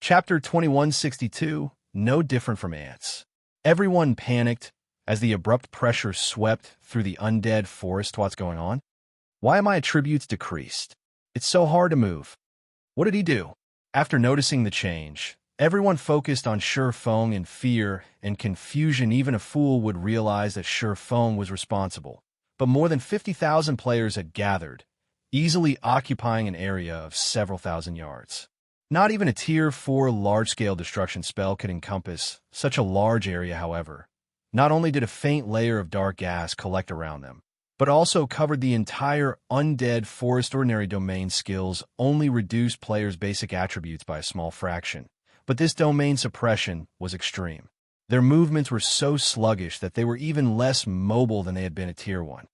Chapter 2162, no different from ants. Everyone panicked as the abrupt pressure swept through the undead forest. What's going on? Why are my attributes decreased? It's so hard to move. What did he do? After noticing the change, everyone focused on Feng in fear and confusion. Even a fool would realize that Feng was responsible. But more than 50,000 players had gathered, easily occupying an area of several thousand yards. Not even a Tier 4 large-scale destruction spell could encompass such a large area, however. Not only did a faint layer of dark gas collect around them, but also covered the entire undead forest. Ordinary domain skills only reduced players' basic attributes by a small fraction, but this domain suppression was extreme. Their movements were so sluggish that they were even less mobile than they had been at Tier 1.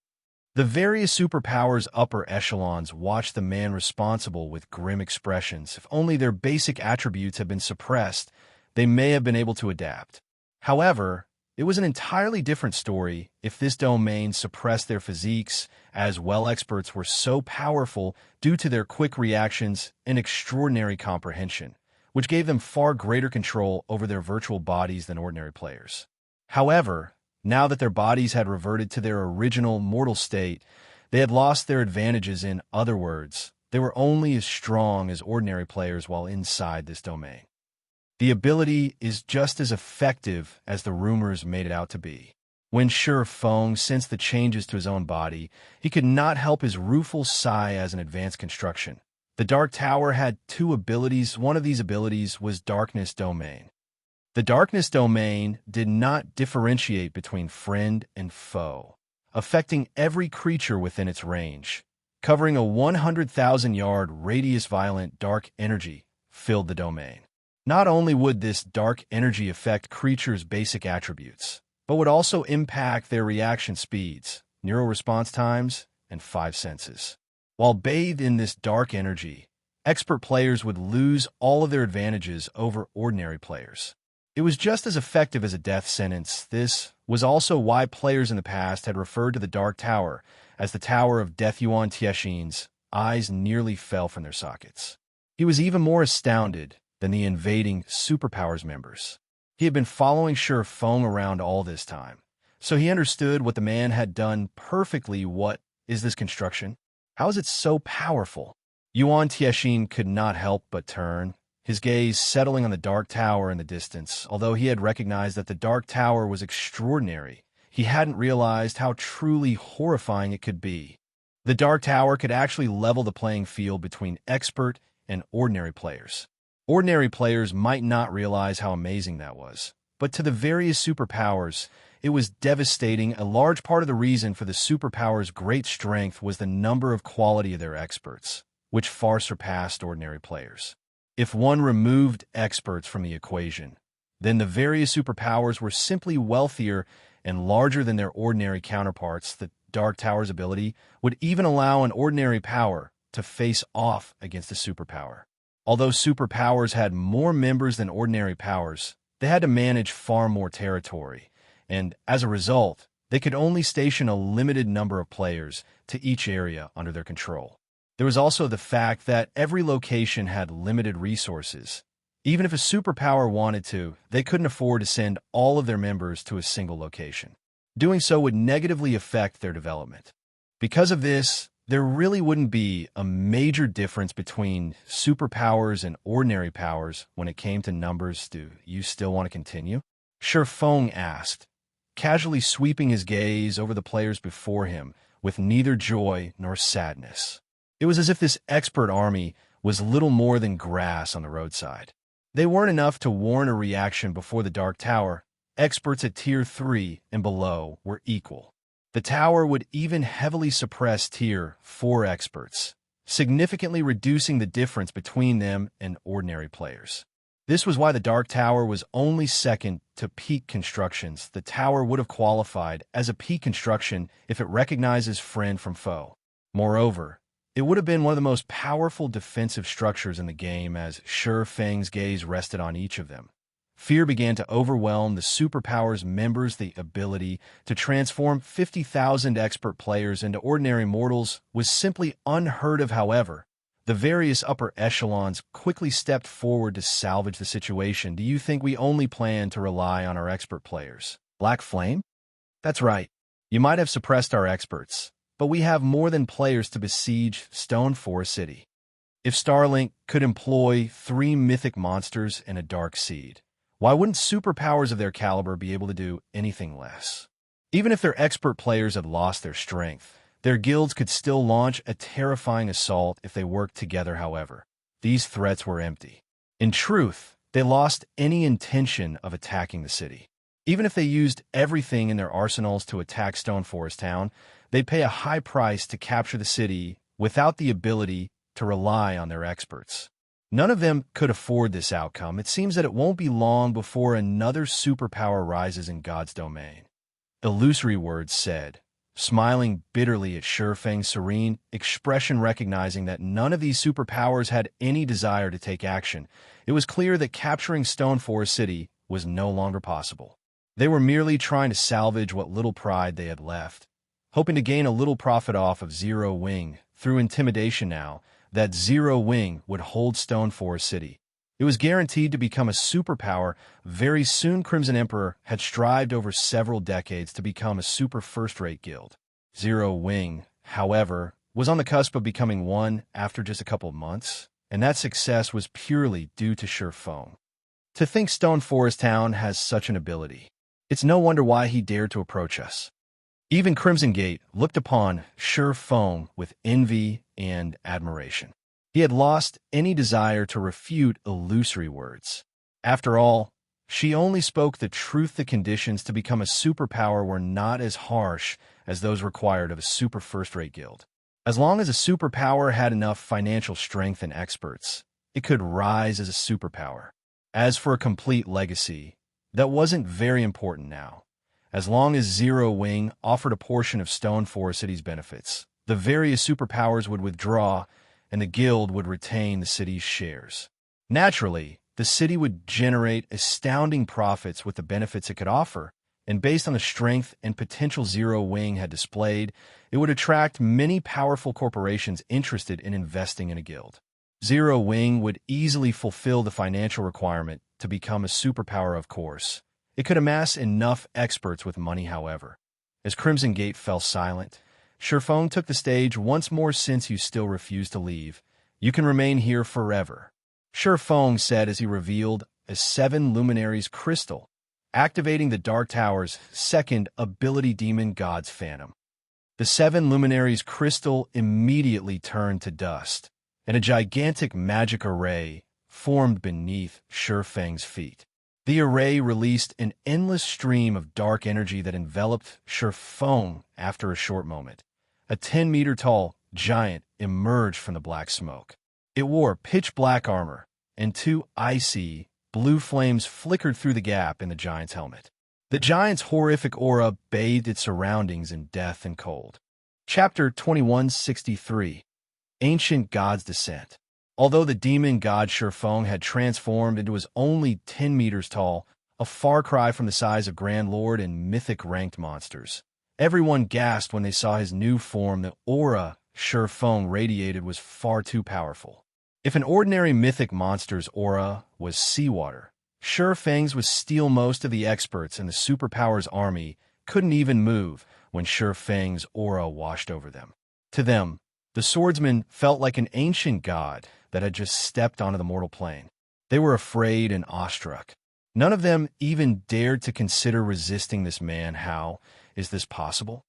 The various superpowers' upper echelons watched the man responsible with grim expressions. If only their basic attributes had been suppressed, they may have been able to adapt. However, it was an entirely different story if this domain suppressed their physiques as well. Experts were so powerful due to their quick reactions and extraordinary comprehension, which gave them far greater control over their virtual bodies than ordinary players. However, now that their bodies had reverted to their original mortal state, they had lost their advantages. In other words, they were only as strong as ordinary players while inside this domain. The ability is just as effective as the rumors made it out to be. When Feng sensed the changes to his own body, he could not help his rueful sigh as an advanced construction. The Dark Tower had two abilities. One of these abilities was Darkness Domain. The Darkness Domain did not differentiate between friend and foe, affecting every creature within its range. Covering a 100,000-yard radius, violent dark energy filled the domain. Not only would this dark energy affect creatures' basic attributes, but would also impact their reaction speeds, neural response times, and five senses. While bathed in this dark energy, expert players would lose all of their advantages over ordinary players. It was just as effective as a death sentence. This was also why players in the past had referred to the Dark Tower as the Tower of Death. Xianxia's eyes nearly fell from their sockets. He was even more astounded than the invading Superpowers members. He had been following Feng around all this time, so he understood what the man had done perfectly. What is this construction? How is it so powerful? Xianxia could not help but turn, his gaze settling on the Dark Tower in the distance. Although he had recognized that the Dark Tower was extraordinary, he hadn't realized how truly horrifying it could be. The Dark Tower could actually level the playing field between expert and ordinary players. Ordinary players might not realize how amazing that was, but to the various superpowers, it was devastating. A large part of the reason for the superpowers' great strength was the number of quality of their experts, which far surpassed ordinary players. If one removed experts from the equation, then the various superpowers were simply wealthier and larger than their ordinary counterparts. The Dark Tower's ability would even allow an ordinary power to face off against a superpower. Although superpowers had more members than ordinary powers, they had to manage far more territory, and as a result, they could only station a limited number of players to each area under their control. There was also the fact that every location had limited resources. Even if a superpower wanted to, they couldn't afford to send all of their members to a single location. Doing so would negatively affect their development. Because of this, there really wouldn't be a major difference between superpowers and ordinary powers when it came to numbers. Do you still want to continue? Feng asked, casually sweeping his gaze over the players before him with neither joy nor sadness. It was as if this expert army was little more than grass on the roadside. They weren't enough to warrant a reaction before the Dark Tower. Experts at Tier 3 and below were equal. The tower would even heavily suppress Tier 4 experts, significantly reducing the difference between them and ordinary players. This was why the Dark Tower was only second to peak constructions. The tower would have qualified as a peak construction if it recognizes friend from foe. Moreover, it would have been one of the most powerful defensive structures in the game as Feng's gaze rested on each of them. Fear began to overwhelm the superpowers members. The ability to transform 50,000 expert players into ordinary mortals was simply unheard of. However, The various upper echelons quickly stepped forward to salvage the situation. Do you think we only plan to rely on our expert players? Black Flame? That's right. You might have suppressed our experts, but we have more than players to besiege Stone Forest City. If Starlink could employ 3 mythic monsters and a dark seed, why wouldn't superpowers of their caliber be able to do anything less? Even if their expert players had lost their strength, their guilds could still launch a terrifying assault if they worked together. However, these threats were empty. In truth, they lost any intention of attacking the city. Even if they used everything in their arsenals to attack Stone Forest Town, they'd pay a high price to capture the city without the ability to rely on their experts. None of them could afford this outcome. It seems that it won't be long before another superpower rises in God's domain. Illusory words said, smiling bitterly at Feng's serene expression, recognizing that none of these superpowers had any desire to take action. It was clear that capturing Stone Forest City was no longer possible. They were merely trying to salvage what little pride they had left, hoping to gain a little profit off of Zero Wing through intimidation. Now that Zero Wing would hold Stone Forest City, it was guaranteed to become a superpower very soon. Crimson Emperor had strived over several decades to become a super first-rate guild. Zero Wing, however, was on the cusp of becoming one after just a couple of months, and that success was purely due to Feng. To think Stone Forest Town has such an ability, it's no wonder why he dared to approach us. Even Crimson Gate looked upon Feng with envy and admiration. He had lost any desire to refute illusory words. After all, she only spoke the truth. The conditions to become a superpower were not as harsh as those required of a super first-rate guild. As long as a superpower had enough financial strength and experts, it could rise as a superpower. As for a complete legacy, that wasn't very important now. As long as Zero Wing offered a portion of Stone Forest City's benefits, the various superpowers would withdraw and the guild would retain the city's shares. Naturally, the city would generate astounding profits with the benefits it could offer, and based on the strength and potential Zero Wing had displayed, it would attract many powerful corporations interested in investing in a guild. Zero Wing would easily fulfill the financial requirement to become a superpower. Of course, it could amass enough experts with money. However, as Crimson Gate fell silent, Feng took the stage once more. Since you still refuse to leave, you can remain here forever, Feng said as he revealed a 7 Luminaries crystal, activating the Dark Tower's second ability, Demon God's Phantom. The 7 Luminaries crystal immediately turned to dust, and a gigantic magic array formed beneath Feng's feet. The array released an endless stream of dark energy that enveloped Feng. After a short moment, a 10-meter-tall giant emerged from the black smoke. It wore pitch-black armor, and 2 icy, blue flames flickered through the gap in the giant's helmet. The giant's horrific aura bathed its surroundings in death and cold. Chapter 2163. Ancient God's Descent. Although the demon god Feng had transformed into was only 10 meters tall, a far cry from the size of Grand Lord and mythic-ranked monsters, everyone gasped when they saw his new form. The aura Feng radiated was far too powerful. If an ordinary mythic monster's aura was seawater, Feng's was steel. Most of the experts in the superpower's army couldn't even move when Feng's aura washed over them. To them, the swordsman felt like an ancient god that had just stepped onto the mortal plane. They were afraid and awestruck. None of them even dared to consider resisting this man. How is this possible?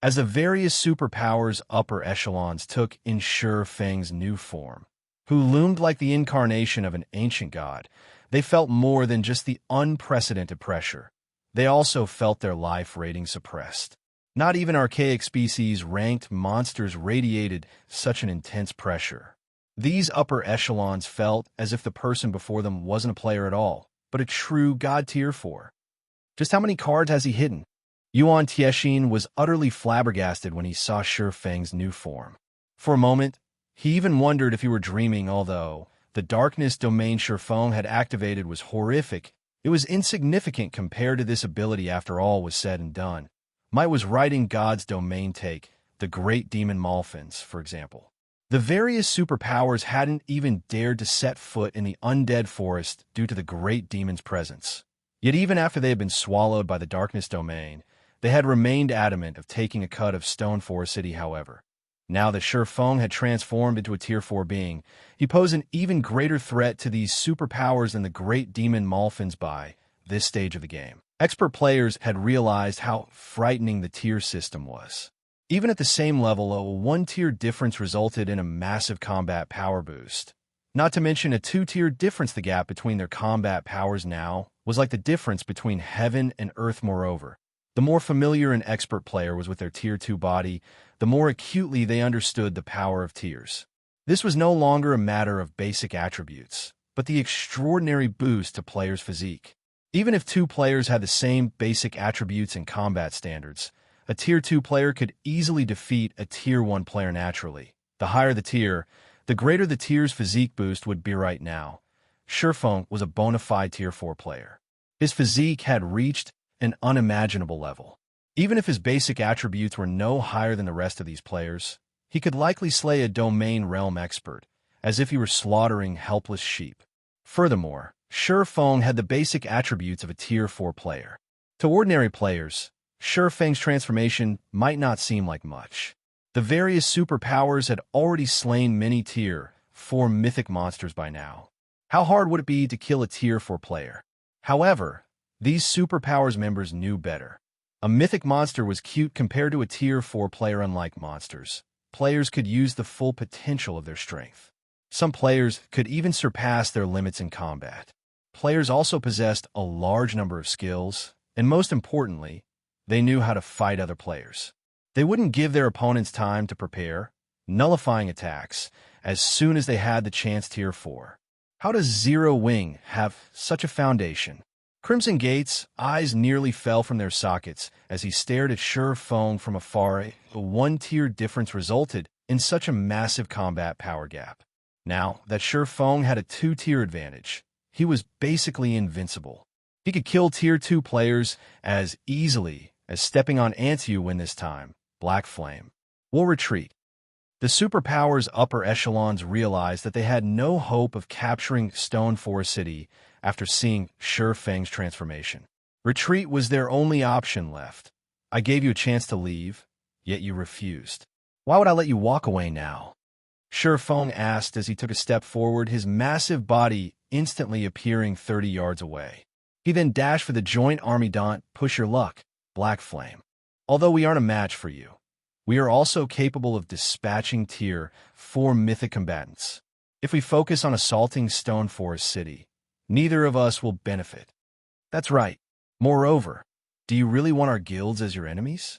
As the various superpowers' upper echelons took in Feng's new form, who loomed like the incarnation of an ancient god, they felt more than just the unprecedented pressure. They also felt their life rating suppressed. Not even archaic species-ranked monsters radiated such an intense pressure. These upper echelons felt as if the person before them wasn't a player at all, but a true god tier 4. Just how many cards has he hidden? Yuan Tiexin was utterly flabbergasted when he saw Feng's new form. For a moment, he even wondered if he were dreaming. Although the darkness domain Feng had activated was horrific, it was insignificant compared to this ability. After all was said and done, Might was writing God's domain. Take the great demon Malfins, for example. The various superpowers hadn't even dared to set foot in the undead forest due to the great demon's presence. Yet even after they had been swallowed by the darkness domain, they had remained adamant of taking a cut of Stone Forest City, however. Now that Feng had transformed into a Tier 4 being, he posed an even greater threat to these superpowers than the great demon Malphins by this stage of the game. Expert players had realized how frightening the tier system was. Even at the same level, a one-tier difference resulted in a massive combat power boost. Not to mention a two-tier difference. The gap between their combat powers now was like the difference between heaven and earth. Moreover, the more familiar an expert player was with their Tier 2 body, the more acutely they understood the power of tiers. This was no longer a matter of basic attributes, but the extraordinary boost to players' physique. Even if two players had the same basic attributes and combat standards, a Tier 2 player could easily defeat a Tier 1 player naturally. The higher the tier, the greater the tier's physique boost would be. Right now, Feng was a bona fide Tier 4 player. His physique had reached an unimaginable level. Even if his basic attributes were no higher than the rest of these players, he could likely slay a domain realm expert, as if he were slaughtering helpless sheep. Furthermore, Feng had the basic attributes of a Tier 4 player. To ordinary players, Feng's transformation might not seem like much. The various superpowers had already slain many Tier 4 mythic monsters by now. How hard would it be to kill a Tier 4 player? However, these superpowers members knew better. A mythic monster was cute compared to a Tier 4 player. Unlike monsters, players could use the full potential of their strength. Some players could even surpass their limits in combat. Players also possessed a large number of skills, and most importantly, they knew how to fight other players. They wouldn't give their opponents time to prepare, nullifying attacks as soon as they had the chance. Tier 4. How does Zero Wing have such a foundation? Crimson Gate's eyes nearly fell from their sockets as he stared at Feng from afar. A one-tier difference resulted in such a massive combat power gap. Now that Feng had a two-tier advantage, he was basically invincible. He could kill Tier 2 players as easily as stepping on Antiu. When this time, Black Flame will retreat. The superpowers' upper echelons realized that they had no hope of capturing Stone Forest City after seeing Feng's transformation. Retreat was their only option left. I gave you a chance to leave, yet you refused. Why would I let you walk away now? Feng asked as he took a step forward, his massive body instantly appearing 30 yards away. He then dashed for the joint army daunt. Push your luck, Black Flame. Although we aren't a match for you, we are also capable of dispatching Tier 4 mythic combatants. If we focus on assaulting Stone Forest City, neither of us will benefit. That's right. Moreover, do you really want our guilds as your enemies?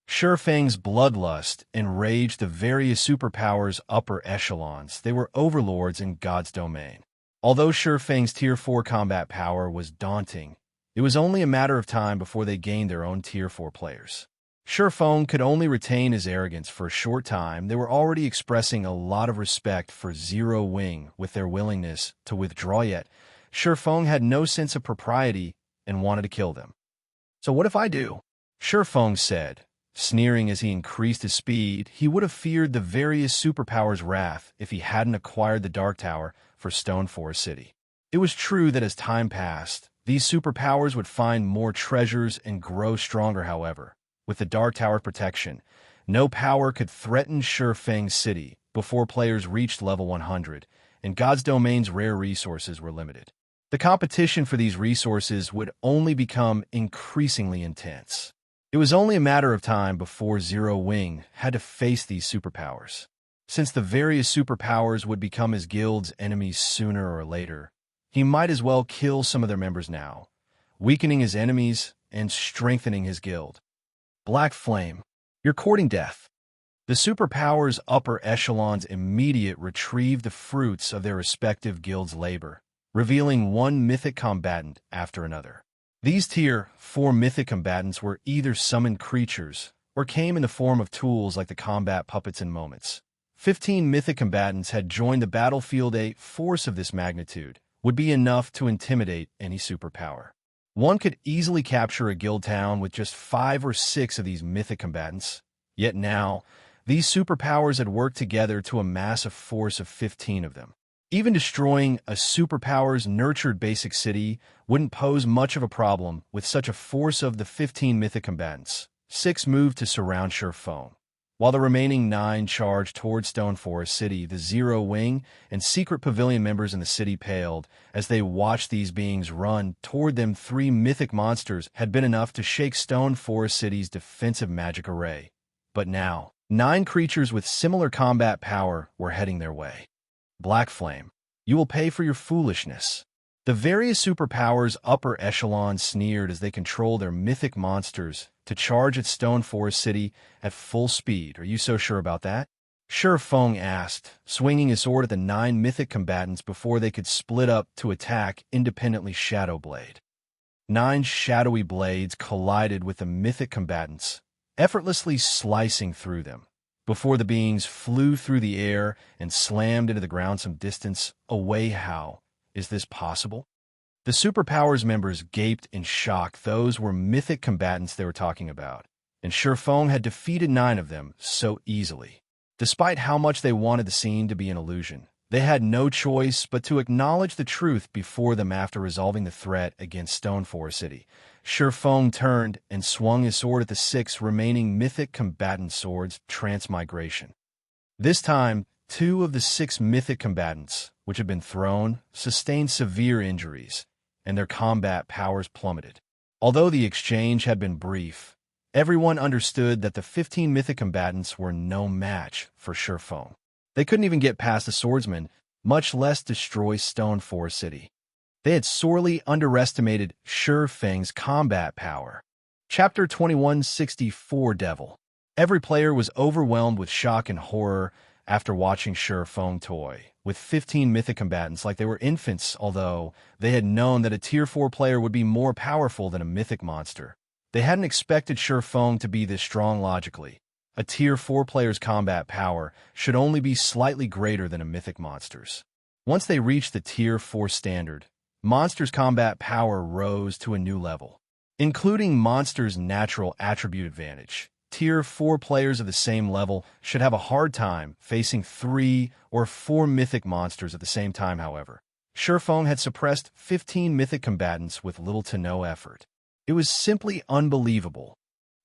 Feng's bloodlust enraged the various superpowers' upper echelons. They were overlords in God's domain. Although Feng's Tier 4 combat power was daunting, it was only a matter of time before they gained their own Tier 4 players. Feng could only retain his arrogance for a short time. They were already expressing a lot of respect for Zero Wing with their willingness to withdraw, yet Feng had no sense of propriety and wanted to kill them. So what if I do? Feng said, sneering as he increased his speed. He would have feared the various superpowers' wrath if he hadn't acquired the Dark Tower for Stone Forest City. It was true that as time passed, these superpowers would find more treasures and grow stronger. However, with the Dark Tower protection, no power could threaten Feng's city before players reached level 100, and God's domain's rare resources were limited. The competition for these resources would only become increasingly intense. It was only a matter of time before Zero Wing had to face these superpowers. Since the various superpowers would become his guild's enemies sooner or later, he might as well kill some of their members now, weakening his enemies and strengthening his guild. Black Flame, you're courting death. The superpowers' upper echelons immediately retrieved the fruits of their respective guilds' labor, revealing one mythic combatant after another. These Tier 4 mythic combatants were either summoned creatures or came in the form of tools like the combat puppets in moments. 15 mythic combatants had joined the battlefield. A force of this magnitude would be enough to intimidate any superpower. One could easily capture a guild town with just 5 or 6 of these mythic combatants. Yet now, These superpowers had worked together to amass a force of 15 of them. Even destroying a superpower's nurtured basic city wouldn't pose much of a problem with such a force of the 15 mythic combatants. 6 moved to surround Feng, while the remaining 9 charged toward Stone Forest City. The Zero Wing and Secret Pavilion members in the city paled as they watched these beings run toward them. 3 mythic monsters had been enough to shake Stone Forest City's defensive magic array. But now, 9 creatures with similar combat power were heading their way. Black Flame, you will pay for your foolishness. The various superpowers' upper echelons sneered as they controlled their mythic monsters to charge at Stone Forest City at full speed. Are you so sure about that? Feng asked, swinging his sword at the 9 mythic combatants before they could split up to attack independently. Shadow Blade. 9 shadowy blades collided with the mythic combatants, effortlessly slicing through them, before the beings flew through the air and slammed into the ground some distance away. How is this possible? The Superpowers members gaped in shock. Those were mythic combatants they were talking about, and Feng had defeated 9 of them so easily. Despite how much they wanted the scene to be an illusion, they had no choice but to acknowledge the truth before them. After resolving the threat against Stone Forest City, Feng turned and swung his sword at the 6 remaining mythic combatant swords. Transmigration. This time, 2 of the 6 mythic combatants, which had been thrown, sustained severe injuries, and their combat powers plummeted. Although the exchange had been brief, everyone understood that the 15 mythic combatants were no match for Feng. They couldn't even get past the swordsman, much less destroy Stone Forest City. They had sorely underestimated Feng's combat power. Chapter 2164 Devil. Every player was overwhelmed with shock and horror after watching Feng toy with 15 mythic combatants like they were infants. Although they had known that a Tier 4 player would be more powerful than a mythic monster, they hadn't expected Feng to be this strong. Logically, a Tier 4 player's combat power should only be slightly greater than a mythic monster's. Once they reached the Tier 4 standard, Monster's combat power rose to a new level, including Monster's natural attribute advantage. Tier 4 players of the same level should have a hard time facing 3 or 4 mythic monsters at the same time. However, Feng had suppressed 15 mythic combatants with little to no effort. It was simply unbelievable.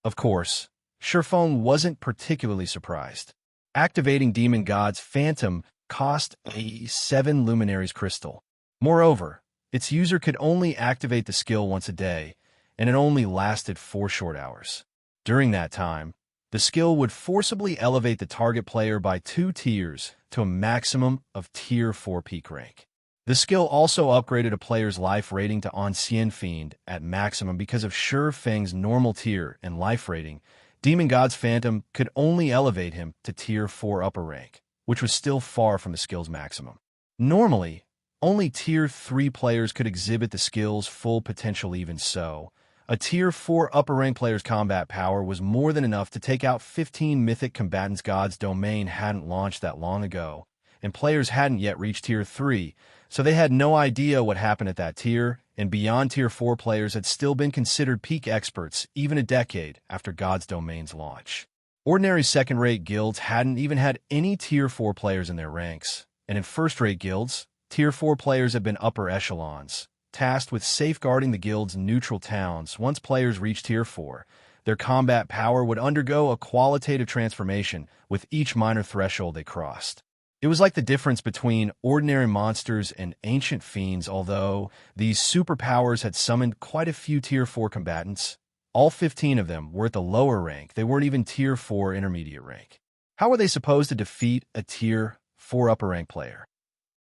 Of course, Feng wasn't particularly surprised. Activating Demon God's Phantom cost a 7 Luminaries crystal. Moreover, its user could only activate the skill once a day, and it only lasted 4 short hours. During that time, the skill would forcibly elevate the target player by 2 tiers to a maximum of Tier 4 peak rank. The skill also upgraded a player's life rating to Ancien Fiend at maximum. Because of Feng's normal tier and life rating, Demon God's Phantom could only elevate him to Tier 4 upper rank, which was still far from the skill's maximum. Normally, only Tier 3 players could exhibit the skill's full potential. Even so, a Tier 4 upper rank player's combat power was more than enough to take out 15 mythic combatants. God's Domain hadn't launched that long ago, and players hadn't yet reached Tier 3, so they had no idea what happened at that tier, and beyond Tier 4 players had still been considered peak experts even a decade after God's Domain's launch. Ordinary second-rate guilds hadn't even had any Tier 4 players in their ranks, and in first-rate guilds, Tier 4 players had been upper echelons, tasked with safeguarding the guild's neutral towns. Once players reached Tier 4, their combat power would undergo a qualitative transformation with each minor threshold they crossed. It was like the difference between ordinary monsters and ancient fiends. Although these superpowers had summoned quite a few Tier 4 combatants, all 15 of them were at the lower rank. They weren't even Tier 4 intermediate rank. How were they supposed to defeat a Tier 4 upper rank player?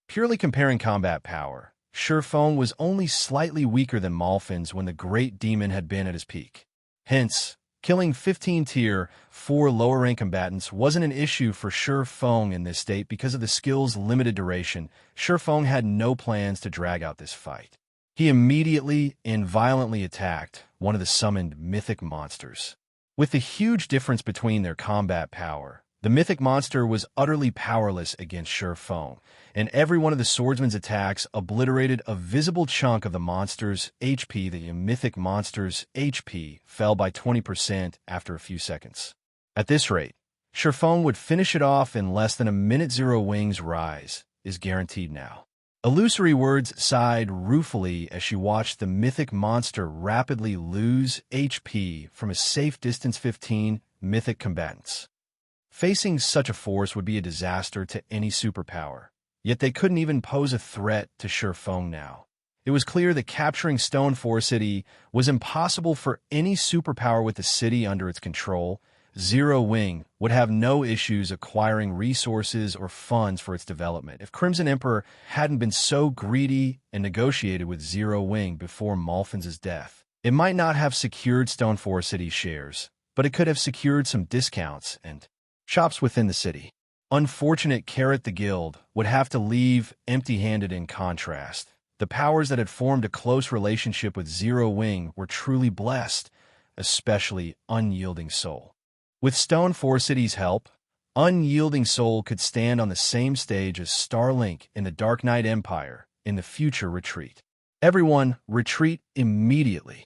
Purely comparing combat power, Feng was only slightly weaker than Malfin's when the Great Demon had been at his peak. Hence, killing 15 Tier 4 lower-rank combatants wasn't an issue for Feng in this state because of the skill's limited duration. Feng had no plans to drag out this fight. He immediately and violently attacked one of the summoned mythic monsters. With the huge difference between their combat power, the mythic monster was utterly powerless against Feng, and every one of the swordsman's attacks obliterated a visible chunk of the monster's HP. The mythic monster's HP fell by 20% after a few seconds. At this rate, Feng would finish it off in less than a minute. Zero Wing's rise is guaranteed now. Illusory Words sighed ruefully as she watched the mythic monster rapidly lose HP from a safe distance. 15 mythic combatants. Facing such a force would be a disaster to any superpower, yet they couldn't even pose a threat to Feng now. It was clear that capturing Stone Forest City was impossible for any superpower with the city under its control. Zero Wing would have no issues acquiring resources or funds for its development if Crimson Emperor hadn't been so greedy and negotiated with Zero Wing before Malfin's death. It might not have secured Stone Forest City shares, but it could have secured some discounts and shops within the city. Unfortunate the guild would have to leave empty-handed. In contrast, the powers that had formed a close relationship with Zero Wing were truly blessed, especially Unyielding Soul. With Stone Forest City's help, Unyielding Soul could stand on the same stage as Starlink in the Dark Knight Empire in the future retreat. Everyone retreat immediately.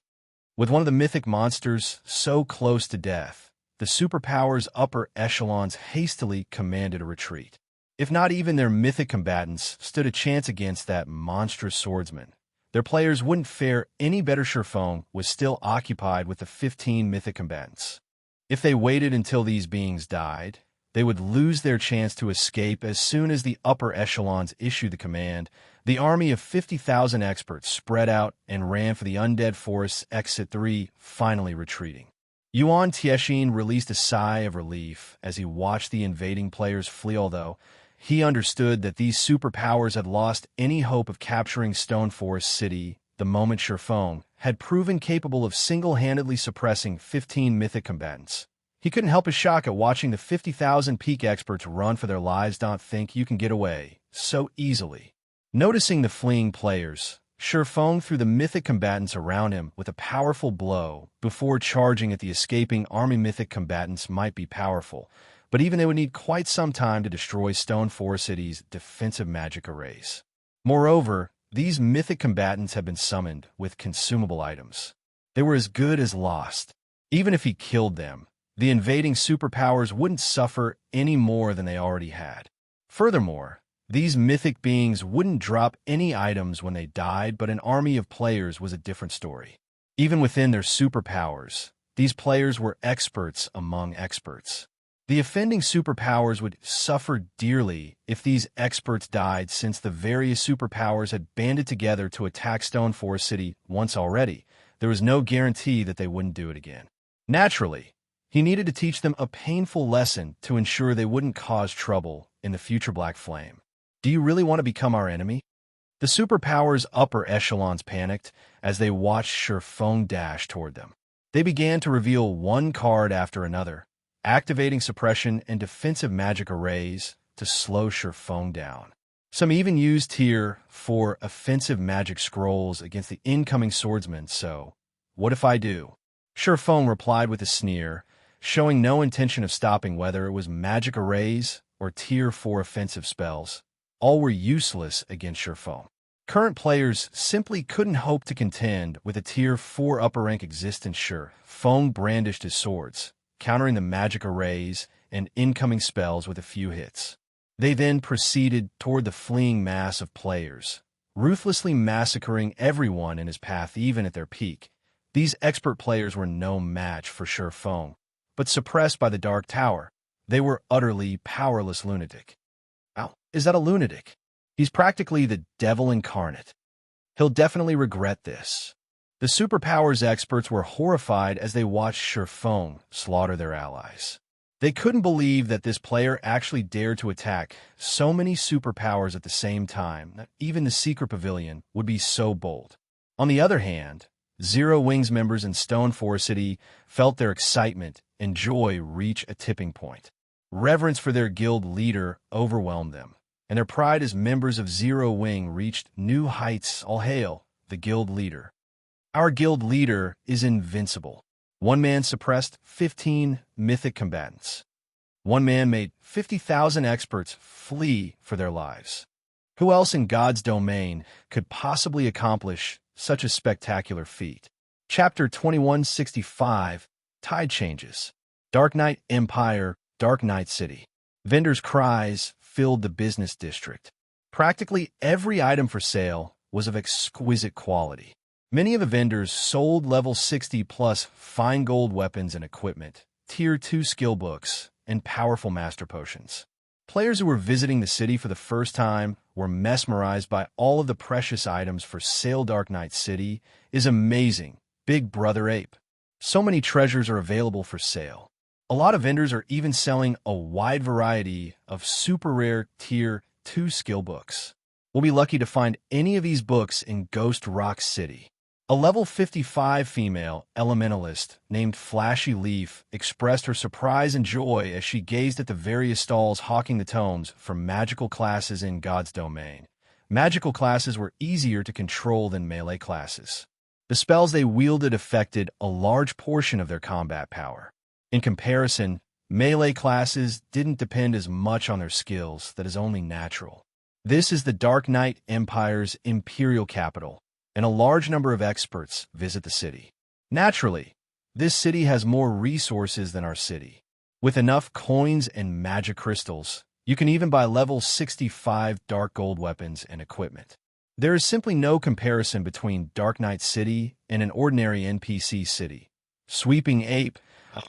With one of the mythic monsters so close to death, the superpower's upper echelons hastily commanded a retreat. If not even their mythic combatants stood a chance against that monstrous swordsman, their players wouldn't fare any better. Feng was still occupied with the 15 mythic combatants. If they waited until these beings died, they would lose their chance to escape. As soon as the upper echelons issued the command, the army of 50,000 experts spread out and ran for the Undead Forest's exit 3, finally retreating. Yuan Tiexin released a sigh of relief as he watched the invading players flee, although he understood that these superpowers had lost any hope of capturing Stone Forest City the moment Feng had proven capable of single-handedly suppressing 15 mythic combatants. He couldn't help his shock at watching the 50,000 peak experts run for their lives. Don't think you can get away so easily. Noticing the fleeing players, Feng threw the mythic combatants around him with a powerful blow before charging at the escaping army. Mythic combatants might be powerful, but even they would need quite some time to destroy Stone Forest City's defensive magic arrays. Moreover, these mythic combatants had been summoned with consumable items. They were as good as lost. Even if he killed them, the invading superpowers wouldn't suffer any more than they already had. Furthermore, these mythic beings wouldn't drop any items when they died, but an army of players was a different story. Even within their superpowers, these players were experts among experts. The offending superpowers would suffer dearly if these experts died, since the various superpowers had banded together to attack Stone Forest City once already. There was no guarantee that they wouldn't do it again. Naturally, he needed to teach them a painful lesson to ensure they wouldn't cause trouble in the future. Black Flame, do you really want to become our enemy? The superpowers' upper echelons panicked as they watched Feng dash toward them. They began to reveal one card after another, activating suppression and defensive magic arrays to slow Feng down. Some even used Tier 4 offensive magic scrolls against the incoming swordsman. So, what if I do? Feng replied with a sneer, showing no intention of stopping. Whether it was magic arrays or Tier 4 offensive spells, all were useless against Feng. Current players simply couldn't hope to contend with a Tier 4 upper rank existence. Feng brandished his swords, countering the magic arrays and incoming spells with a few hits. They then proceeded toward the fleeing mass of players, ruthlessly massacring everyone in his path. Even at their peak, these expert players were no match for Feng, but suppressed by the Dark Tower, they were utterly powerless. Lunatic. Ow, is that a lunatic? He's practically the devil incarnate. He'll definitely regret this. The superpowers experts were horrified as they watched Feng slaughter their allies. They couldn't believe that this player actually dared to attack so many superpowers at the same time, that even the Secret Pavilion would be so bold. On the other hand, Zero Wing's members in Stone Forest City felt their excitement and joy reach a tipping point. Reverence for their guild leader overwhelmed them, and their pride as members of Zero Wing reached new heights. All hail the guild leader. Our guild leader is invincible. One man suppressed 15 mythic combatants. One man made 50,000 experts flee for their lives. Who else in God's domain could possibly accomplish such a spectacular feat? Chapter 2165, Tide Changes. Dark Knight Empire. Dark Knight City. Vendors' cries filled the business district. Practically every item for sale was of exquisite quality. Many of the vendors sold level 60+ fine gold weapons and equipment, tier 2 skill books, and powerful master potions. Players who were visiting the city for the first time were mesmerized by all of the precious items for sale. Dark Knight City is amazing, Big Brother Ape. So many treasures are available for sale. A lot of vendors are even selling a wide variety of super rare tier 2 skill books. We'll be lucky to find any of these books in Ghost Rock City. A level 55 female elementalist named Flashy Leaf expressed her surprise and joy as she gazed at the various stalls hawking the tomes for magical classes in God's domain. Magical classes were easier to control than melee classes. The spells they wielded affected a large portion of their combat power. In comparison, melee classes didn't depend as much on their skills. That is only natural. This is the Dark Knight Empire's imperial capital, and a large number of experts visit the city. Naturally, this city has more resources than our city. With enough coins and magic crystals, you can even buy level 65 dark gold weapons and equipment. There is simply no comparison between Dark Knight City and an ordinary NPC city. Sweeping Ape,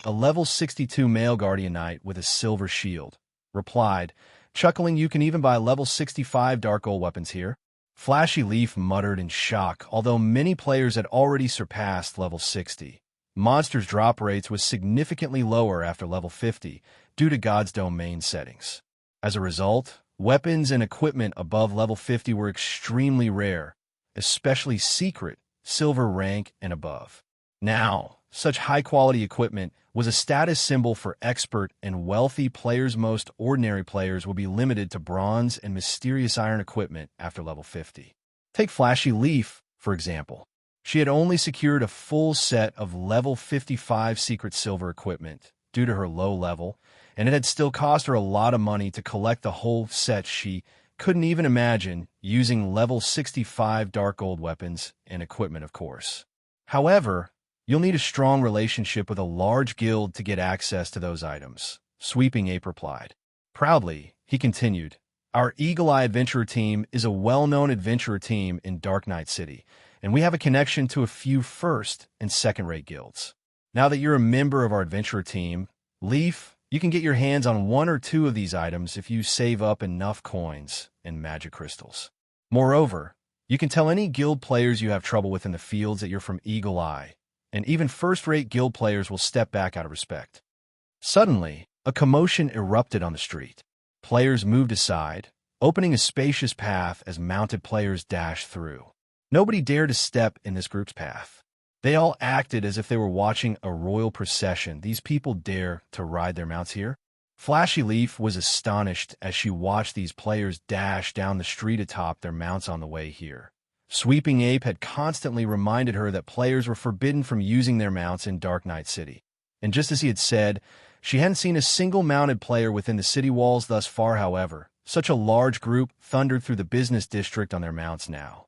a level 62 male guardian knight with a silver shield, replied, chuckling, "You can even buy level 65 dark gold weapons here." Flashy Leaf muttered in shock, although many players had already surpassed level 60. Monsters' drop rates was significantly lower after level 50 due to God's domain settings. As a result, weapons and equipment above level 50 were extremely rare, especially secret, silver rank and above. Now, such high-quality equipment was a status symbol for expert and wealthy players. Most ordinary players will be limited to bronze and mysterious iron equipment after level 50. Take Flashy Leaf, for example. She had only secured a full set of level 55 secret silver equipment due to her low level, and it had still cost her a lot of money to collect the whole set. She couldn't even imagine using level 65 dark gold weapons and equipment, of course. However, you'll need a strong relationship with a large guild to get access to those items, Sweeping Ape replied. Proudly, he continued, "Our Eagle Eye Adventurer team is a well-known adventurer team in Dark Knight City, and we have a connection to a few first- and second-rate guilds. Now that you're a member of our adventurer team, Leaf, you can get your hands on one or two of these items if you save up enough coins and magic crystals. Moreover, you can tell any guild players you have trouble with in the fields that you're from Eagle Eye, and even first-rate guild players will step back out of respect." Suddenly, a commotion erupted on the street. Players moved aside, opening a spacious path as mounted players dashed through. Nobody dared to step in this group's path. They all acted as if they were watching a royal procession. These people dare to ride their mounts here? Flashy Leaf was astonished as she watched these players dash down the street atop their mounts on the way here. Sweeping Ape had constantly reminded her that players were forbidden from using their mounts in Dark Knight City. And just as he had said, she hadn't seen a single mounted player within the city walls thus far. However, such a large group thundered through the business district on their mounts now.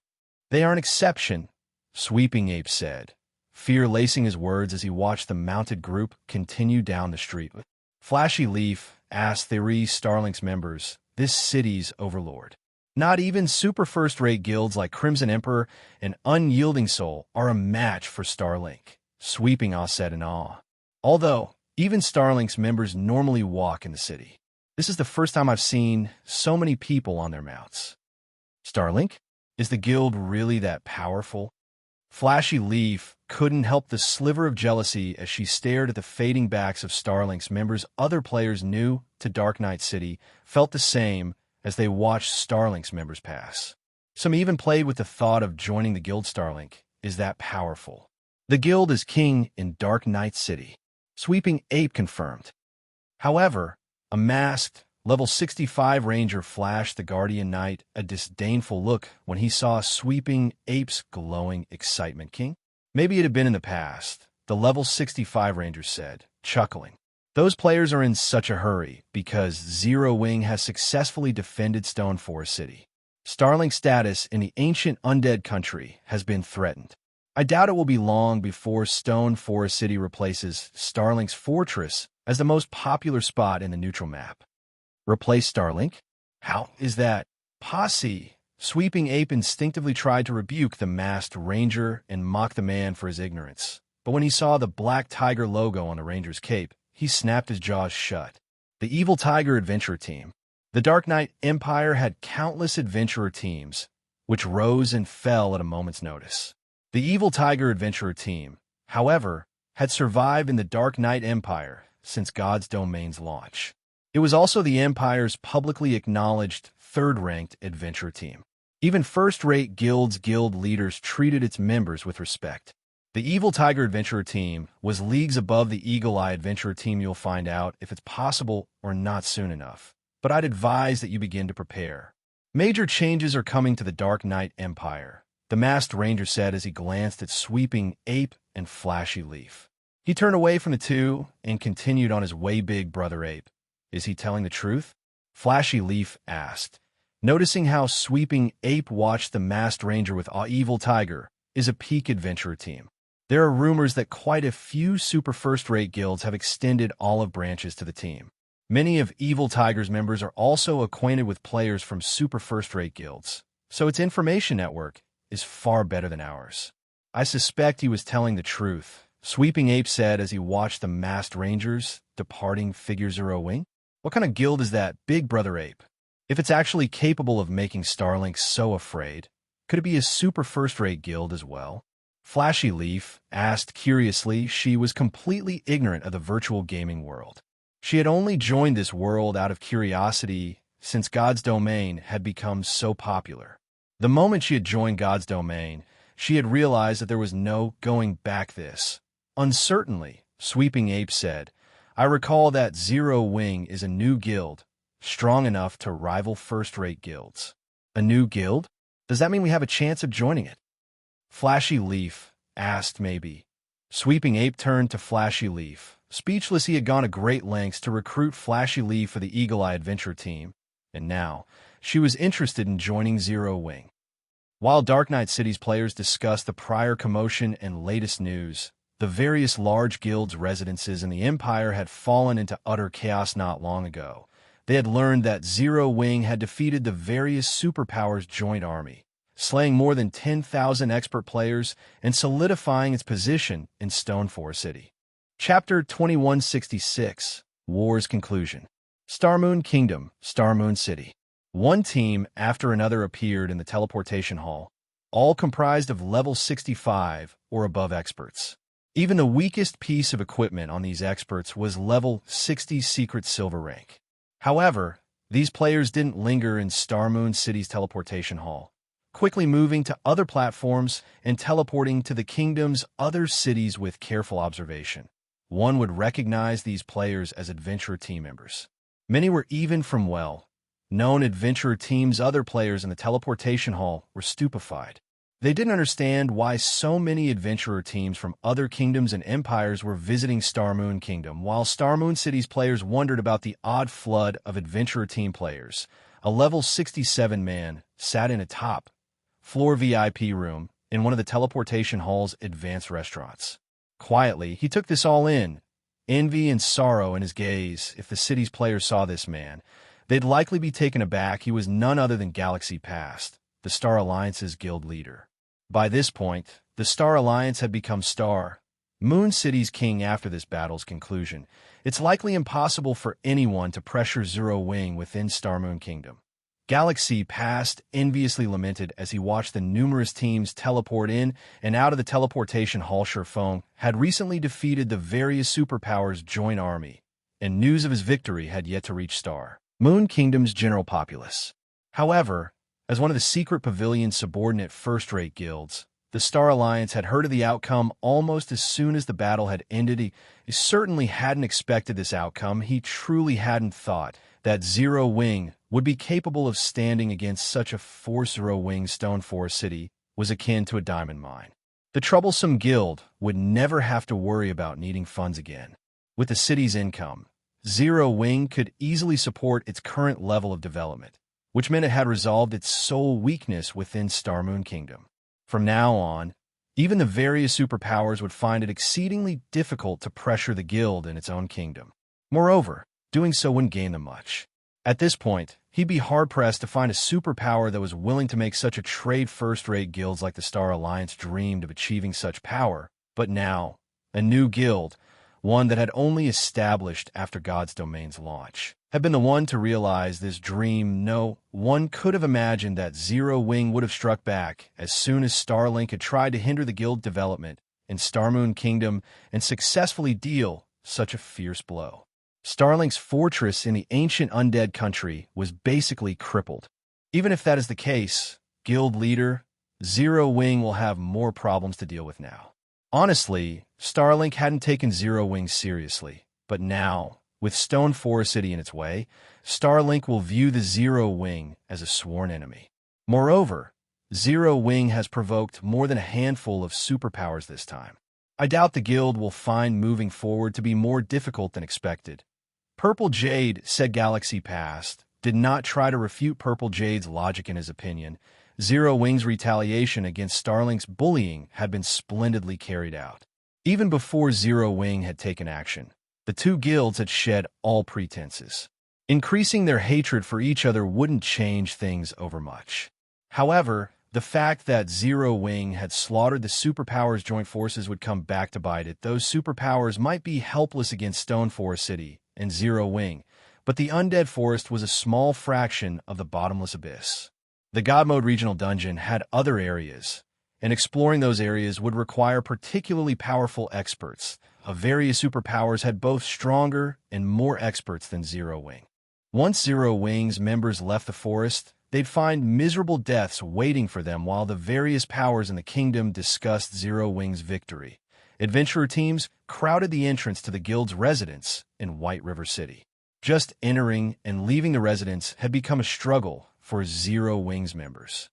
"They are an exception," Sweeping Ape said, fear lacing his words as he watched the mounted group continue down the street. Flashy Leaf asked Theory Starlink's members, "This city's Overlord. Not even super first-rate guilds like Crimson Emperor and Unyielding Soul are a match for Starlink," Sweeping Awe said in awe. "Although, even Starlink's members normally walk in the city. This is the first time I've seen so many people on their mounts." "Starlink? Is the guild really that powerful?" Flashy Leaf couldn't help the sliver of jealousy as she stared at the fading backs of Starlink's members. Other players new to Dark Knight City felt the same as they watched Starlink's members pass. Some even played with the thought of joining the guild. Starlink is that powerful. "The guild is king in Dark Knight City," Sweeping Ape confirmed. However, a masked, level 65 ranger flashed the Guardian Knight a disdainful look when he saw Sweeping Ape's glowing excitement. "King? Maybe it had been in the past," the level 65 ranger said, chuckling. "Those players are in such a hurry because Zero Wing has successfully defended Stone Forest City. Starlink's status in the ancient undead country has been threatened. I doubt it will be long before Stone Forest City replaces Starlink's fortress as the most popular spot in the neutral map. Replace Starlink? How is that? Posse. Sweeping Ape instinctively tried to rebuke the masked ranger and mock the man for his ignorance. But when he saw the black tiger logo on the ranger's cape, he snapped his jaws shut. The Evil Tiger Adventurer Team. The Dark Knight Empire had countless adventurer teams, which rose and fell at a moment's notice. The Evil Tiger Adventurer Team, however, had survived in the Dark Knight Empire since God's Domain's launch. It was also the Empire's publicly acknowledged third-ranked adventure team. Even first-rate guild leaders treated its members with respect. The Evil Tiger Adventurer Team was leagues above the Eagle Eye Adventurer Team. You'll find out if it's possible or not soon enough. But I'd advise that you begin to prepare. Major changes are coming to the Dark Knight Empire, the Masked Ranger said as he glanced at Sweeping Ape and Flashy Leaf. He turned away from the two and continued on his way. Big Brother Ape, is he telling the truth? Flashy Leaf asked, noticing how Sweeping Ape watched the Masked Ranger with Evil Tiger is a peak adventurer team. There are rumors that quite a few super first-rate guilds have extended olive branches to the team. Many of Evil Tiger's members are also acquainted with players from super first-rate guilds, so its information network is far better than ours. I suspect he was telling the truth, Sweeping Ape said as he watched the Masked Rangers departing Figure Zero Wing. What kind of guild is that, Big Brother Ape? If it's actually capable of making Starlink so afraid, could it be a super first-rate guild as well? Flashy Leaf asked curiously. She was completely ignorant of the virtual gaming world. She had only joined this world out of curiosity since God's Domain had become so popular. The moment she had joined God's Domain, she had realized that there was no going back. This. Uncertainly, Sweeping Ape said, I recall that Zero Wing is a new guild, strong enough to rival first-rate guilds. A new guild? Does that mean we have a chance of joining it? Flashy Leaf asked. Maybe. Sweeping Ape turned to Flashy Leaf. Speechless, he had gone to great lengths to recruit Flashy Leaf for the Eagle Eye Adventure Team, and now she was interested in joining Zero Wing. While Dark Knight City's players discussed the prior commotion and latest news, the various large guilds' residences in the Empire had fallen into utter chaos not long ago. They had learned that Zero Wing had defeated the various superpowers' joint army, slaying more than 10,000 expert players and solidifying its position in Stoneforest City. Chapter 2166, War's Conclusion. Starmoon Kingdom, Starmoon City. One team after another appeared in the teleportation hall, all comprised of level 65 or above experts. Even the weakest piece of equipment on these experts was level 60 secret silver rank. However, these players didn't linger in Starmoon City's teleportation hall, quickly moving to other platforms and teleporting to the kingdom's other cities with careful observation. One would recognize these players as adventurer team members. Many were even from well-known adventurer teams. Other players in the teleportation hall were stupefied. They didn't understand why so many adventurer teams from other kingdoms and empires were visiting Starmoon Kingdom, while Starmoon City's players wondered about the odd flood of adventurer team players. A level 67 man sat in a top-floor VIP room in one of the teleportation hall's advanced restaurants. Quietly, he took this all in, envy and sorrow in his gaze. If the city's players saw this man, they'd likely be taken aback. He was none other than Galaxy Past, the Star Alliance's guild leader. By this point, the Star Alliance had become Moon City's king. After this battle's conclusion, it's likely impossible for anyone to pressure Zero Wing within Starmoon Kingdom. Galaxy Past enviously lamented as he watched the numerous teams teleport in and out of the teleportation hall. Feng had recently defeated the various superpowers' joint army, and news of his victory had yet to reach Starmoon Kingdom's general populace. However, as one of the secret pavilion's subordinate first-rate guilds, the Star Alliance had heard of the outcome almost as soon as the battle had ended. He certainly hadn't expected this outcome. He truly hadn't thought that Zero Wing would be capable of standing against such a force. Zero Wing Stoneforest City was akin to a diamond mine. The troublesome guild would never have to worry about needing funds again. With the city's income, Zero Wing could easily support its current level of development, which meant it had resolved its sole weakness within Starmoon Kingdom. From now on, even the various superpowers would find it exceedingly difficult to pressure the guild in its own kingdom. Moreover, doing so wouldn't gain them much. At this point, he'd be hard-pressed to find a superpower that was willing to make such a trade first-rate guilds like the Star Alliance dreamed of achieving such power. But now, a new guild, one that had only established after God's Domain's launch, had been the one to realize this dream. No one could have imagined that Zero Wing would have struck back as soon as Starlink had tried to hinder the guild development in Starmoon Kingdom and successfully deal such a fierce blow. Starlink's fortress in the ancient undead country was basically crippled. Even if that is the case, guild leader, Zero Wing will have more problems to deal with now. Honestly, Starlink hadn't taken Zero Wing seriously, but now, with Stone Forest City in its way, Starlink will view the Zero Wing as a sworn enemy. Moreover, Zero Wing has provoked more than a handful of superpowers this time. I doubt the guild will find moving forward to be more difficult than expected. Purple Jade, said Galaxy Past, did not try to refute Purple Jade's logic in his opinion. Zero Wing's retaliation against Starlink's bullying had been splendidly carried out. Even before Zero Wing had taken action, the two guilds had shed all pretenses. Increasing their hatred for each other wouldn't change things over much. However, the fact that Zero Wing had slaughtered the superpowers' joint forces would come back to bite it. Those superpowers might be helpless against Stone Forest City and Zero Wing, but the Undead Forest was a small fraction of the bottomless abyss. The God Mode Regional Dungeon had other areas, and exploring those areas would require particularly powerful experts. Various superpowers had both stronger and more experts than Zero Wing. Once Zero Wing's members left the forest, they'd find miserable deaths waiting for them while the various powers in the kingdom discussed Zero Wing's victory. Adventurer teams crowded the entrance to the guild's residence in White River City. Just entering and leaving the residence had become a struggle for Zero Wing's members.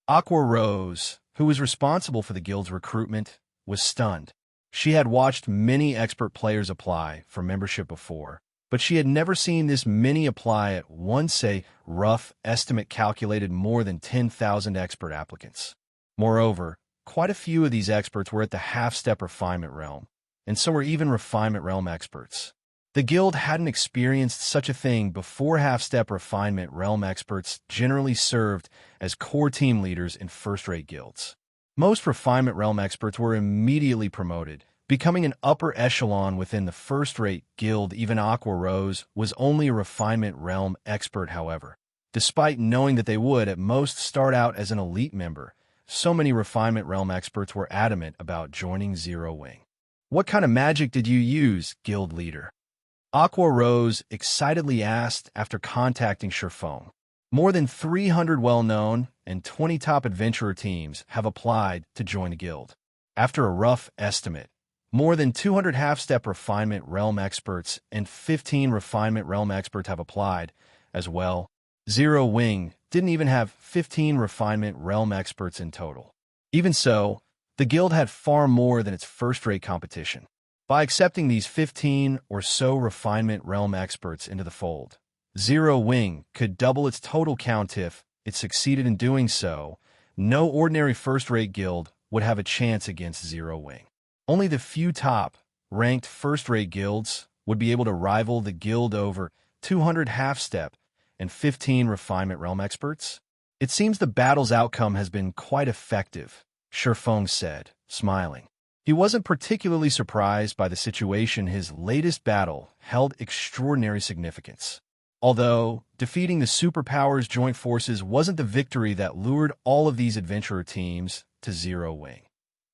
Aqua Rose, who was responsible for the guild's recruitment, was stunned. She had watched many expert players apply for membership before, but she had never seen this many apply at once. A rough estimate calculated more than 10,000 expert applicants. Moreover, quite a few of these experts were at the half-step refinement realm, and so were even refinement realm experts. The guild hadn't experienced such a thing before. Half-step refinement realm experts generally served as core team leaders in first-rate guilds. Most refinement realm experts were immediately promoted, becoming an upper echelon within the first-rate guild. Even Aqua Rose was only a refinement realm expert, however. Despite knowing that they would at most start out as an elite member, so many refinement realm experts were adamant about joining Zero Wing. What kind of magic did you use, guild leader? Aqua Rose excitedly asked after contacting Feng. More than 300 well-known and 20 top adventurer teams have applied to join the guild. After a rough estimate, more than 200 half-step refinement realm experts and 15 refinement realm experts have applied as well. Zero Wing didn't even have 15 refinement realm experts in total. Even so, the guild had far more than its first-rate competition. By accepting these 15 or so refinement realm experts into the fold, Zero Wing could double its total count. If it succeeded in doing so, no ordinary first-rate guild would have a chance against Zero Wing. Only the few top-ranked first-rate guilds would be able to rival the guild. Over 200 half-step and 15 refinement realm experts. It seems the battle's outcome has been quite effective, Feng said, smiling. He wasn't particularly surprised by the situation. His latest battle held extraordinary significance. Although defeating the superpowers' joint forces wasn't the victory that lured all of these adventurer teams to Zero Wing.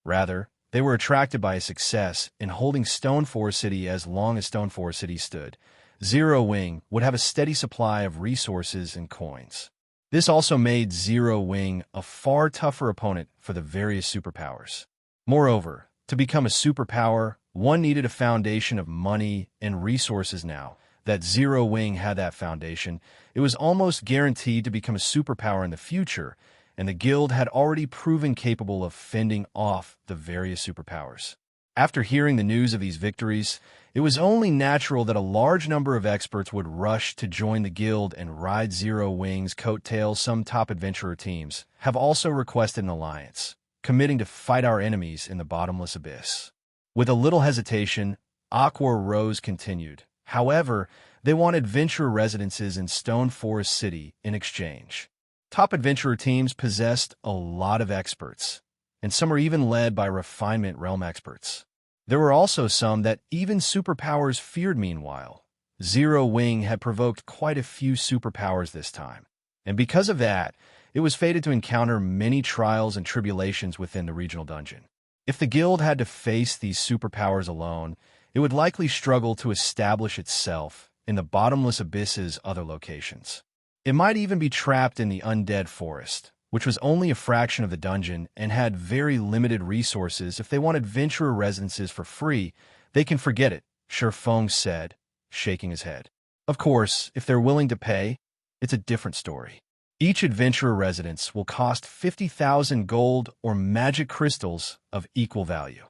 Rather, they were attracted by a success in holding Stone Forest City. As long as Stone Forest City stood, Zero Wing would have a steady supply of resources and coins. This also made Zero Wing a far tougher opponent for the various superpowers. Moreover, to become a superpower, one needed a foundation of money and resources. Now that Zero Wing had that foundation, it was almost guaranteed to become a superpower in the future, and the guild had already proven capable of fending off the various superpowers. After hearing the news of these victories, it was only natural that a large number of experts would rush to join the guild and ride Zero Wing's coattails. Some top adventurer teams have also requested an alliance, committing to fight our enemies in the bottomless abyss. With a little hesitation, Aqua Rose continued. However, they want adventurer residences in Stone Forest City in exchange. Top adventurer teams possessed a lot of experts, and some are even led by refinement realm experts. There were also some that even superpowers feared. Meanwhile, Zero Wing had provoked quite a few superpowers this time, and because of that, it was fated to encounter many trials and tribulations within the regional dungeon. If the guild had to face these superpowers alone, it would likely struggle to establish itself in the bottomless abyss's other locations. It might even be trapped in the undead forest, which was only a fraction of the dungeon and had very limited resources. If they want adventurer residences for free, they can forget it, Feng said, shaking his head. Of course, if they're willing to pay, it's a different story. Each adventurer residence will cost 50,000 gold or magic crystals of equal value.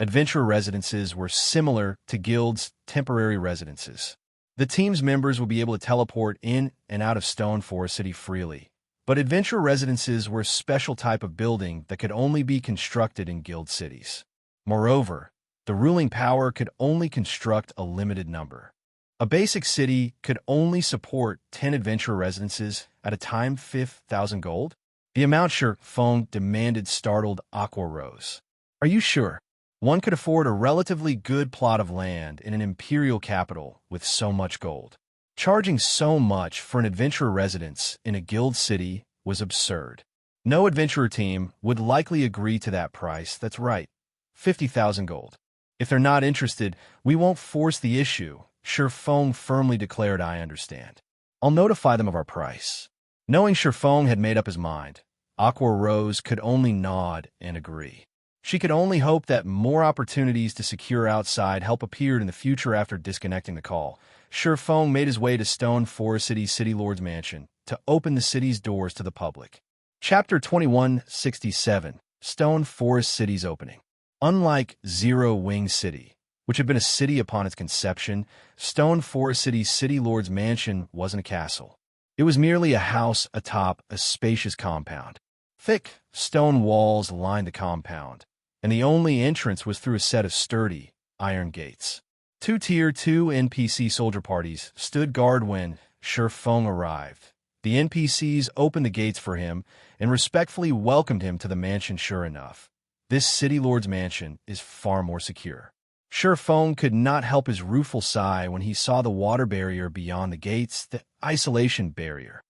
Adventurer residences were similar to guilds' temporary residences. The team's members will be able to teleport in and out of Stone Forest City freely, but adventurer residences were a special type of building that could only be constructed in guild cities. Moreover, the ruling power could only construct a limited number. A basic city could only support 10 adventurer residences at a time. 5,000 gold? The amount Feng demanded startled Aqua Rose. Are you sure? One could afford a relatively good plot of land in an imperial capital with so much gold. Charging so much for an adventurer residence in a guild city was absurd. No adventurer team would likely agree to that price. That's right, 50,000 gold. If they're not interested, we won't force the issue, Feng firmly declared. I understand. I'll notify them of our price. Knowing Feng had made up his mind, Aqua Rose could only nod and agree. She could only hope that more opportunities to secure outside help appeared in the future. After disconnecting the call, Feng made his way to Stone Forest City's City Lord's mansion to open the city's doors to the public. Chapter 2167, Stone Forest City's opening. Unlike Zero Wing City, which had been a city upon its conception, Stone Forest City's City Lord's mansion wasn't a castle. It was merely a house atop a spacious compound. Thick stone walls lined the compound, and the only entrance was through a set of sturdy, iron gates. Two Tier 2 NPC soldier parties stood guard when Feng arrived. The NPCs opened the gates for him and respectfully welcomed him to the mansion. Sure enough, this City Lord's mansion is far more secure. Feng could not help his rueful sigh when he saw the water barrier beyond the gates, the isolation barrier.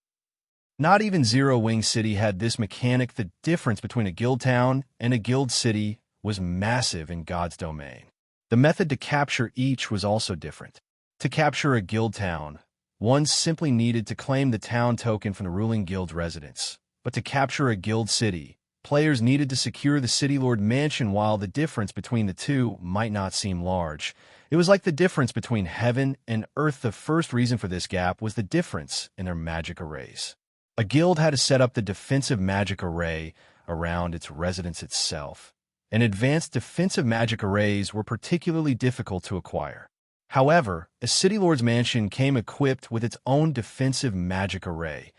Not even Zero Wing City had this mechanic. The difference between a guild town and a guild city was massive in God's domain. The method to capture each was also different. To capture a guild town, one simply needed to claim the town token from the ruling guild's residents. But to capture a guild city, players needed to secure the City Lord mansion. While the difference between the two might not seem large, it was like the difference between heaven and earth. The first reason for this gap was the difference in their magic arrays. A guild had to set up the defensive magic array around its residence itself, and advanced defensive magic arrays were particularly difficult to acquire. However, a City Lord's mansion came equipped with its own defensive magic array,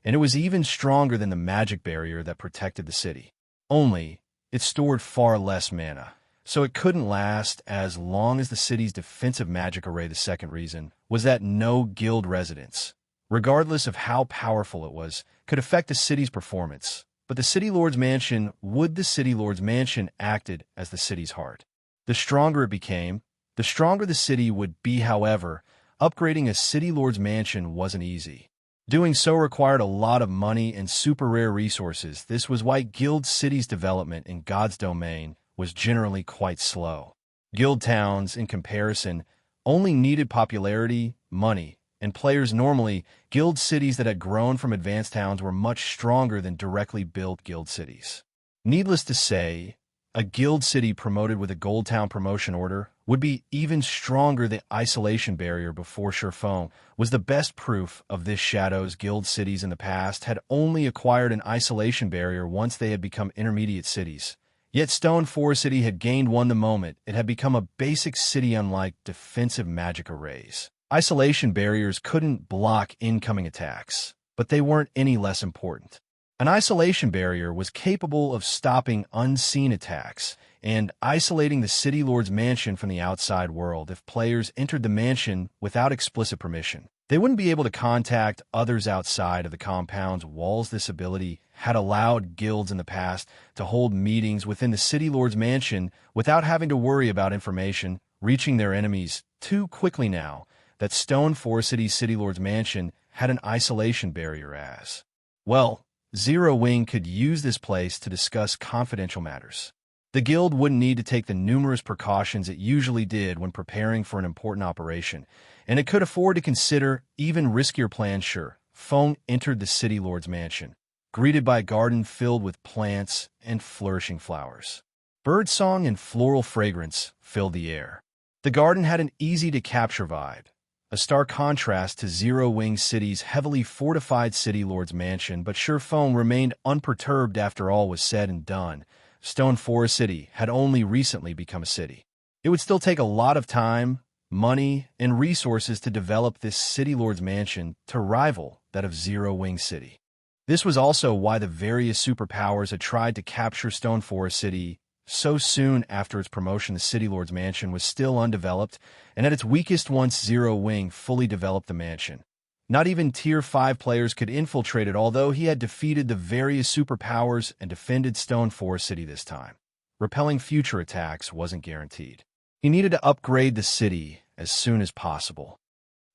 and it was even stronger than the magic barrier that protected the city. Only, it stored far less mana, so it couldn't last as long as the city's defensive magic array. The second reason was that no guild residence, regardless of how powerful it was, could affect the city's performance. But the City Lord's mansion The City Lord's mansion acted as the city's heart. The stronger it became, the stronger the city would be. However, upgrading a City Lord's mansion wasn't easy. Doing so required a lot of money and super rare resources. This was why guild cities' development in God's domain was generally quite slow. Guild towns, in comparison, only needed popularity, money, and players. Normally, guild cities that had grown from advanced towns were much stronger than directly built guild cities. Needless to say, a guild city promoted with a gold town promotion order would be even stronger. The isolation barrier before Feng was the best proof of this. Shadow's guild cities in the past had only acquired an isolation barrier once they had become intermediate cities. Yet Stone Forest City had gained one the moment it had become a basic city. Unlike defensive magic arrays, isolation barriers couldn't block incoming attacks, but they weren't any less important. An isolation barrier was capable of stopping unseen attacks and isolating the City Lord's mansion from the outside world if players entered the mansion without explicit permission. They wouldn't be able to contact others outside of the compound's walls. This ability had allowed guilds in the past to hold meetings within the City Lord's mansion without having to worry about information reaching their enemies too quickly. Now that Stone Forest City's City Lord's mansion had an isolation barrier as well, Zero Wing could use this place to discuss confidential matters. The guild wouldn't need to take the numerous precautions it usually did when preparing for an important operation, and it could afford to consider even riskier plans. Sure, Feng entered the City Lord's mansion, greeted by a garden filled with plants and flourishing flowers. Birdsong and floral fragrance filled the air. The garden had an easy-to-capture vibe, a stark contrast to Zero Wing City's heavily fortified City Lord's mansion, but Feng remained unperturbed after all was said and done. Stone Forest City had only recently become a city. It would still take a lot of time, money, and resources to develop this City Lord's mansion to rival that of Zero Wing City. This was also why the various superpowers had tried to capture Stone Forest City so soon after its promotion. The City Lord's mansion was still undeveloped and at its weakest once Zero Wing fully developed the mansion. Not even Tier 5 players could infiltrate it, although he had defeated the various superpowers and defended Stone Forest City this time. Repelling future attacks wasn't guaranteed. He needed to upgrade the city as soon as possible.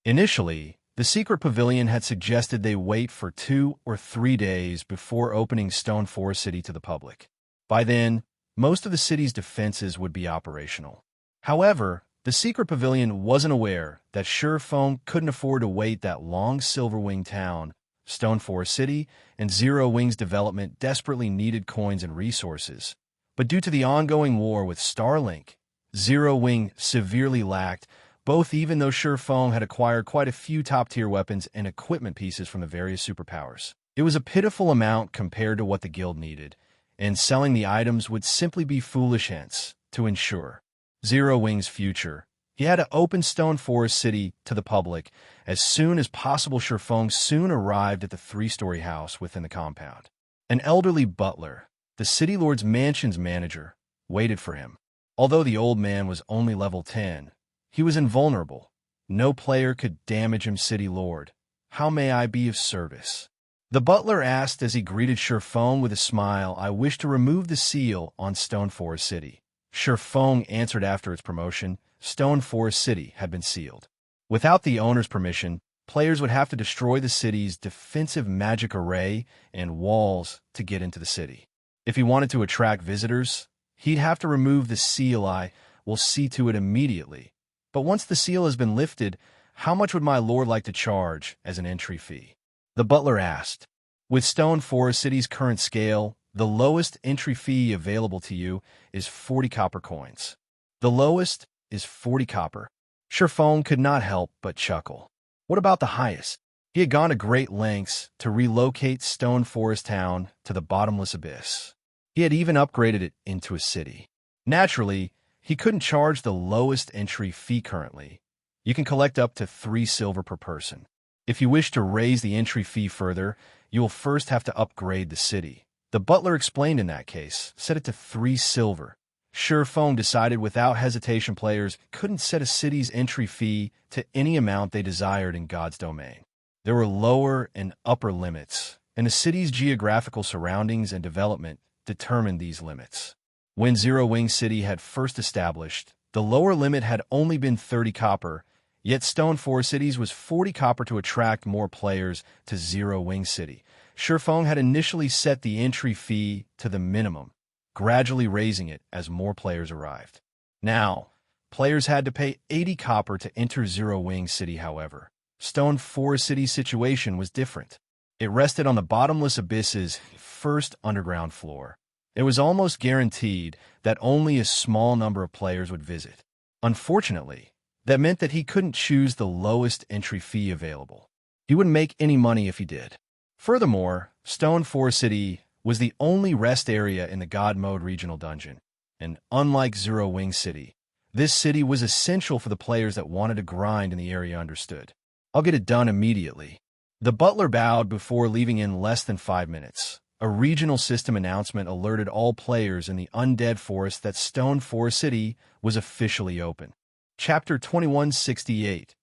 Initially, the Secret Pavilion had suggested they wait for 2 or 3 days before opening Stone Forest City to the public. By then, most of the city's defenses would be operational. However, the Secret Pavilion wasn't aware that Feng couldn't afford to wait that long. Silverwing Town, Stone Forest City, and Zero Wing's development desperately needed coins and resources. But due to the ongoing war with Starlink, Zero Wing severely lacked both, even though Feng had acquired quite a few top-tier weapons and equipment pieces from the various superpowers. It was a pitiful amount compared to what the guild needed, and selling the items would simply be foolish. Hence, to ensure Zero Wing's future, he had to open Stone Forest City to the public as soon as possible. Feng soon arrived at the 3-story house within the compound. An elderly butler, the City Lord's mansion's manager, waited for him. Although the old man was only level 10, he was invulnerable. No player could damage him. City Lord, how may I be of service? The butler asked as he greeted Feng with a smile. I wish to remove the seal on Stone Forest City. Feng answered. After its promotion, Stone Forest City had been sealed. Without the owner's permission, players would have to destroy the city's defensive magic array and walls to get into the city. If he wanted to attract visitors, he'd have to remove the seal. I will see to it immediately. But once the seal has been lifted, how much would my lord like to charge as an entry fee? The butler asked. With Stone Forest City's current scale, the lowest entry fee available to you is 40 copper coins. The lowest is 40 copper. Feng could not help but chuckle. What about the highest? He had gone to great lengths to relocate Stone Forest Town to the bottomless abyss. He had even upgraded it into a city. Naturally, he couldn't charge the lowest entry fee currently. You can collect up to 3 silver per person. If you wish to raise the entry fee further, you will first have to upgrade the city. The butler explained. In that case, set it to 3 silver. Feng decided without hesitation players couldn't set a city's entry fee to any amount they desired in God's domain. There were lower and upper limits, and the city's geographical surroundings and development determined these limits. When Zero Wing City had first established, the lower limit had only been 30 copper, yet Stone Forest City's was 40 copper to attract more players to Zero Wing City. Feng had initially set the entry fee to the minimum, gradually raising it as more players arrived. Now, players had to pay 80 copper to enter Zero Wing City. However, Stone Forest City's situation was different. It rested on the bottomless abyss's first underground floor. It was almost guaranteed that only a small number of players would visit. Unfortunately, that meant that he couldn't choose the lowest entry fee available. He wouldn't make any money if he did. Furthermore, Stone Forest City was the only rest area in the God Mode regional dungeon, and unlike Zero Wing City, this city was essential for the players that wanted to grind in the area. Understood. I'll get it done immediately. The butler bowed before leaving in less than 5 minutes. a regional system announcement alerted all players in the Undead Forest that Stone Forest City was officially open. Chapter 2168.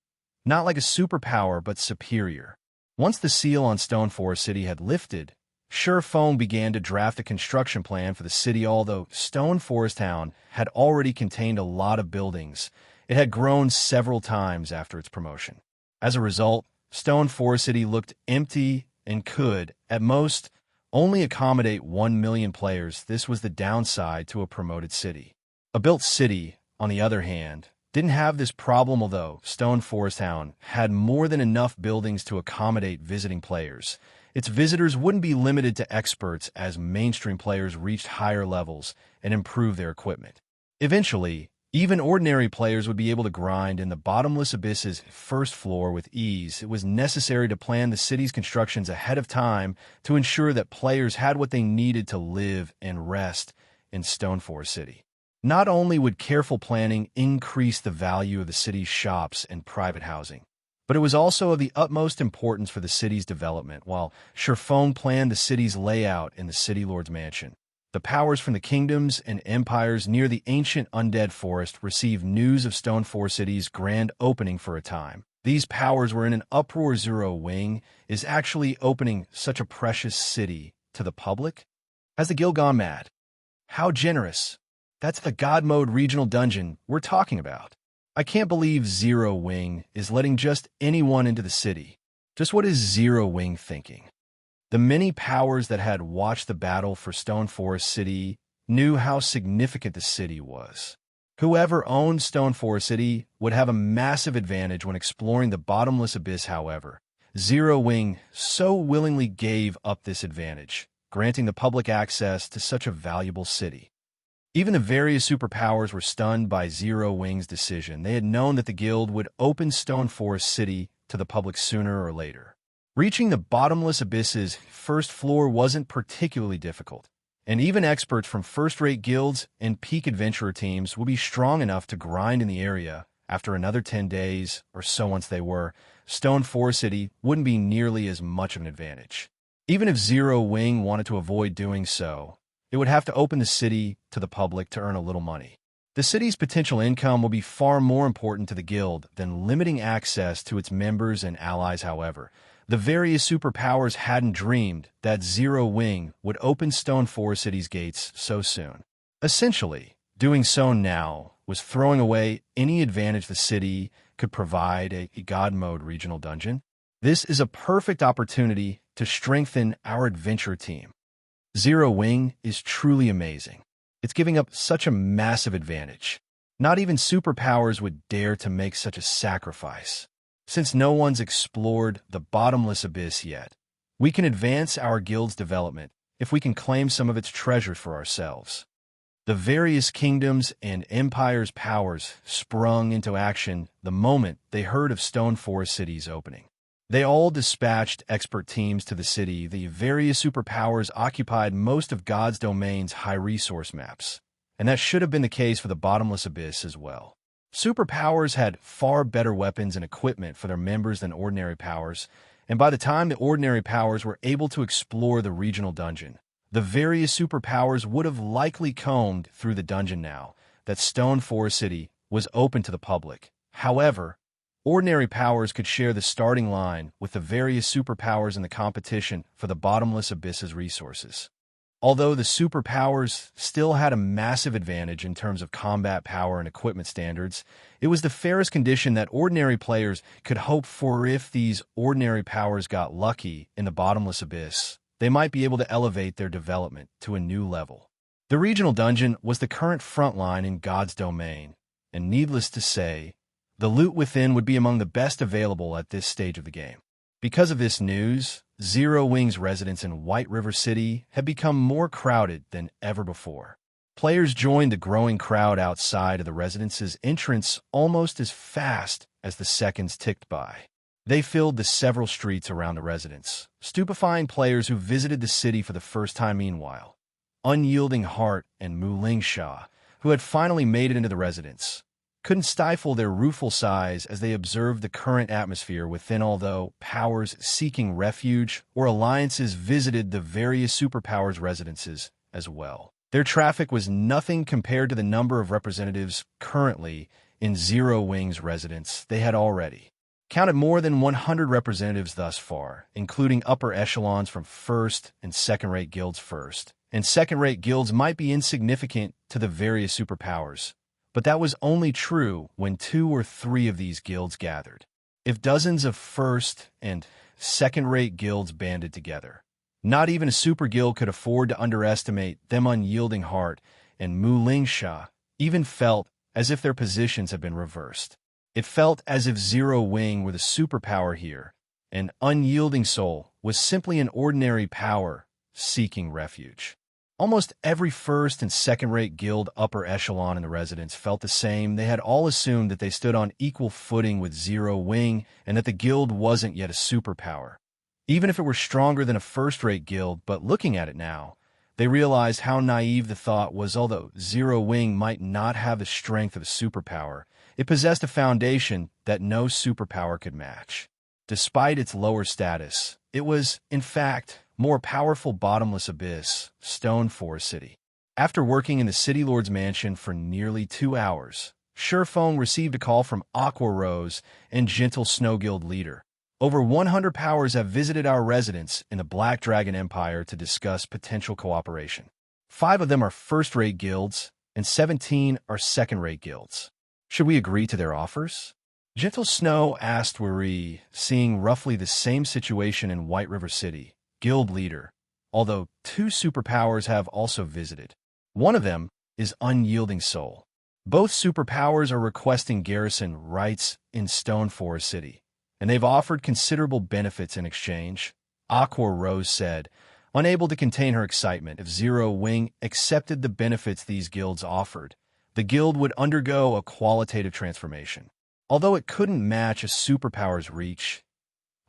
Not like a superpower, but superior. Once the seal on Stone Forest City had lifted, Feng began to draft a construction plan for the city. Although Stone Forest Town had already contained a lot of buildings, it had grown several times after its promotion. As a result, Stone Forest City looked empty and could, at most, only accommodate 1 million players. This was the downside to a promoted city. A built city, on the other hand, didn't have this problem. Although Stone Forest Town had more than enough buildings to accommodate visiting players, its visitors wouldn't be limited to experts as mainstream players reached higher levels and improved their equipment. Eventually, even ordinary players would be able to grind in the bottomless abyss's first floor with ease. It was necessary to plan the city's constructions ahead of time to ensure that players had what they needed to live and rest in Stone Forest City. Not only would careful planning increase the value of the city's shops and private housing, but it was also of the utmost importance for the city's development. While Feng planned the city's layout in the City Lord's Mansion, the powers from the kingdoms and empires near the ancient undead forest received news of Stone Forest City's grand opening. For a time, these powers were in an uproar. Zero Wing is actually opening such a precious city to the public? Has the guild gone mad? How generous! That's the God Mode regional dungeon we're talking about. I can't believe Zero Wing is letting just anyone into the city. Just what is Zero Wing thinking? The many powers that had watched the battle for Stone Forest City knew how significant the city was. Whoever owned Stone Forest City would have a massive advantage when exploring the bottomless abyss. However, Zero Wing so willingly gave up this advantage, granting the public access to such a valuable city. Even the various superpowers were stunned by Zero Wing's decision. They had known that the guild would open Stone Forest City to the public sooner or later. Reaching the bottomless abyss's first floor wasn't particularly difficult, and even experts from first-rate guilds and peak adventurer teams would be strong enough to grind in the area. After another 10 days or so, once they were, Stone Forest City wouldn't be nearly as much of an advantage. Even if Zero Wing wanted to avoid doing so, it would have to open the city to the public to earn a little money. The city's potential income will be far more important to the guild than limiting access to its members and allies. However, the various superpowers hadn't dreamed that Zero Wing would open Stone Forest City's gates so soon. Essentially, doing so now was throwing away any advantage the city could provide a God Mode regional dungeon. This is a perfect opportunity to strengthen our adventure team. Zero Wing is truly amazing. It's giving up such a massive advantage. Not even superpowers would dare to make such a sacrifice. Since no one's explored the bottomless abyss yet, we can advance our guild's development if we can claim some of its treasures for ourselves. The various kingdoms and empires' powers sprung into action the moment they heard of Stone Forest City's opening. They all dispatched expert teams to the city. The various superpowers occupied most of God's domain's high-resource maps, and that should have been the case for the bottomless abyss as well. Superpowers had far better weapons and equipment for their members than ordinary powers, and by the time the ordinary powers were able to explore the regional dungeon, the various superpowers would have likely combed through the dungeon now that Stone Forest City was open to the public. However, ordinary powers could share the starting line with the various superpowers in the competition for the bottomless abyss's resources. Although the superpowers still had a massive advantage in terms of combat power and equipment standards, it was the fairest condition that ordinary players could hope for. If these ordinary powers got lucky in the bottomless abyss, they might be able to elevate their development to a new level. The regional dungeon was the current front line in God's domain, and needless to say, the loot within would be among the best available at this stage of the game. Because of this news, Zero Wing's residence in White River City had become more crowded than ever before. Players joined the growing crowd outside of the residence's entrance almost as fast as the seconds ticked by. They filled the several streets around the residence, stupefying players who visited the city for the first time. Meanwhile, Unyielding Heart and Muling Sha, who had finally made it into the residence, couldn't stifle their rueful sighs as they observed the current atmosphere within, although powers seeking refuge or alliances visited the various superpowers' residences as well. Their traffic was nothing compared to the number of representatives currently in Zero Wing's residence. They had already counted more than 100 representatives thus far, including upper echelons from first and second-rate guilds. First and second-rate guilds might be insignificant to the various superpowers, but that was only true when 2 or 3 of these guilds gathered. If dozens of first and second-rate guilds banded together, not even a super guild could afford to underestimate them. Unyielding Heart and Xianxia even felt as if their positions had been reversed. It felt as if Zero Wing were the superpower here, and Unyielding Soul was simply an ordinary power seeking refuge. Almost every first and second-rate guild upper echelon in the residence felt the same. They had all assumed that they stood on equal footing with Zero Wing and that the guild wasn't yet a superpower, even if it were stronger than a first-rate guild. But looking at it now, they realized how naive the thought was. Although Zero Wing might not have the strength of a superpower, it possessed a foundation that no superpower could match. Despite its lower status, it was, in fact, more powerful. Bottomless Abyss, Stone Forest City. After working in the City Lord's mansion for nearly 2 hours, Feng received a call from Aqua Rose and Gentle Snow Guild leader. Over 100 powers have visited our residence in the Black Dragon Empire to discuss potential cooperation. 5 of them are first-rate guilds, and 17 are second-rate guilds. Should we agree to their offers? Gentle Snow asked Wari, seeing roughly the same situation in White River City. Guild leader, although 2 superpowers have also visited. One of them is Unyielding Soul. Both superpowers are requesting garrison rights in Stone Forest City, and they've offered considerable benefits in exchange, Aqua Rose said, unable to contain her excitement. If Zero Wing accepted the benefits these guilds offered, the guild would undergo a qualitative transformation. Although it couldn't match a superpower's reach,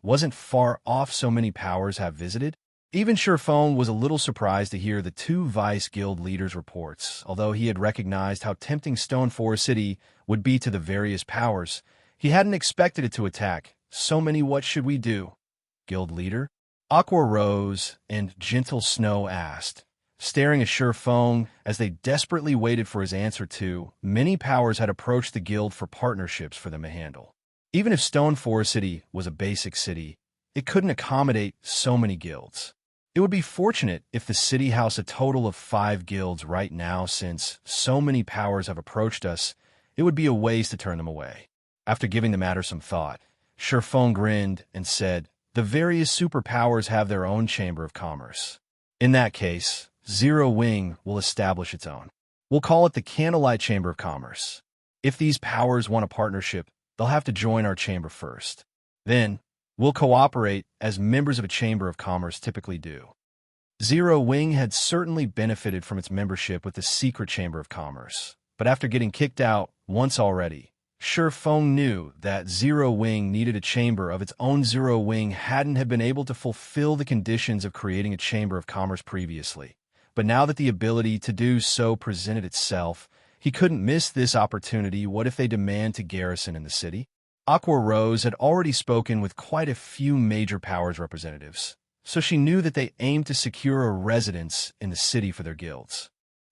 wasn't far off. So many powers have visited. Even Feng was a little surprised to hear the 2 vice guild leaders' reports. Although he had recognized how tempting Stone Forest City would be to the various powers, he hadn't expected it to attack so many. What should we do? Guild leader? Aqua Rose and Gentle Snow asked, staring at Feng as they desperately waited for his answer. Too many powers had approached the guild for partnerships for them to handle. Even if Stone Forest City was a basic city, it couldn't accommodate so many guilds. It would be fortunate if the city housed a total of 5 guilds right now. Since so many powers have approached us, it would be a waste to turn them away. After giving the matter some thought, Feng grinned and said, the various superpowers have their own chamber of commerce. In that case, Zero Wing will establish its own. We'll call it the Candlelight Chamber of Commerce. If these powers want a partnership, they'll have to join our chamber first. Then, we'll cooperate as members of a chamber of commerce typically do. Zero Wing had certainly benefited from its membership with the secret chamber of commerce, but after getting kicked out once already, Feng knew that Zero Wing needed a chamber of its own. Zero Wing hadn't been able to fulfill the conditions of creating a chamber of commerce previously, but now that the ability to do so presented itself, he couldn't miss this opportunity. What if they demand to garrison in the city? Aqua Rose had already spoken with quite a few major powers representatives, so she knew that they aimed to secure a residence in the city for their guilds.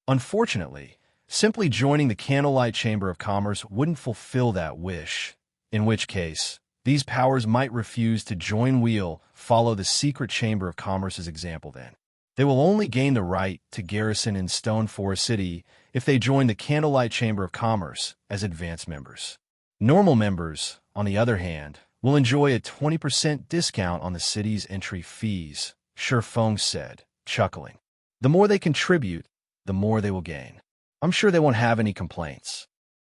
Unfortunately, simply joining the Candlelight Chamber of Commerce wouldn't fulfill that wish, in which case, these powers might refuse to join. We'll follow the secret Chamber of Commerce's example then. They will only gain the right to garrison in Stone Forest City if they join the Candlelight Chamber of Commerce as advanced members. Normal members, on the other hand, will enjoy a 20% discount on the city's entry fees, Feng said, chuckling. The more they contribute, the more they will gain. I'm sure they won't have any complaints.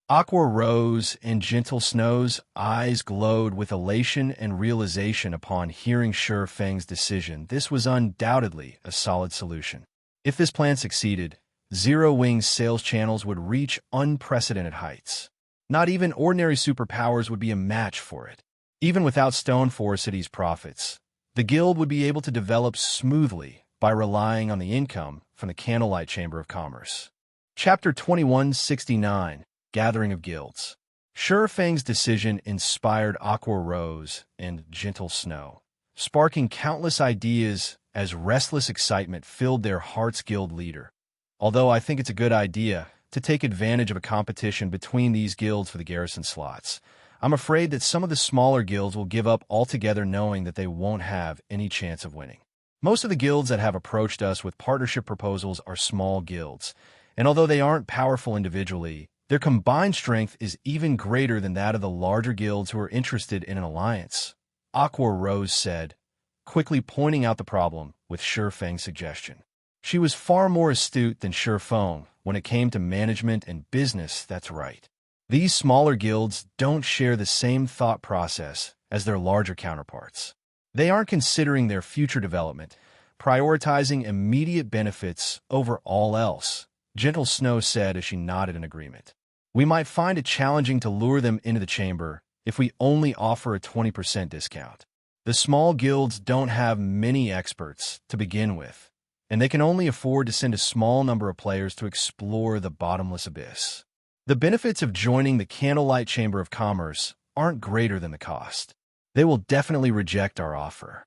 Aqua Rose and Gentle Snow's eyes glowed with elation and realization upon hearing Feng's decision. This was undoubtedly a solid solution. If this plan succeeded, Zero Wing's sales channels would reach unprecedented heights. Not even ordinary superpowers would be a match for it. Even without Stone Forest City's profits, the guild would be able to develop smoothly by relying on the income from the Candlelight Chamber of Commerce. Chapter 2169. Gathering of Guilds. Feng's decision inspired Aqua Rose and Gentle Snow, sparking countless ideas as restless excitement filled their heart's guild leader. Although I think it's a good idea to take advantage of a competition between these guilds for the garrison slots, I'm afraid that some of the smaller guilds will give up altogether knowing that they won't have any chance of winning. Most of the guilds that have approached us with partnership proposals are small guilds, and although they aren't powerful individually, their combined strength is even greater than that of the larger guilds who are interested in an alliance, Aqua Rose said, quickly pointing out the problem with Feng's suggestion. She was far more astute than Feng when it came to management and business, that's right. These smaller guilds don't share the same thought process as their larger counterparts. They aren't considering their future development, prioritizing immediate benefits over all else, Gentle Snow said as she nodded in agreement. We might find it challenging to lure them into the chamber if we only offer a 20% discount. The small guilds don't have many experts to begin with, and they can only afford to send a small number of players to explore the bottomless abyss. The benefits of joining the Candlelight Chamber of Commerce aren't greater than the cost. They will definitely reject our offer.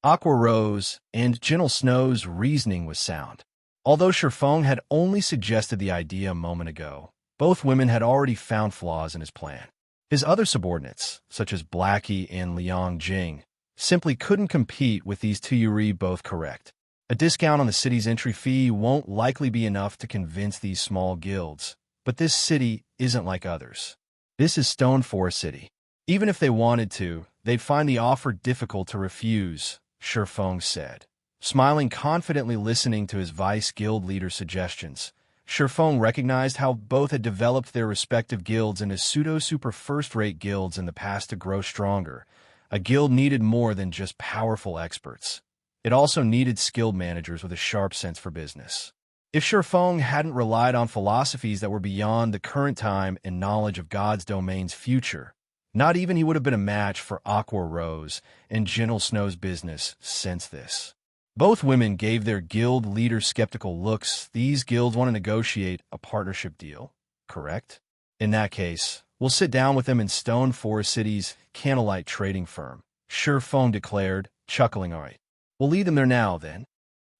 Aqua Rose and Gentle Snow's reasoning was sound. Although Feng had only suggested the idea a moment ago, both women had already found flaws in his plan. His other subordinates, such as Blackie and Liang Jing, simply couldn't compete with these two. Yuri both correct. A discount on the city's entry fee won't likely be enough to convince these small guilds, but this city isn't like others. This is Stone Forest City. Even if they wanted to, they'd find the offer difficult to refuse, Feng said. Smiling confidently listening to his vice guild leader's suggestions, Feng recognized how both had developed their respective guilds into pseudo-super first-rate guilds in the past to grow stronger. A guild needed more than just powerful experts. It also needed skilled managers with a sharp sense for business. If Feng hadn't relied on philosophies that were beyond the current time and knowledge of God's domain's future, not even he would have been a match for Aqua Rose and Gentle Snow's business since this. Both women gave their guild leader skeptical looks. These guilds want to negotiate a partnership deal, correct? In that case, we'll sit down with them in Stone Forest City's Candlelight trading firm, Feng declared, chuckling. All right, we'll lead them there now, then.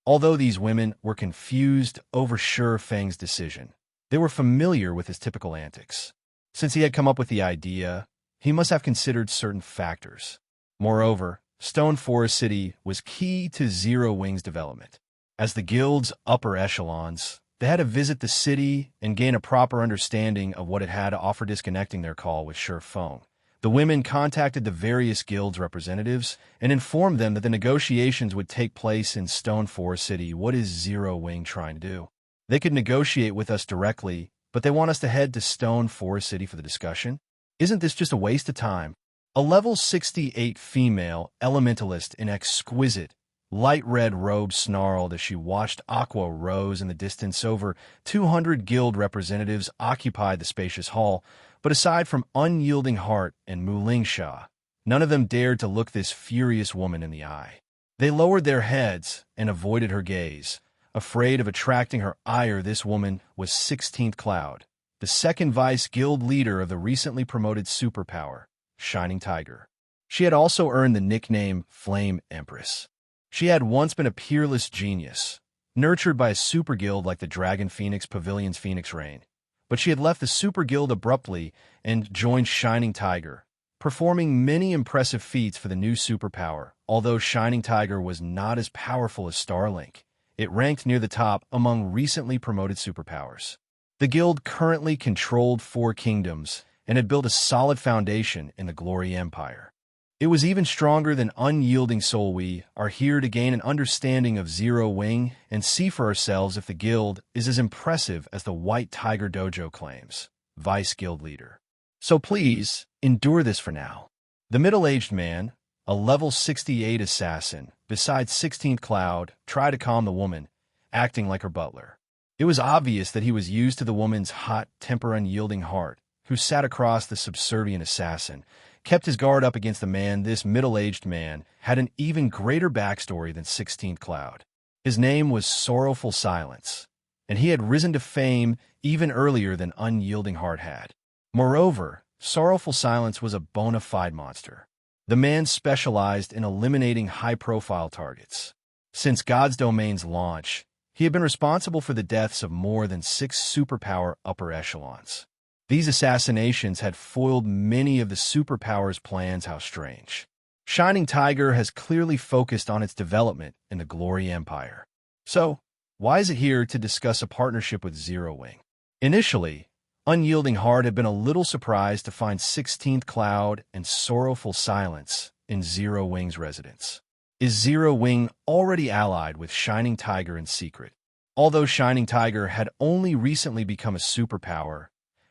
Although these women were confused over Feng's decision, they were familiar with his typical antics. Since he had come up with the idea, he must have considered certain factors. Moreover, Stone Forest City was key to Zero Wing's development. As the guild's upper echelons, they had to visit the city and gain a proper understanding of what it had to offer. Disconnecting their call with Feng, the women contacted the various guilds' representatives and informed them that the negotiations would take place in Stone Forest City. What is Zero Wing trying to do? They could negotiate with us directly, but they want us to head to Stone Forest City for the discussion? Isn't this just a waste of time? A level 68 female elementalist in exquisite, light red robe snarled as she watched Aqua Rose in the distance. Over 200 guild representatives occupied the spacious hall, but aside from Unyielding Heart and Mulingsha, none of them dared to look this furious woman in the eye. They lowered their heads and avoided her gaze, afraid of attracting her ire. This woman was 16th Cloud, the second vice guild leader of the recently promoted Superpower, Shining Tiger. She had also earned the nickname Flame Empress. She had once been a peerless genius, nurtured by a super guild like the Dragon Phoenix Pavilion's Phoenix Rain, but she had left the super guild abruptly and joined Shining Tiger, performing many impressive feats for the new Superpower. Although Shining Tiger was not as powerful as Starlink, it ranked near the top among recently promoted superpowers. The guild currently controlled 4 kingdoms and had built a solid foundation in the Glory Empire. It was even stronger than Unyielding Soul. We are here to gain an understanding of Zero Wing and see for ourselves if the guild is as impressive as the White Tiger Dojo claims, Vice Guild Leader. So please, endure this for now. The middle-aged man, a level 68 assassin, beside 16th Cloud, tried to calm the woman, acting like her butler. It was obvious that he was used to the woman's hot temper. Unyielding Heart, who sat across the subservient assassin, kept his guard up against the man. This middle-aged man had an even greater backstory than 16th Cloud. His name was Sorrowful Silence, and he had risen to fame even earlier than Unyielding Heart had. Moreover, Sorrowful Silence was a bona fide monster. The man specialized in eliminating high-profile targets. Since God's Domain's launch, he had been responsible for the deaths of more than 6 superpower upper echelons. These assassinations had foiled many of the superpower's plans. How strange. Shining Tiger has clearly focused on its development in the Glory Empire. So, why is it here to discuss a partnership with Zero Wing? Initially, Unyielding Heart had been a little surprised to find 16th Cloud and Sorrowful Silence in Zero Wing's residence. Is Zero Wing already allied with Shining Tiger in secret? Although Shining Tiger had only recently become a superpower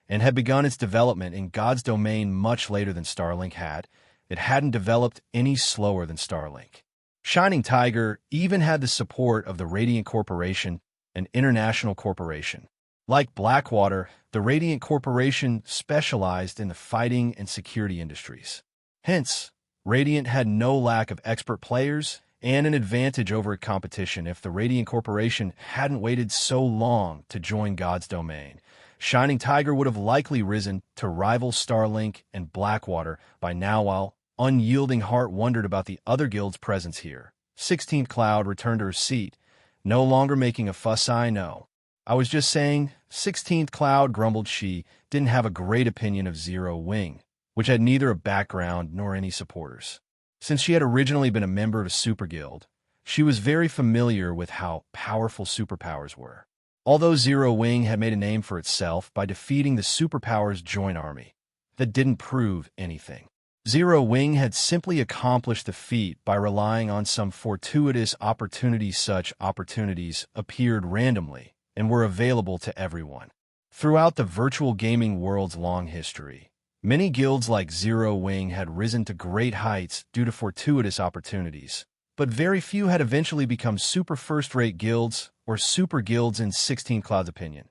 and had begun its development in God's Domain much later than Starlink had, it hadn't developed any slower than Starlink. Shining Tiger even had the support of the Radiant Corporation, an international corporation. Like Blackwater, the Radiant Corporation specialized in the fighting and security industries. Hence, Radiant had no lack of expert players and an advantage over competition. If the Radiant Corporation hadn't waited so long to join God's Domain, Shining Tiger would have likely risen to rival Starlink and Blackwater by now. While Unyielding Heart wondered about the other guild's presence here, 16th Cloud returned to her seat, no longer making a fuss. I know. I was just saying, 16th Cloud grumbled. She didn't have a great opinion of Zero Wing, which had neither a background nor any supporters. Since she had originally been a member of a super guild, she was very familiar with how powerful superpowers were. Although Zero Wing had made a name for itself by defeating the superpower's joint army, that didn't prove anything. Zero Wing had simply accomplished the feat by relying on some fortuitous opportunities. Such opportunities appeared randomly and were available to everyone. Throughout the virtual gaming world's long history, many guilds like Zero Wing had risen to great heights due to fortuitous opportunities, but very few had eventually become super first-rate guilds or super guilds. In 16 Cloud's opinion,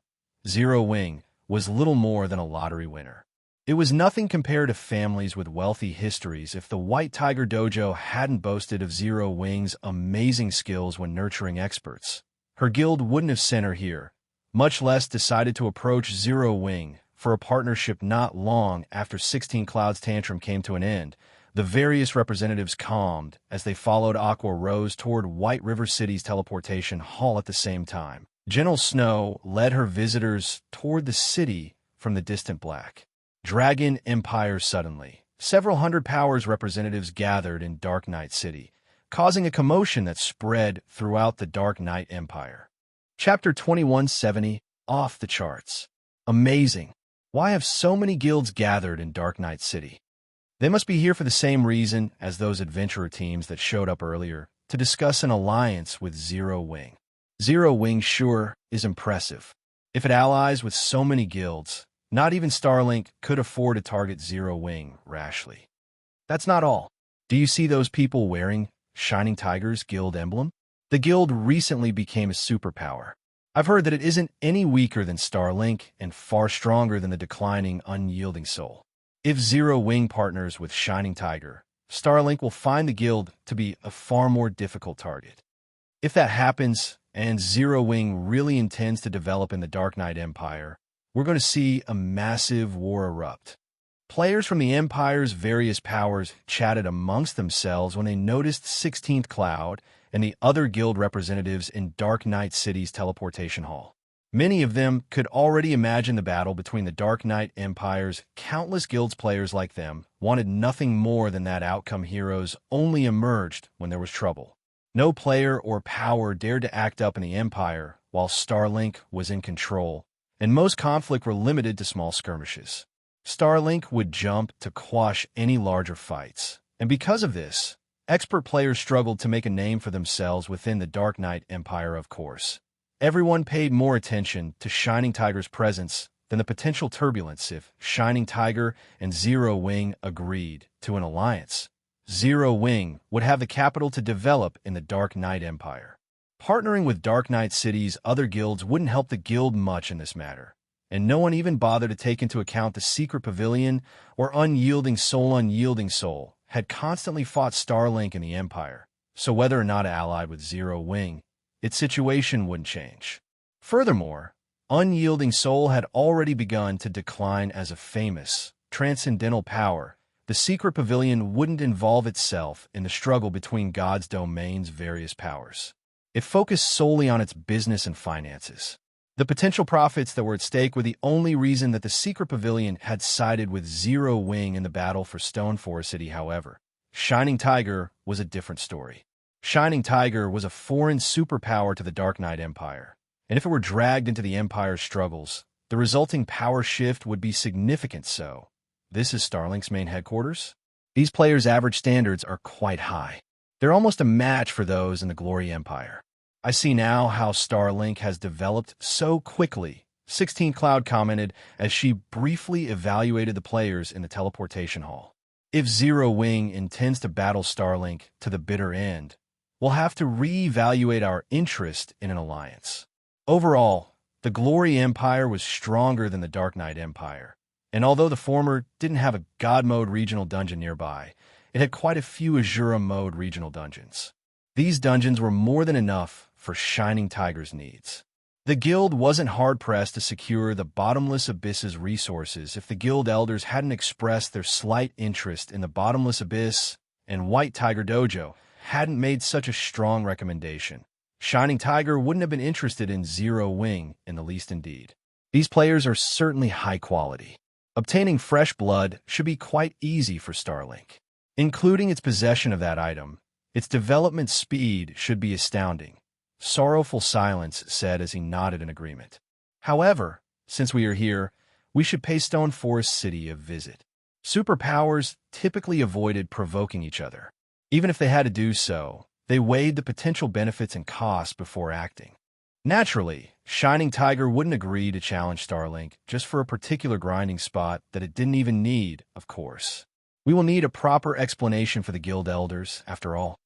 Zero Wing was little more than a lottery winner. It was nothing compared to families with wealthy histories. If the White Tiger Dojo hadn't boasted of Zero Wing's amazing skills when nurturing experts, her guild wouldn't have sent her here, much less decided to approach Zero Wing for a partnership. Not long after 16 Cloud's tantrum came to an end, the various representatives calmed as they followed Aqua Rose toward White River City's teleportation hall. At the same time, General Snow led her visitors toward the city from the distant Black Dragon Empire. Suddenly, several hundred powers representatives gathered in Dark Knight City, causing a commotion that spread throughout the Dark Knight Empire. Chapter 2170, Off the Charts. Amazing. Why have so many guilds gathered in Dark Knight City? They must be here for the same reason as those adventurer teams that showed up earlier, to discuss an alliance with Zero Wing. Zero Wing sure is impressive. If it allies with so many guilds, not even Starlink could afford to target Zero Wing rashly. That's not all. Do you see those people wearing Shining Tiger's guild emblem? The guild recently became a superpower. I've heard that it isn't any weaker than Starlink and far stronger than the declining Unyielding Soul. If Zero Wing partners with Shining Tiger, Starlink will find the guild to be a far more difficult target. If that happens, and Zero Wing really intends to develop in the Dark Knight Empire, we're going to see a massive war erupt. Players from the Empire's various powers chatted amongst themselves when they noticed 16th Cloud and the other guild representatives in Dark Knight City's teleportation hall. Many of them could already imagine the battle between the Dark Knight Empire's countless guilds. Players like them wanted nothing more than that outcome. Heroes only emerged when there was trouble. No player or power dared to act up in the Empire while Starlink was in control, and most conflict were limited to small skirmishes. Starlink would jump to quash any larger fights, and because of this, expert players struggled to make a name for themselves within the Dark Knight Empire. Of course, everyone paid more attention to Shining Tiger's presence than the potential turbulence. If Shining Tiger and Zero Wing agreed to an alliance, Zero Wing would have the capital to develop in the Dark Knight Empire. Partnering with Dark Knight City's other guilds wouldn't help the guild much in this matter, and no one even bothered to take into account the secret pavilion or Unyielding Soul. Unyielding Soul had constantly fought Starlink in the Empire, so whether or not allied with Zero Wing, its situation wouldn't change. Furthermore, Unyielding Soul had already begun to decline as a famous, transcendental power. The secret pavilion wouldn't involve itself in the struggle between God's domain's various powers. It focused solely on its business and finances. The potential profits that were at stake were the only reason that the secret pavilion had sided with Zero Wing in the battle for Stone Forest City. However, Shining Tiger was a different story. Shining Tiger was a foreign superpower to the Dark Knight Empire, and if it were dragged into the Empire's struggles, the resulting power shift would be significant. So, this is Starlink's main headquarters? These players' average standards are quite high. They're almost a match for those in the Glory Empire. I see now how Starlink has developed so quickly, 16 Cloud commented as she briefly evaluated the players in the teleportation hall. If Zero Wing intends to battle Starlink to the bitter end, we'll have to re-evaluate our interest in an alliance. Overall, the Glory Empire was stronger than the Dark Knight Empire, and although the former didn't have a God Mode regional dungeon nearby, it had quite a few Azura Mode regional dungeons. These dungeons were more than enough for Shining Tiger's needs. The guild wasn't hard-pressed to secure the Bottomless Abyss's resources if the guild elders hadn't expressed their slight interest in the Bottomless Abyss, and White Tiger Dojo hadn't made such a strong recommendation. Shining Tiger wouldn't have been interested in Zero Wing in the least indeed. These players are certainly high quality. Obtaining fresh blood should be quite easy for Starlink. Including its possession of that item, its development speed should be astounding, Sorrowful Silence said as he nodded in agreement. However, since we are here, we should pay Stone Forest City a visit. Superpowers typically avoided provoking each other. Even if they had to do so, they weighed the potential benefits and costs before acting. Naturally, Shining Tiger wouldn't agree to challenge Starlink just for a particular grinding spot that it didn't even need, of course. We will need a proper explanation for the guild elders, after all.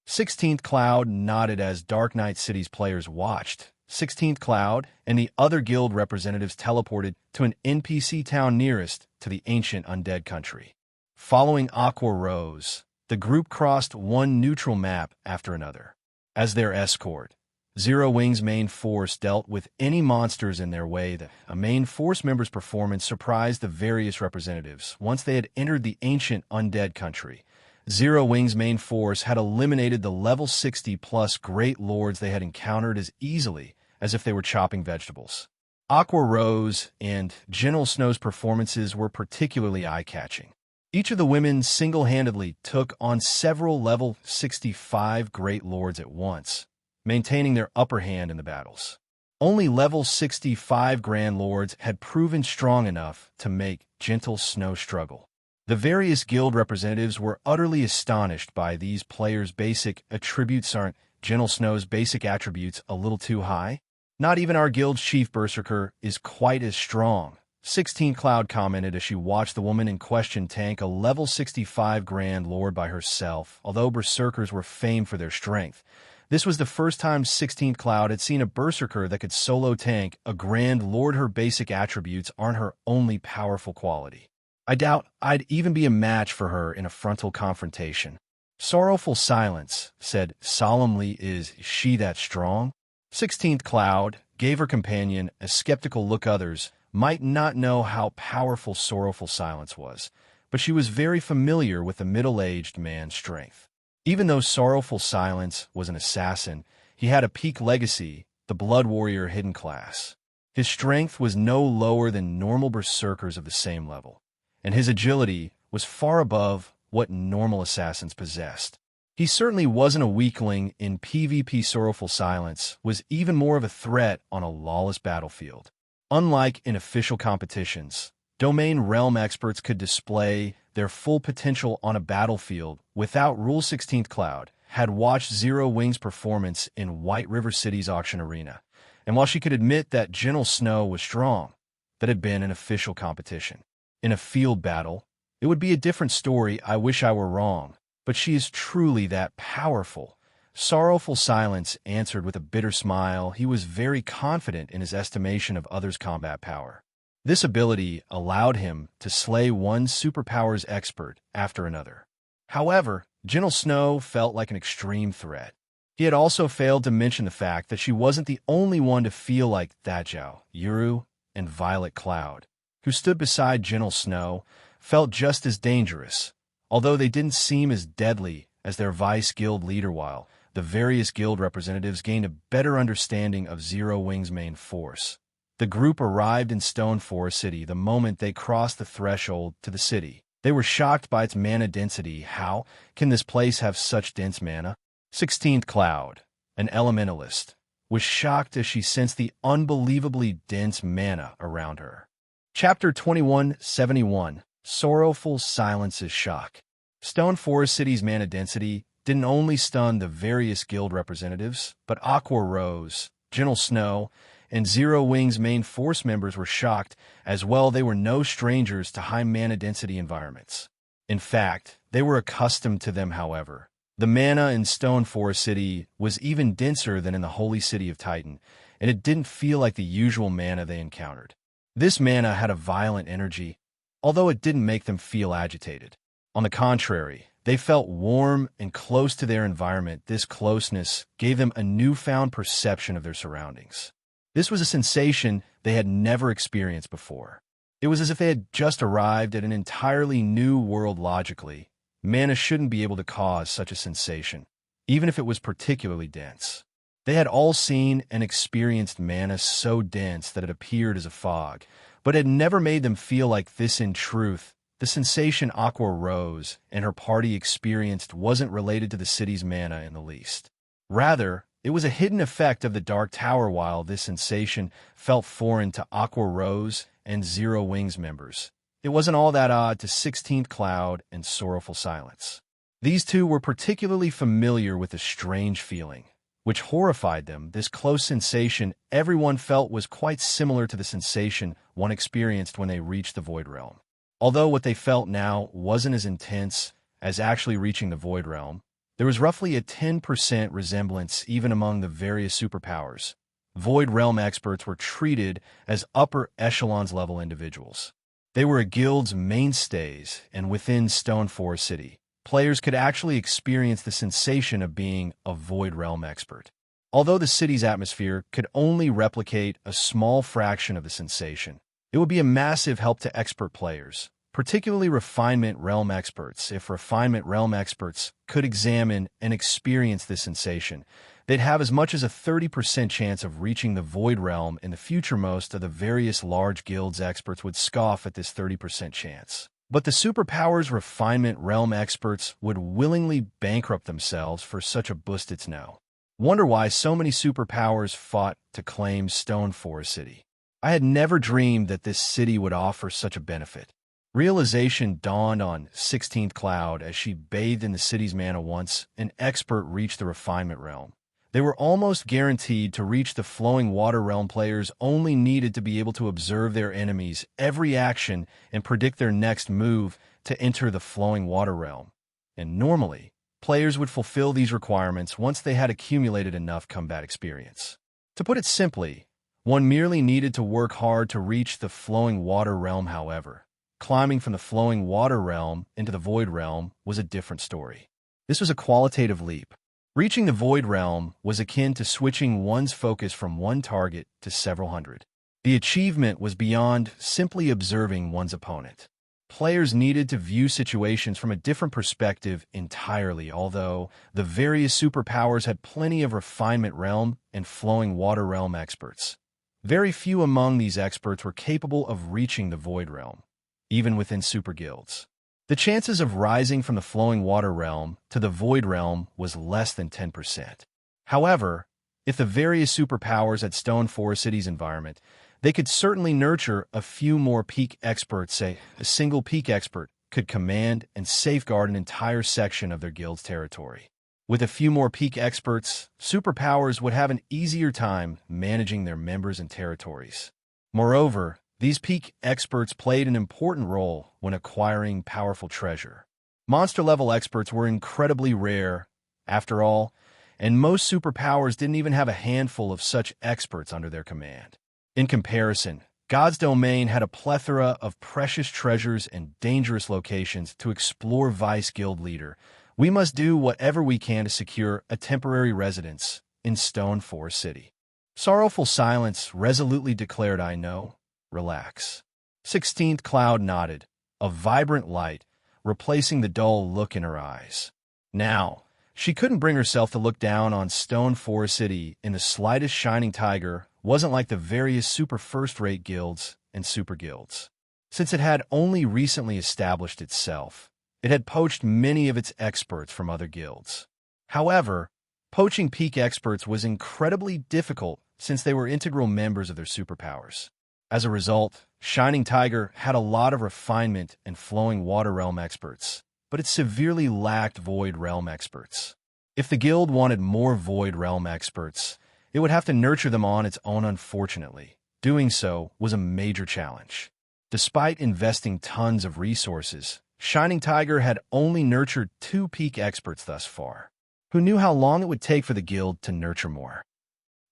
16th Cloud nodded as Dark Knight City's players watched. 16th Cloud and the other guild representatives teleported to an NPC town nearest to the ancient undead country. Following Aqua Rose, the group crossed one neutral map after another. As their escort, Zero Wing's main force dealt with any monsters in their way. A main force member's performance surprised the various representatives. Once they had entered the ancient undead country, Zero Wing's main force had eliminated the level 60-plus Great Lords they had encountered as easily as if they were chopping vegetables. Aqua Rose and General Snow's performances were particularly eye-catching. Each of the women single-handedly took on several level 65 Great Lords at once, maintaining their upper hand in the battles. Only level 65 Grand Lords had proven strong enough to make Gentle Snow struggle. The various guild representatives were utterly astonished by these players' basic attributes. Aren't Gentle Snow's basic attributes a little too high? Not even our guild's chief berserker is quite as strong, 16 Cloud commented as she watched the woman in question tank a level 65 Grand Lord by herself. Although berserkers were famed for their strength, this was the first time 16 Cloud had seen a berserker that could solo tank a Grand Lord. Her basic attributes aren't her only powerful quality. I doubt I'd even be a match for her in a frontal confrontation. Sorrowful Silence said solemnly, "Is she that strong?" 16th Cloud gave her companion a skeptical look. Others might not know how powerful Sorrowful Silence was, but she was very familiar with the middle-aged man's strength. Even though Sorrowful Silence was an assassin, he had a peak legacy, the Blood Warrior hidden class. His strength was no lower than normal berserkers of the same level, and his agility was far above what normal assassins possessed. He certainly wasn't a weakling in PvP. Sorrowful Silence was even more of a threat on a lawless battlefield. Unlike in official competitions, domain realm experts could display their full potential on a battlefield without rule. 16th Cloud had watched Zero Wing's performance in White River City's auction arena, and while she could admit that Gentle Snow was strong, that had been an official competition. In a field battle, it would be a different story. I wish I were wrong, but she is truly that powerful. Sorrowful Silence answered with a bitter smile. He was very confident in his estimation of others' combat power. This ability allowed him to slay one superpower's expert after another. However, Gentle Snow felt like an extreme threat. He had also failed to mention the fact that she wasn't the only one to feel like Dajao, Yuru, and Violet Cloud, who stood beside Gentle Snow, felt just as dangerous, although they didn't seem as deadly as their vice guild leader. While the various guild representatives gained a better understanding of Zero Wing's main force, the group arrived in Stone Forest City the moment they crossed the threshold to the city. They were shocked by its mana density. How can this place have such dense mana? 16th Cloud, an elementalist, was shocked as she sensed the unbelievably dense mana around her. Chapter 2171, Sorrowful silences shock. Stone Forest City's mana density didn't only stun the various guild representatives, but Aqua Rose, Gentle Snow, and Zero Wing's main force members were shocked as well. They were no strangers to high mana density environments. In fact, they were accustomed to them. However, the mana in Stone Forest City was even denser than in the Holy City of Titan, and it didn't feel like the usual mana they encountered. This mana had a violent energy, although it didn't make them feel agitated. On the contrary, they felt warm and close to their environment. This closeness gave them a newfound perception of their surroundings. This was a sensation they had never experienced before. It was as if they had just arrived at an entirely new world. Logically, mana shouldn't be able to cause such a sensation, even if it was particularly dense. They had all seen and experienced mana so dense that it appeared as a fog, but it had never made them feel like this. In truth, the sensation Aqua Rose and her party experienced wasn't related to the city's mana in the least. Rather, it was a hidden effect of the Dark Tower. While this sensation felt foreign to Aqua Rose and Zero Wing's members, it wasn't all that odd to 16th Cloud and Sorrowful Silence. These two were particularly familiar with a strange feeling, which horrified them. This close sensation everyone felt was quite similar to the sensation one experienced when they reached the Void Realm. Although what they felt now wasn't as intense as actually reaching the Void Realm, there was roughly a 10% resemblance even among the various superpowers. Void Realm experts were treated as upper echelons level individuals. They were a guild's mainstays, and within Stone Forest City, players could actually experience the sensation of being a Void Realm expert. Although the city's atmosphere could only replicate a small fraction of the sensation, it would be a massive help to expert players, particularly Refinement Realm experts. If Refinement Realm experts could examine and experience this sensation, they'd have as much as a 30% chance of reaching the Void Realm in the future. Most of the various large guilds experts would scoff at this 30% chance. But the Superpower's Refinement Realm experts would willingly bankrupt themselves for such a boost. It's no wonder why so many Superpowers fought to claim Stone Forest City. I had never dreamed that this city would offer such a benefit. Realization dawned on 16th Cloud as she bathed in the city's mana. Once an expert reached the Refinement Realm, they were almost guaranteed to reach the Flowing Water Realm. Players only needed to be able to observe their enemies' every action and predict their next move to enter the Flowing Water Realm. And normally, players would fulfill these requirements once they had accumulated enough combat experience. To put it simply, one merely needed to work hard to reach the Flowing Water Realm. However, climbing from the Flowing Water Realm into the Void Realm was a different story. This was a qualitative leap. Reaching the Void Realm was akin to switching one's focus from one target to several hundred. The achievement was beyond simply observing one's opponent. Players needed to view situations from a different perspective entirely. Although the various superpowers had plenty of Refinement Realm and Flowing Water Realm experts, very few among these experts were capable of reaching the Void Realm. Even within super guilds, the chances of rising from the Flowing Water Realm to the Void Realm was less than 10%. However, if the various superpowers at Stone Forest City's environment, they could certainly nurture a few more peak experts. Say, a single peak expert could command and safeguard an entire section of their guild's territory. With a few more peak experts, superpowers would have an easier time managing their members and territories. Moreover, these peak experts played an important role when acquiring powerful treasure. Monster-level experts were incredibly rare, after all, and most superpowers didn't even have a handful of such experts under their command. In comparison, God's Domain had a plethora of precious treasures and dangerous locations to explore. Vice Guild Leader We must do whatever we can to secure a temporary residence in Stone Forest City. Sorrowful Silence resolutely declared, I know. Relax. 16th Cloud nodded, a vibrant light, replacing the dull look in her eyes. Now, she couldn't bring herself to look down on Stone Forest City in the slightest. Shining Tiger wasn't like the various super first-rate guilds and super guilds. Since it had only recently established itself, it had poached many of its experts from other guilds. However, poaching peak experts was incredibly difficult since they were integral members of their superpowers. As a result, Shining Tiger had a lot of refinement and flowing water realm experts, but it severely lacked void realm experts. If the guild wanted more void realm experts, it would have to nurture them on its own. Unfortunately, doing so was a major challenge. Despite investing tons of resources, Shining Tiger had only nurtured 2 peak experts thus far. Who knew how long it would take for the guild to nurture more?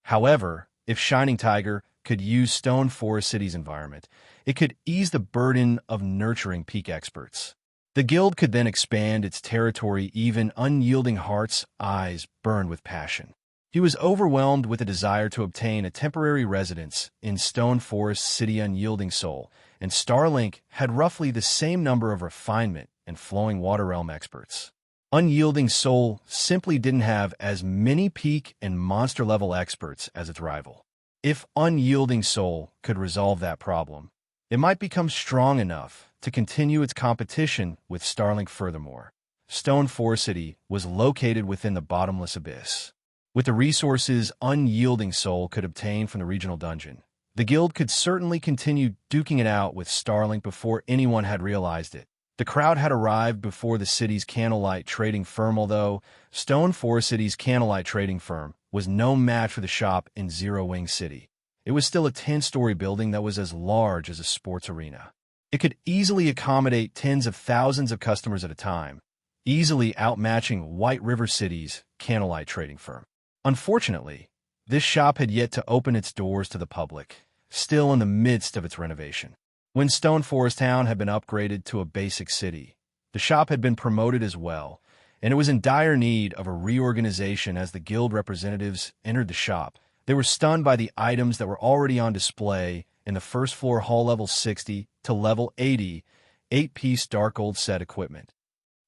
However, if Shining Tiger could use Stone Forest City's environment, it could ease the burden of nurturing peak experts. The guild could then expand its territory. Even Unyielding Heart's eyes burned with passion. He was overwhelmed with a desire to obtain a temporary residence in Stone Forest City. Unyielding Soul and Starlink had roughly the same number of refinement and flowing water realm experts. Unyielding Soul simply didn't have as many peak and monster level experts as its rival. If Unyielding Soul could resolve that problem, it might become strong enough to continue its competition with Starlink. Furthermore, Stone Forest City was located within the bottomless abyss. With the resources Unyielding Soul could obtain from the regional dungeon, the guild could certainly continue duking it out with Starlink before anyone had realized it. The crowd had arrived before the city's Candlelight trading firm. Although Stone Forest City's Candlelight trading firm was no match for the shop in Zero Wing City, it was still a 10-story building that was as large as a sports arena. It could easily accommodate tens of thousands of customers at a time, easily outmatching White River City's Candlelight trading firm. Unfortunately, this shop had yet to open its doors to the public, still in the midst of its renovation. When Stone Forest Town had been upgraded to a basic city, the shop had been promoted as well, and it was in dire need of a reorganization. As the guild representatives entered the shop, they were stunned by the items that were already on display in the first floor hall. Level 60 to level 80, 8-piece dark gold set equipment.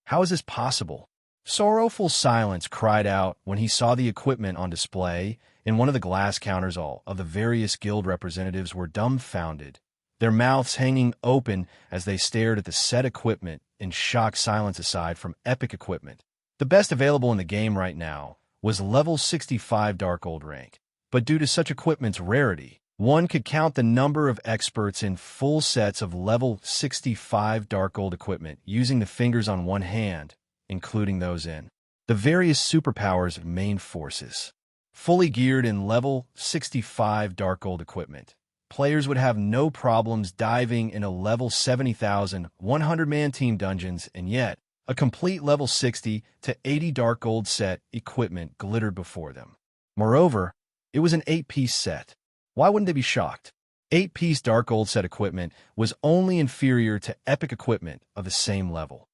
How is this possible? Sorrowful Silence cried out when he saw the equipment on display in one of the glass counters. All of the various guild representatives were dumbfounded, their mouths hanging open as they stared at the set equipment in shock. Silence, aside from epic equipment, the best available in the game right now was level 65 dark gold rank. But due to such equipment's rarity, one could count the number of experts in full sets of level 65 dark gold equipment using the fingers on one hand, including those in the various superpowers of main forces. Fully geared in level 65 dark gold equipment, players would have no problems diving in a level 70,000 100-man team dungeons, and yet a complete level 60 to 80 dark gold set equipment glittered before them. Moreover, it was an 8-piece set. Why wouldn't they be shocked? 8-piece dark gold set equipment was only inferior to epic equipment of the same level.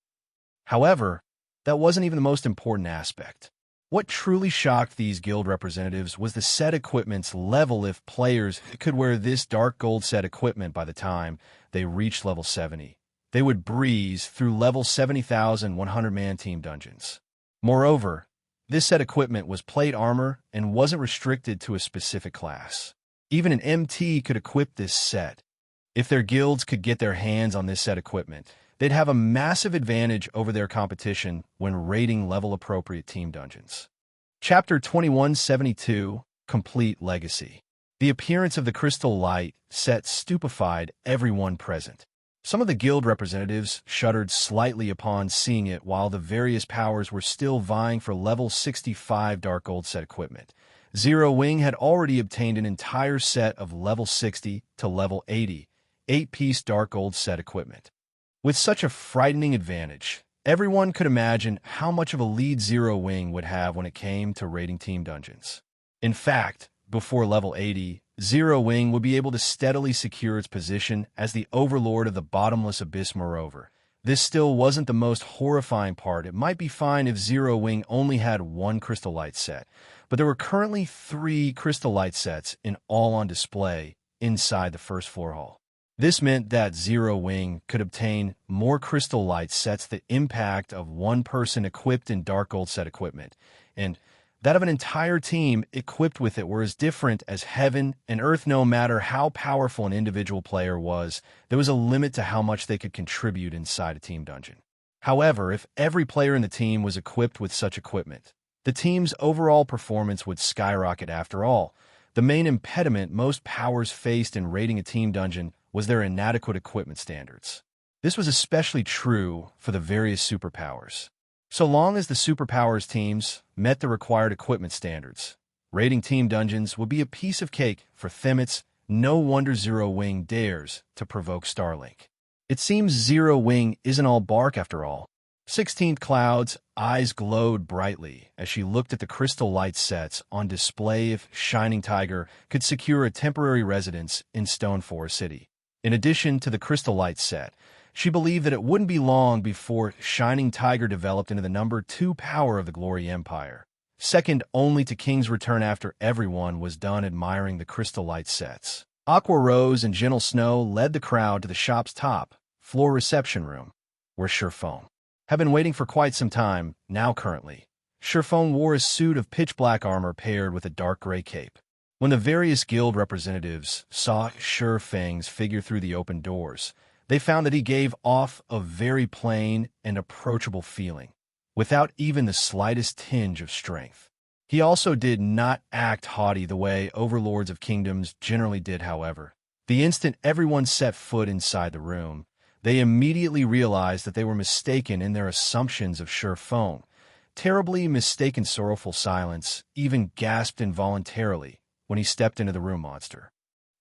However, that wasn't even the most important aspect. What truly shocked these guild representatives was the set equipment's level. If players could wear this dark gold set equipment by the time they reached level 70, they would breeze through level 70,000 100-man team dungeons. Moreover, this set equipment was plate armor and wasn't restricted to a specific class. Even an MT could equip this set. If their guilds could get their hands on this set equipment, they'd have a massive advantage over their competition when raiding level-appropriate team dungeons. Chapter 2172, Complete Legacy. The appearance of the crystal light set stupefied everyone present. Some of the guild representatives shuddered slightly upon seeing it, while the various powers were still vying for level 65 dark gold set equipment. Zero Wing had already obtained an entire set of level 60 to level 80, 8-piece dark gold set equipment. With such a frightening advantage, everyone could imagine how much of a lead Zero Wing would have when it came to raiding team dungeons. In fact, before level 80, Zero Wing would be able to steadily secure its position as the Overlord of the bottomless abyss. Moreover, This still wasn't the most horrifying part. It might be fine if Zero Wing only had one Crystal Light set, but there were currently 3 Crystal Light sets in all on display inside the first floor hall. This meant that Zero Wing could obtain more Crystal Light sets the impact of one person equipped in Dark Gold set equipment, and that of an entire team equipped with it were as different as heaven and earth. No matter how powerful an individual player was, there was a limit to how much they could contribute inside a team dungeon. However, if every player in the team was equipped with such equipment, the team's overall performance would skyrocket. After all, the main impediment most powers faced in raiding a team dungeon was their inadequate equipment standards. This was especially true for the various superpowers. So long as the superpowers teams met the required equipment standards, raiding team dungeons would be a piece of cake for Themits. No wonder Zero Wing dares to provoke Starlink. It seems Zero Wing isn't all bark after all. 16th Cloud's eyes glowed brightly as she looked at the crystal light sets on display. If Shining Tiger could secure a temporary residence in Stoneforest City, in addition to the crystal light set, she believed that it wouldn't be long before Shining Tiger developed into the number 2 power of the Glory Empire, second only to King's Return. After everyone was done admiring the crystal light sets, Aqua Rose and Gentle Snow led the crowd to the shop's top floor reception room, where Feng had been waiting for quite some time. Now currently, Feng wore a suit of pitch-black armor paired with a dark gray cape. When the various guild representatives saw Feng's figure through the open doors, they found that he gave off a very plain and approachable feeling, without even the slightest tinge of strength. He also did not act haughty the way overlords of kingdoms generally did. However, the instant everyone set foot inside the room, they immediately realized that they were mistaken in their assumptions of Feng. Terribly mistaken. Sorrowful Silence even gasped involuntarily when he stepped into the room. Monster.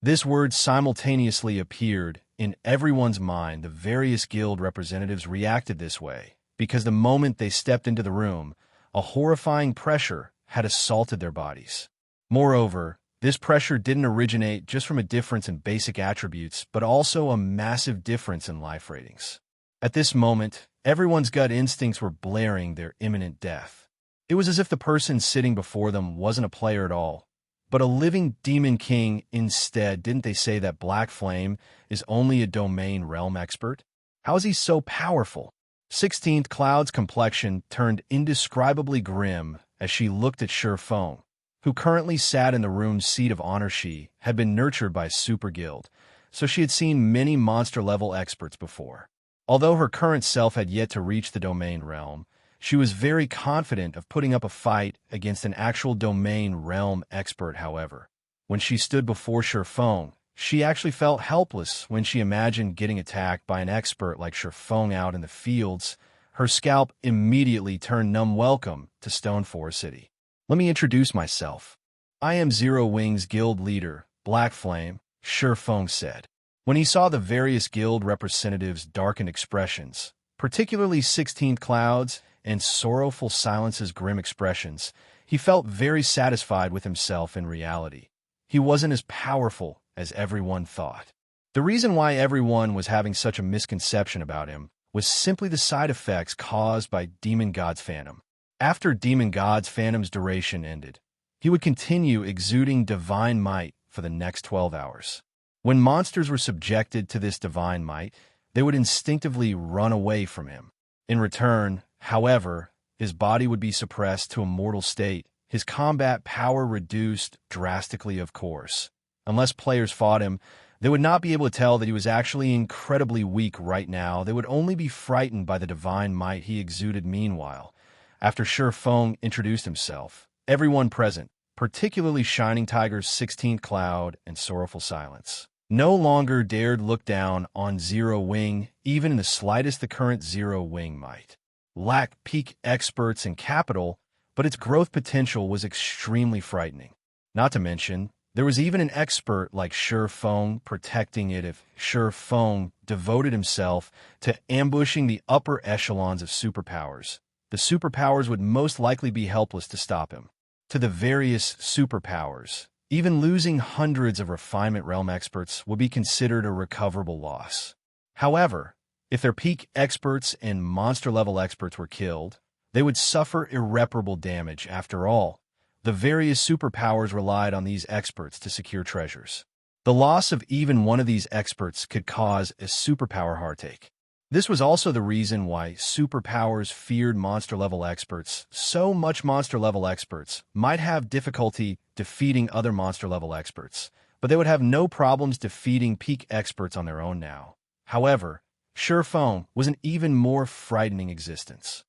This word simultaneously appeared in everyone's mind. The various guild representatives reacted this way because the moment they stepped into the room, a horrifying pressure had assaulted their bodies. Moreover, this pressure didn't originate just from a difference in basic attributes, but also a massive difference in life ratings. At this moment, everyone's gut instincts were blaring their imminent death. It was as if the person sitting before them wasn't a player at all, but a living demon king instead. Didn't they say that Black Flame is only a domain realm expert? How is he so powerful? 16th Cloud's complexion turned indescribably grim as she looked at Feng, who currently sat in the room's seat of honor. She had been nurtured by Super Guild, so she had seen many monster-level experts before. Although her current self had yet to reach the domain realm, she was very confident of putting up a fight against an actual domain realm expert. However, when she stood before Feng, she actually felt helpless when she imagined getting attacked by an expert like Feng out in the fields. Her scalp immediately turned numb. Welcome to Stoneforest City. Let me introduce myself. I am Zero Wing's guild leader, Black Flame, Feng said. When he saw the various guild representatives' darkened expressions, particularly 16th Cloud's and Sorrowful Silence's grim expressions, he felt very satisfied with himself. In reality, he wasn't as powerful as everyone thought. The reason why everyone was having such a misconception about him was simply the side effects caused by Demon God's Phantom. After Demon God's Phantom's duration ended, he would continue exuding divine might for the next 12 hours. When monsters were subjected to this divine might, they would instinctively run away from him. In return, however, his body would be suppressed to a mortal state, his combat power reduced drastically. Of course, unless players fought him, they would not be able to tell that he was actually incredibly weak right now. They would only be frightened by the divine might he exuded. Meanwhile, after Feng introduced himself, everyone present, particularly Shining Tiger's 16th Cloud and Sorrowful Silence, no longer dared look down on Zero Wing, even in the slightest. The current Zero Wing might lack peak experts in capital, but its growth potential was extremely frightening. Not to mention, there was even an expert like Feng protecting it. If Feng devoted himself to ambushing the upper echelons of superpowers, the superpowers would most likely be helpless to stop him. To the various superpowers, even losing hundreds of refinement realm experts would be considered a recoverable loss. However, If their peak experts and monster-level experts were killed, they would suffer irreparable damage. After all, the various superpowers relied on these experts to secure treasures. The loss of even one of these experts could cause a superpower heartache. This was also the reason why superpowers feared monster-level experts. So much monster-level experts might have difficulty defeating other monster-level experts, but they would have no problems defeating peak experts on their own now. However, Feng was an even more frightening existence.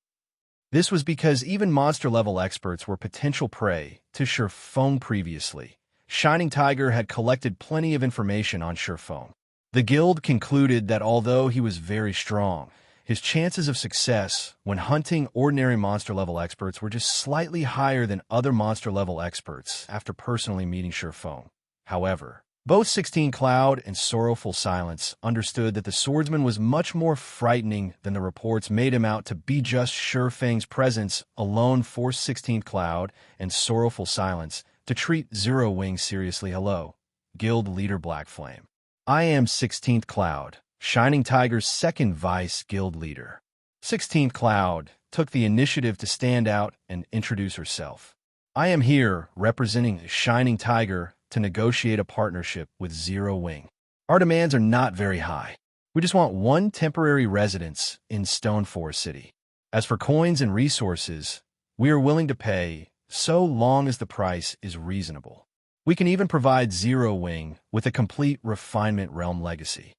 This was because even monster-level experts were potential prey to Feng previously. Shining Tiger had collected plenty of information on Feng. The guild concluded that although he was very strong, his chances of success when hunting ordinary monster-level experts were just slightly higher than other monster-level experts after personally meeting Feng. However, both 16 Cloud and Sorrowful Silence understood that the swordsman was much more frightening than the reports made him out to be. Just Feng's presence alone forced 16th Cloud and Sorrowful Silence to treat Zero Wing seriously. Hello, Guild Leader Black Flame. I am 16th Cloud, Shining Tiger's second vice guild leader. 16th Cloud took the initiative to stand out and introduce herself. I am here representing Shining Tiger to negotiate a partnership with Zero Wing. Our demands are not very high. We just want one temporary residence in Stone Forest City. As for coins and resources, we are willing to pay so long as the price is reasonable. We can even provide Zero Wing with a complete refinement realm legacy.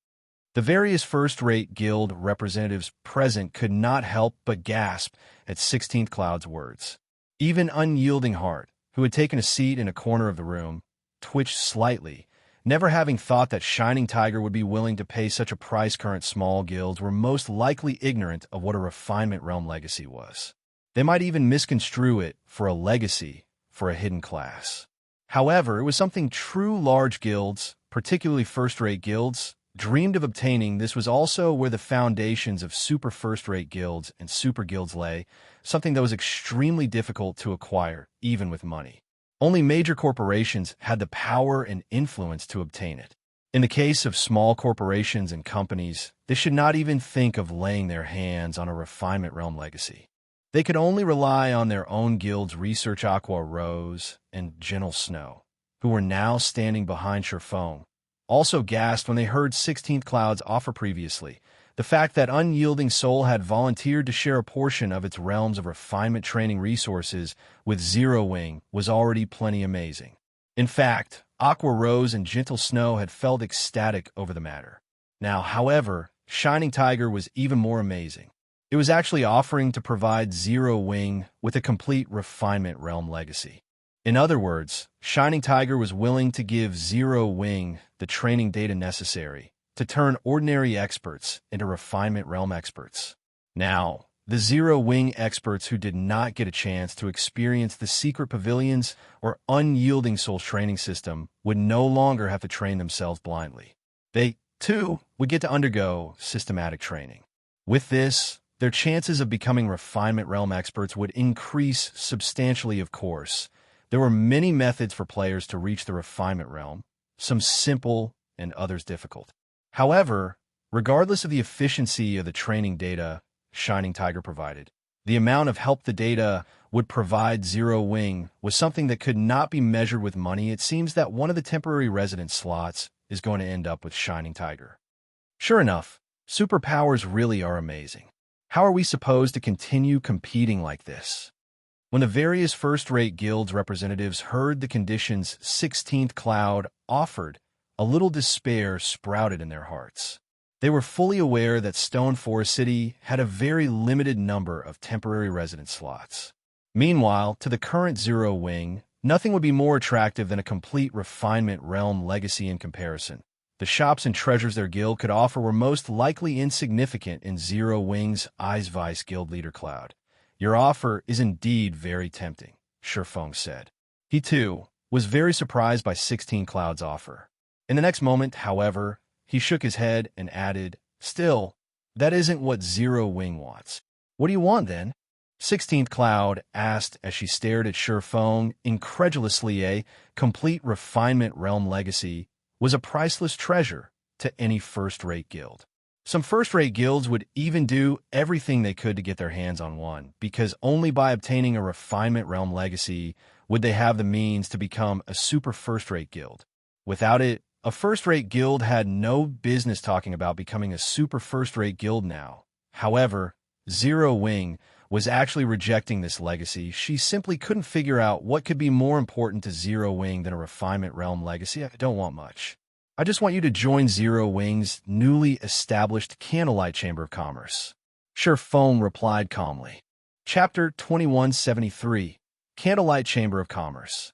The various first-rate guild representatives present could not help but gasp at 16th Cloud's words. Even Unyielding Heart, who had taken a seat in a corner of the room, twitched slightly, never having thought that Shining Tiger would be willing to pay such a price. Current small guilds were most likely ignorant of what a refinement realm legacy was. They might even misconstrue it for a legacy for a hidden class. However, it was something true large guilds, particularly first-rate guilds, dreamed of obtaining. This was also where the foundations of super first-rate guilds and super guilds lay, something that was extremely difficult to acquire, even with money. Only major corporations had the power and influence to obtain it. In the case of small corporations and companies, they should not even think of laying their hands on a refinement realm legacy. They could only rely on their own guilds. Research Aqua Rose and Gentle Snow, who were now standing behind Feng, also gasped when they heard 16th Cloud's offer previously. The fact that Unyielding Soul had volunteered to share a portion of its realms of refinement training resources with Zero Wing was already plenty amazing. In fact, Aqua Rose and Gentle Snow had felt ecstatic over the matter. Now, however, Shining Tiger was even more amazing. It was actually offering to provide Zero Wing with a complete refinement realm legacy. In other words, Shining Tiger was willing to give Zero Wing the training data necessary to turn ordinary experts into refinement realm experts. Now, the Zero Wing experts who did not get a chance to experience the secret pavilions or Unyielding Soul's training system would no longer have to train themselves blindly. They, too, would get to undergo systematic training. With this, their chances of becoming refinement realm experts would increase substantially. Of course, there were many methods for players to reach the refinement realm, some simple and others difficult. However, regardless of the efficiency of the training data Shining Tiger provided, the amount of help the data would provide Zero Wing was something that could not be measured with money. It seems that one of the temporary residence slots is going to end up with Shining Tiger. Sure enough, superpowers really are amazing. How are we supposed to continue competing like this? When the various first-rate guilds representatives heard the conditions 16th Cloud offered, a little despair sprouted in their hearts. They were fully aware that Stone Forest City had a very limited number of temporary residence slots. Meanwhile, to the current Zero Wing, nothing would be more attractive than a complete refinement realm legacy in comparison. The shops and treasures their guild could offer were most likely insignificant in Zero Wing's eyes. Vice Guild Leader Cloud. Your offer is indeed very tempting, Feng said. He, too, was very surprised by 16 Cloud's offer. In the next moment, however, he shook his head and added, "Still, that isn't what Zero Wing wants." "What do you want, then?" 16th Cloud asked as she stared at Feng incredulously. A complete refinement realm legacy was a priceless treasure to any first-rate guild. Some first-rate guilds would even do everything they could to get their hands on one, because only by obtaining a Refinement Realm legacy would they have the means to become a super first-rate guild. Without it, a first-rate guild had no business talking about becoming a super first-rate guild now. However, Zero Wing was actually rejecting this legacy. She simply couldn't figure out what could be more important to Zero Wing than a Refinement Realm legacy. I don't want much. I just want you to join Zero Wing's newly established Candlelight Chamber of Commerce. Sure, Feng replied calmly. Chapter 2173, Candlelight Chamber of Commerce.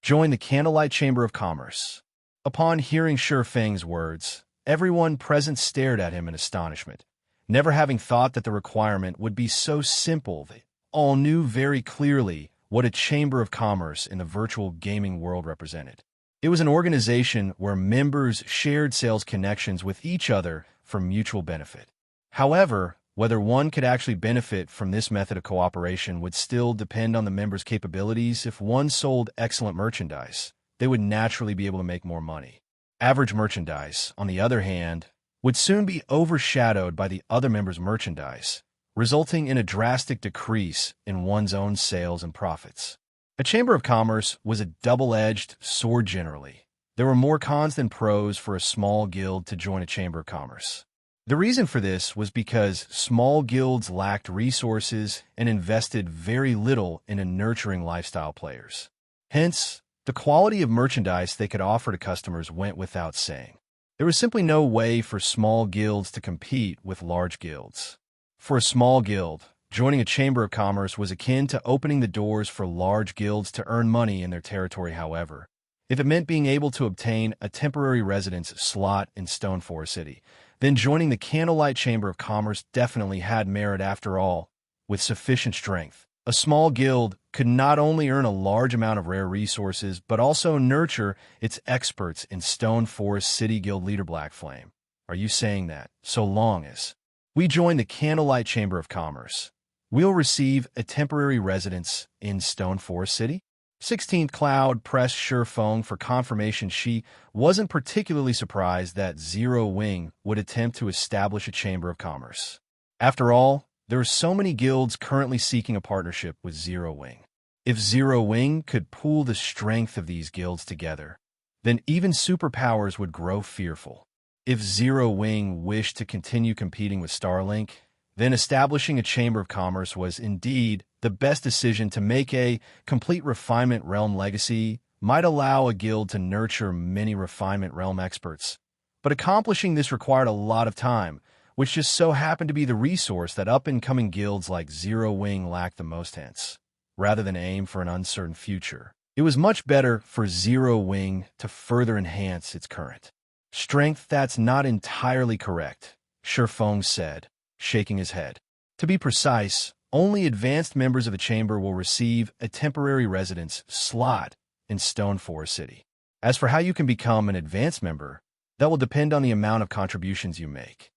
Join the Candlelight Chamber of Commerce. Upon hearing Shi Feng's words, everyone present stared at him in astonishment. Never having thought that the requirement would be so simple, they all knew very clearly what a Chamber of Commerce in the virtual gaming world represented. It was an organization where members shared sales connections with each other for mutual benefit. However, whether one could actually benefit from this method of cooperation would still depend on the members' capabilities. If one sold excellent merchandise, they would naturally be able to make more money. Average merchandise, on the other hand, would soon be overshadowed by the other members' merchandise, resulting in a drastic decrease in one's own sales and profits. A Chamber of Commerce was a double-edged sword generally. There were more cons than pros for a small guild to join a Chamber of Commerce. The reason for this was because small guilds lacked resources and invested very little into nurturing lifestyle players. Hence, the quality of merchandise they could offer to customers went without saying. There was simply no way for small guilds to compete with large guilds. For a small guild, joining a Chamber of Commerce was akin to opening the doors for large guilds to earn money in their territory. However, if it meant being able to obtain a temporary residence slot in Stoneforest City, then joining the Candlelight Chamber of Commerce definitely had merit after all. With sufficient strength, a small guild could not only earn a large amount of rare resources, but also nurture its experts in Stoneforest City Guild leader Blackflame. Are you saying that, so long as we join the Candlelight Chamber of Commerce, we'll receive a temporary residence in Stoneforest City? 16th Cloud pressed Shi Feng for confirmation. She wasn't particularly surprised that Zero Wing would attempt to establish a Chamber of Commerce. After all, there are so many guilds currently seeking a partnership with Zero Wing. If Zero Wing could pool the strength of these guilds together, then even superpowers would grow fearful. If Zero Wing wished to continue competing with Starlink, then establishing a Chamber of Commerce was indeed the best decision to make. A complete Refinement Realm legacy might allow a guild to nurture many Refinement Realm experts, but accomplishing this required a lot of time, which just so happened to be the resource that up-and-coming guilds like Zero Wing lacked the most. Hence, rather than aim for an uncertain future, it was much better for Zero Wing to further enhance its current strength. That's not entirely correct, Shi Feng said, shaking his head. To be precise, only advanced members of the chamber will receive a temporary residence slot in Stoneforest City. As for how you can become an advanced member, that will depend on the amount of contributions you make.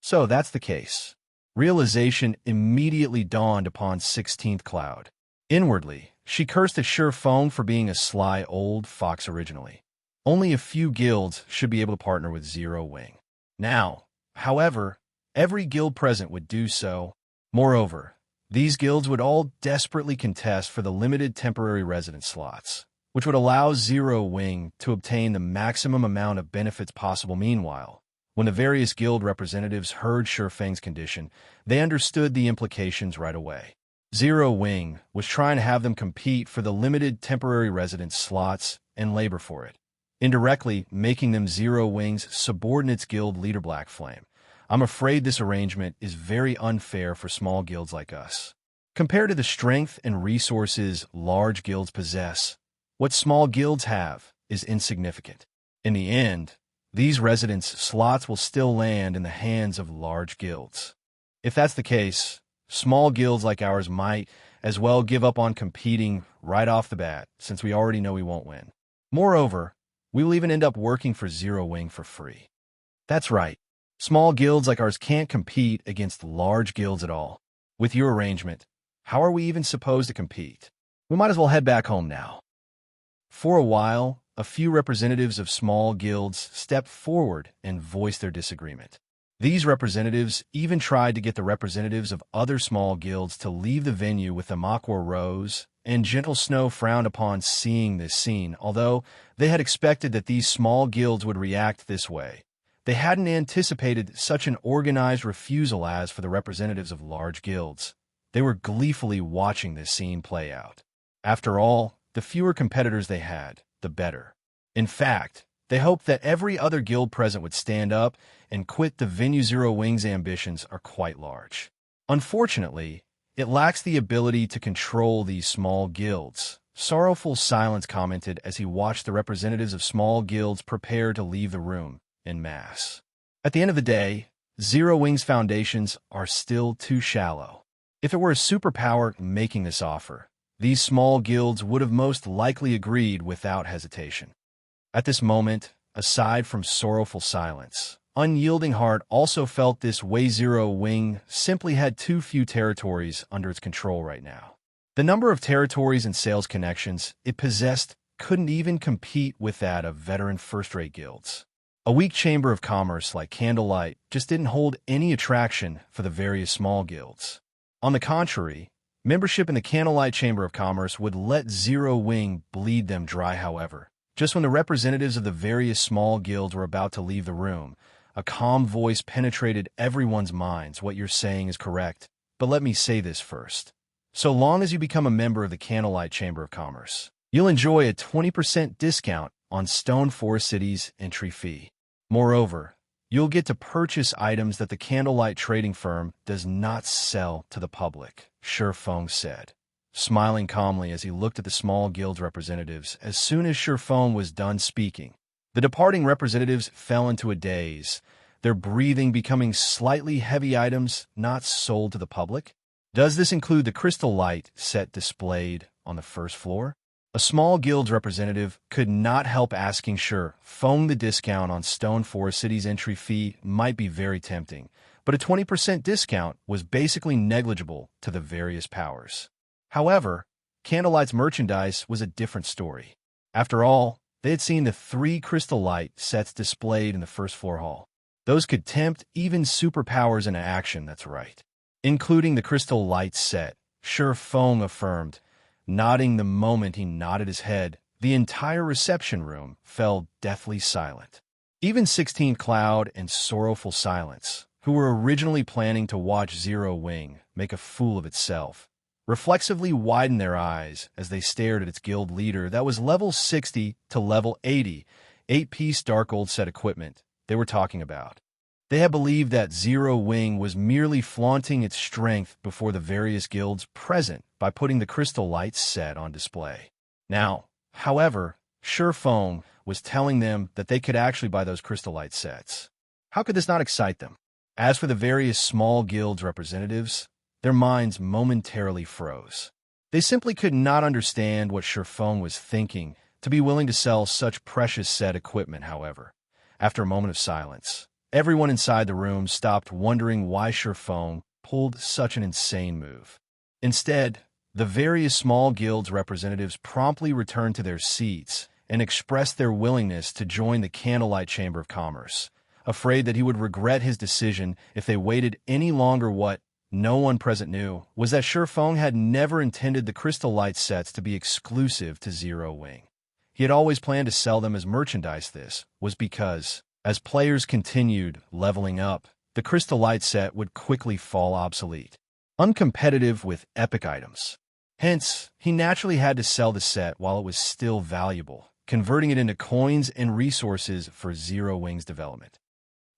So that's the case. Realization immediately dawned upon 16th Cloud. Inwardly, she cursed at Shi Feng for being a sly old fox originally. Only a few guilds should be able to partner with Zero Wing. Now, however, every guild present would do so. Moreover, these guilds would all desperately contest for the limited temporary residence slots, which would allow Zero Wing to obtain the maximum amount of benefits possible. Meanwhile, when the various guild representatives heard Shi Feng's condition, they understood the implications right away. Zero Wing was trying to have them compete for the limited temporary residence slots and labor for it, indirectly making them Zero Wing's subordinates guild leader Blackflame. I'm afraid this arrangement is very unfair for small guilds like us. Compared to the strength and resources large guilds possess, what small guilds have is insignificant. In the end, these residence slots will still land in the hands of large guilds. If that's the case, small guilds like ours might as well give up on competing right off the bat, since we already know we won't win. Moreover, we will even end up working for Zero Wing for free. That's right. Small guilds like ours can't compete against large guilds at all. With your arrangement, how are we even supposed to compete? We might as well head back home now. For a while, a few representatives of small guilds stepped forward and voiced their disagreement. These representatives even tried to get the representatives of other small guilds to leave the venue with them. Aqua Rose and Gentle Snow frowned upon seeing this scene, although they had expected that these small guilds would react this way. They hadn't anticipated such an organized refusal as for the representatives of large guilds. They were gleefully watching this scene play out. After all, the fewer competitors they had, the better. In fact, they hoped that every other guild present would stand up and quit the venue. Zero Wing's ambitions are quite large. Unfortunately, it lacks the ability to control these small guilds. Sorrowful Silence commented as he watched the representatives of small guilds prepare to leave the room en masse. At the end of the day, Zero Wing's foundations are still too shallow. If it were a superpower making this offer, these small guilds would have most likely agreed without hesitation. At this moment, aside from Sorrowful Silence, Unyielding Heart also felt this way. Zero Wing simply had too few territories under its control right now. The number of territories and sales connections it possessed couldn't even compete with that of veteran first-rate guilds. A weak chamber of commerce like Candlelight just didn't hold any attraction for the various small guilds. On the contrary, membership in the Candlelight Chamber of Commerce would let Zero Wing bleed them dry. However, just when the representatives of the various small guilds were about to leave the room, a calm voice penetrated everyone's minds. What you're saying is correct, but let me say this first. So long as you become a member of the Candlelight Chamber of Commerce, you'll enjoy a 20% discount on Stone Forest City's entry fee. Moreover, you'll get to purchase items that the Candlelight trading firm does not sell to the public, Feng said, smiling calmly as he looked at the small guild representatives. As soon as Feng was done speaking, the departing representatives fell into a daze, their breathing becoming slightly heavy. Items not sold to the public? Does this include the crystal light set displayed on the first floor? A small guild representative could not help asking. Feng, the discount on Stone Forest City's entry fee might be very tempting, but a 20% discount was basically negligible to the various powers. However, Candlelight's merchandise was a different story. After all, they had seen the 3 crystal light sets displayed in the first floor hall. Those could tempt even superpowers into action, that's right. Including the crystal light set, Feng affirmed, nodding. The moment he nodded his head, the entire reception room fell deathly silent. Even 16th Cloud and Sorrowful Silence, who were originally planning to watch Zero Wing make a fool of itself, reflexively widened their eyes as they stared at its guild leader that was level 60 to level 80, 8-piece Dark Old set equipment they were talking about. They had believed that Zero Wing was merely flaunting its strength before the various guilds present by putting the crystal light set on display. Now, however, Feng was telling them that they could actually buy those crystal light sets. How could this not excite them? As for the various small guilds representatives, their minds momentarily froze. They simply could not understand what Feng was thinking to be willing to sell such precious set equipment. However, after a moment of silence, everyone inside the room stopped wondering why Feng pulled such an insane move. Instead, the various small guilds representatives promptly returned to their seats and expressed their willingness to join the Candlelight Chamber of Commerce, afraid that he would regret his decision if they waited any longer. What no one present knew was that Feng had never intended the crystal light sets to be exclusive to Zero Wing. He had always planned to sell them as merchandise. This was because, as players continued leveling up, the crystal light set would quickly fall obsolete, uncompetitive with epic items. Hence, he naturally had to sell the set while it was still valuable, converting it into coins and resources for Zero Wing's development.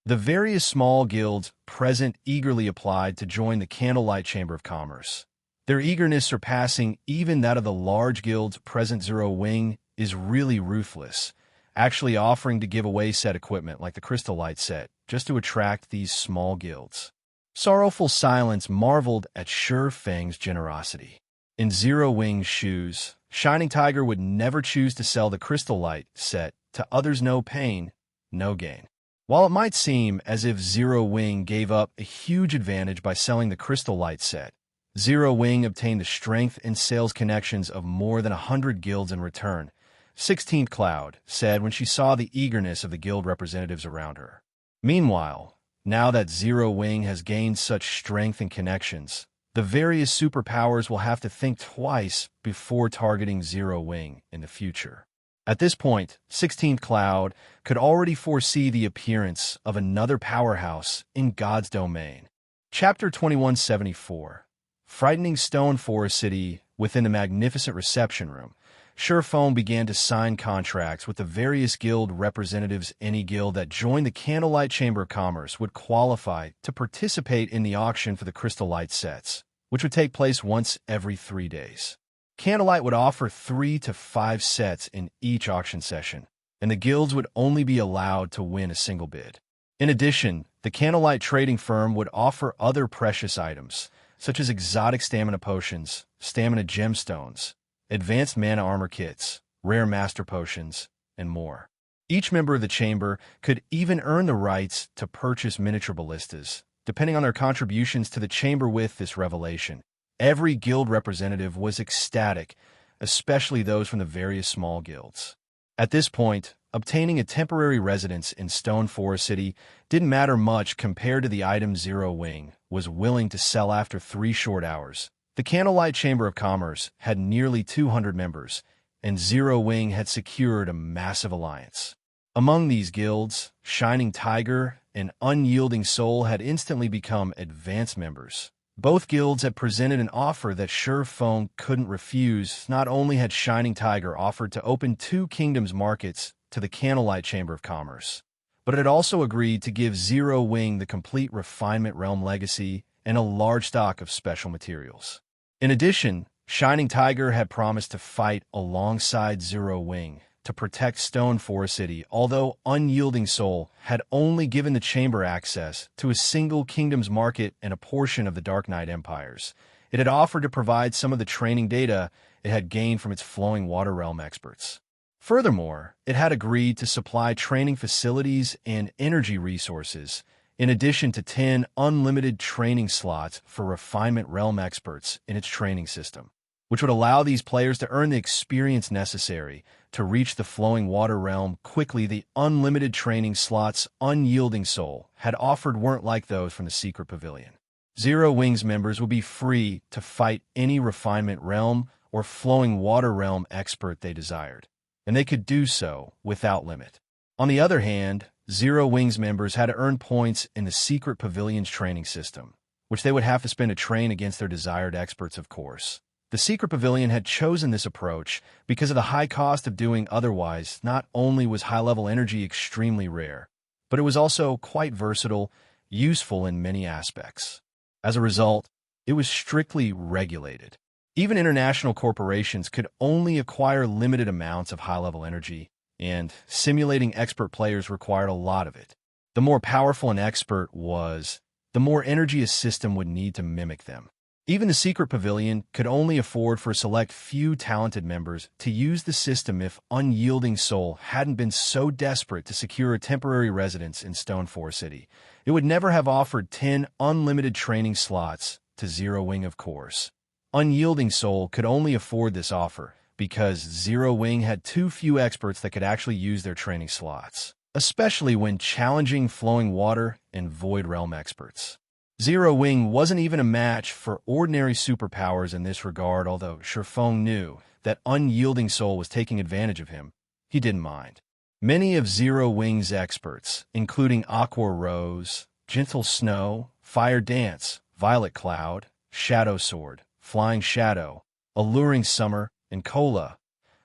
The various small guilds present eagerly applied to join the Candlelight Chamber of Commerce, their eagerness surpassing even that of the large guilds present. Zero Wing is really ruthless, actually offering to give away set equipment like the crystal light set just to attract these small guilds. Sorrowful Silence marveled at Feng's generosity. In Zero Wing's shoes, Shining Tiger would never choose to sell the crystal light set to others. No pain, no gain. While it might seem as if Zero Wing gave up a huge advantage by selling the crystal light set, Zero Wing obtained the strength and sales connections of more than 100 guilds in return, 16th Cloud said when she saw the eagerness of the guild representatives around her. Meanwhile, Now that Zero Wing has gained such strength and connections, the various superpowers will have to think twice before targeting Zero Wing in the future. At this point, 16th Cloud could already foresee the appearance of another powerhouse in God's domain. Chapter 2174. Frightening Stone Forest City. Within the magnificent reception room, Feng began to sign contracts with the various guild representatives. Any guild that joined the Candlelight Chamber of Commerce would qualify to participate in the auction for the Crystal Light sets, which would take place once every 3 days. Candlelight would offer 3 to 5 sets in each auction session, and the guilds would only be allowed to win a single bid. In addition, the Candlelight trading firm would offer other precious items, such as exotic stamina potions, stamina gemstones, advanced mana armor kits, rare master potions, and more. Each member of the chamber could even earn the rights to purchase miniature ballistas, depending on their contributions to the chamber. With this revelation, every guild representative was ecstatic, especially those from the various small guilds. At this point, obtaining a temporary residence in Stone Forest City didn't matter much compared to the item Zero Wing was willing to sell after 3 short hours. The Candlelight Chamber of Commerce had nearly 200 members, and Zero Wing had secured a massive alliance. Among these guilds, Shining Tiger and Unyielding Soul had instantly become advanced members. Both guilds had presented an offer that Feng couldn't refuse. Not only had Shining Tiger offered to open 2 Kingdoms markets to the Candlelight Chamber of Commerce, but it had also agreed to give Zero Wing the complete Refinement Realm legacy and a large stock of special materials. In addition, Shining Tiger had promised to fight alongside Zero Wing to protect Stone Forest City. Although Unyielding Soul had only given the chamber access to a single Kingdom's market and a portion of the Dark Knight Empires, it had offered to provide some of the training data it had gained from its Flowing Water Realm experts. Furthermore, it had agreed to supply training facilities and energy resources, in addition to 10 unlimited training slots for Refinement Realm experts in its training system, which would allow these players to earn the experience necessary to reach the Flowing Water Realm quickly. The unlimited training slots Unyielding Soul had offered weren't like those from the Secret Pavilion. Zero Wing's members would be free to fight any Refinement Realm or Flowing Water Realm expert they desired, and they could do so without limit. On the other hand, Zero Wing's members had to earn points in the Secret Pavilion's training system, which they would have to spend to train against their desired experts, of course. The Secret Pavilion had chosen this approach because of the high cost of doing otherwise. Not only was high-level energy extremely rare, but it was also quite versatile, useful in many aspects. As a result, it was strictly regulated. Even international corporations could only acquire limited amounts of high-level energy, and simulating expert players required a lot of it. The more powerful an expert was, the more energy a system would need to mimic them. Even the Secret Pavilion could only afford for a select few talented members to use the system. If Unyielding Soul hadn't been so desperate to secure a temporary residence in Stone Forest City, it would never have offered 10 unlimited training slots to Zero Wing, of course. Unyielding Soul could only afford this offer because Zero Wing had too few experts that could actually use their training slots, especially when challenging Flowing Water and Void Realm experts. Zero Wing wasn't even a match for ordinary superpowers in this regard. Although Feng knew that Unyielding Soul was taking advantage of him, he didn't mind. Many of Zero Wing's experts, including Aqua Rose, Gentle Snow, Fire Dance, Violet Cloud, Shadow Sword, Flying Shadow, Alluring Summer, and Cola,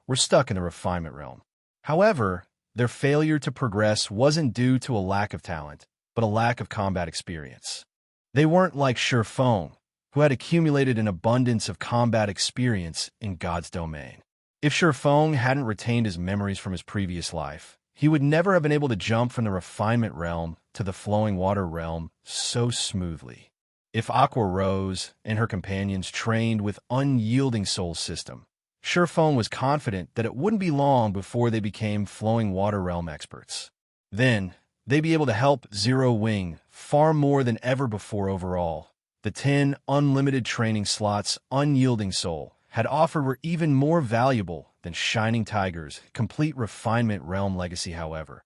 were stuck in the Refinement Realm. However, their failure to progress wasn't due to a lack of talent, but a lack of combat experience. They weren't like Feng, who had accumulated an abundance of combat experience in God's domain. If Feng hadn't retained his memories from his previous life, he would never have been able to jump from the Refinement Realm to the Flowing Water Realm so smoothly. If Aqua Rose and her companions trained with Unyielding Soul's system, Feng was confident that it wouldn't be long before they became Flowing Water Realm experts. Then, they'd be able to help Zero Wing far more than ever before. Overall, the 10 unlimited training slots Unyielding Soul had offered were even more valuable than Shining Tiger's complete Refinement Realm legacy. However,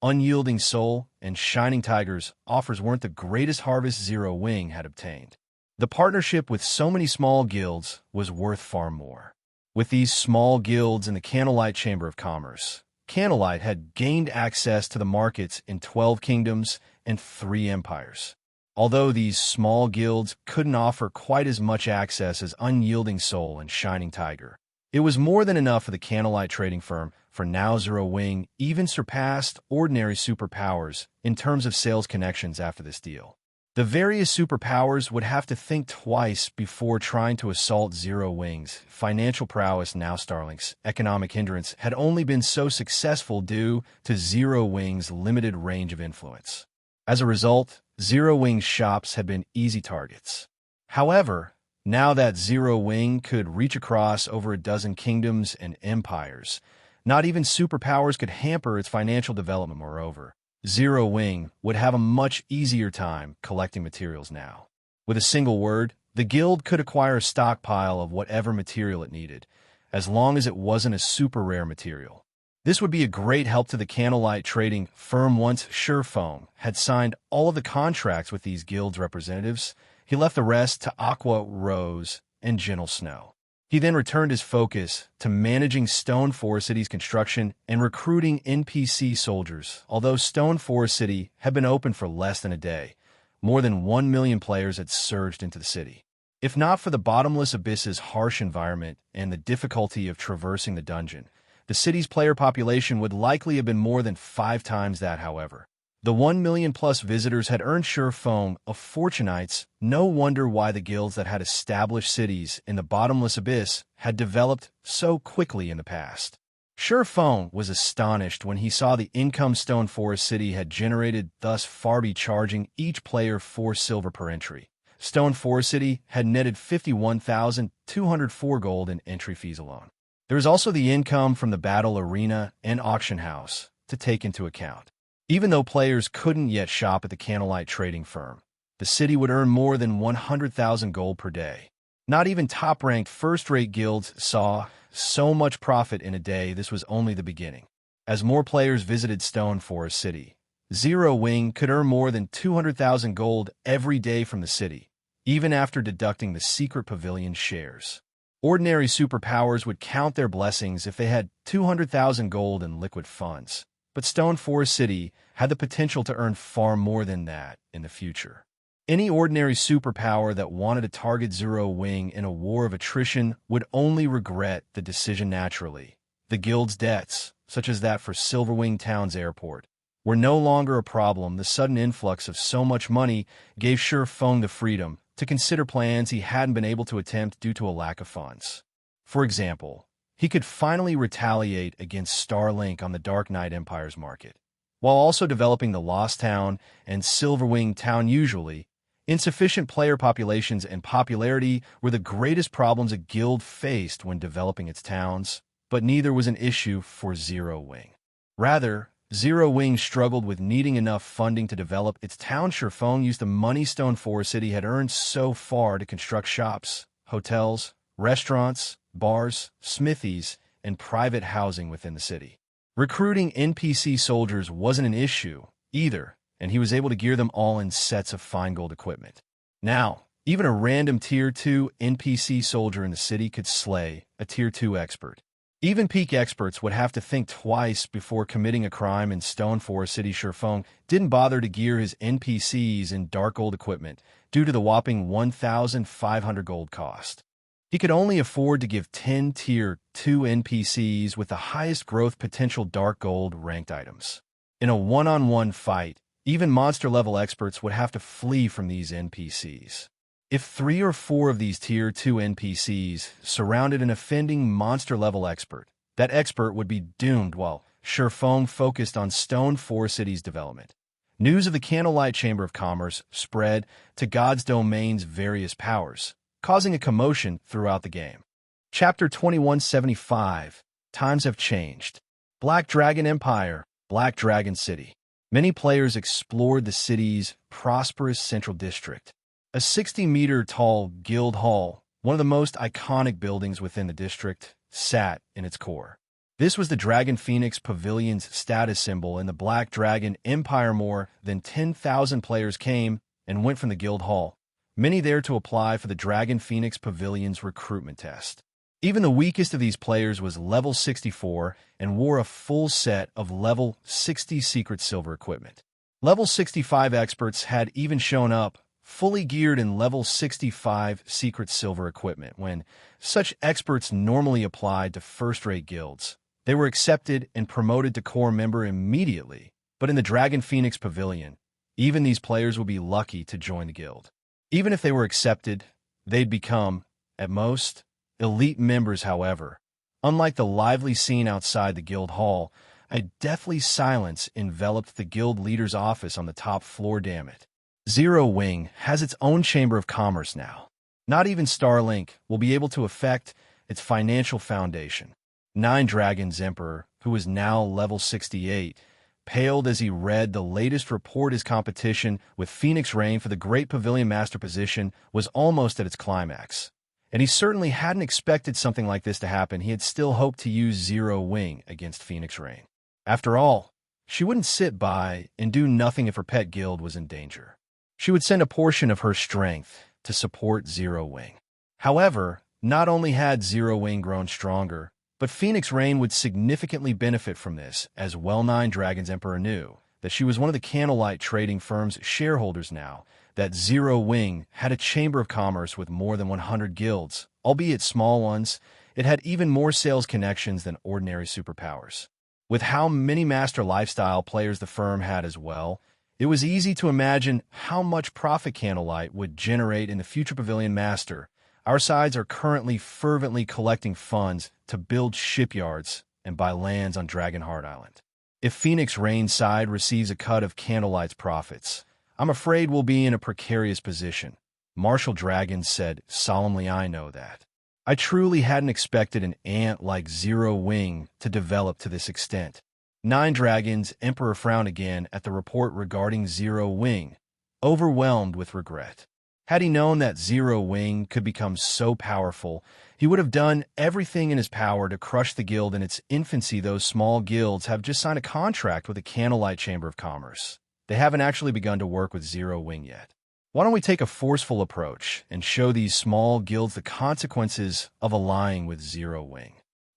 Unyielding Soul, and Shining Tiger's offers weren't the greatest harvest Zero Wing had obtained. The partnership with so many small guilds was worth far more. With these small guilds in the Candlelight Chamber of Commerce, Candlelight had gained access to the markets in 12 kingdoms and 3 empires. Although these small guilds couldn't offer quite as much access as Unyielding Soul and Shining Tiger, it was more than enough for the Candlelight trading firm. For now, Zero Wing even surpassed ordinary superpowers in terms of sales connections after this deal. The various superpowers would have to think twice before trying to assault Zero Wing's financial prowess. Now Starlink's economic hindrance had only been so successful due to Zero Wing's limited range of influence. As a result, Zero Wing's shops had been easy targets. However, now that Zero Wing could reach across over a dozen kingdoms and empires, not even superpowers could hamper its financial development. Moreover, Zero Wing would have a much easier time collecting materials now. With a single word, the guild could acquire a stockpile of whatever material it needed, as long as it wasn't a super rare material. This would be a great help to the Candlelight trading firm. Once Feng had signed all of the contracts with these guilds' representatives, he left the rest to Aqua Rose and Gentle Snow. He then returned his focus to managing Stone Forest City's construction and recruiting NPC soldiers. Although Stone Forest City had been open for less than a day, more than 1 million players had surged into the city. If not for the bottomless abyss's harsh environment and the difficulty of traversing the dungeon, the city's player population would likely have been more than 5 times that. However, the 1 million plus visitors had earned Feng of Fortunites. No wonder why the guilds that had established cities in the bottomless abyss had developed so quickly in the past. Feng was astonished when he saw the income Stone Forest City had generated, thus far be charging each player 4 silver per entry. Stone Forest City had netted 51,204 gold in entry fees alone. There was also the income from the battle arena and auction house to take into account. Even though players couldn't yet shop at the Candlelight trading firm, the city would earn more than 100,000 gold per day. Not even top-ranked first-rate guilds saw so much profit in a day. This was only the beginning. As more players visited Stone Forest City, Zero Wing could earn more than 200,000 gold every day from the city, even after deducting the secret pavilion shares. Ordinary superpowers would count their blessings if they had 200,000 gold in liquid funds. But Stone Forest City had the potential to earn far more than that in the future. Any ordinary superpower that wanted to target Zero Wing in a war of attrition would only regret the decision. Naturally, the guild's debts, such as that for Silverwing Town's airport, were no longer a problem. The sudden influx of so much money gave Feng the freedom to consider plans he hadn't been able to attempt due to a lack of funds. For example, he could finally retaliate against Starlink on the Dark Knight Empire's market, while also developing the Lost Town and Silverwing Town. Usually, insufficient player populations and popularity were the greatest problems a guild faced when developing its towns, but neither was an issue for Zero Wing. Rather, Zero Wing struggled with needing enough funding to develop its town. Feng used the money Stone Forest City had earned so far to construct shops, hotels, restaurants, bars, smithies, and private housing within the city. Recruiting NPC soldiers wasn't an issue either, and he was able to gear them all in sets of fine gold equipment. Now, even a random Tier 2 NPC soldier in the city could slay a Tier 2 expert. Even peak experts would have to think twice before committing a crime in Stone Forest City. Feng didn't bother to gear his NPCs in dark gold equipment due to the whopping 1,500 gold cost. He could only afford to give 10 Tier 2 NPCs with the highest growth potential dark gold ranked items. In a one-on-one fight, even monster-level experts would have to flee from these NPCs. If 3 or 4 of these Tier 2 NPCs surrounded an offending monster-level expert, that expert would be doomed. While Feng focused on Stone Forest City's development, news of the Candlelight Chamber of Commerce spread to God's Domain's various powers, causing a commotion throughout the game. Chapter 2175. Times have changed. Black Dragon Empire, Black Dragon City. Many players explored the city's prosperous central district. A 60-meter-tall guild hall, one of the most iconic buildings within the district, sat in its core. This was the Dragon Phoenix Pavilion's status symbol in the Black Dragon Empire. More than 10,000 players came and went from the guild hall, many there to apply for the Dragon Phoenix Pavilion's recruitment test. Even the weakest of these players was level 64 and wore a full set of level 60 secret silver equipment. Level 65 experts had even shown up, fully geared in level 65 secret silver equipment. When such experts normally applied to first-rate guilds, they were accepted and promoted to core member immediately. But in the Dragon Phoenix Pavilion, even these players would be lucky to join the guild. Even if they were accepted, they'd become, at most, elite members. However, unlike the lively scene outside the guild hall, a deathly silence enveloped the guild leader's office on the top floor. Damn it. Zero Wing has its own chamber of commerce now. Not even Starlink will be able to affect its financial foundation. Nine Dragons Emperor, who is now level 68, paled as he read the latest report. His competition with Phoenix Rain for the Great Pavilion Master position was almost at its climax. And he certainly hadn't expected something like this to happen. He had still hoped to use Zero Wing against Phoenix Rain. After all, she wouldn't sit by and do nothing if her pet guild was in danger. She would send a portion of her strength to support Zero Wing. However, not only had Zero Wing grown stronger, but Phoenix Rain would significantly benefit from this, as well. Nine Dragons Emperor knew that she was one of the Candlelight trading firm's shareholders now, that Zero Wing had a chamber of commerce with more than 100 guilds, albeit small ones. It had even more sales connections than ordinary superpowers. With how many master lifestyle players the firm had as well, it was easy to imagine how much profit Candlelight would generate in the future Pavilion Master. Our sides are currently fervently collecting funds to build shipyards and buy lands on Dragonheart Island. If Phoenix Rain's side receives a cut of Candlelight's profits, I'm afraid we'll be in a precarious position. Martial Dragon said solemnly. I know that. I truly hadn't expected an ant like Zero Wing to develop to this extent. Nine Dragons Emperor frowned again at the report regarding Zero Wing, overwhelmed with regret. Had he known that Zero Wing could become so powerful, he would have done everything in his power to crush the guild in its infancy. Those small guilds have just signed a contract with the Candlelight Chamber of Commerce. They haven't actually begun to work with Zero Wing yet. Why don't we take a forceful approach and show these small guilds the consequences of allying with Zero Wing?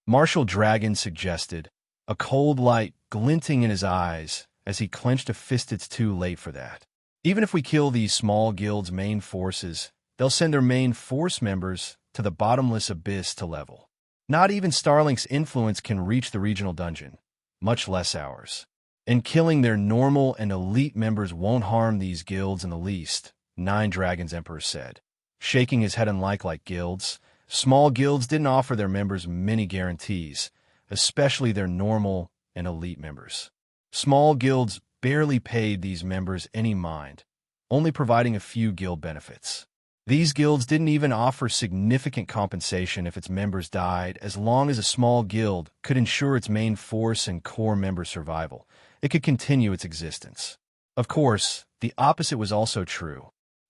Martial Dragon suggested, a cold light glinting in his eyes as he clenched a fist. It's too late for that. Even if we kill these small guilds' main forces, they'll send their main force members to the bottomless abyss to level. Not even Starlink's influence can reach the regional dungeon, much less ours. And killing their normal and elite members won't harm these guilds in the least, Nine Dragons Emperor said, shaking his head. Unlike guilds, small guilds didn't offer their members many guarantees, especially their normal and elite members. Small guilds barely paid these members any mind, only providing a few guild benefits. These guilds didn't even offer significant compensation if its members died. As long as a small guild could ensure its main force and core member survival, it could continue its existence. Of course, the opposite was also true.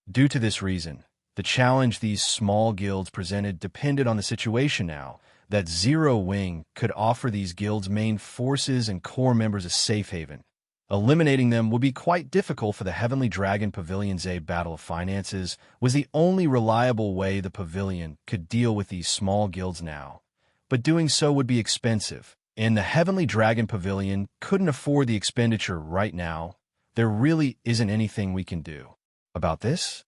Due to this reason, the challenge these small guilds presented depended on the situation now, that Zero Wing could offer these guilds' main forces and core members a safe haven. Eliminating them would be quite difficult for the Heavenly Dragon Pavilion's battle of finances was the only reliable way the pavilion could deal with these small guilds now. But doing so would be expensive, and the Heavenly Dragon Pavilion couldn't afford the expenditure right now. There really isn't anything we can do about this?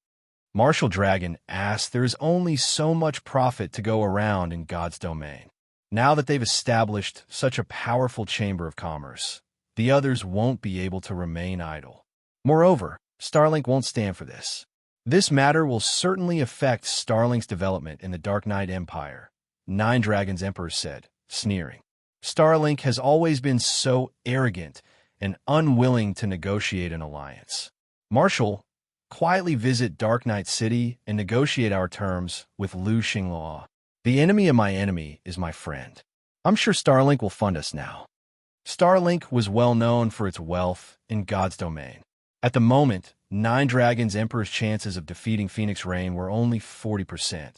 Martial Dragon asked. There is only so much profit to go around in God's domain. Now that they've established such a powerful chamber of commerce, the others won't be able to remain idle. Moreover, Starlink won't stand for this. This matter will certainly affect Starlink's development in the Dark Knight Empire, Nine Dragons Emperor said, sneering. Starlink has always been so arrogant and unwilling to negotiate an alliance. Marshal, quietly visit Dark Knight City and negotiate our terms with Lu Xinglaw. The enemy of my enemy is my friend. I'm sure Starlink will fund us now. Starlink was well known for its wealth in God's domain. At the moment, Nine Dragons Emperor's chances of defeating Phoenix Rain were only 40%.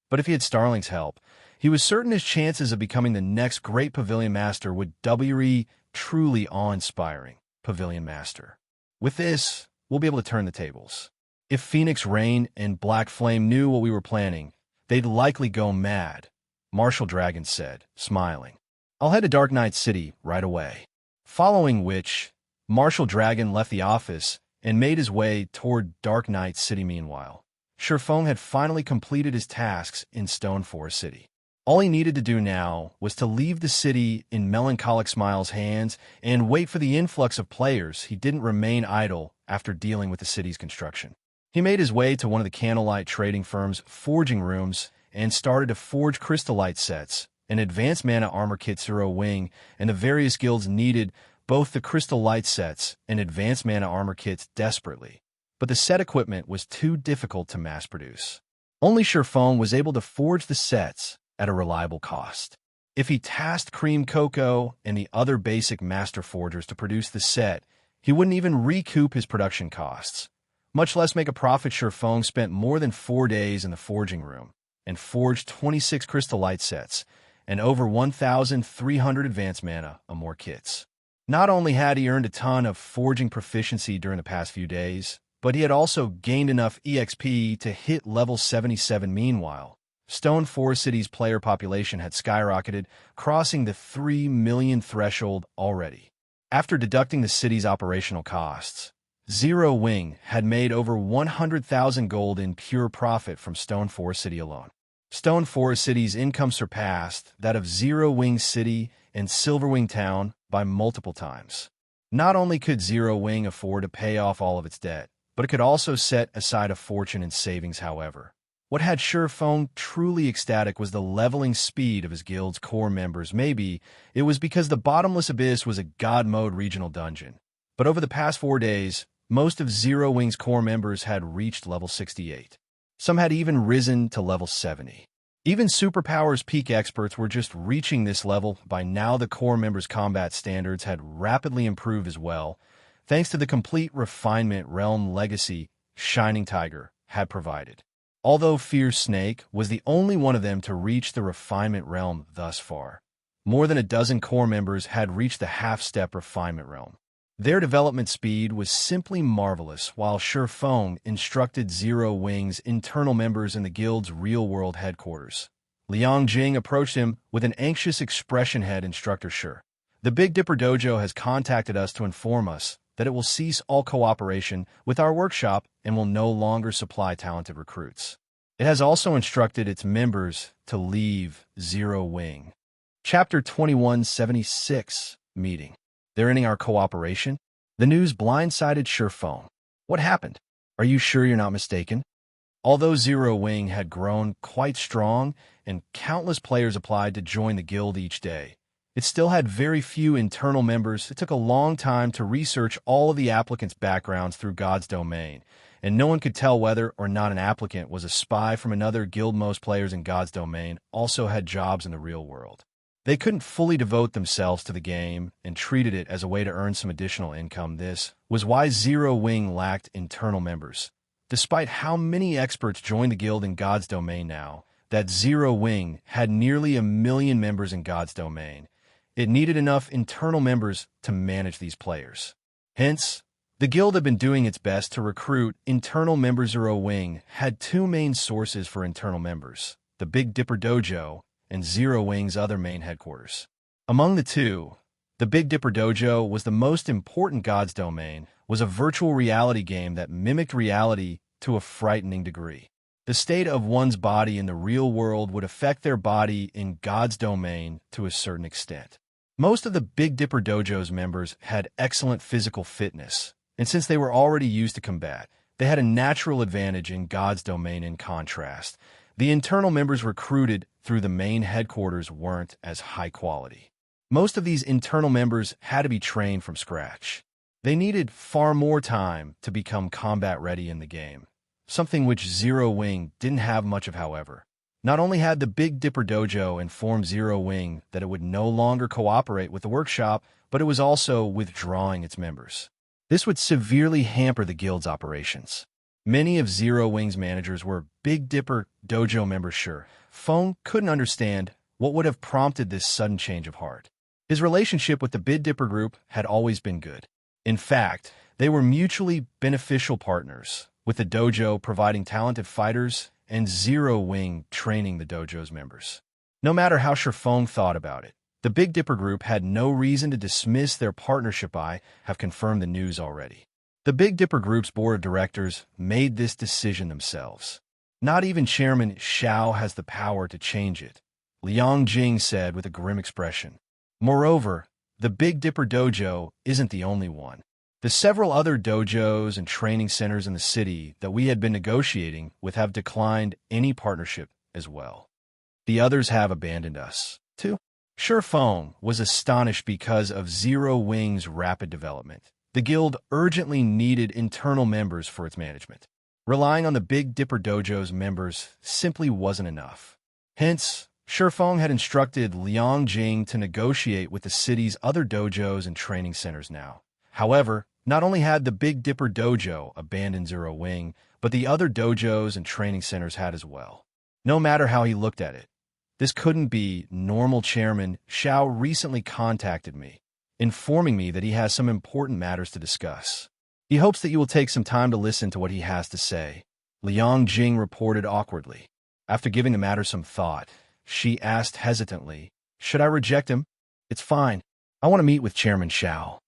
But if he had Starling's help, he was certain his chances of becoming the next great Pavilion Master would be truly awe-inspiring. Pavilion Master. With this, we'll be able to turn the tables. If Phoenix Rain and Black Flame knew what we were planning, they'd likely go mad, Martial Dragon said, smiling. I'll head to Dark Knight City right away. Following which, Martial Dragon left the office and made his way toward Dark Knight City. Meanwhile, Feng had finally completed his tasks in Stone Forest City. All he needed to do now was to leave the city in Melancholic Smile's hands and wait for the influx of players. He didn't remain idle after dealing with the city's construction. He made his way to one of the Candlelight trading firm's forging rooms and started to forge crystallite sets, an advanced mana armor kit 0 wing, and the various guilds needed both the crystal light sets and advanced mana armor kits desperately. But the set equipment was too difficult to mass produce. Only Feng was able to forge the sets at a reliable cost. If he tasked Cream Cocoa and the other basic master forgers to produce the set, he wouldn't even recoup his production costs, much less make a profit. Feng spent more than 4 days in the forging room and forged 26 crystal light sets and over 1,300 advanced mana armor kits. Not only had he earned a ton of forging proficiency during the past few days, but he had also gained enough EXP to hit level 77. Meanwhile, Stone Forest City's player population had skyrocketed, crossing the 3 million threshold already. After deducting the city's operational costs, 0 Wing had made over 100,000 gold in pure profit from Stone Forest City alone. Stone Forest City's income surpassed that of 0 Wing City and Silverwing Town by multiple times. Not only could 0 Wing afford to pay off all of its debt, but it could also set aside a fortune in savings. However, what had Feng truly ecstatic was the leveling speed of his guild's core members. Maybe it was because the Bottomless Abyss was a God mode regional dungeon. But over the past 4 days, most of 0 Wing's core members had reached level 68. Some had even risen to level 70. Even Superpower's peak experts were just reaching this level. By now, the core members' combat standards had rapidly improved as well, thanks to the complete refinement realm legacy Shining Tiger had provided. Although Fierce Snake was the only one of them to reach the refinement realm thus far, more than a dozen core members had reached the half-step refinement realm. Their development speed was simply marvelous, while Feng instructed 0 Wing's internal members in the guild's real-world headquarters. Liang Jing approached him with an anxious expression. Head instructor Sure. The Big Dipper Dojo has contacted us to inform us that it will cease all cooperation with our workshop and will no longer supply talented recruits. It has also instructed its members to leave 0 Wing. Chapter 2176 Meeting. They're ending our cooperation? The news blindsided Feng. What happened? Are you sure you're not mistaken? Although 0 Wing had grown quite strong and countless players applied to join the guild each day, it still had very few internal members. It took a long time to research all of the applicants' backgrounds through God's domain, and no one could tell whether or not an applicant was a spy from another guild. Most players in God's domain also had jobs in the real world. They couldn't fully devote themselves to the game and treated it as a way to earn some additional income. This was why 0 Wing lacked internal members. Despite how many experts joined the guild in God's domain now, that 0 Wing had nearly 1 million members in God's domain. It needed enough internal members to manage these players. Hence, the guild had been doing its best to recruit internal members. 0 Wing had 2 main sources for internal members, the Big Dipper Dojo and 0 Wing's other main headquarters. Among the two, the Big Dipper Dojo was the most important. God's domain was a virtual reality game that mimicked reality to a frightening degree. The state of one's body in the real world would affect their body in God's domain to a certain extent. Most of the Big Dipper Dojo's members had excellent physical fitness, and since they were already used to combat, they had a natural advantage in God's domain. In contrast, the internal members recruited through the main headquarters weren't as high quality. Most of these internal members had to be trained from scratch. They needed far more time to become combat ready in the game, something which 0 Wing didn't have much of. However, not only had the Big Dipper Dojo informed 0 Wing that it would no longer cooperate with the workshop, but it was also withdrawing its members. This would severely hamper the guild's operations. Many of 0 Wing's managers were Big Dipper dojo member Feng couldn't understand what would have prompted this sudden change of heart. His relationship with the Big Dipper group had always been good. In fact, they were mutually beneficial partners, with the dojo providing talented fighters and Zero Wing training the dojo's members. No matter how Feng thought about it, the Big Dipper group had no reason to dismiss their partnership. I have confirmed the news already. The Big Dipper group's board of directors made this decision themselves. Not even Chairman Xiao has the power to change it, Liang Jing said with a grim expression. Moreover, the Big Dipper dojo isn't the only one. The several other dojos and training centers in the city that we had been negotiating with have declined any partnership as well. The others have abandoned us, too. Feng was astonished because of Zero Wing's rapid development. The guild urgently needed internal members for its management. Relying on the Big Dipper dojo's members simply wasn't enough. Hence, Feng had instructed Liang Jing to negotiate with the city's other dojos and training centers now. However, not only had the Big Dipper dojo abandoned Zero Wing, but the other dojos and training centers had as well. No matter how he looked at it, this couldn't be normal. Chairman Xiao recently contacted me, informing me that he has some important matters to discuss. He hopes that you will take some time to listen to what he has to say, Liang Jing reported awkwardly. After giving the matter some thought, she asked hesitantly, "Should I reject him?" "It's fine. I want to meet with Chairman Xiao."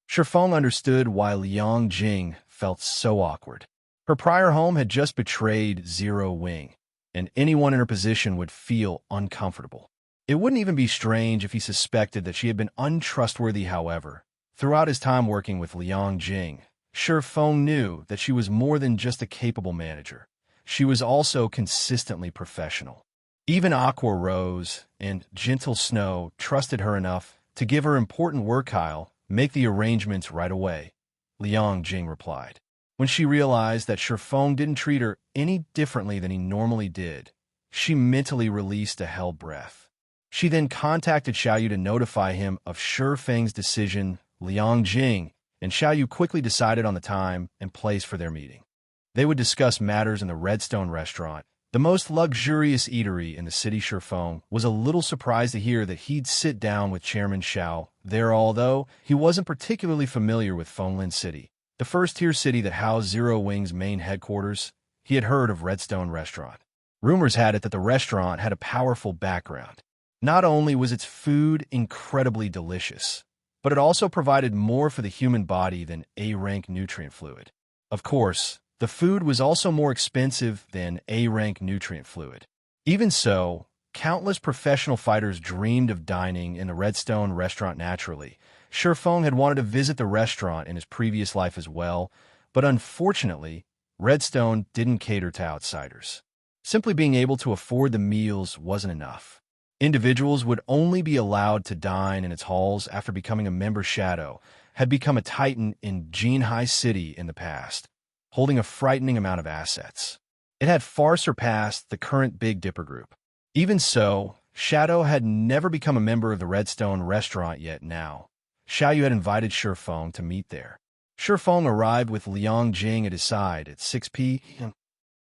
Feng understood why Liang Jing felt so awkward. Her prior home had just betrayed Zero Wing, and anyone in her position would feel uncomfortable. It wouldn't even be strange if he suspected that she had been untrustworthy. However, throughout his time working with Liang Jing, Feng knew that she was more than just a capable manager. She was also consistently professional. Even Aqua Rose and Gentle Snow trusted her enough to give her important work. "I'll make the arrangements right away," Liang Jing replied. When she realized that Feng didn't treat her any differently than he normally did, she mentally released a held breath. She then contacted Xiaoyu to notify him of Feng's decision. Liang Jing and Xiaoyu quickly decided on the time and place for their meeting. They would discuss matters in the Redstone restaurant, the most luxurious eatery in the city. Feng was a little surprised to hear that he'd sit down with Chairman Xiao there, although he wasn't particularly familiar with Fenglin City, the first-tier city that housed Zero Wing's main headquarters. He had heard of Redstone Restaurant. Rumors had it that the restaurant had a powerful background. Not only was its food incredibly delicious, but it also provided more for the human body than A-rank nutrient fluid. Of course, the food was also more expensive than A-rank nutrient fluid. Even so, countless professional fighters dreamed of dining in the Redstone restaurant naturally. Feng had wanted to visit the restaurant in his previous life as well, but unfortunately, Redstone didn't cater to outsiders. Simply being able to afford the meals wasn't enough. Individuals would only be allowed to dine in its halls after becoming a member. Shadow had become a titan in Jinhai City in the past, holding a frightening amount of assets. It had far surpassed the current Big Dipper group. Even so, Shadow had never become a member of the Redstone restaurant yet. Now, Xiaoyu had invited Feng to meet there. Feng arrived with Liang Jing at his side at 6 p.m.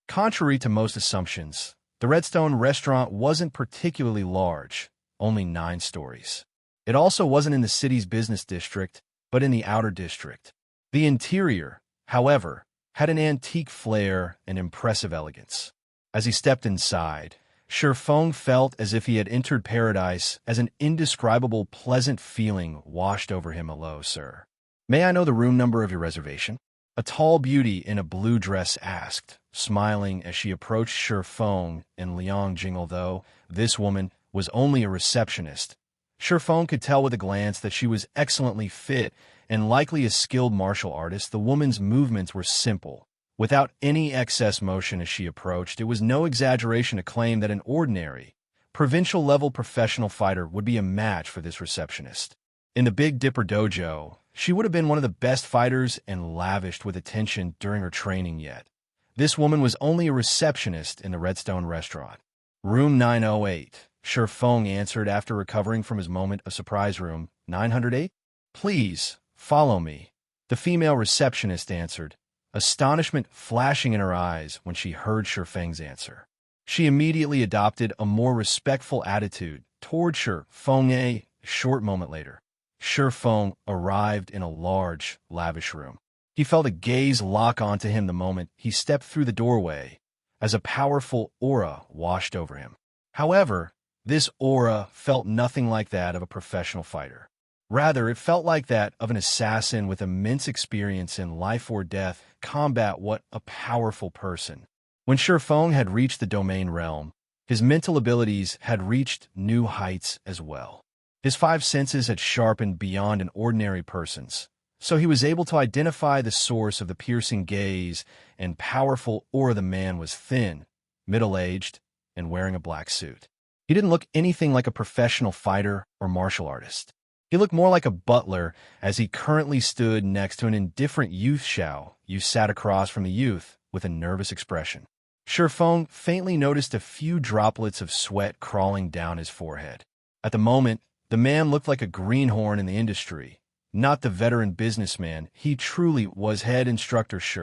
Contrary to most assumptions, the Redstone restaurant wasn't particularly large, only 9 stories. It also wasn't in the city's business district, but in the outer district. The interior, however, had an antique flair and impressive elegance. As he stepped inside, Feng felt as if he had entered paradise, as an indescribable pleasant feeling washed over him. "Hello, sir. May I know the room number of your reservation?" A tall beauty in a blue dress asked, smiling as she approached Feng and Liang Jing. Although this woman was only a receptionist, Feng could tell with a glance that she was excellently fit and likely a skilled martial artist. The woman's movements were simple, without any excess motion as she approached. It was no exaggeration to claim that an ordinary, provincial-level professional fighter would be a match for this receptionist. In the Big Dipper dojo, she would have been one of the best fighters and lavished with attention during her training. Yet this woman was only a receptionist in the Redstone restaurant. "Room 908, Feng answered after recovering from his moment of surprise. "Room 908? Please, follow me," the female receptionist answered, astonishment flashing in her eyes when she heard Feng's answer. She immediately adopted a more respectful attitude toward Shi Feng. A short moment later, Shi Feng arrived in a large, lavish room. He felt a gaze lock onto him the moment he stepped through the doorway, as a powerful aura washed over him. However, this aura felt nothing like that of a professional fighter. Rather, it felt like that of an assassin with immense experience in life or death combat. What a powerful person. When Shi Feng had reached the domain realm, his mental abilities had reached new heights as well. His five senses had sharpened beyond an ordinary person's, so he was able to identify the source of the piercing gaze and powerful aura. The man was thin, middle-aged, and wearing a black suit. He didn't look anything like a professional fighter or martial artist. He looked more like a butler, as he currently stood next to an indifferent youth. Xiao Yu sat across from the youth with a nervous expression. Shi Feng faintly noticed a few droplets of sweat crawling down his forehead. At the moment, the man looked like a greenhorn in the industry, not the veteran businessman he truly was. Head instructor Shi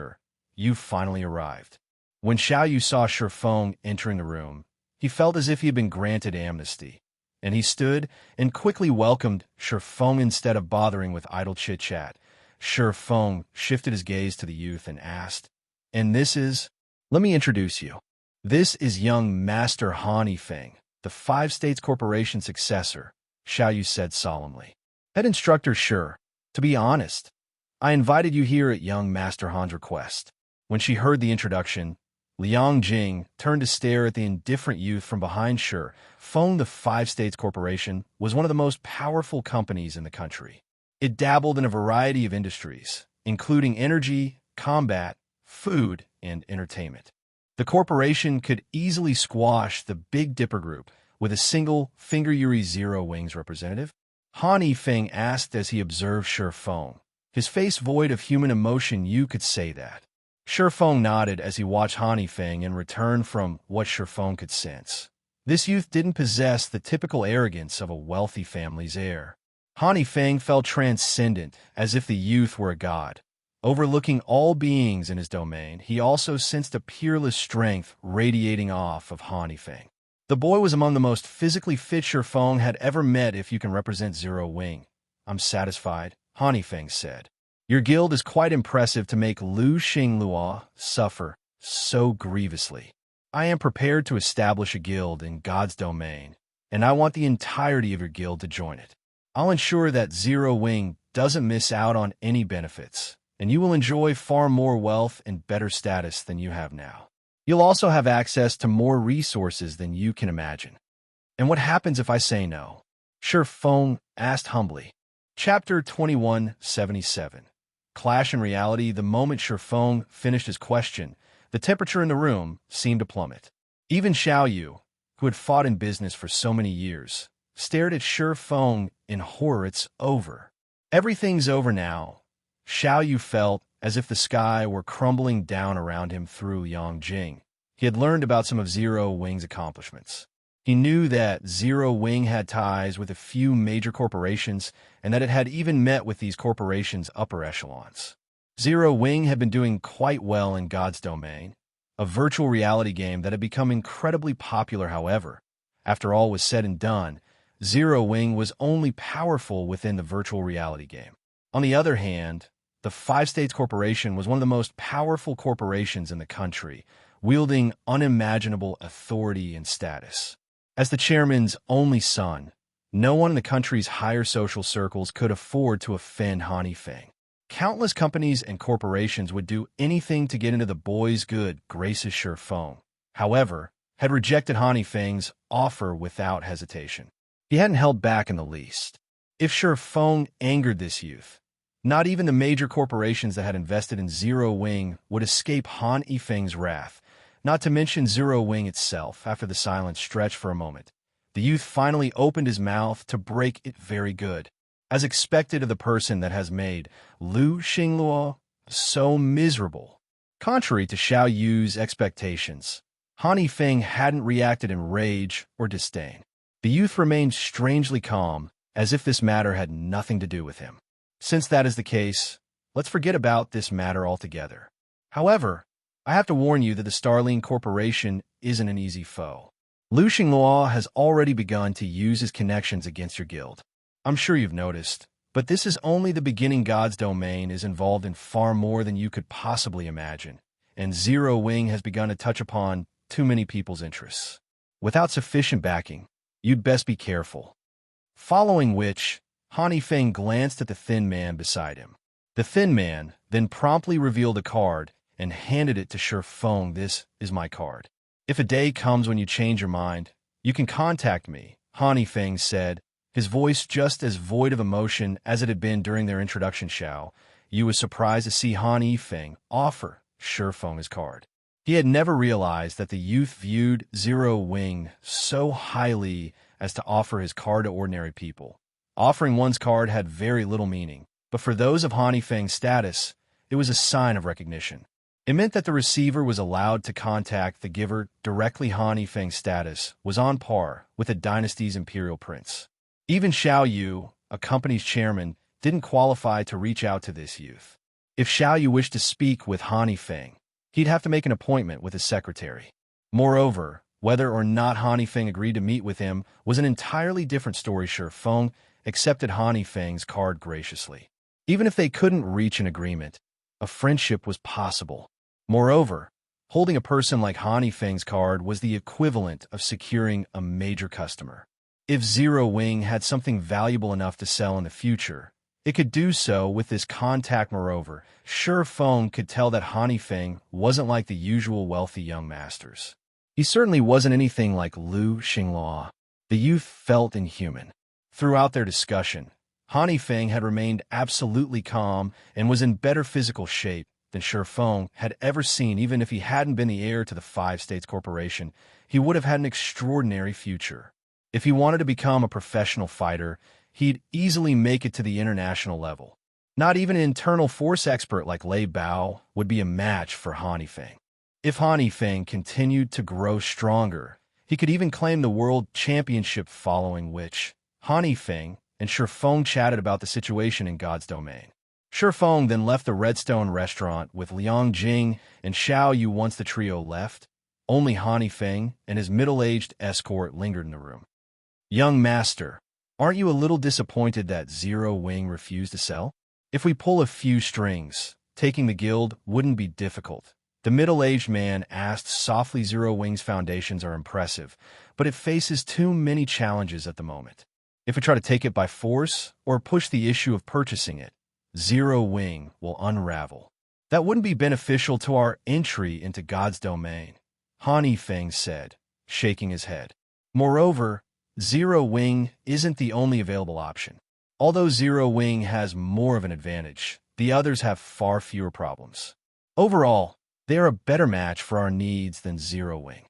Yu finally arrived. When Xiao Yu saw Shi Feng entering the room, he felt as if he had been granted amnesty, and he stood and quickly welcomed Shi Feng. Instead of bothering with idle chit-chat, Shi Feng shifted his gaze to the youth and asked, "And this is? Let me introduce you. This is young Master Han Feng, the Five States Corporation successor," Xiao Yu said solemnly. "Head instructor Shi, to be honest, I invited you here at young Master Han's request." When she heard the introduction, Liang Jing turned to stare at the indifferent youth from behind. Shi Feng. The Five States Corporation was one of the most powerful companies in the country. It dabbled in a variety of industries, including energy, combat, food, and entertainment. The corporation could easily squash the Big Dipper Group with a single finger. Yuri Zero Wings representative? Han Feng asked as he observed Shi Feng, his face void of human emotion. "You could say that." Shi Feng nodded as he watched Han Feng in return. From what Shi Feng could sense, this youth didn't possess the typical arrogance of a wealthy family's heir. Han Feng felt transcendent, as if the youth were a god, overlooking all beings in his domain. He also sensed a peerless strength radiating off of Han Feng. The boy was among the most physically fit Shi Feng had ever met. "If you can represent Zero Wing, I'm satisfied," Han Feng said. "Your guild is quite impressive to make Lu Xinglua suffer so grievously. I am prepared to establish a guild in God's domain, and I want the entirety of your guild to join it. I'll ensure that Zero Wing doesn't miss out on any benefits, and you will enjoy far more wealth and better status than you have now. You'll also have access to more resources than you can imagine." "And what happens if I say no?" Shi Feng asked humbly. Chapter 2177. Clash in reality. The moment Shi Feng finished his question, the temperature in the room seemed to plummet. Even Xiao Yu, who had fought in business for so many years, stared at Shi Feng in horror. "It's over. Everything's over now." Xiao Yu felt as if the sky were crumbling down around him. Through Yang Jing, he had learned about some of Zero Wing's accomplishments. He knew that Zero Wing had ties with a few major corporations, and that it had even met with these corporations' upper echelons. Zero Wing had been doing quite well in God's domain, a virtual reality game that had become incredibly popular. However, after all was said and done, Zero Wing was only powerful within the virtual reality game. On the other hand, the Five States Corporation was one of the most powerful corporations in the country, wielding unimaginable authority and status. As the chairman's only son, no one in the country's higher social circles could afford to offend Han Feng. Countless companies and corporations would do anything to get into the boy's good graces. Shi Feng, however, had rejected Han Feng's offer without hesitation. He hadn't held back in the least. If Shi Feng angered this youth, not even the major corporations that had invested in Zero Wing would escape Han Feng's wrath, not to mention Zero Wing itself. After the silence stretched for a moment, the youth finally opened his mouth to break it. "Very good. As expected of the person that has made Lu Xinglua so miserable." Contrary to Xiao Yu's expectations, Han Feng hadn't reacted in rage or disdain. The youth remained strangely calm, as if this matter had nothing to do with him. "Since that is the case, let's forget about this matter altogether. However, I have to warn you that the Starling Corporation isn't an easy foe. Lu Xinghua has already begun to use his connections against your guild. I'm sure you've noticed, but this is only the beginning. God's domain is involved in far more than you could possibly imagine, and Zero Wing has begun to touch upon too many people's interests. Without sufficient backing, you'd best be careful. Following which, Feng glanced at the thin man beside him. The thin man then promptly revealed a card and handed it to Feng. This is my card. If a day comes when you change your mind, you can contact me, Feng said, his voice just as void of emotion as it had been during their introduction. Xiao Yu was surprised to see Feng offer Feng his card. He had never realized that the youth viewed Zero Wing so highly as to offer his card to ordinary people. Offering one's card had very little meaning, but for those of Feng's status, it was a sign of recognition. It meant that the receiver was allowed to contact the giver directly. Feng's status was on par with a dynasty's imperial prince. Even Xiao Yu, a company's chairman, didn't qualify to reach out to this youth. If Xiao Yu wished to speak with Feng, he'd have to make an appointment with his secretary. Moreover, whether or not Feng agreed to meet with him was an entirely different story. Feng accepted Feng's card graciously. Even if they couldn't reach an agreement, a friendship was possible. Moreover, holding a person like Feng's card was the equivalent of securing a major customer. If Zero Wing had something valuable enough to sell in the future, it could do so with this contact. Moreover, Feng could tell that Feng wasn't like the usual wealthy young masters. He certainly wasn't anything like Lu Xinghua. The youth felt inhuman. Throughout their discussion, Feng had remained absolutely calm and was in better physical shape than Feng had ever seen. Even if he hadn't been the heir to the Five States Corporation, he would have had an extraordinary future. If he wanted to become a professional fighter, he'd easily make it to the international level. Not even an internal force expert like Lei Bao would be a match for Feng. If Feng continued to grow stronger, he could even claim the world championship, following which Feng and Feng chatted about the situation in God's domain. Feng then left the Redstone restaurant with Liang Jing and Xiao Yu. Once the trio left, only Feng and his middle-aged escort lingered in the room. Young master, aren't you a little disappointed that Zero Wing refused to sell? If we pull a few strings, taking the guild wouldn't be difficult. The middle-aged man asked softly. Zero Wing's foundations are impressive, but it faces too many challenges at the moment. If we try to take it by force or push the issue of purchasing it, Zero Wing will unravel. That wouldn't be beneficial to our entry into God's domain, Feng said, shaking his head. Moreover, Zero Wing isn't the only available option. Although Zero Wing has more of an advantage, the others have far fewer problems. Overall, they are a better match for our needs than Zero Wing.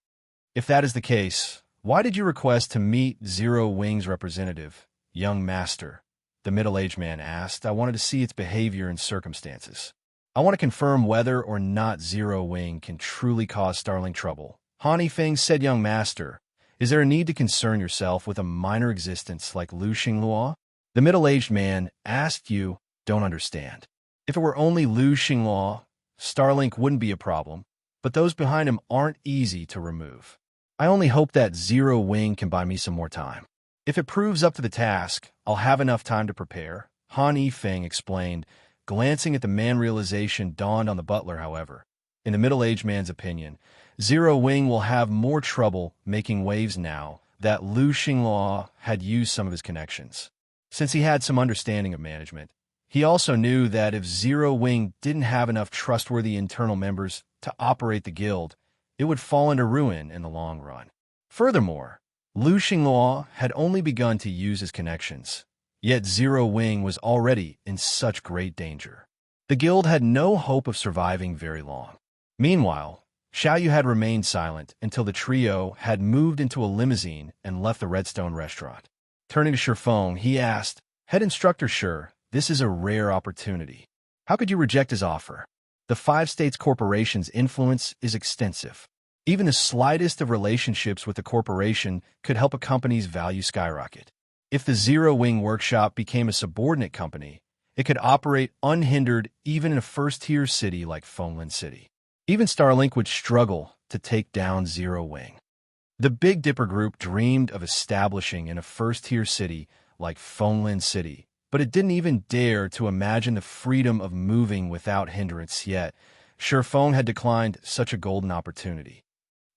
If that is the case, why did you request to meet Zero Wing's representative, young master? The middle-aged man asked. I wanted to see its behavior and circumstances. I want to confirm whether or not Zero Wing can truly cause Starling trouble. Feng said. Young master, is there a need to concern yourself with a minor existence like Lu Xinghua? The middle-aged man asked. You don't understand. If it were only Lu Xinghua, Starlink wouldn't be a problem, but those behind him aren't easy to remove. I only hope that Zero Wing can buy me some more time. If it proves up to the task, I'll have enough time to prepare, Feng explained, glancing at the man. Realization dawned on the butler, however. In the middle-aged man's opinion, Zero Wing will have more trouble making waves now that Lu Xinghua had used some of his connections. Since he had some understanding of management, he also knew that if Zero Wing didn't have enough trustworthy internal members to operate the guild, it would fall into ruin in the long run. Furthermore, Lu Xinghua had only begun to use his connections, yet Zero Wing was already in such great danger. The guild had no hope of surviving very long. Meanwhile, Xiao Yu had remained silent until the trio had moved into a limousine and left the Redstone restaurant. Turning to Feng, he asked, Head Instructor, this is a rare opportunity. How could you reject his offer? The Five States Corporation's influence is extensive. Even the slightest of relationships with the corporation could help a company's value skyrocket. If the Zero Wing Workshop became a subordinate company, it could operate unhindered even in a first-tier city like Fenglin City. Even Starlink would struggle to take down Zero Wing. The Big Dipper Group dreamed of establishing in a first-tier city like Fenglin City, but it didn't even dare to imagine the freedom of moving without hindrance yet. Feng had declined such a golden opportunity.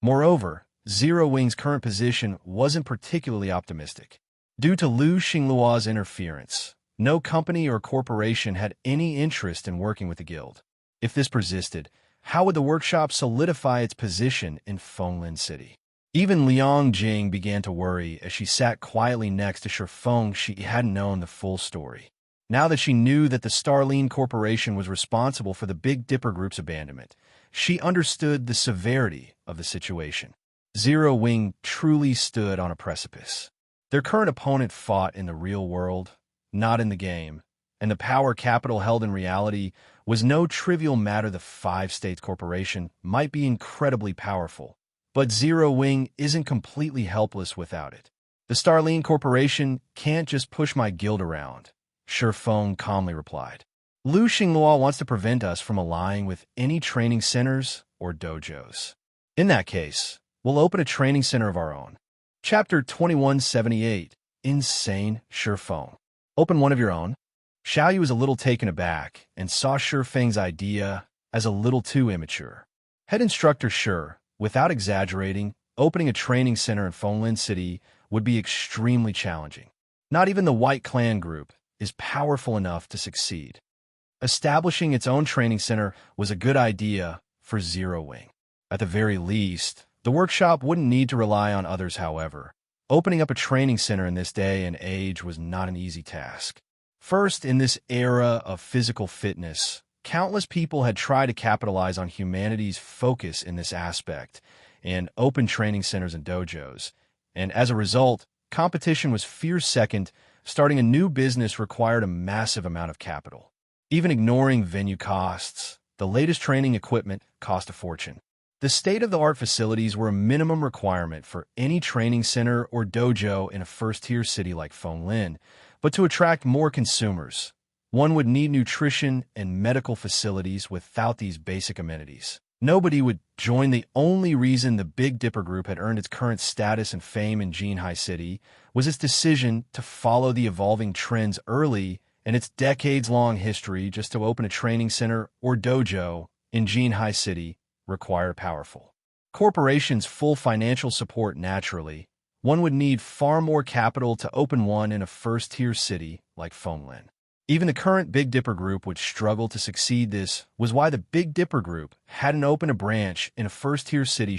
Moreover, Zero Wing's current position wasn't particularly optimistic. Due to Lu Xingluo's interference, no company or corporation had any interest in working with the guild. If this persisted, how would the workshop solidify its position in Fenglin City? Even Liang Jing began to worry as she sat quietly next to Feng. She hadn't known the full story. Now that she knew that the Starline Corporation was responsible for the Big Dipper Group's abandonment, she understood the severity of the situation. Zero Wing truly stood on a precipice. Their current opponent fought in the real world, not in the game, and the power capital held in reality was no trivial matter. The Five-States Corporation might be incredibly powerful, but Zero Wing isn't completely helpless without it. The Starline Corporation can't just push my guild around, Feng calmly replied. Lu Xingluo wants to prevent us from allying with any training centers or dojos. In that case, we'll open a training center of our own. Chapter 2178, Insane Feng. Open one of your own? Xiaoyu was a little taken aback and saw Feng's idea as a little too immature. Head instructor without exaggerating, opening a training center in Fenglin City would be extremely challenging. Not even the White Clan group is powerful enough to succeed. Establishing its own training center was a good idea for Zero Wing. At the very least, the workshop wouldn't need to rely on others. However, opening up a training center in this day and age was not an easy task. First, in this era of physical fitness, countless people had tried to capitalize on humanity's focus in this aspect and open training centers and dojos, and as a result, competition was fierce. Second, starting a new business required a massive amount of capital. Even ignoring venue costs, the latest training equipment cost a fortune. The state-of-the-art facilities were a minimum requirement for any training center or dojo in a first-tier city like Fenglin, but to attract more consumers, one would need nutrition and medical facilities. Without these basic amenities, nobody would join. The only reason the Big Dipper Group had earned its current status and fame in Jinhai City was its decision to follow the evolving trends early in its decades-long history. Just to open a training center or dojo in Jinhai City require powerful corporations' full financial support. Naturally, one would need far more capital to open one in a first-tier city like Fenglin. Even the current Big Dipper Group would struggle to succeed. This was why the Big Dipper Group hadn't opened a branch in a first-tier city.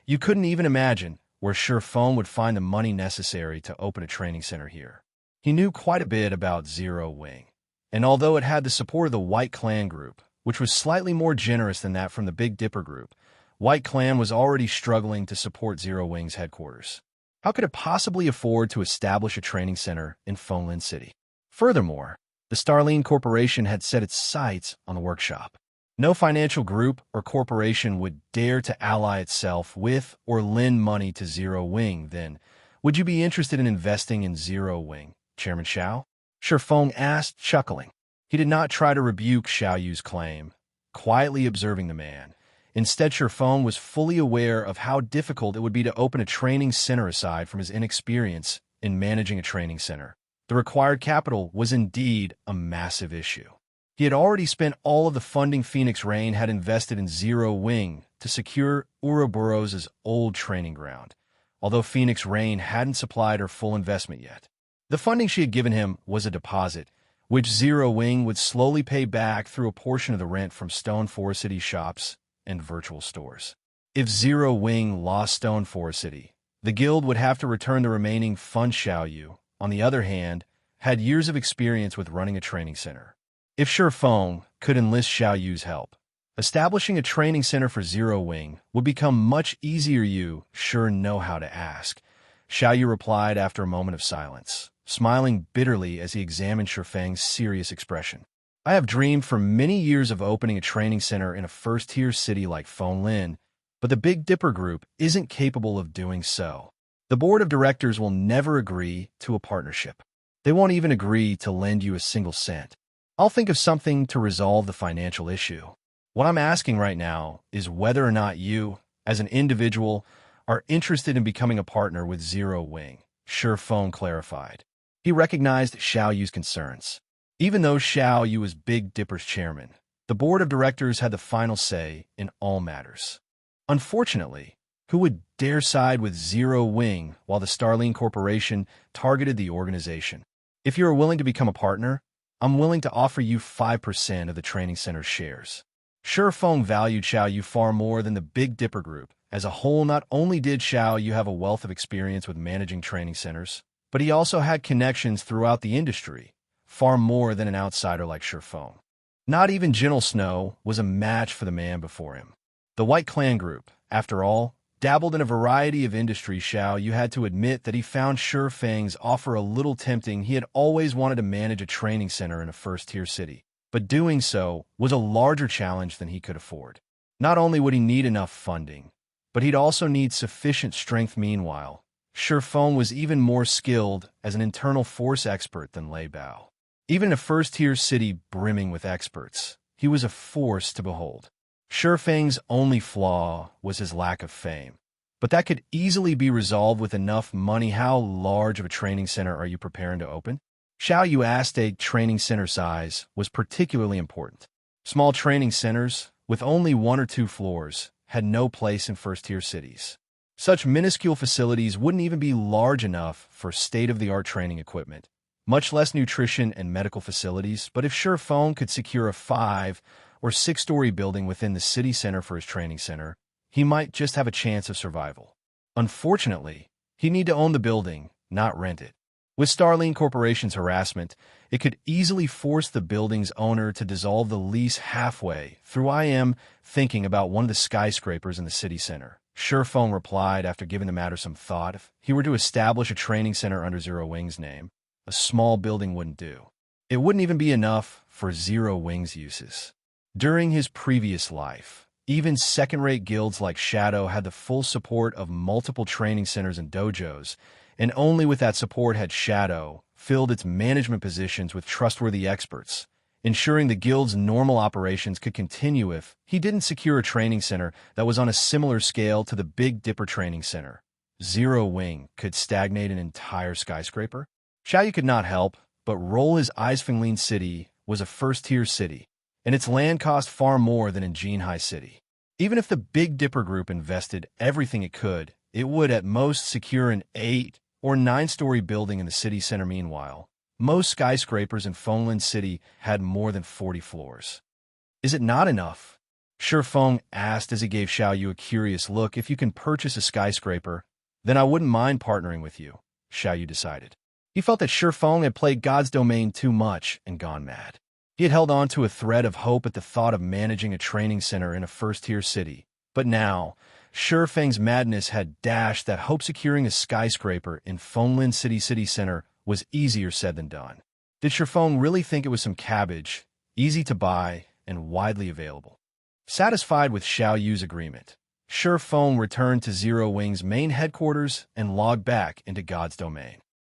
You couldn't even imagine where Feng would find the money necessary to open a training center here. He knew quite a bit about Zero Wing, and although it had the support of the White Clan Group, which was slightly more generous than that from the Big Dipper Group, White Clan was already struggling to support Zero Wing's headquarters. How could it possibly afford to establish a training center in Fenglin City? Furthermore, the Starline Corporation had set its sights on the workshop. No financial group or corporation would dare to ally itself with or lend money to Zero Wing. Then, would you be interested in investing in Zero Wing, Chairman Xiao? Feng asked, chuckling. He did not try to rebuke Xiaoyu's claim, quietly observing the man. Instead, Feng was fully aware of how difficult it would be to open a training center. Aside from his inexperience in managing a training center, the required capital was indeed a massive issue. He had already spent all of the funding Phoenix Rain had invested in Zero Wing to secure Ouroboros' old training ground, although Phoenix Rain hadn't supplied her full investment yet. The funding she had given him was a deposit, which Zero Wing would slowly pay back through a portion of the rent from Stone Forest City shops and virtual stores. If Zero Wing lost Stone Forest City, the guild would have to return the remaining funds. Xiaoyu, on the other hand, had years of experience with running a training center. If Feng could enlist Xiaoyu's help, establishing a training center for Zero Wing would become much easier. You sure know how to ask, Xiaoyu replied after a moment of silence, smiling bitterly as he examined Feng's serious expression. I have dreamed for many years of opening a training center in a first-tier city like Fenglin, but the Big Dipper Group isn't capable of doing so. The board of directors will never agree to a partnership. They won't even agree to lend you a single cent. I'll think of something to resolve the financial issue. What I'm asking right now is whether or not you, as an individual, are interested in becoming a partner with Zero Wing, Feng clarified. He recognized Xiao Yu's concerns. Even though Xiao Yu was Big Dipper's chairman, the board of directors had the final say in all matters. Unfortunately, who would dare side with Zero Wing while the Starling Corporation targeted the organization? If you are willing to become a partner, I'm willing to offer you 5% of the training center's shares. Feng valued Xiao Yu far more than the Big Dipper group. As a whole, not only did Xiao Yu have a wealth of experience with managing training centers, but he also had connections throughout the industry, far more than an outsider like Feng. Not even Gentle Snow was a match for the man before him. The White Clan group, after all, dabbled in a variety of industries. Xiao Yu had to admit that he found Feng's offer a little tempting. He had always wanted to manage a training center in a first-tier city, but doing so was a larger challenge than he could afford. Not only would he need enough funding, but he'd also need sufficient strength. Meanwhile, Feng was even more skilled as an internal force expert than Lei Bao. Even in a first-tier city brimming with experts, he was a force to behold. Feng's only flaw was his lack of fame, but that could easily be resolved with enough money. How large of a training center are you preparing to open? Xiao Yu asked. A training center size was particularly important. Small training centers, with only 1 or 2 floors, had no place in first-tier cities. Such minuscule facilities wouldn't even be large enough for state-of-the-art training equipment, much less nutrition and medical facilities. But if Feng could secure a 5- or 6-story building within the city center for his training center, he might just have a chance of survival. Unfortunately, he'd need to own the building, not rent it. With Starling Corporation's harassment, it could easily force the building's owner to dissolve the lease halfway through. I am thinking about one of the skyscrapers in the city center, Feng replied after giving the matter some thought. If he were to establish a training center under Zero Wing's name, a small building wouldn't do. It wouldn't even be enough for Zero Wing's uses. During his previous life, even second-rate guilds like Shadow had the full support of multiple training centers and dojos, and only with that support had Shadow filled its management positions with trustworthy experts, ensuring the guild's normal operations could continue. If he didn't secure a training center that was on a similar scale to the Big Dipper Training Center, Zero Wing could stagnate an entire skyscraper. Xiao Yu could not help but roll his eyes. Fenglin City was a first-tier city, and its land cost far more than in Jinhai City. Even if the Big Dipper Group invested everything it could, it would at most secure an 8- or 9-story building in the city center. Meanwhile, most skyscrapers in Fenglin City had more than 40 floors. Is it not enough? Feng asked as he gave Xiao Yu a curious look. If you can purchase a skyscraper, then I wouldn't mind partnering with you, Xiao Yu decided. He felt that Feng had played God's domain too much and gone mad. He had held on to a thread of hope at the thought of managing a training center in a first-tier city, but now, Feng's madness had dashed that hope. Securing a skyscraper in Fenglin City Center was easier said than done. Did Feng really think it was some cabbage, easy to buy, and widely available? Satisfied with Xiao Yu's agreement, Feng returned to Zero Wing's main headquarters and logged back into God's domain.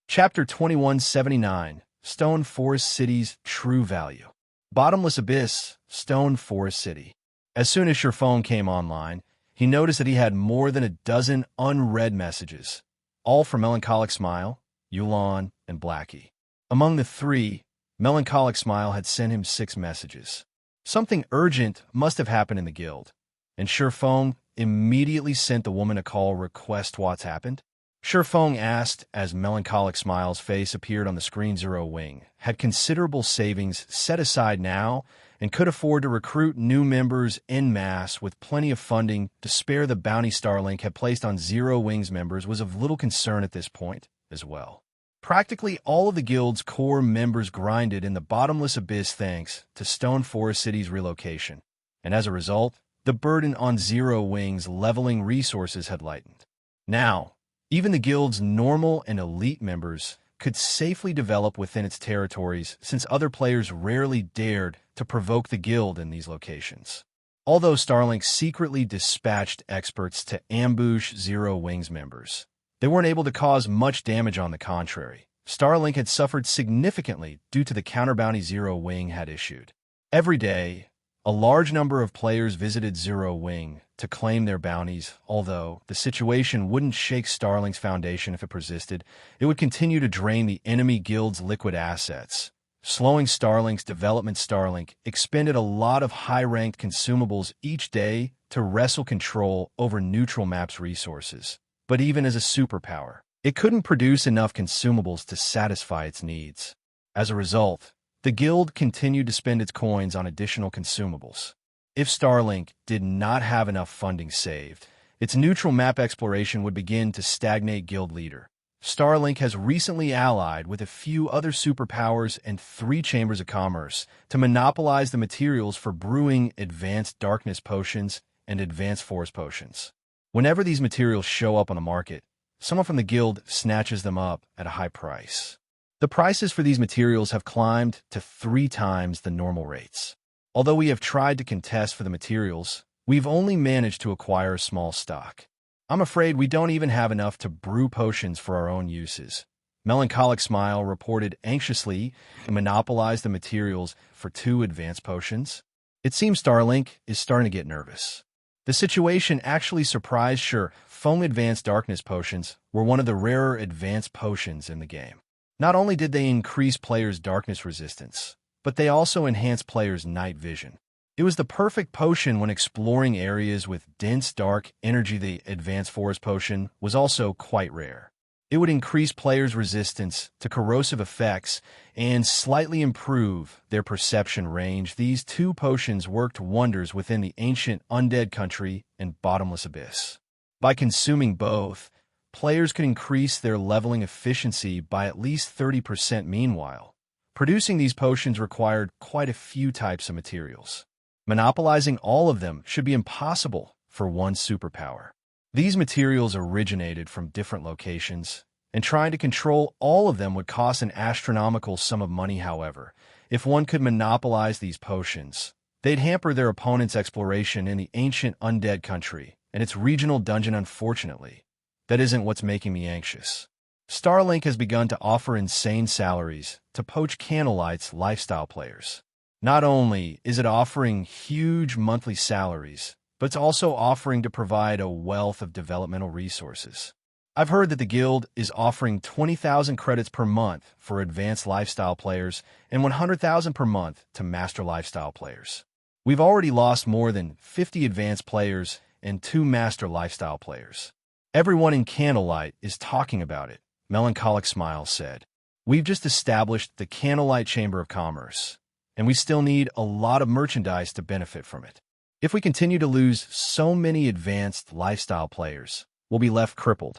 Chapter 2179, Stone Forest City's True Value. Bottomless Abyss, Stone Forest City. As soon as Feng came online, he noticed that he had more than a dozen unread messages, all from Melancholic Smile, Yulan, and Blackie. Among the 3, Melancholic Smile had sent him 6 messages. Something urgent must have happened in the guild, and Feng immediately sent the woman a call. Request. What's happened? Feng asked as Melancholic Smile's face appeared on the screen. Zero Wing had considerable savings set aside now and could afford to recruit new members en masse with plenty of funding to spare. The bounty Starlink had placed on Zero Wing's members was of little concern at this point as well. Practically all of the guild's core members grinded in the bottomless abyss thanks to Stone Forest City's relocation, and as a result, the burden on Zero Wing's leveling resources had lightened. Now, even the guild's normal and elite members could safely develop within its territories since other players rarely dared to provoke the guild in these locations. Although Starlink secretly dispatched experts to ambush Zero Wing's members, they weren't able to cause much damage. On the contrary, Starlink had suffered significantly due to the counterbounty Zero Wing had issued. Every day, A large number of players visited Zero Wing to claim their bounties, although the situation wouldn't shake Starlink's foundation if it persisted. It would continue to drain the enemy guild's liquid assets, slowing Starlink's development. Starlink expended a lot of high-ranked consumables each day to wrestle control over neutral maps resources. But even as a superpower, it couldn't produce enough consumables to satisfy its needs. As a result, the guild continued to spend its coins on additional consumables. If Starlink did not have enough funding saved, its neutral map exploration would begin to stagnate. Guild leader Starlink has recently allied with a few other superpowers and 3 chambers of commerce to monopolize the materials for brewing advanced darkness potions and advanced force potions. Whenever these materials show up on the market, someone from the guild snatches them up at a high price. The prices for these materials have climbed to 3 times the normal rates. Although we have tried to contest for the materials, we've only managed to acquire a small stock. I'm afraid we don't even have enough to brew potions for our own uses. Melancholic Smile reported anxiously and monopolized the materials for 2 advanced potions. It seems Starlink is starting to get nervous. The situation actually surprised Sure. Feng advanced darkness potions were one of the rarer advanced potions in the game. Not only did they increase players' darkness resistance, but they also enhanced players' night vision. It was the perfect potion when exploring areas with dense dark energy. The advanced forest potion was also quite rare. It would increase players' resistance to corrosive effects and slightly improve their perception range. These 2 potions worked wonders within the ancient undead country and bottomless abyss. By consuming both, players could increase their leveling efficiency by at least 30%. Meanwhile, producing these potions required quite a few types of materials. Monopolizing all of them should be impossible for one superpower. These materials originated from different locations, and trying to control all of them would cost an astronomical sum of money. However, if one could monopolize these potions, they'd hamper their opponent's exploration in the ancient undead country and its regional dungeon. Unfortunately, that isn't what's making me anxious. Starlink has begun to offer insane salaries to poach Candlelight's lifestyle players. Not only is it offering huge monthly salaries, but it's also offering to provide a wealth of developmental resources. I've heard that the guild is offering 20,000 credits per month for advanced lifestyle players and 100,000 per month to master lifestyle players. We've already lost more than 50 advanced players and 2 master lifestyle players. Everyone in Candlelight is talking about it, Melancholic Smile said. We've just established the Candlelight Chamber of Commerce, and we still need a lot of merchandise to benefit from it. If we continue to lose so many advanced lifestyle players, we'll be left crippled.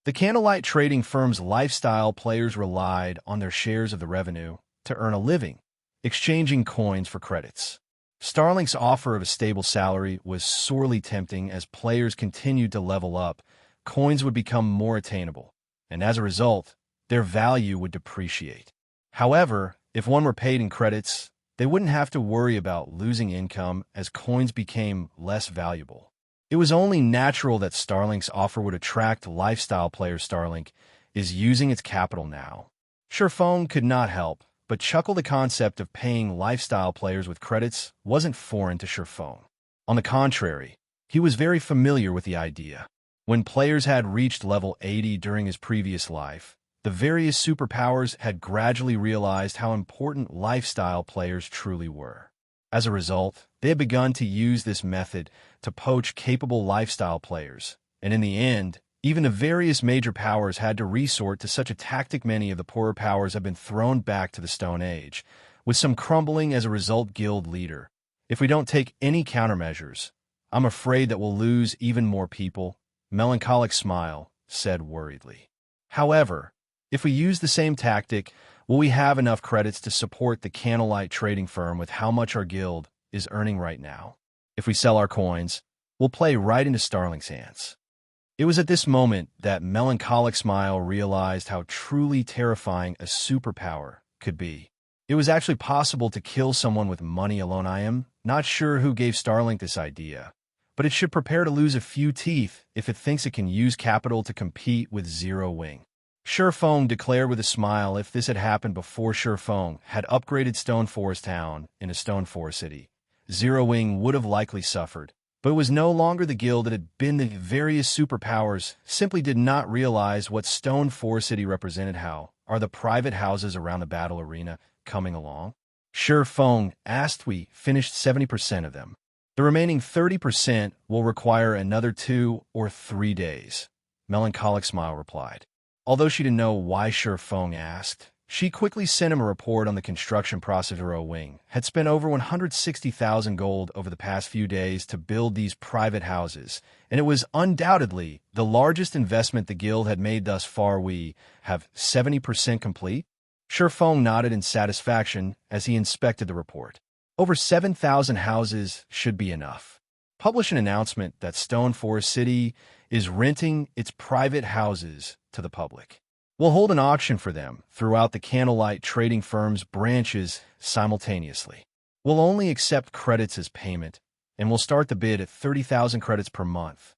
The Candlelight trading firm's lifestyle players relied on their shares of the revenue to earn a living, exchanging coins for credits. Starlink's offer of a stable salary was sorely tempting. As players continued to level up, coins would become more attainable, and as a result, their value would depreciate. However, if one were paid in credits, they wouldn't have to worry about losing income as coins became less valuable. It was only natural that Starlink's offer would attract lifestyle players. Starlink is using its capital now. Sure, Feng could not help but chuckle. The concept of paying lifestyle players with credits wasn't foreign to Sure Feng. On the contrary, he was very familiar with the idea. When players had reached level 80 during his previous life, the various superpowers had gradually realized how important lifestyle players truly were. As a result, they had begun to use this method to poach capable lifestyle players, and in the end, even the various major powers had to resort to such a tactic. Many of the poorer powers have been thrown back to the Stone Age, with some crumbling as a result. Guild leader, if we don't take any countermeasures, I'm afraid that we'll lose even more people, Melancholic Smile said worriedly. However, if we use the same tactic, will we have enough credits to support the Candlelight trading firm with how much our guild is earning right now? If we sell our coins, we'll play right into Starlink's hands. It was at this moment that Melancholic Smile realized how truly terrifying a superpower could be. It was actually possible to kill someone with money alone. I am not sure who gave Starlink this idea, but it should prepare to lose a few teeth if it thinks it can use capital to compete with Zero Wing. Sure Feng declared with a smile. If this had happened before Sure Feng had upgraded Stone Forest Town into Stone Forest City, Zero Wing would have likely suffered, but it was no longer the guild that had been. The various superpowers simply did not realize what Stone Forest City represented. How are the private houses around the battle arena coming along? Sure, Feng asked. We finished 70% of them. The remaining 30% will require another 2 or 3 days. Melancholic Smile replied. Although she didn't know why Sure Feng asked, she quickly sent him a report on the construction process. Zero Wing had spent over 160,000 gold over the past few days to build these private houses, and it was undoubtedly the largest investment the guild had made thus far. We have 70% complete? Sure Feng nodded in satisfaction as he inspected the report. Over 7,000 houses should be enough. Publish an announcement that Stone Forest City is renting its private houses to the public. We'll hold an auction for them throughout the Candlelight trading firm's branches simultaneously. We'll only accept credits as payment, and we'll start the bid at 30,000 credits per month.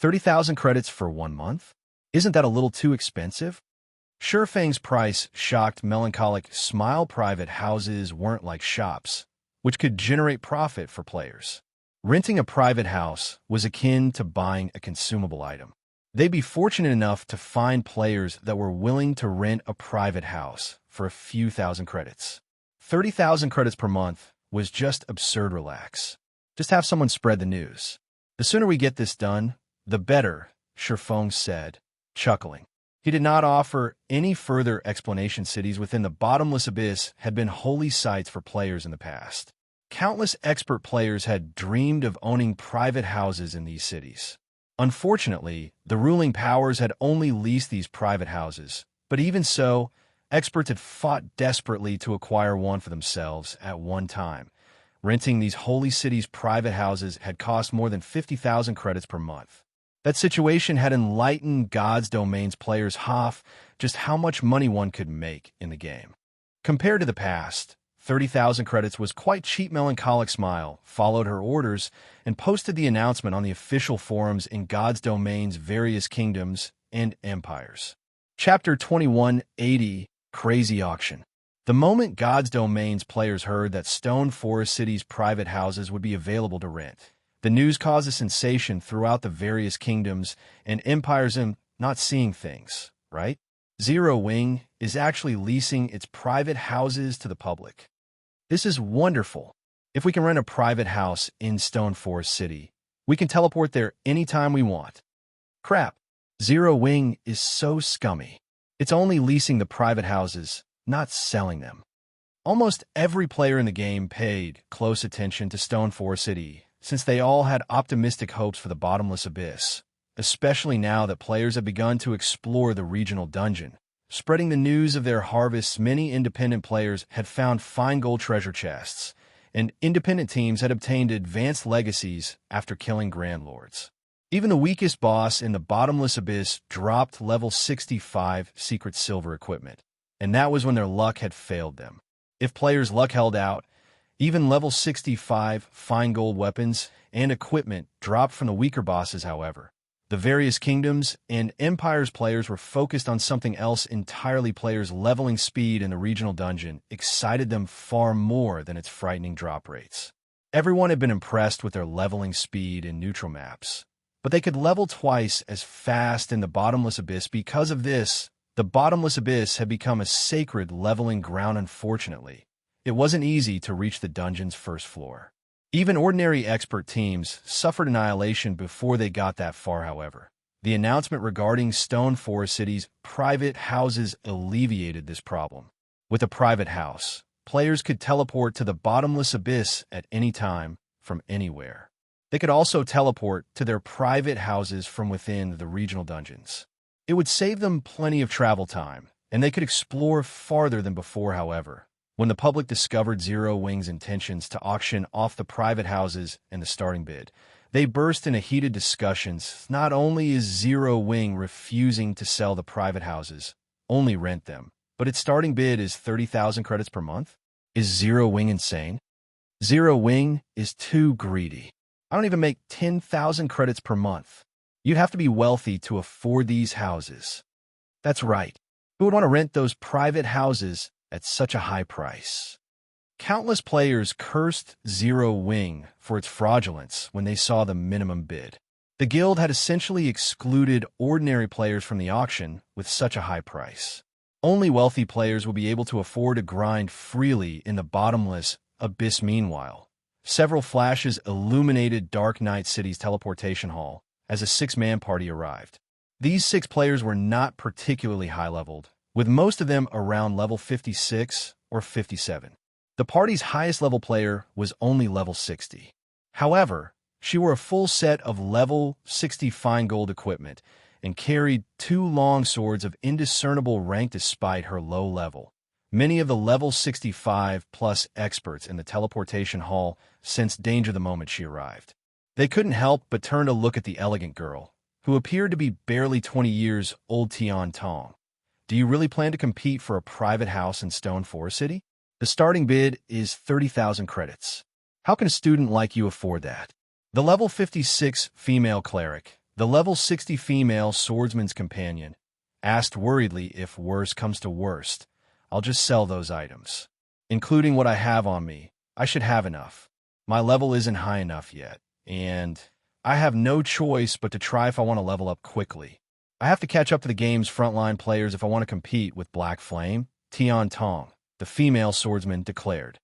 30,000 credits for 1 month? Isn't that a little too expensive? Sure Feng's price shocked Melancholic Smile. Private houses weren't like shops, which could generate profit for players. Renting a private house was akin to buying a consumable item. They'd be fortunate enough to find players that were willing to rent a private house for a few thousand credits. 30,000 credits per month was just absurd. Relax. Just have someone spread the news. The sooner we get this done, the better, Sure Feng said, chuckling. He did not offer any further explanation. Cities within the bottomless abyss had been holy sites for players in the past. Countless expert players had dreamed of owning private houses in these cities. Unfortunately, the ruling powers had only leased these private houses, but even so, experts had fought desperately to acquire one for themselves at one time. Renting these holy cities' private houses had cost more than 50,000 credits per month. That situation had enlightened God's Domain's players just how much money one could make in the game. Compared to the past, 30,000 credits was quite cheap. Melancholic Smile followed her orders and posted the announcement on the official forums in God's Domain's various kingdoms and empires. Chapter 2180, Crazy Auction. The moment God's Domain's players heard that Stone Forest City's private houses would be available to rent, the news caused a sensation throughout the various kingdoms and empires. Not seeing things, right? Zero Wing is actually leasing its private houses to the public. This is wonderful. If we can rent a private house in Stone Forest City, we can teleport there anytime we want. Crap. Zero Wing is so scummy. It's only leasing the private houses, not selling them. Almost every player in the game paid close attention to Stone Forest City, since they all had optimistic hopes for the bottomless abyss, especially now that players have begun to explore the regional dungeon. Spreading the news of their harvests, many independent players had found fine gold treasure chests, and independent teams had obtained advanced legacies after killing Grand Lords. Even the weakest boss in the bottomless abyss dropped level 65 secret silver equipment, and that was when their luck had failed them. If players' luck held out, even level 65 fine gold weapons and equipment dropped from the weaker bosses. However, the various kingdoms and empires players were focused on something else entirely. Players' leveling speed in the regional dungeon excited them far more than its frightening drop rates. Everyone had been impressed with their leveling speed in neutral maps, but they could level twice as fast in the bottomless abyss. Because of this, the bottomless abyss had become a sacred leveling ground. Unfortunately, it wasn't easy to reach the dungeon's first floor. Even ordinary expert teams suffered annihilation before they got that far. However, the announcement regarding Stone Forest City's private houses alleviated this problem. With a private house, players could teleport to the bottomless abyss at any time, from anywhere. They could also teleport to their private houses from within the regional dungeons. It would save them plenty of travel time, and they could explore farther than before. However, when the public discovered Zero Wing's intentions to auction off the private houses and the starting bid, they burst into heated discussions. Not only is Zero Wing refusing to sell the private houses, only rent them, but its starting bid is 30,000 credits per month? Is Zero Wing insane? Zero Wing is too greedy. I don't even make 10,000 credits per month. You'd have to be wealthy to afford these houses. That's right. Who would want to rent those private houses at such a high price? Countless players cursed Zero Wing for its fraudulence when they saw the minimum bid. The guild had essentially excluded ordinary players from the auction with such a high price. Only wealthy players will be able to afford to grind freely in the bottomless abyss. Meanwhile, several flashes illuminated Dark Knight City's teleportation hall as a six-man party arrived. These 6 players were not particularly high-leveled, with most of them around level 56 or 57. The party's highest-level player was only level 60. However, she wore a full set of level 60 fine gold equipment and carried 2 long swords of indiscernible rank despite her low level. Many of the level 65-plus experts in the teleportation hall sensed danger the moment she arrived. They couldn't help but turn to look at the elegant girl, who appeared to be barely 20 years old. Tian Tong, do you really plan to compete for a private house in Stone Forest City? The starting bid is 30,000 credits. How can a student like you afford that? The level 56 female cleric, the level 60 female swordsman's companion, asked worriedly. If worse comes to worst, I'll just sell those items. Including what I have on me, I should have enough. My level isn't high enough yet, and I have no choice but to try if I want to level up quickly. I have to catch up to the game's frontline players if I want to compete with Black Flame, Tian Tong, the female swordsman, declared.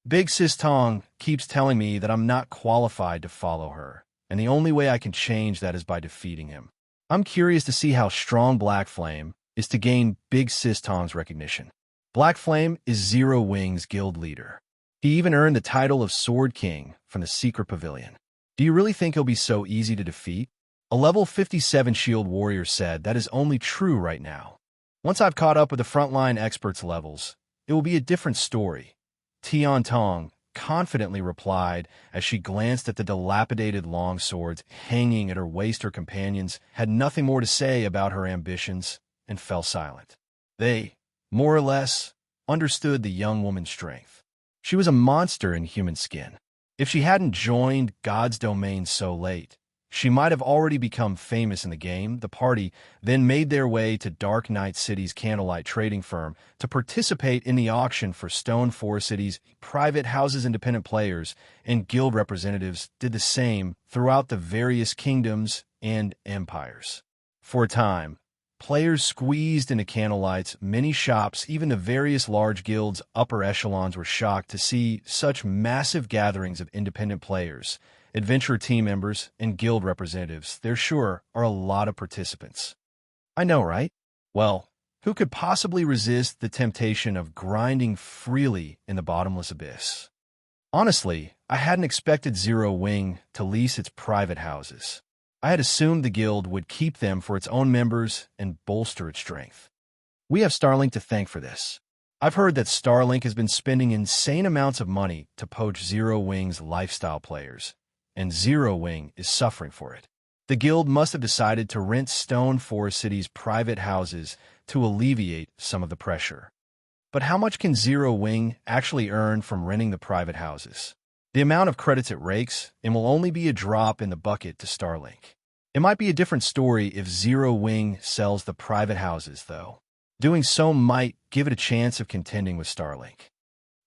Big Sis Tong keeps telling me that I'm not qualified to follow her, and the only way I can change that is by defeating him. I'm curious to see how strong Black Flame is to gain Big Sis Tong's recognition. Black Flame is Zero Wing's guild leader. He even earned the title of Sword King from the Secret Pavilion. Do you really think he'll be so easy to defeat? A level 57 shield warrior said that is only true right now. Once I've caught up with the frontline experts' levels, it will be a different story. Tian Tong confidently replied as she glanced at the dilapidated long swords hanging at her waist. Her companions had nothing more to say about her ambitions and fell silent. They, more or less, understood the young woman's strength. She was a monster in human skin. If she hadn't joined God's domain so late, she might have already become famous in the game. The party then made their way to Dark Knight City's Candlelight trading firm to participate in the auction for Stone Forest City's private houses. Independent players and guild representatives did the same throughout the various kingdoms and empires. For a time, players squeezed into Candlelight's many shops. Even the various large guilds' upper echelons were shocked to see such massive gatherings of independent players, adventurer team members, and guild representatives. There sure are a lot of participants. I know, right? Well, who could possibly resist the temptation of grinding freely in the bottomless abyss? Honestly, I hadn't expected Zero Wing to lease its private houses. I had assumed the guild would keep them for its own members and bolster its strength. We have Starlink to thank for this. I've heard that Starlink has been spending insane amounts of money to poach Zero Wing's lifestyle players, and Zero Wing is suffering for it. The guild must have decided to rent Stone Forest City's private houses to alleviate some of the pressure. But how much can Zero Wing actually earn from renting the private houses? The amount of credits it rakes, and will only be a drop in the bucket to Starlink. It might be a different story if Zero Wing sells the private houses, though. Doing so might give it a chance of contending with Starlink.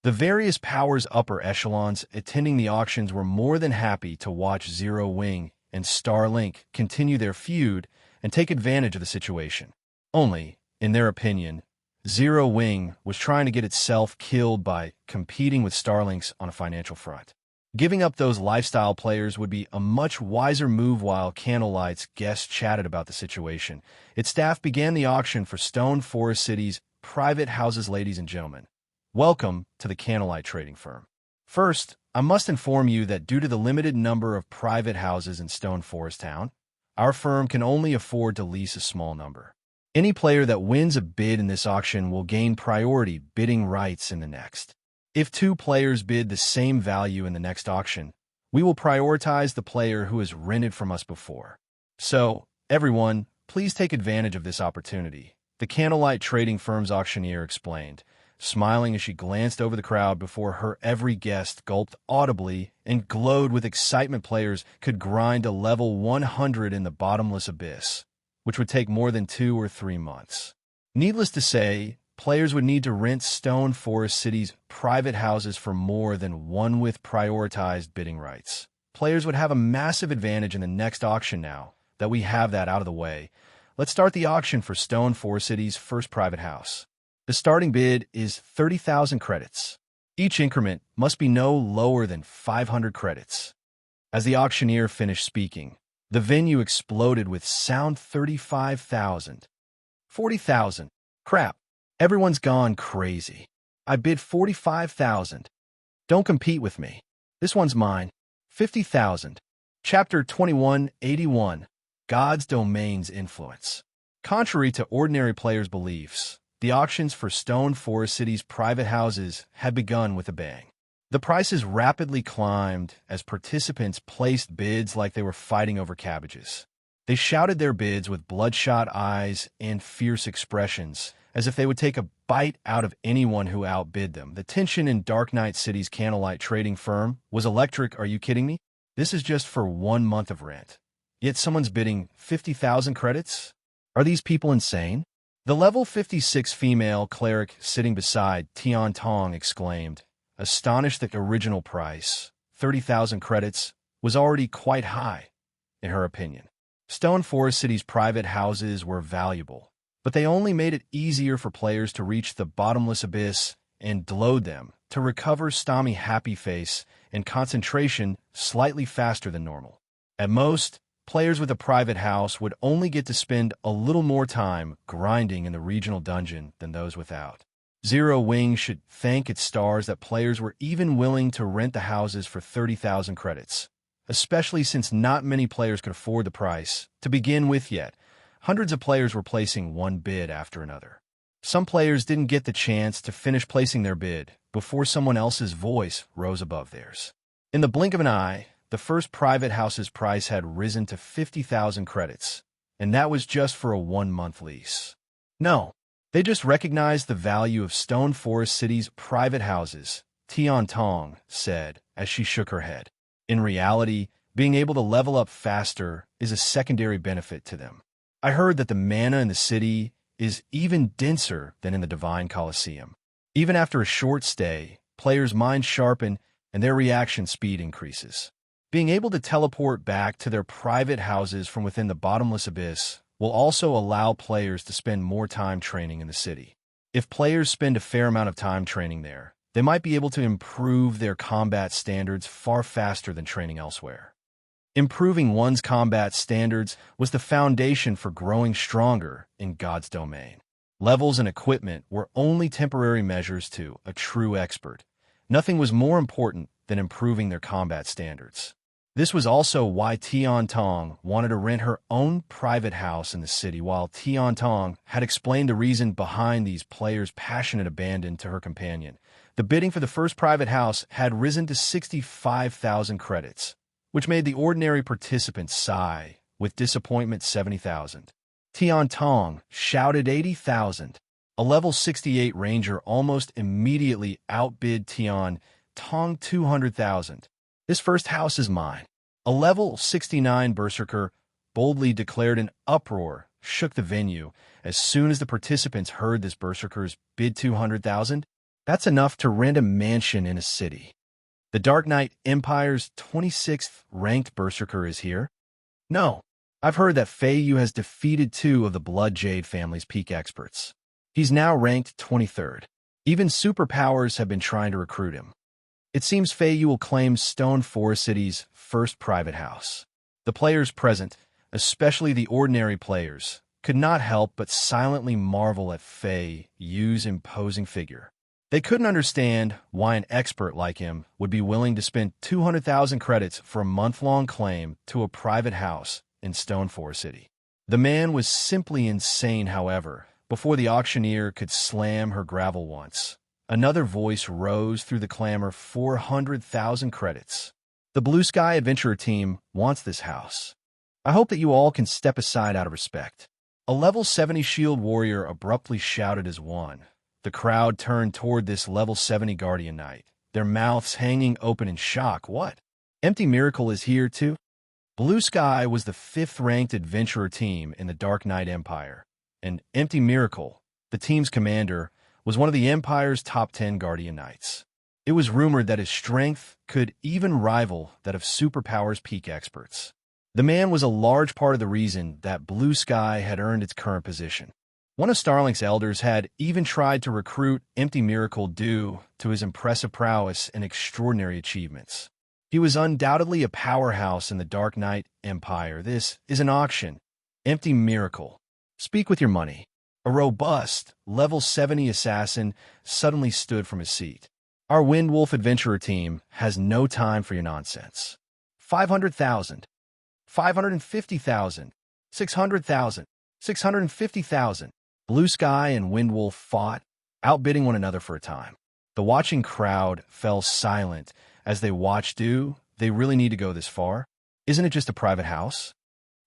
The various powers' upper echelons attending the auctions were more than happy to watch Zero Wing and Starlink continue their feud and take advantage of the situation. Only, in their opinion, Zero Wing was trying to get itself killed by competing with Starlink's on a financial front. Giving up those lifestyle players would be a much wiser move. While Candlelight's guests chatted about the situation, its staff began the auction for Stone Forest City's private houses. Ladies and gentlemen, welcome to the Candlelight trading firm. First, I must inform you that due to the limited number of private houses in Stone Forest Town, our firm can only afford to lease a small number. Any player that wins a bid in this auction will gain priority bidding rights in the next. If 2 players bid the same value in the next auction, we will prioritize the player who has rented from us before. So, everyone, please take advantage of this opportunity, the Candlelight trading firm's auctioneer explained, smiling as she glanced over the crowd before her. Every guest gulped audibly and glowed with excitement. Players could grind to level 100 in the bottomless abyss, which would take more than 2 or 3 months. Needless to say, players would need to rent Stone Forest City's private houses for more than one with prioritized bidding rights. Players would have a massive advantage in the next auction now that we have that out of the way. Let's start the auction for Stone Forest City's first private house. The starting bid is 30,000 credits. Each increment must be no lower than 500 credits. As the auctioneer finished speaking, the venue exploded with sound. 35,000. 40,000. Crap. Everyone's gone crazy. I bid 45,000. Don't compete with me. This one's mine. 50,000. Chapter 2181. God's Domain's Influence. Contrary to ordinary players' beliefs, the auctions for Stone Forest City's private houses had begun with a bang. The prices rapidly climbed as participants placed bids like they were fighting over cabbages. They shouted their bids with bloodshot eyes and fierce expressions, as if they would take a bite out of anyone who outbid them. The tension in Dark Knight City's Candlelight trading firm was electric. Are you kidding me? This is just for 1 month of rent. Yet someone's bidding 50,000 credits? Are these people insane? The level 56 female cleric sitting beside Tian Tong exclaimed, astonished that the original price, 30,000 credits, was already quite high, in her opinion. Stone Forest City's private houses were valuable, but they only made it easier for players to reach the bottomless abyss and load them to recover Stami happy face and concentration slightly faster than normal. At most, players with a private house would only get to spend a little more time grinding in the regional dungeon than those without. Zero Wing should thank its stars that players were even willing to rent the houses for 30,000 credits, especially since not many players could afford the price to begin with yet. Hundreds of players were placing one bid after another. Some players didn't get the chance to finish placing their bid before someone else's voice rose above theirs. In the blink of an eye, the first private house's price had risen to 50,000 credits, and that was just for a 1-month lease. No, they just recognized the value of Stone Forest City's private houses, Tian Tong said as she shook her head. In reality, being able to level up faster is a secondary benefit to them. I heard that the mana in the city is even denser than in the Divine Colosseum. Even after a short stay, players' minds sharpen and their reaction speed increases. Being able to teleport back to their private houses from within the bottomless abyss will also allow players to spend more time training in the city. If players spend a fair amount of time training there, they might be able to improve their combat standards far faster than training elsewhere. Improving one's combat standards was the foundation for growing stronger in God's domain. Levels and equipment were only temporary measures to a true expert. Nothing was more important than improving their combat standards. This was also why Tian Tong wanted to rent her own private house in the city, while Tian Tong had explained the reason behind these players' passionate abandon to her companion. The bidding for the first private house had risen to 65,000 credits, which made the ordinary participants sigh with disappointment. 70,000. Tian Tong shouted 80,000. A level 68 ranger almost immediately outbid Tian Tong 200,000. This first house is mine. A level 69 berserker boldly declared. An uproar shook the venue as soon as the participants heard this berserker's bid. 200,000? That's enough to rent a mansion in a city. The Dark Knight Empire's 26th ranked berserker is here? No. I've heard that Fei Yu has defeated 2 of the Blood Jade family's peak experts. He's now ranked 23rd. Even Superpowers have been trying to recruit him. It seems Fei Yu will claim Stone Forest City's first private house. The players present, especially the ordinary players, could not help but silently marvel at Fei Yu's imposing figure. They couldn't understand why an expert like him would be willing to spend 200,000 credits for a month-long claim to a private house in Stone Forest City. The man was simply insane. However, before the auctioneer could slam her gravel once, another voice rose through the clamor. 400,000 credits. The Blue Sky Adventurer team wants this house. I hope that you all can step aside out of respect. A level 70 shield warrior abruptly shouted as one. The crowd turned toward this level 70 guardian knight, their mouths hanging open in shock. What? Empty Miracle is here too? Blue Sky was the 5th-ranked adventurer team in the Dark Knight Empire, and Empty Miracle, the team's commander, was one of the Empire's top 10 Guardian Knights. It was rumored that his strength could even rival that of Superpower's peak experts. The man was a large part of the reason that Blue Sky had earned its current position. One of Starlink's elders had even tried to recruit Empty Miracle due to his impressive prowess and extraordinary achievements. He was undoubtedly a powerhouse in the Dark Knight Empire. This is an auction. Empty Miracle. Speak with your money. A robust, level 70 assassin suddenly stood from his seat. Our Windwolf adventurer team has no time for your nonsense. 500,000. 550,000. 600,000. 650,000. Blue Sky and Windwolf fought, outbidding one another for a time. The watching crowd fell silent as they watched. Do they really need to go this far? Isn't it just a private house?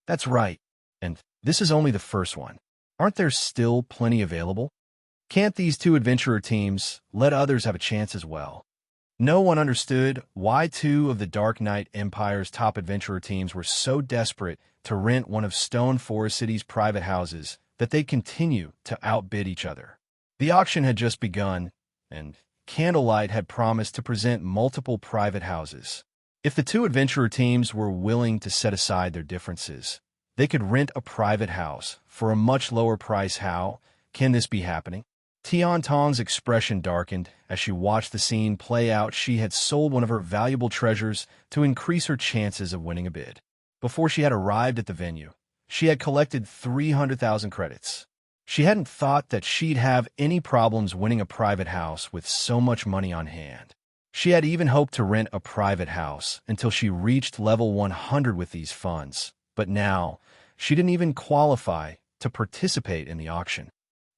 That's right. And this is only the first one. Aren't there still plenty available? Can't these two adventurer teams let others have a chance as well? No one understood why two of the Dark Knight Empire's top adventurer teams were so desperate to rent one of Stone Forest City's private houses that they continue to outbid each other. The auction had just begun, and Candlelight had promised to present multiple private houses. If the two adventurer teams were willing to set aside their differences, they could rent a private house for a much lower price. How can this be happening? Tian Tong's expression darkened as she watched the scene play out. She had sold one of her valuable treasures to increase her chances of winning a bid. Before she had arrived at the venue, she had collected 300,000 credits. She hadn't thought that she'd have any problems winning a private house with so much money on hand. She had even hoped to rent a private house until she reached level 100 with these funds, but now she didn't even qualify to participate in the auction.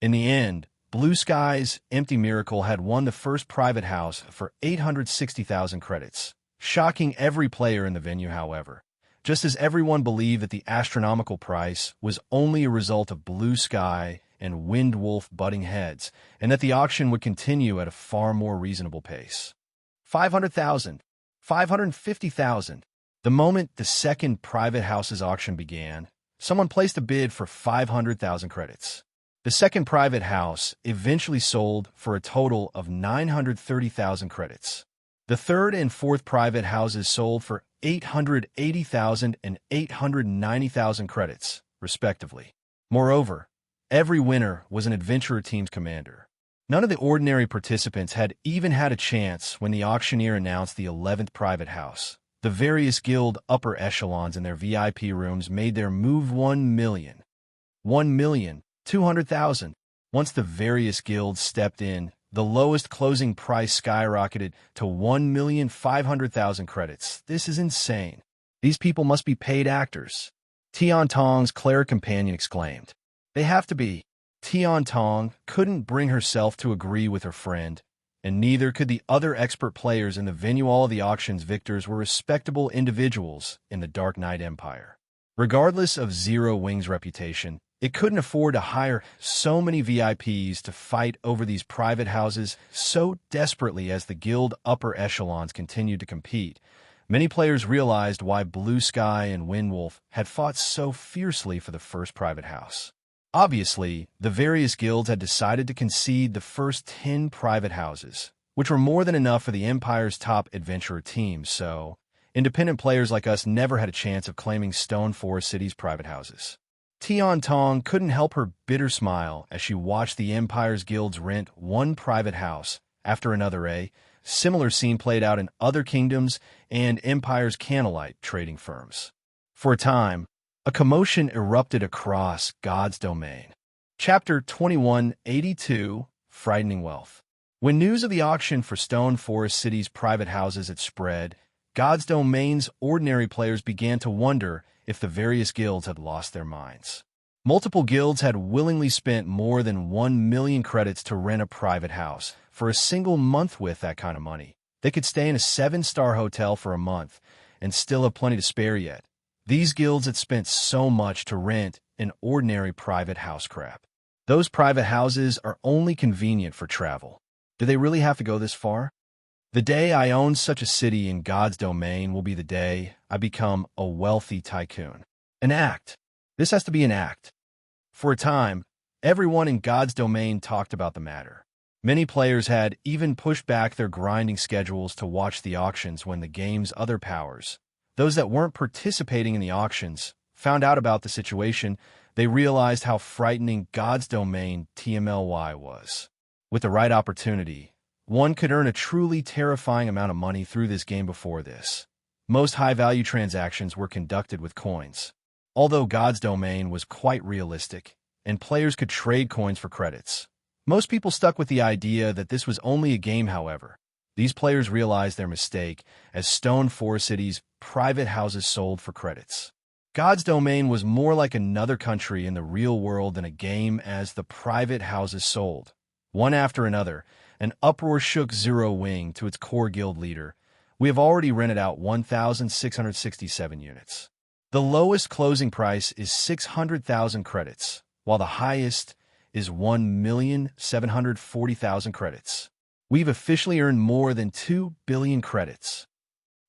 In the end, Blue Sky's Empty Miracle had won the first private house for 860,000 credits, shocking every player in the venue. However, just as everyone believed that the astronomical price was only a result of Blue Sky and Windwolf butting heads, and that the auction would continue at a far more reasonable pace. 500,000. 550,000. The moment the second private house's auction began, someone placed a bid for 500,000 credits. The second private house eventually sold for a total of 930,000 credits. The third and fourth private houses sold for 880,000 and 890,000 credits, respectively. Moreover, every winner was an adventurer team's commander. None of the ordinary participants had even had a chance when the auctioneer announced the 11th private house. The various guild upper echelons in their VIP rooms made their move. 1 million. 1,200,000. Once the various guilds stepped in, the lowest closing price skyrocketed to 1,500,000 credits. This is insane. These people must be paid actors. Tian Tong's cleric companion exclaimed. They have to be. Tian Tong couldn't bring herself to agree with her friend, and neither could the other expert players in the venue. All of the auction's victors were respectable individuals in the Dark Knight Empire. Regardless of Zero Wing's reputation, it couldn't afford to hire so many VIPs to fight over these private houses so desperately. As the guild upper echelons continued to compete, many players realized why Blue Sky and Windwolf had fought so fiercely for the first private house. Obviously, the various guilds had decided to concede the first 10 private houses, which were more than enough for the Empire's top adventurer team, so independent players like us never had a chance of claiming Stone Forest City's private houses. Tian Tong couldn't help her bitter smile as she watched the Empire's guilds rent one private house after another. A similar scene played out in other kingdoms and Empire's Candlelight trading firms. For a time, a commotion erupted across God's domain. Chapter 2182, Frightening Wealth. When news of the auction for Stone Forest City's private houses had spread, God's domain's ordinary players began to wonder if the various guilds had lost their minds. Multiple guilds had willingly spent more than 1 million credits to rent a private house for a single month. With that kind of money, they could stay in a 7-star hotel for a month and still have plenty to spare yet. These guilds had spent so much to rent an ordinary private house. Crap. Those private houses are only convenient for travel. Do they really have to go this far? The day I own such a city in God's domain will be the day I become a wealthy tycoon. An act. This has to be an act. For a time, everyone in God's domain talked about the matter. Many players had even pushed back their grinding schedules to watch the auctions when the game's other powers, those that weren't participating in the auctions, found out about the situation. They realized how frightening God's Domain TMLY was. With the right opportunity, one could earn a truly terrifying amount of money through this game. Before this, most high-value transactions were conducted with coins. Although God's Domain was quite realistic, and players could trade coins for credits, most people stuck with the idea that this was only a game. However, these players realized their mistake as Stone Forest City's private houses sold for credits. God's Domain was more like another country in the real world than a game, as the private houses sold, one after another. An uproar shook Zero Wing to its core guild leader. We have already rented out 1,667 units. The lowest closing price is 600,000 credits, while the highest is 1,740,000 credits. We've officially earned more than 2 billion credits.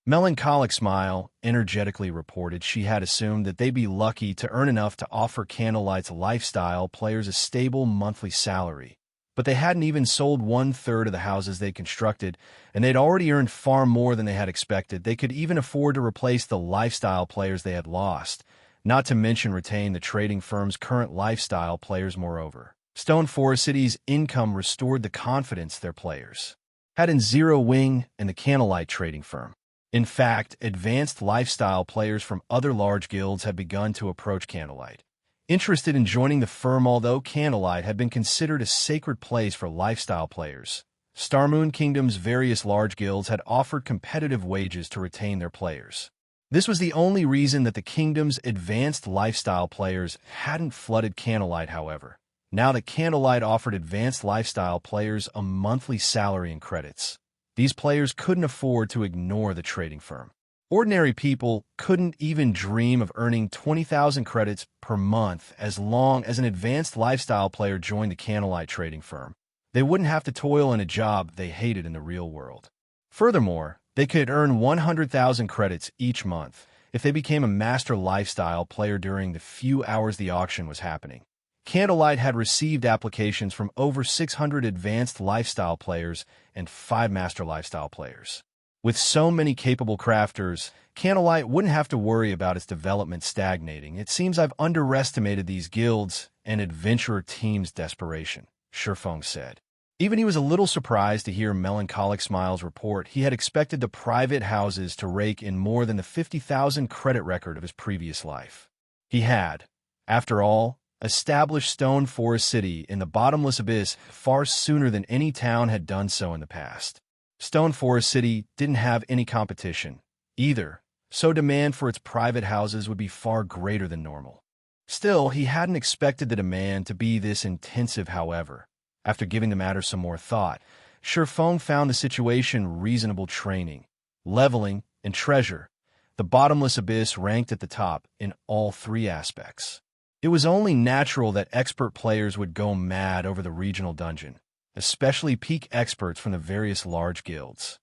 Melancholic Smile energetically reported she had assumed that they'd be lucky to earn enough to offer Candlelight's lifestyle players a stable monthly salary. But they hadn't even sold 1/3 of the houses they constructed, and they'd already earned far more than they had expected. They could even afford to replace the lifestyle players they had lost, not to mention retain the trading firm's current lifestyle players. Moreover, Stone Forest City's income restored the confidence their players had in Zero Wing and the Candlelight trading firm. In fact, advanced lifestyle players from other large guilds had begun to approach Candlelight, interested in joining the firm. Although Candlelight had been considered a sacred place for lifestyle players, Starmoon Kingdom's various large guilds had offered competitive wages to retain their players. This was the only reason that the kingdom's advanced lifestyle players hadn't flooded Candlelight. However, now that Candlelight offered advanced lifestyle players a monthly salary and credits, these players couldn't afford to ignore the trading firm. Ordinary people couldn't even dream of earning 20,000 credits per month. As long as an advanced lifestyle player joined the Candlelight trading firm, they wouldn't have to toil in a job they hated in the real world. Furthermore, they could earn 100,000 credits each month if they became a master lifestyle player during the few hours the auction was happening. Candlelight had received applications from over 600 advanced lifestyle players and 5 master lifestyle players. With so many capable crafters, Candlelight wouldn't have to worry about its development stagnating. It seems I've underestimated these guilds and adventurer teams' desperation, Feng said. Even he was a little surprised to hear Melancholic Smile's report. He had expected the private houses to rake in more than the 50,000 credit record of his previous life. He had, after all, established Stone Forest City in the bottomless abyss far sooner than any town had done so in the past. Stone Forest City didn't have any competition either, so demand for its private houses would be far greater than normal. Still, he hadn't expected the demand to be this intensive. However, after giving the matter some more thought, Feng found the situation reasonable. Training, leveling, and treasure, the bottomless abyss ranked at the top in all 3 aspects. It was only natural that expert players would go mad over the regional dungeon, especially peak experts from the various large guilds.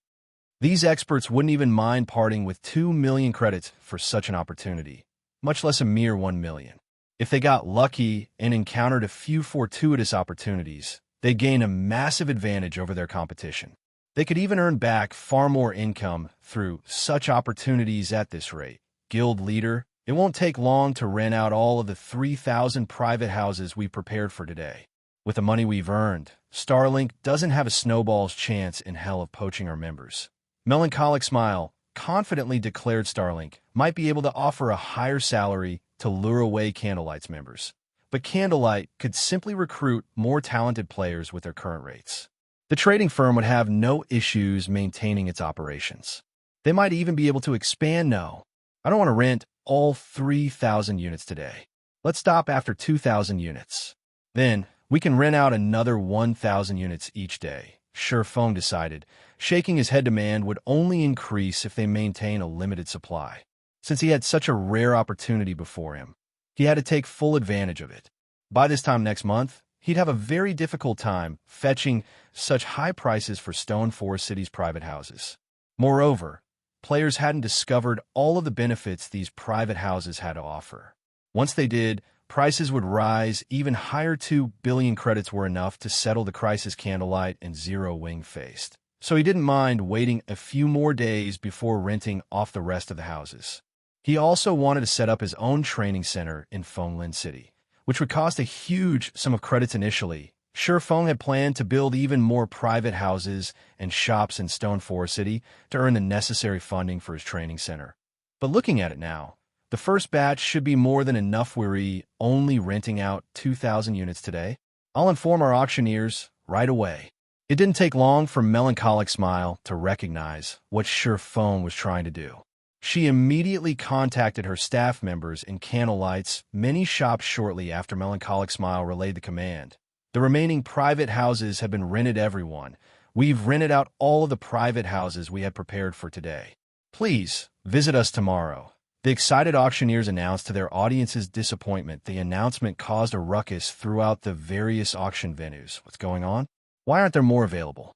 These experts wouldn't even mind parting with 2 million credits for such an opportunity, much less a mere 1 million. If they got lucky and encountered a few fortuitous opportunities, they'd gain a massive advantage over their competition. They could even earn back far more income through such opportunities. At this rate, guild leader, it won't take long to rent out all of the 3,000 private houses we prepared for today. With the money we've earned, Starlink doesn't have a snowball's chance in hell of poaching our members. Melancholic Smile confidently declared Starlink might be able to offer a higher salary to lure away Candlelight's members, but Candlelight could simply recruit more talented players with their current rates. The trading firm would have no issues maintaining its operations. They might even be able to expand. No, I don't want to rent all 3,000 units today. Let's stop after 2,000 units. Then, we can rent out another 1,000 units each day, Feng decided. Shaking his head, demand would only increase if they maintain a limited supply. Since he had such a rare opportunity before him, he had to take full advantage of it. By this time next month, he'd have a very difficult time fetching such high prices for Stone Forest City's private houses. Moreover, players hadn't discovered all of the benefits these private houses had to offer. Once they did, prices would rise even higher. 2 billion credits were enough to settle the crisis Candlelight and Zero Wing faced. So he didn't mind waiting a few more days before renting off the rest of the houses. He also wanted to set up his own training center in Fenglin City, which would cost a huge sum of credits initially. Sure, Feng had planned to build even more private houses and shops in Stone Forest City to earn the necessary funding for his training center. But looking at it now, the first batch should be more than enough. We're only renting out 2,000 units today. I'll inform our auctioneers right away. It didn't take long for Melancholic Smile to recognize what Sure Feng was trying to do. She immediately contacted her staff members in Candlelight's many shops shortly after Melancholic Smile relayed the command. The remaining private houses have been rented. Everyone. We've rented out all of the private houses we had prepared for today. Please visit us tomorrow. The excited auctioneers announced to their audience's disappointment. The announcement caused a ruckus throughout the various auction venues. What's going on? Why aren't there more available?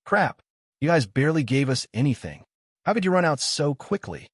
Crap, you guys barely gave us anything. How could you run out so quickly?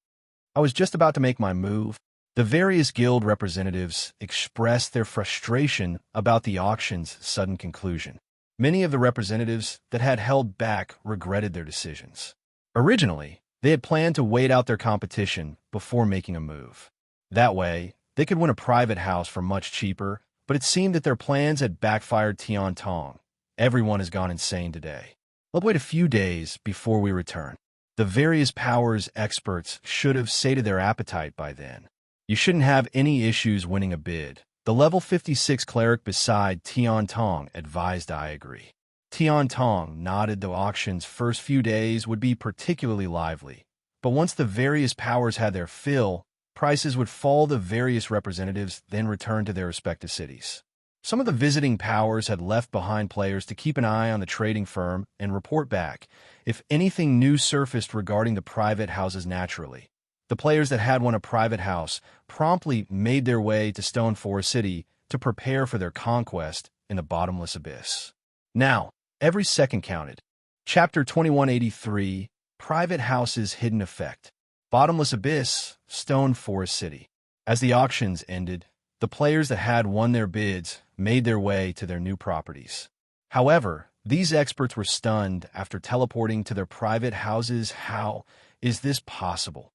I was just about to make my move. The various guild representatives expressed their frustration about the auction's sudden conclusion. Many of the representatives that had held back regretted their decisions. Originally, they had planned to wait out their competition before making a move. That way, they could win a private house for much cheaper, but it seemed that their plans had backfired. Tian Tong. Everyone has gone insane today. Let's wait a few days before we return. The various powers experts should have sated their appetite by then. You shouldn't have any issues winning a bid. The level 56 cleric beside Tian Tong advised. I agree. Tian Tong nodded. The auction's first few days would be particularly lively, but once the various powers had their fill, prices would fall. The various representatives then returned to their respective cities. Some of the visiting powers had left behind players to keep an eye on the trading firm and report back if anything new surfaced regarding the private houses. Naturally, the players that had won a private house promptly made their way to Stone Forest City to prepare for their conquest in the bottomless abyss. Now, every second counted. Chapter 2183, Private Houses Hidden Effect. Bottomless Abyss, Stone Forest City. As the auctions ended, the players that had won their bids made their way to their new properties. However, these experts were stunned after teleporting to their private houses. How is this possible?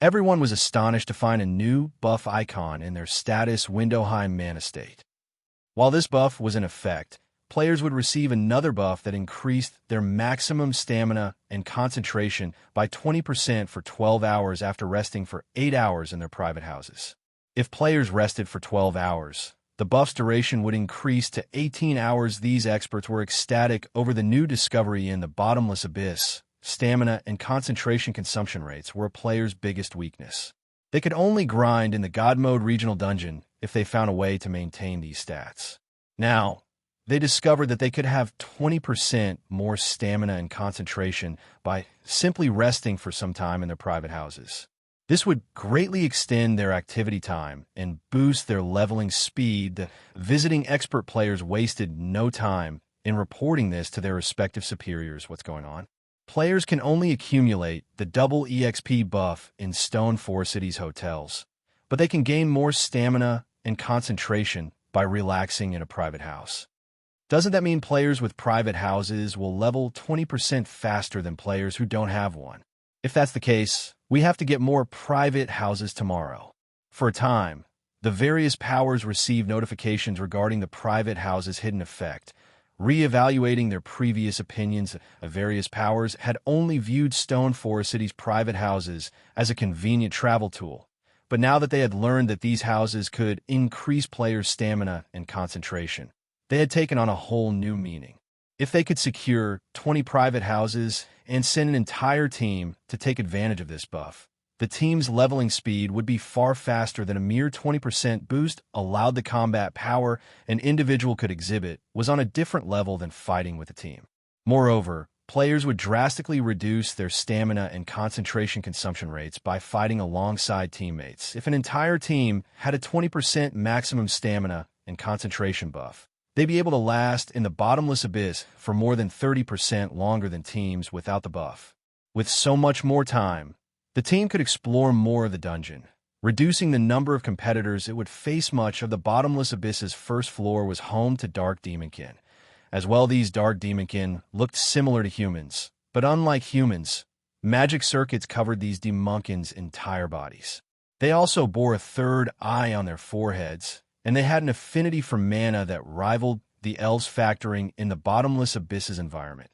Everyone was astonished to find a new buff icon in their status window-high mana state. While this buff was in effect, players would receive another buff that increased their maximum stamina and concentration by 20% for 12 hours after resting for 8 hours in their private houses. If players rested for 12 hours, the buff's duration would increase to 18 hours. These experts were ecstatic over the new discovery in the bottomless abyss. Stamina and concentration consumption rates were a player's biggest weakness. They could only grind in the God Mode regional dungeon if they found a way to maintain these stats. Now, they discovered that they could have 20% more stamina and concentration by simply resting for some time in their private houses. This would greatly extend their activity time and boost their leveling speed. The visiting expert players wasted no time in reporting this to their respective superiors. What's going on? Players can only accumulate the double EXP buff in Stone Forest City's hotels, but they can gain more stamina and concentration by relaxing in a private house. Doesn't that mean players with private houses will level 20% faster than players who don't have one? If that's the case, we have to get more private houses tomorrow. For a time, the various powers received notifications regarding the private houses' hidden effect. Re-evaluating their previous opinions, various powers had only viewed Stone Forest City's private houses as a convenient travel tool. But now that they had learned that these houses could increase players' stamina and concentration, they had taken on a whole new meaning. If they could secure 20 private houses and send an entire team to take advantage of this buff, the team's leveling speed would be far faster than a mere 20% boost allowed. The combat power an individual could exhibit was on a different level than fighting with a team. Moreover, players would drastically reduce their stamina and concentration consumption rates by fighting alongside teammates. If an entire team had a 20% maximum stamina and concentration buff, they'd be able to last in the bottomless abyss for more than 30% longer than teams without the buff. With so much more time, the team could explore more of the dungeon, reducing the number of competitors it would face. Much of the bottomless abyss's first floor was home to dark demonkin. As well, these dark demonkin looked similar to humans, but unlike humans, magic circuits covered these demonkins' entire bodies. They also bore a third eye on their foreheads, and they had an affinity for mana that rivaled the elves, factoring in the bottomless abyss's environment.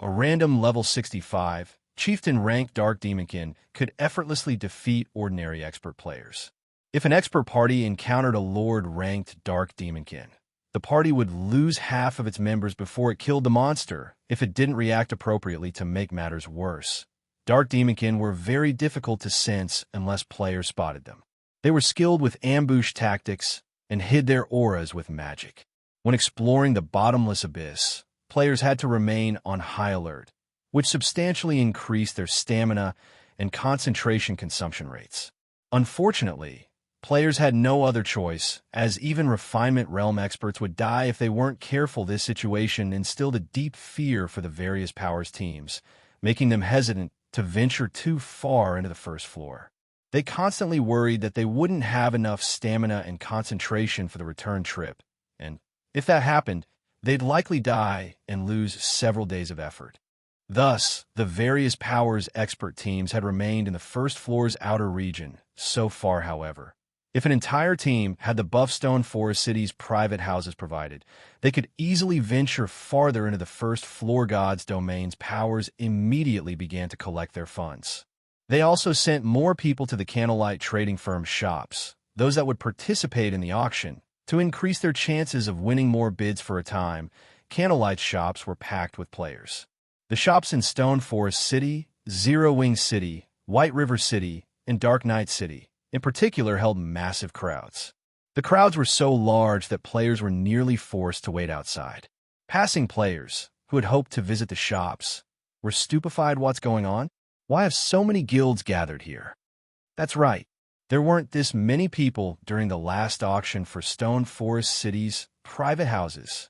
A random level 65, chieftain-ranked dark demonkin could effortlessly defeat ordinary expert players. If an expert party encountered a lord-ranked dark demonkin, the party would lose half of its members before it killed the monster if it didn't react appropriately. To make matters worse, dark demonkin were very difficult to sense unless players spotted them. They were skilled with ambush tactics and hid their auras with magic. When exploring the bottomless abyss, players had to remain on high alert, which substantially increased their stamina and concentration consumption rates. Unfortunately, players had no other choice, as even refinement realm experts would die if they weren't careful. This situation instilled a deep fear for the various powers teams, making them hesitant to venture too far into the first floor. They constantly worried that they wouldn't have enough stamina and concentration for the return trip, and if that happened, they'd likely die and lose several days of effort. Thus, the various powers expert teams had remained in the first floor's outer region. So far, however, if an entire team had the buff Stone Forest City's private houses provided, they could easily venture farther into the first floor. God's domain's powers immediately began to collect their funds. They also sent more people to the Candlelight trading firm shops, those that would participate in the auction, to increase their chances of winning more bids. For a time, Candlelight's shops were packed with players. The shops in Stone Forest City, Zero Wing City, White River City, and Dark Knight City, in particular, held massive crowds. The crowds were so large that players were nearly forced to wait outside. Passing players, who had hoped to visit the shops, were stupefied. What's going on? Why have so many guilds gathered here? That's right. There weren't this many people during the last auction for Stone Forest City's private houses.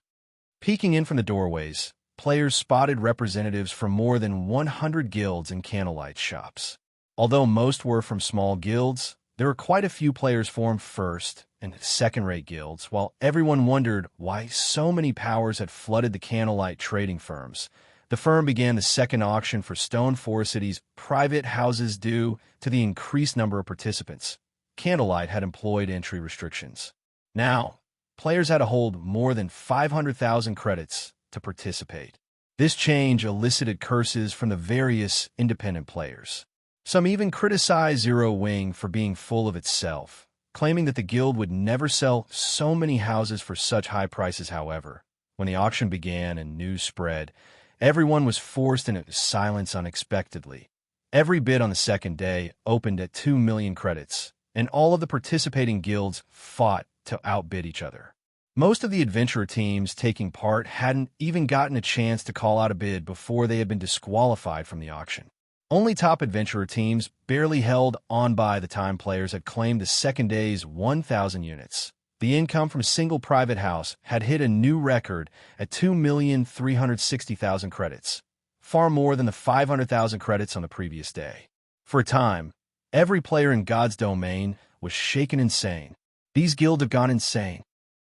Peeking in from the doorways, players spotted representatives from more than 100 guilds and Candlelight shops. Although most were from small guilds, there were quite a few players formed first and second-rate guilds. While everyone wondered why so many powers had flooded the Candlelight trading firms, the firm began the second auction for Stone Forest City's private houses. Due to the increased number of participants, Candlelight had employed entry restrictions. Now, players had to hold more than 500,000 credits to participate. This change elicited curses from the various independent players. Some even criticized Zero Wing for being full of itself, claiming that the guild would never sell so many houses for such high prices. However, when the auction began and news spread, everyone was forced into silence unexpectedly. Every bid on the second day opened at 2 million credits, and all of the participating guilds fought to outbid each other. Most of the adventurer teams taking part hadn't even gotten a chance to call out a bid before they had been disqualified from the auction. Only top adventurer teams barely held on by the time players had claimed the second day's 1,000 units. The income from a single private house had hit a new record at 2,360,000 credits, far more than the 500,000 credits on the previous day. For a time, every player in God's domain was shaken insane. These guilds have gone insane.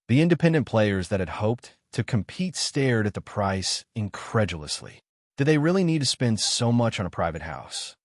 The independent players that had hoped to compete stared at the price incredulously. Did they really need to spend so much on a private house?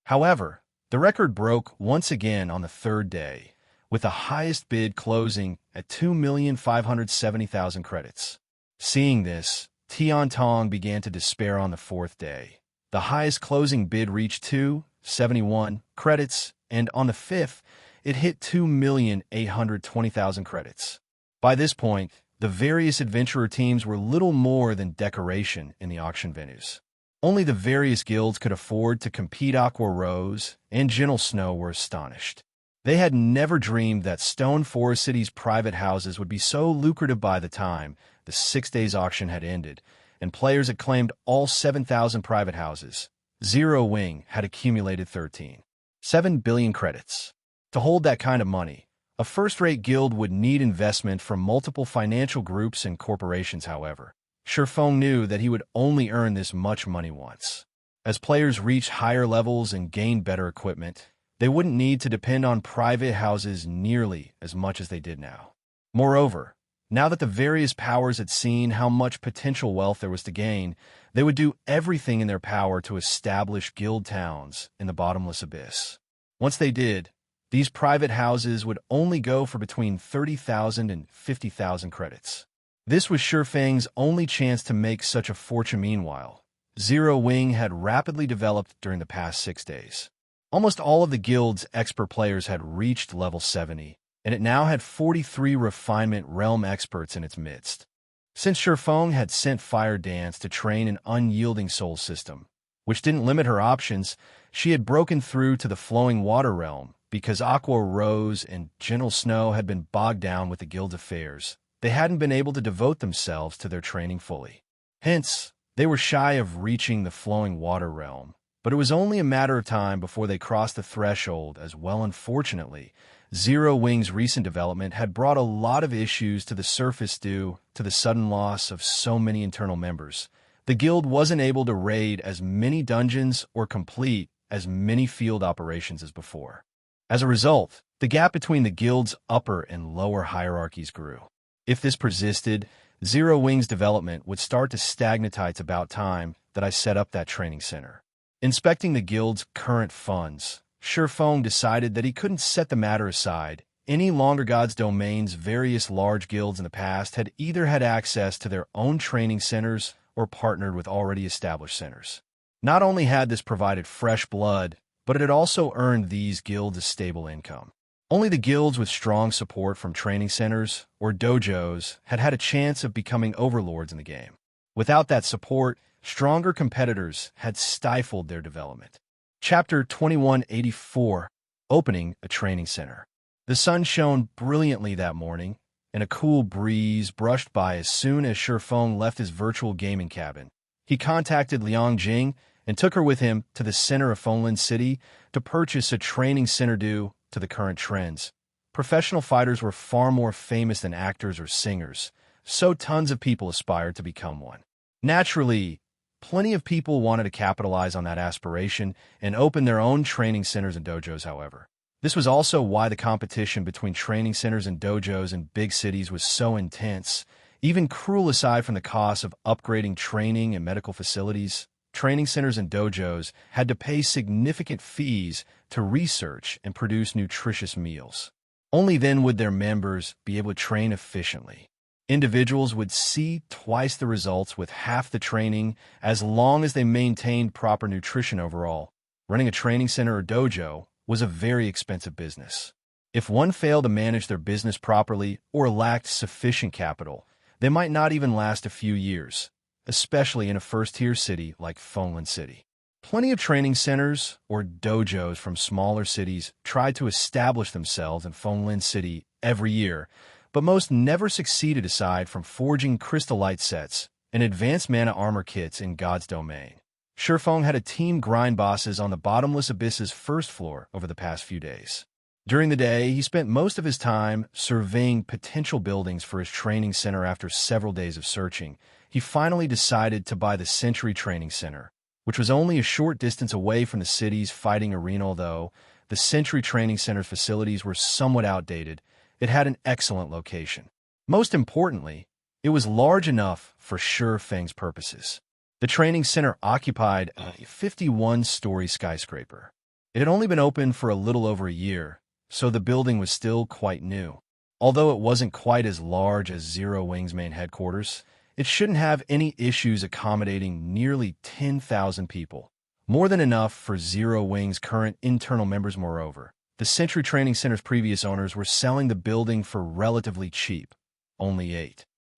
However, the record broke once again on the third day, with the highest bid closing at 2,570,000 credits. Seeing this, Tian Tong began to despair. On the fourth day, the highest closing bid reached 271 credits, and on the fifth, it hit 2,820,000 credits. By this point, the various adventurer teams were little more than decoration in the auction venues. Only the various guilds could afford to compete. Aqua Rose and Gentle Snow were astonished. They had never dreamed that Stone Forest City's private houses would be so lucrative. By the time the 6 days auction had ended, and players had claimed all 7,000 private houses, Zero Wing had accumulated 13.7 billion credits. To hold that kind of money, a first-rate guild would need investment from multiple financial groups and corporations. However, Feng knew that he would only earn this much money once. As players reached higher levels and gained better equipment, They wouldn't need to depend on private houses nearly as much as they did now. Moreover, now that the various powers had seen how much potential wealth there was to gain, they would do everything in their power to establish guild towns in the bottomless abyss. Once they did, these private houses would only go for between 30,000 and 50,000 credits. This was Feng's only chance to make such a fortune. Meanwhile, Zero Wing had rapidly developed during the past 6 days. Almost all of the guild's expert players had reached level 70, and it now had 43 refinement realm experts in its midst. Since Feng had sent Fire Dance to train an unyielding soul system, which didn't limit her options, she had broken through to the flowing water realm because Aqua Rose and Gentle Snow had been bogged down with the guild's affairs. They hadn't been able to devote themselves to their training fully. Hence, they were shy of reaching the flowing water realm, but it was only a matter of time before they crossed the threshold as well. Unfortunately, Zero Wing's recent development had brought a lot of issues to the surface due to the sudden loss of so many internal members. The guild wasn't able to raid as many dungeons or complete as many field operations as before. As a result, the gap between the guild's upper and lower hierarchies grew. If this persisted, Zero Wing's development would start to stagnate. It's about time that I set up that training center. Inspecting the guild's current funds, Feng decided that he couldn't set the matter aside any longer. God's domains, various large guilds in the past had either had access to their own training centers or partnered with already established centers. Not only had this provided fresh blood, but it had also earned these guilds a stable income. Only the guilds with strong support from training centers or dojos had had a chance of becoming overlords in the game. Without that support, stronger competitors had stifled their development. Chapter 2184, Opening a Training Center. The sun shone brilliantly that morning, and a cool breeze brushed by as soon as Feng left his virtual gaming cabin. He contacted Liang Jing and took her with him to the center of Fenglin City to purchase a training center due to the current trends. Professional fighters were far more famous than actors or singers, so tons of people aspired to become one. Naturally, plenty of people wanted to capitalize on that aspiration and open their own training centers and dojos. However, this was also why the competition between training centers and dojos in big cities was so intense. Even cruel aside from the cost of upgrading training and medical facilities, training centers and dojos had to pay significant fees to research and produce nutritious meals. Only then would their members be able to train efficiently. Individuals would see twice the results with half the training as long as they maintained proper nutrition overall. Running a training center or dojo was a very expensive business. If one failed to manage their business properly or lacked sufficient capital, they might not even last a few years, especially in a first-tier city like Fenglin City. Plenty of training centers or dojos from smaller cities tried to establish themselves in Fenglin City every year, but most never succeeded aside from forging crystallite sets and advanced mana armor kits in God's domain. Feng had a team grind bosses on the bottomless abyss's first floor over the past few days. During the day, he spent most of his time surveying potential buildings for his training center. After several days of searching, he finally decided to buy the Century Training Center, which was only a short distance away from the city's fighting arena. Although the Century Training Center's facilities were somewhat outdated, it had an excellent location. Most importantly, it was large enough for Feng's purposes. The training center occupied a 51-story skyscraper. It had only been open for a little over a year, so the building was still quite new. Although it wasn't quite as large as Zero Wing's main headquarters, it shouldn't have any issues accommodating nearly 10,000 people, more than enough for Zero Wing's current internal members. Moreover, the Century Training Center's previous owners were selling the building for relatively cheap, only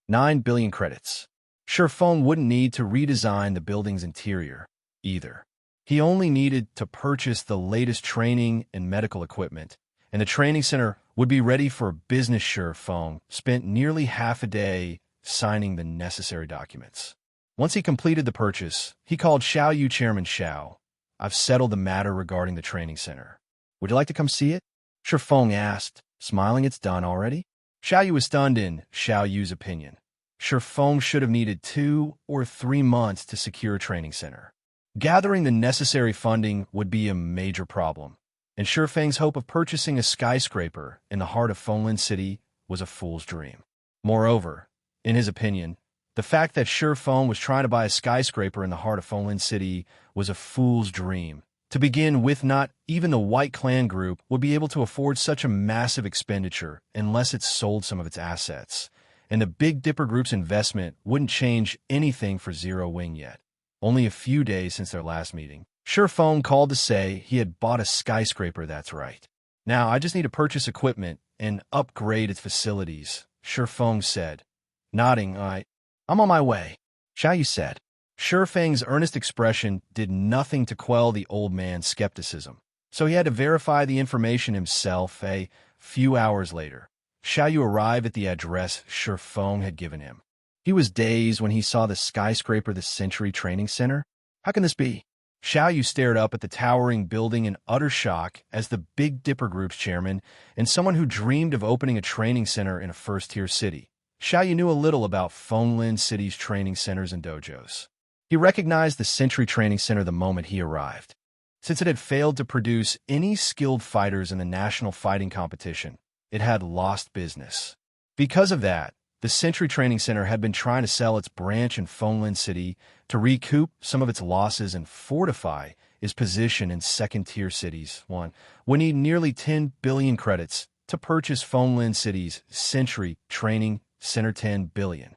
8.9 billion credits. Feng wouldn't need to redesign the building's interior, either. He only needed to purchase the latest training and medical equipment, and the training center would be ready for business. Feng spent nearly half a day signing the necessary documents. Once he completed the purchase, he called Xiaoyu Chairman Xiao. "I've settled the matter regarding the training center. Would you like to come see it?" Feng asked, smiling. "It's done already?" Xiaoyu was stunned in Xiaoyu's opinion. Feng should have needed 2 or 3 months to secure a training center. Gathering the necessary funding would be a major problem. and Feng's hope of purchasing a skyscraper in the heart of Fenglin City was a fool's dream. Moreover, in his opinion, the fact that Feng was trying to buy a skyscraper in the heart of Fenglin City was a fool's dream. To begin with, not even the White Clan group would be able to afford such a massive expenditure unless it sold some of its assets, and the Big Dipper group's investment wouldn't change anything for Zero Wing yet. Only a few days since their last meeting, Feng called to say he had bought a skyscraper, that's right. Now, I just need to purchase equipment and upgrade its facilities, Feng said. Nodding, I'm on my way, Xianxia said. Feng's earnest expression did nothing to quell the old man's skepticism, so he had to verify the information himself. A few hours later, Xianxia arrived at the address Feng had given him. He was dazed when he saw the skyscraper, the Century Training Center. How can this be? Xianxia stared up at the towering building in utter shock as the Big Dipper Group's chairman and someone who dreamed of opening a training center in a first-tier city. Xianxia knew a little about Fenglin City's training centers and dojos. He recognized the Century Training Center the moment he arrived. Since it had failed to produce any skilled fighters in the national fighting competition, it had lost business. Because of that, the Century Training Center had been trying to sell its branch in Fenglin City to recoup some of its losses and fortify its position in second-tier cities. One would need nearly 10 billion credits to purchase Fenglin City's Century Training Center. 10 billion.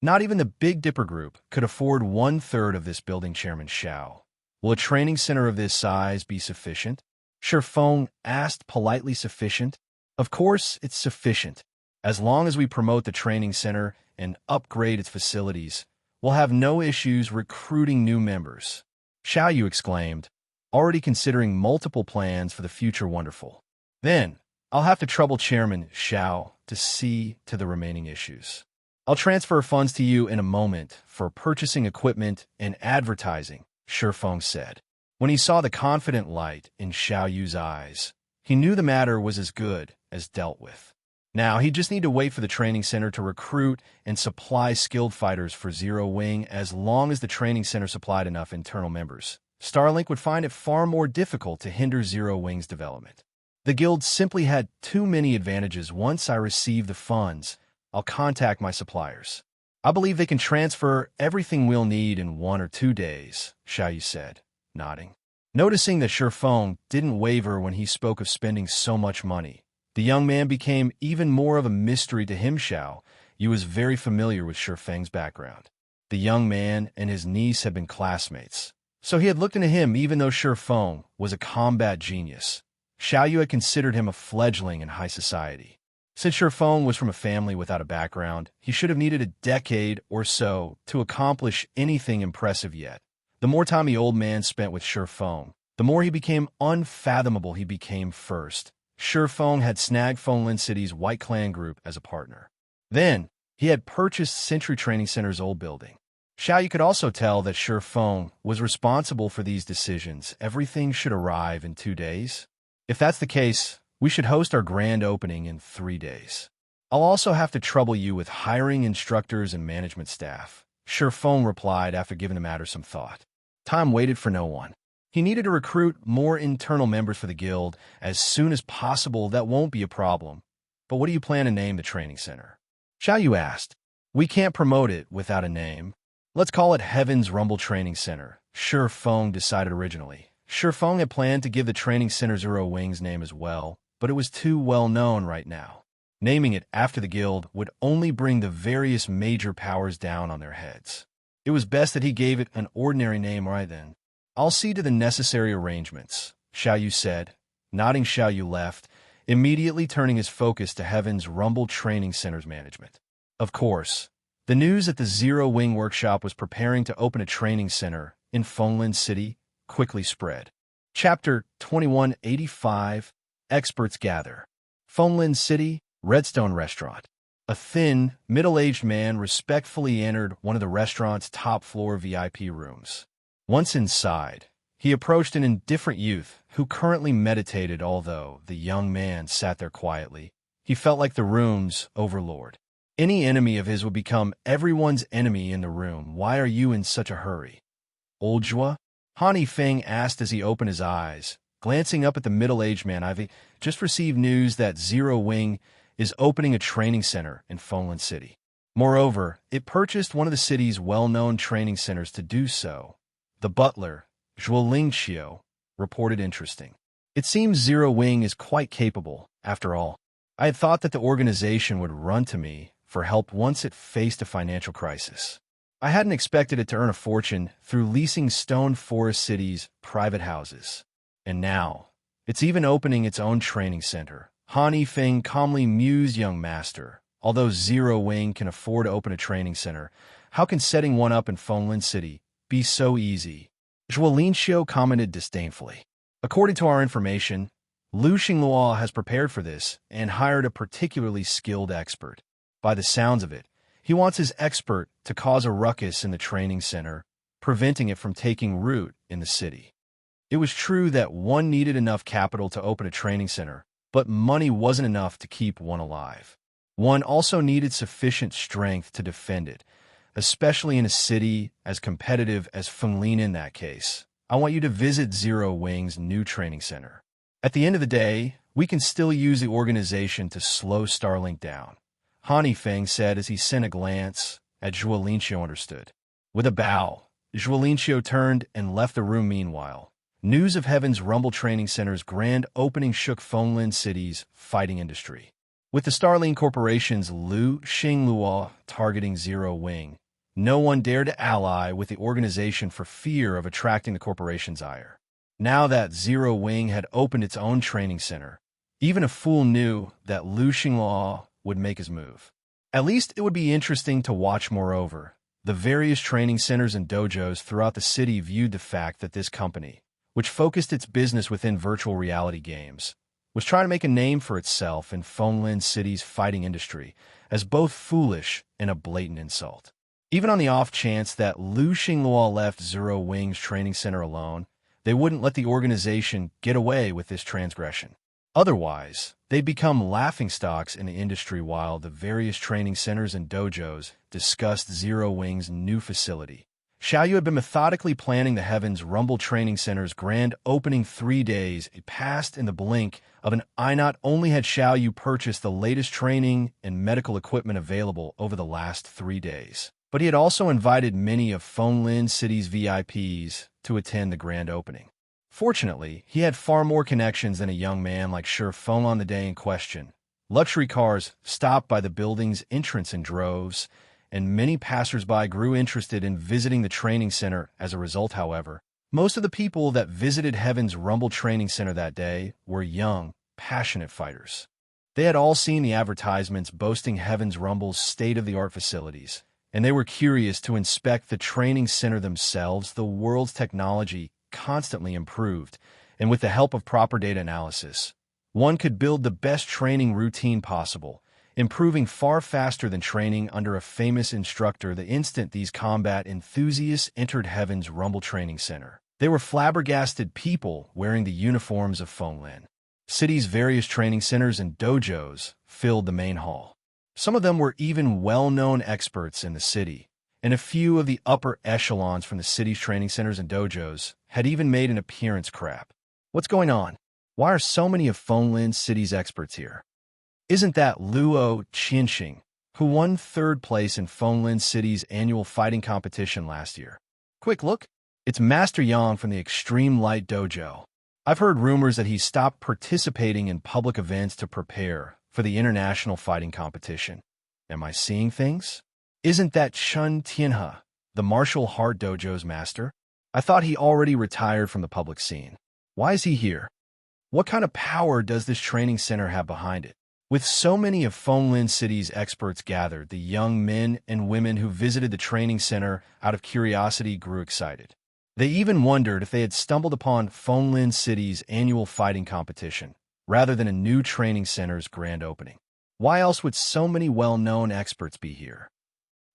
Not even the Big Dipper Group could afford 1/3 of this building, Chairman Xiao. Will a training center of this size be sufficient? Feng asked politely. Sufficient? Of course it's sufficient. As long as we promote the training center and upgrade its facilities, we'll have no issues recruiting new members. Xiaoyu exclaimed, already considering multiple plans for the future. Wonderful. Then, I'll have to trouble Chairman Xiao to see to the remaining issues. I'll transfer funds to you in a moment for purchasing equipment and advertising, Feng said. When he saw the confident light in Xiaoyu's eyes, he knew the matter was as good as dealt with. Now, he'd just need to wait for the training center to recruit and supply skilled fighters for Zero Wing. As long as the training center supplied enough internal members, Starlink would find it far more difficult to hinder Zero Wing's development. The guild simply had too many advantages. Once I receive the funds, I'll contact my suppliers. I believe they can transfer everything we'll need in 1 or 2 days, Xiaoyu said, nodding. Noticing that Feng didn't waver when he spoke of spending so much money, the young man became even more of a mystery to him. Xiaoyu was very familiar with Feng's background. The young man and his niece had been classmates, so he had looked into him even though Feng was a combat genius. Xiaoyu had considered him a fledgling in high society. Since Feng was from a family without a background, he should have needed a decade or so to accomplish anything impressive yet. The more time the old man spent with Feng, the more he became unfathomable he became. First, Feng had snagged Fenglin City's White Clan group as a partner. Then, he had purchased Century Training Center's old building. Xiaoyu could also tell that Feng was responsible for these decisions. Everything should arrive in 2 days. If that's the case, we should host our grand opening in 3 days. I'll also have to trouble you with hiring instructors and management staff, Feng replied after giving the matter some thought. Time waited for no one. He needed to recruit more internal members for the guild as soon as possible. That won't be a problem. But what do you plan to name the training center? Xiaoyu asked. We can't promote it without a name. Let's call it Heaven's Rumble Training Center, Feng decided originally. Feng had planned to give the training center Zero Wing's name as well, but it was too well known right now. Naming it after the guild would only bring the various major powers down on their heads. It was best that he gave it an ordinary name right then. I'll see to the necessary arrangements, Xiaoyu said. Nodding, Xiaoyu left, immediately turning his focus to Heaven's Rumble Training Center's management. Of course, the news that the Zero Wing Workshop was preparing to open a training center in Fenglin City quickly spread. Chapter 2185, Experts Gather. Fenglin City, Redstone Restaurant. A thin, middle-aged man respectfully entered one of the restaurant's top-floor VIP rooms. Once inside, he approached an indifferent youth who currently meditated. Although the young man sat there quietly, he felt like the room's overlord. Any enemy of his would become everyone's enemy in the room. Why are you in such a hurry? Oljua? Feng asked as he opened his eyes, Glancing up at the middle-aged man, I've just received news that Zero Wing is opening a training center in Fenglin City. Moreover, it purchased one of the city's well-known training centers to do so. The butler, Xianxia, reported interesting. It seems Zero Wing is quite capable, after all. I had thought that the organization would run to me for help once it faced a financial crisis. I hadn't expected it to earn a fortune through leasing Stone Forest City's private houses. And now, it's even opening its own training center. Feng calmly mused, young master. Although Zero Wing can afford to open a training center, how can setting one up in Fenglin City be so easy? Xianxia commented disdainfully. According to our information, Lu Xinglua has prepared for this and hired a particularly skilled expert. By the sounds of it, he wants his expert to cause a ruckus in the training center, preventing it from taking root in the city. It was true that one needed enough capital to open a training center, but money wasn't enough to keep one alive. One also needed sufficient strength to defend it, especially in a city as competitive as Fenglin in that case. I want you to visit Zero Wing's new training center. At the end of the day, we can still use the organization to slow Starlink down, Feng said as he sent a glance at Xianxia. Understood. With a bow, Xianxia turned and left the room. Meanwhile, news of Heaven's Rumble Training Center's grand opening shook Fenglin City's fighting industry. With the Starlink Corporation's Lu Xinglua targeting Zero Wing, no one dared to ally with the organization for fear of attracting the corporation's ire. Now that Zero Wing had opened its own training center, even a fool knew that Lu Xinglua would make his move. At least it would be interesting to watch. Moreover, the various training centers and dojos throughout the city viewed the fact that this company, which focused its business within virtual reality games, was trying to make a name for itself in Fenglin City's fighting industry, as both foolish and a blatant insult. Even on the off chance that Lu Xinglua left Zero Wing's training center alone, they wouldn't let the organization get away with this transgression. Otherwise, they'd become laughingstocks in the industry while the various training centers and dojos discussed Zero Wing's new facility. Xiaoyu had been methodically planning the Heaven's Rumble Training Center's grand opening 3 days. It passed in the blink of an eye. Not only had Xiaoyu purchased the latest training and medical equipment available over the last 3 days, but he had also invited many of Fenglin City's VIPs to attend the grand opening. Fortunately, he had far more connections than a young man like Feng. On the day in question, luxury cars stopped by the building's entrance in droves, and many passers-by grew interested in visiting the training center. As a result, however, most of the people that visited Heaven's Rumble Training Center that day were young, passionate fighters. They had all seen the advertisements boasting Heaven's Rumble's state-of-the-art facilities, and they were curious to inspect the training center themselves. The world's technology constantly improved, and with the help of proper data analysis, one could build the best training routine possible, improving far faster than training under a famous instructor. The instant these combat enthusiasts entered Heaven's Rumble Training Center, they were flabbergasted people wearing the uniforms of Fenglin City's various training centers and dojos filled the main hall. Some of them were even well-known experts in the city, and a few of the upper echelons from the city's training centers and dojos had even made an appearance. Crap. What's going on? Why are so many of Fenglin City's experts here? Isn't that Luo Qianxing, who won 3rd place in Fenglin City's annual fighting competition last year? Quick look, it's Master Yang from the Extreme Light Dojo. I've heard rumors that he stopped participating in public events to prepare for the international fighting competition. Am I seeing things? Isn't that Chun Tianhe, the Martial Heart Dojo's master? I thought he already retired from the public scene. Why is he here? What kind of power does this training center have behind it? With so many of Fenglin City's experts gathered, the young men and women who visited the training center out of curiosity grew excited. They even wondered if they had stumbled upon Fenglin City's annual fighting competition, rather than a new training center's grand opening. Why else would so many well-known experts be here?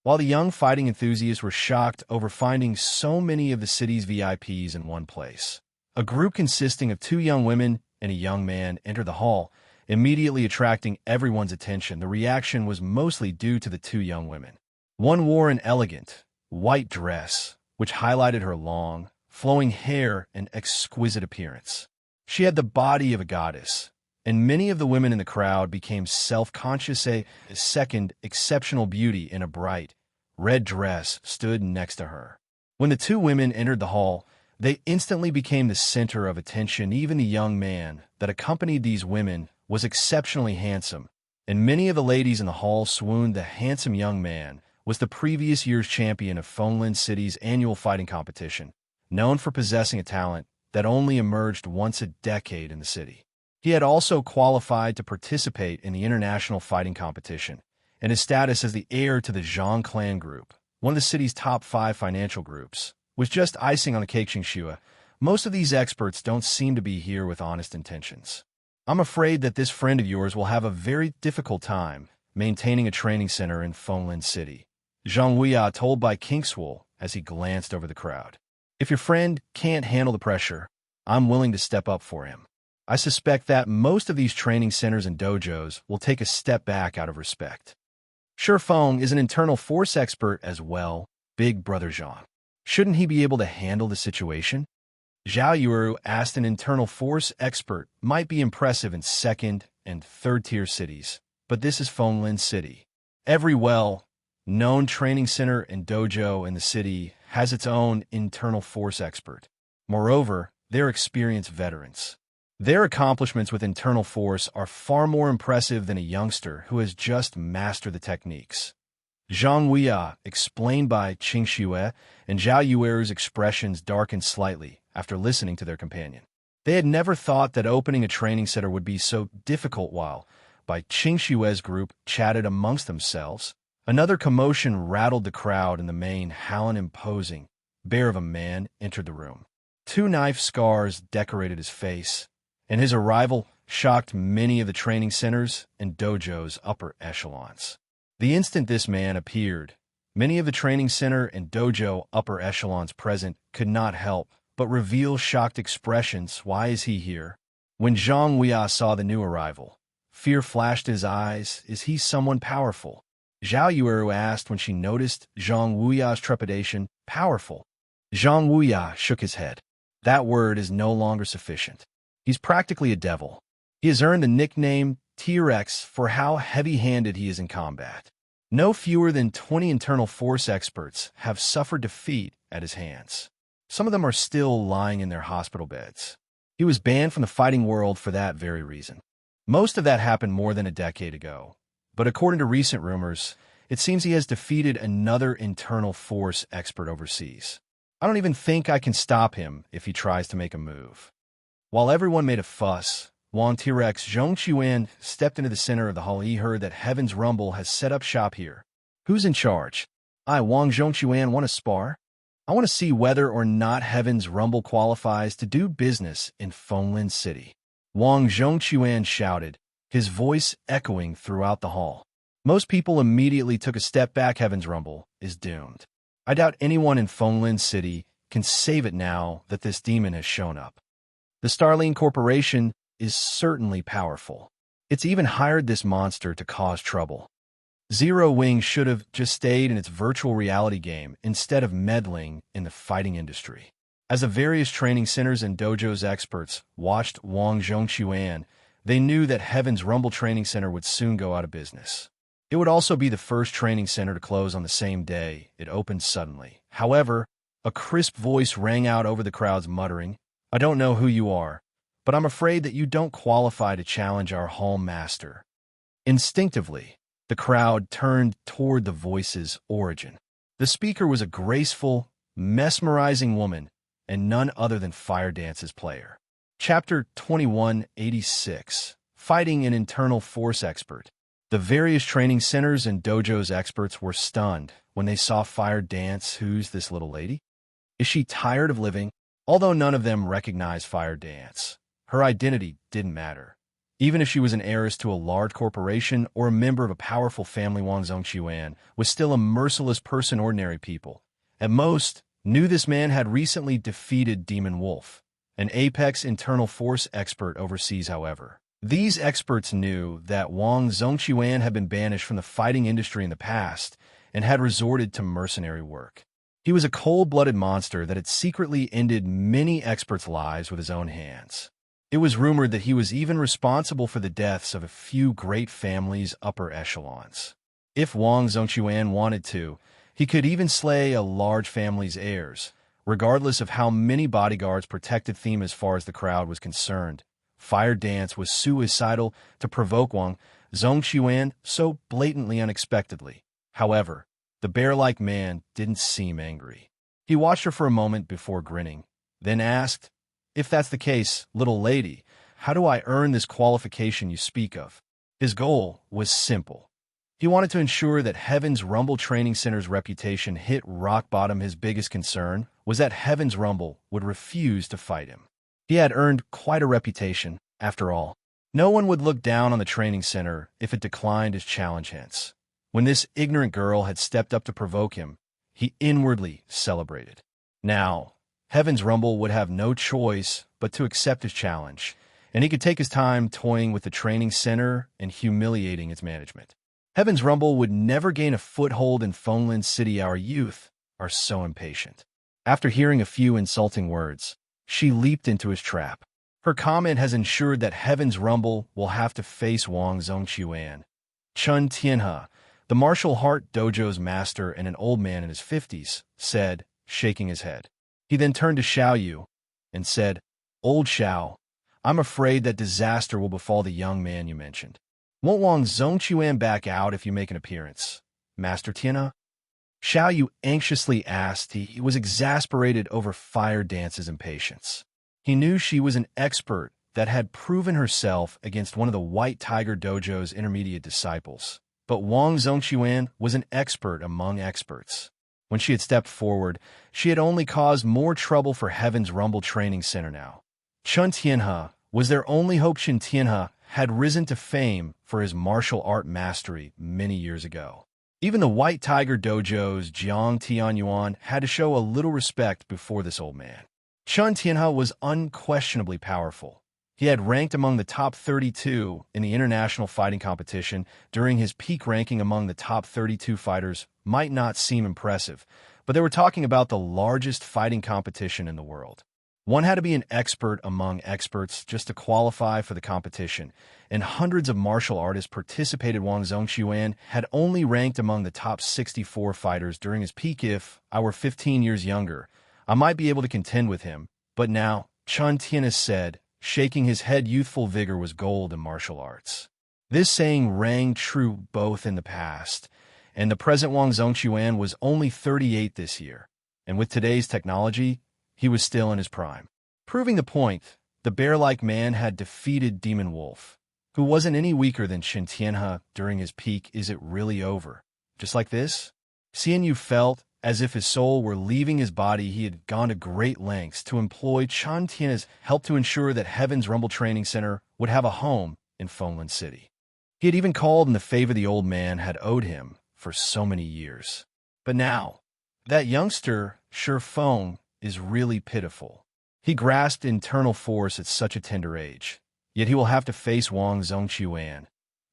While the young fighting enthusiasts were shocked over finding so many of the city's VIPs in one place, a group consisting of 2 young women and a young man entered the hall, immediately attracting everyone's attention. The reaction was mostly due to the 2 young women. One wore an elegant, white dress, which highlighted her long, flowing hair and exquisite appearance. She had the body of a goddess, and many of the women in the crowd became self-conscious. A second exceptional beauty in a bright, red dress stood next to her. When the two women entered the hall, they instantly became the center of attention. Even the young man that accompanied these women was exceptionally handsome, and many of the ladies in the hall swooned. The handsome young man was the previous year's champion of Fenglin City's annual fighting competition, known for possessing a talent that only emerged once a decade in the city. He had also qualified to participate in the international fighting competition, and his status as the heir to the Zhang clan group, one of the city's top 5 financial groups, was just icing on the cake. Xianxia, most of these experts don't seem to be here with honest intentions. I'm afraid that this friend of yours will have a very difficult time maintaining a training center in Fenglin City, Xianxia told by Kingswell as he glanced over the crowd. If your friend can't handle the pressure, I'm willing to step up for him. I suspect that most of these training centers and dojos will take a step back out of respect. Sure, Feng is an internal force expert as well, big brother Zhang. Shouldn't he be able to handle the situation? Zhao Yuru asked. An internal force expert might be impressive in 2nd and 3rd tier cities, but this is Fenglin City. Every well-known training center and dojo in the city has its own internal force expert. Moreover, they're experienced veterans. Their accomplishments with internal force are far more impressive than a youngster who has just mastered the techniques. Xianxia explained by Xianxia, and Zhao Yueru's expressions darkened slightly after listening to their companion. They had never thought that opening a training center would be so difficult. While by Xianxia's group chatted amongst themselves, another commotion rattled the crowd, and the main, howling, imposing bear of a man entered the room. 2 knife scars decorated his face, and his arrival shocked many of the training centers and dojos' upper echelons. The instant this man appeared, many of the training center and dojo upper echelons present could not help but reveal shocked expressions. Why is he here? When Xianxia saw the new arrival, fear flashed in his eyes. Is he someone powerful? Zhao Yuru asked when she noticed Xianxia's trepidation. Powerful? Xianxia shook his head. That word is no longer sufficient. He's practically a devil. He has earned the nickname T-Rex for how heavy-handed he is in combat. No fewer than 20 internal force experts have suffered defeat at his hands. Some of them are still lying in their hospital beds. He was banned from the fighting world for that very reason. Most of that happened more than a decade ago, but according to recent rumors, it seems he has defeated another internal force expert overseas. I don't even think I can stop him if he tries to make a move. While everyone made a fuss, Wang T-Rex Zhongquan stepped into the center of the hall. He heard that Heaven's Rumble has set up shop here. Who's in charge? I, Wang Zhongquan, want to spar? I want to see whether or not Heaven's Rumble qualifies to do business in Fenglin City. Wang Zhongquan shouted, his voice echoing throughout the hall. Most people immediately took a step back. Heaven's Rumble is doomed. I doubt anyone in Fenglin City can save it now that this demon has shown up. The Starling Corporation is certainly powerful. It's even hired this monster to cause trouble. Zero Wing should have just stayed in its virtual reality game instead of meddling in the fighting industry. As the various training centers and dojos experts watched Wang Zhongquan, they knew that Heaven's Rumble Training Center would soon go out of business. It would also be the first training center to close on the same day it opened suddenly. However, a crisp voice rang out over the crowd's muttering, I don't know who you are, but I'm afraid that you don't qualify to challenge our hall master. Instinctively, the crowd turned toward the voice's origin. The speaker was a graceful, mesmerizing woman, and none other than Fire Dance's player. Chapter 2186, Fighting an Internal Force Expert. The various training centers and dojos experts were stunned when they saw Fire Dance. Who's this little lady? Is she tired of living? Although none of them recognized Fire Dance, her identity didn't matter. Even if she was an heiress to a large corporation or a member of a powerful family, Wang Zhongquan was still a merciless person. Ordinary people, at most, knew this man had recently defeated Demon Wolf, an apex internal force expert overseas. However, these experts knew that Wang Zhongquan had been banished from the fighting industry in the past and had resorted to mercenary work. He was a cold-blooded monster that had secretly ended many experts' lives with his own hands. It was rumored that he was even responsible for the deaths of a few great families' upper echelons. If Wang Zhongquan wanted to, he could even slay a large family's heirs, regardless of how many bodyguards protected them as far as the crowd was concerned. Fire Dance was suicidal to provoke Wang Zhongquan so blatantly unexpectedly. However, the bear-like man didn't seem angry. He watched her for a moment before grinning, then asked, "If that's the case, little lady, how do I earn this qualification you speak of?" His goal was simple. He wanted to ensure that Heaven's Rumble Training Center's reputation hit rock bottom. His biggest concern was that Heaven's Rumble would refuse to fight him. He had earned quite a reputation, after all. No one would look down on the training center if it declined his challenge. Hence, when this ignorant girl had stepped up to provoke him, he inwardly celebrated. Now, Heaven's Rumble would have no choice but to accept his challenge, and he could take his time toying with the training center and humiliating its management. Heaven's Rumble would never gain a foothold in Fenglin City. Our youth are so impatient. After hearing a few insulting words, she leaped into his trap. Her comment has ensured that Heaven's Rumble will have to face Wang Zhongquan. Chun Tianhe, the martial art dojo's master and an old man in his 50s, said, shaking his head. He then turned to Xiao Yu and said, "Old Xiao, I'm afraid that disaster will befall the young man you mentioned. Won't Wang Zhongquan back out if you make an appearance, Master Tianhe?" Xiao Yu anxiously asked. He was exasperated over Fire Dance's impatience. He knew she was an expert that had proven herself against one of the White Tiger Dojo's intermediate disciples. But Wang Zhongquan was an expert among experts. When she had stepped forward, she had only caused more trouble for Heaven's Rumble Training Center now. Chun Tianhe was their only hope. Chun Tianhe had risen to fame for his martial art mastery many years ago. Even the White Tiger Dojo's Jiang Tianyuan had to show a little respect before this old man. Chun Tianhe was unquestionably powerful. He had ranked among the top 32 in the international fighting competition. During his peak ranking among the top 32 fighters might not seem impressive, but they were talking about the largest fighting competition in the world. One had to be an expert among experts just to qualify for the competition, and hundreds of martial artists participated. Wang Zhongquan had only ranked among the top 64 fighters during his peak. If I were 15 years younger, I might be able to contend with him, but now, Chun Tianhe said, shaking his head. Youthful vigor was gold in martial arts. This saying rang true both in the past and the present. Wang Zhongquan was only 38 this year, and with today's technology, he was still in his prime. Proving the point, the bear-like man had defeated Demon Wolf, who wasn't any weaker than Chun Tianhe during his peak. Is it really over? Just like this? Xian Yu felt as if his soul were leaving his body. He had gone to great lengths to employ Chun Tianhe's help to ensure that Heaven's Rumble Training Center would have a home in Fenglin City. He had even called in the favor the old man had owed him for so many years. But now, that youngster, Feng, is really pitiful. He grasped internal force at such a tender age, yet he will have to face Wang Zhongquan.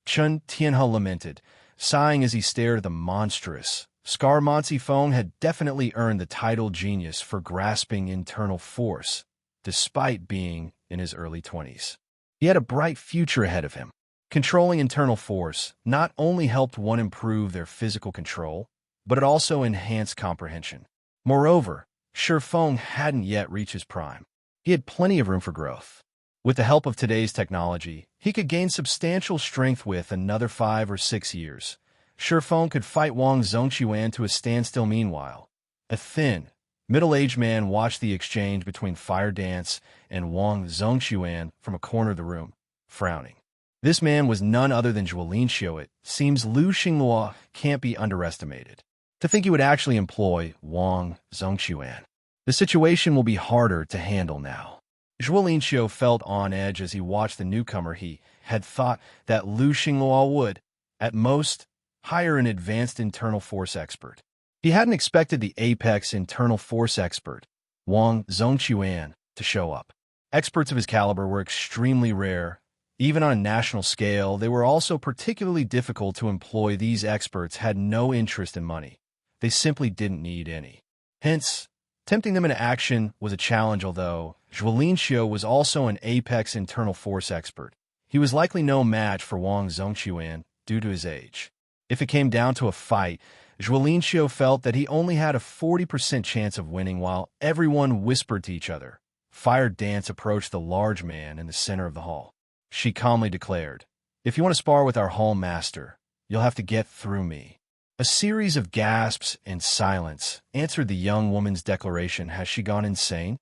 Chun Tianhe lamented, sighing as he stared at the monstrous, Scarmonsi. Feng had definitely earned the title genius for grasping internal force, despite being in his early 20s. He had a bright future ahead of him. Controlling internal force not only helped one improve their physical control, but it also enhanced comprehension. Moreover, Feng hadn't yet reached his prime. He had plenty of room for growth. With the help of today's technology, he could gain substantial strength. With another 5 or 6 years, Feng could fight Wang Zhongquan to a standstill. Meanwhile, a thin, middle-aged man watched the exchange between Fire Dance and Wang Zhongquan from a corner of the room, frowning. This man was none other than Xianxia. It seems Lu Xingluo can't be underestimated. To think he would actually employ Wang Zhongquan. The situation will be harder to handle now. Xianxia felt on edge as he watched the newcomer. He had thought that Lu Xingluo would, at most, hire an advanced internal force expert. He hadn't expected the apex internal force expert, Wang Zhongquan, to show up. Experts of his caliber were extremely rare. Even on a national scale, they were also particularly difficult to employ. These experts had no interest in money. They simply didn't need any. Hence, Tempting them into action was a challenge, although Xianxia was also an apex internal force expert. He was likely no match for Wang Zongquan due to his age. If it came down to a fight, Xianxia felt that he only had a 40% chance of winning while everyone whispered to each other. Fire Dance approached the large man in the center of the hall. She calmly declared, "If you want to spar with our hall master, you'll have to get through me." A series of gasps and silence answered the young woman's declaration. Has she gone insane?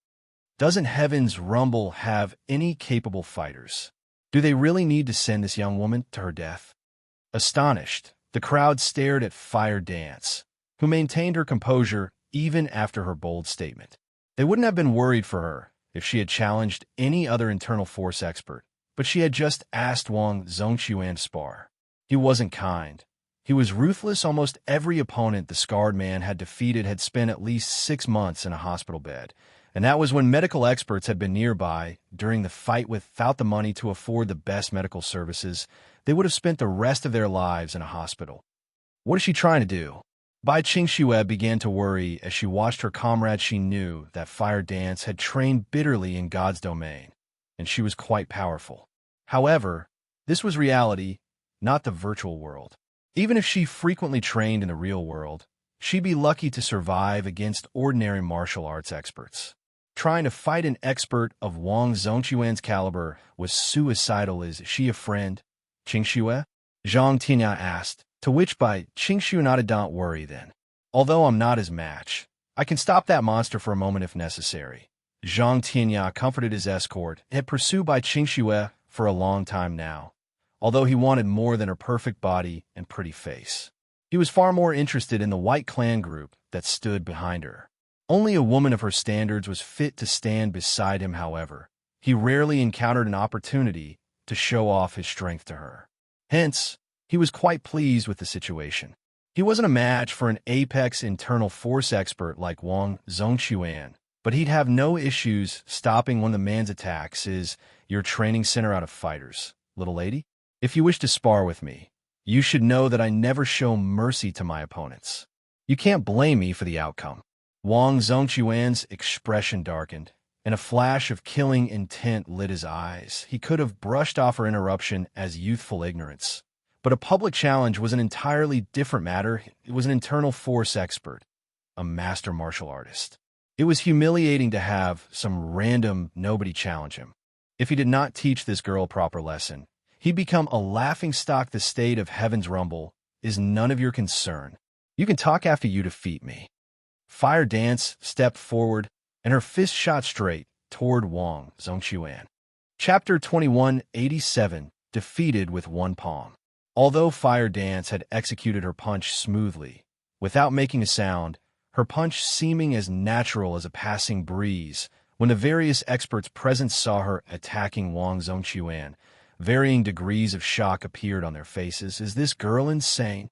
Doesn't Heaven's Rumble have any capable fighters? Do they really need to send this young woman to her death? Astonished, the crowd stared at Fire Dance, who maintained her composure even after her bold statement. They wouldn't have been worried for her if she had challenged any other internal force expert, but she had just asked Wang Zongquan to spar. He wasn't kind. He was ruthless. Almost every opponent the scarred man had defeated had spent at least 6 months in a hospital bed, and that was when medical experts had been nearby. During the fight, without the money to afford the best medical services, they would have spent the rest of their lives in a hospital. What is she trying to do? Bai Xianxia began to worry as she watched her comrade. She knew that Fire Dance had trained bitterly in God's domain, and she was quite powerful. However, this was reality, not the virtual world. Even if she frequently trained in the real world, she'd be lucky to survive against ordinary martial arts experts. Trying to fight an expert of Wang Zongquan's caliber was suicidal. Is she a friend? Xianxia? Xianxia asked, to which Bai Xianxia nodded. Don't worry then. Although I'm not his match, I can stop that monster for a moment if necessary. Xianxia comforted his escort, had pursued Bai Xianxia for a long time now, although he wanted more than her perfect body and pretty face. He was far more interested in the white clan group that stood behind her. Only a woman of her standards was fit to stand beside him. However, he rarely encountered an opportunity to show off his strength to her. Hence, he was quite pleased with the situation. He wasn't a match for an apex internal force expert like Wang Zongquan, but he'd have no issues stopping one of the man's attacks. Is your training center out of fighters, little lady? If you wish to spar with me, you should know that I never show mercy to my opponents. You can't blame me for the outcome." Wang Zongquan's expression darkened, and a flash of killing intent lit his eyes. He could have brushed off her interruption as youthful ignorance. But a public challenge was an entirely different matter. It was an internal force expert, a master martial artist. It was humiliating to have some random nobody challenge him. If he did not teach this girl a proper lesson, he'd become a laughingstock. The state of Heaven's Rumble is none of your concern. You can talk after you defeat me. Fire Dance stepped forward, and her fist shot straight toward Wang Zongquan. Chapter 2187, Defeated with One Palm. Although Fire Dance had executed her punch smoothly, without making a sound, her punch seeming as natural as a passing breeze, when the various experts present saw her attacking Wang Zongquan, varying degrees of shock appeared on their faces. Is this girl insane?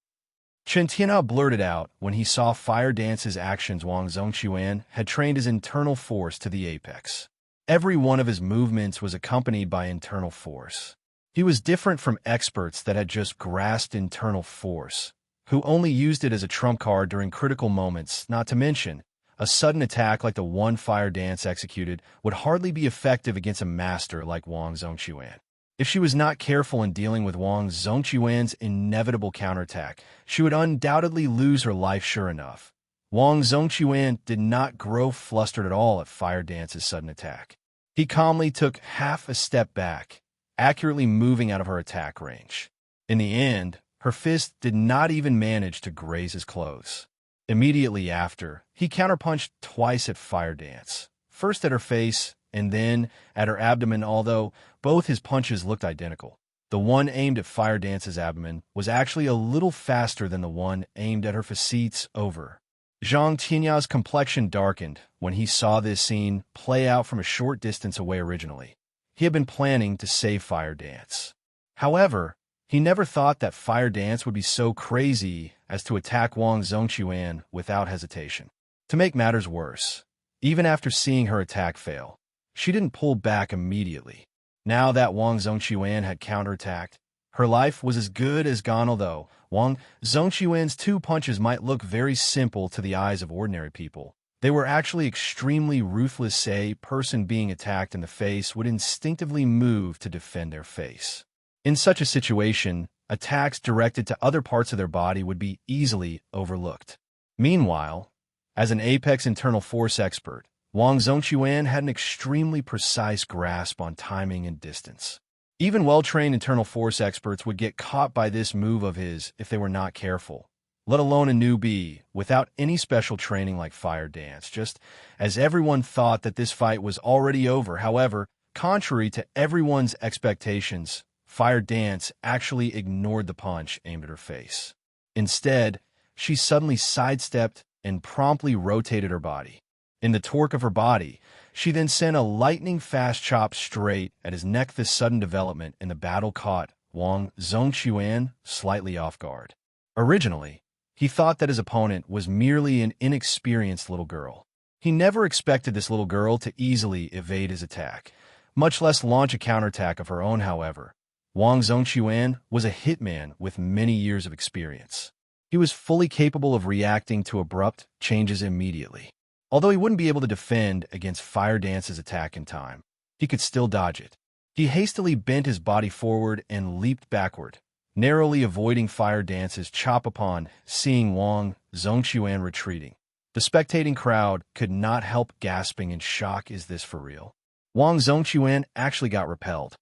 Xianxia blurted out when he saw Fire Dance's actions. Wang Zongquan had trained his internal force to the apex. Every one of his movements was accompanied by internal force. He was different from experts that had just grasped internal force, who only used it as a trump card during critical moments. Not to mention, a sudden attack like the one Fire Dance executed would hardly be effective against a master like Wang Zongquan. If she was not careful in dealing with Wang Zongquan's inevitable counterattack, she would undoubtedly lose her life. Sure enough, Wang Zongquan did not grow flustered at all at Fire Dance's sudden attack. He calmly took half a step back, accurately moving out of her attack range. In the end, her fist did not even manage to graze his clothes. Immediately after, he counterpunched twice at Fire Dance, first at her face and then at her abdomen. Although both his punches looked identical, the one aimed at Fire Dance's abdomen was actually a little faster than the one aimed at her facets. Over. Xianxia's complexion darkened when he saw this scene play out from a short distance away. Originally, he had been planning to save Fire Dance. However, he never thought that Fire Dance would be so crazy as to attack Wang Zongquan without hesitation. To make matters worse, even after seeing her attack fail, she didn't pull back immediately. Now that Wang Zongquan had counterattacked, her life was as good as gone. Although Wang Zongquan's two punches might look very simple to the eyes of ordinary people, They were actually extremely ruthless. Say, a person being attacked in the face would instinctively move to defend their face. In such a situation, attacks directed to other parts of their body would be easily overlooked. Meanwhile, as an apex internal force expert, Wang Zhongquan had an extremely precise grasp on timing and distance. Even well-trained internal force experts would get caught by this move of his if they were not careful, let alone a newbie without any special training like fire dance, just as everyone thought that this fight was already over. However, contrary to everyone's expectations, fire dance actually ignored the punch aimed at her face. Instead, she suddenly sidestepped and promptly rotated her body. In the torque of her body, she then sent a lightning-fast chop straight at his neck. This sudden development in the battle caught Wang Zhongquan slightly off guard. Originally, he thought that his opponent was merely an inexperienced little girl. He never expected this little girl to easily evade his attack, much less launch a counterattack of her own. However, Wang Zhongquan was a hitman with many years of experience. He was fully capable of reacting to abrupt changes immediately. Although he wouldn't be able to defend against Fire Dance's attack in time, he could still dodge it. He hastily bent his body forward and leaped backward, narrowly avoiding Fire Dance's chop. Upon seeing Wang Zhongquan retreating, the spectating crowd could not help gasping in shock. Is this for real? Wang Zhongquan actually got repelled.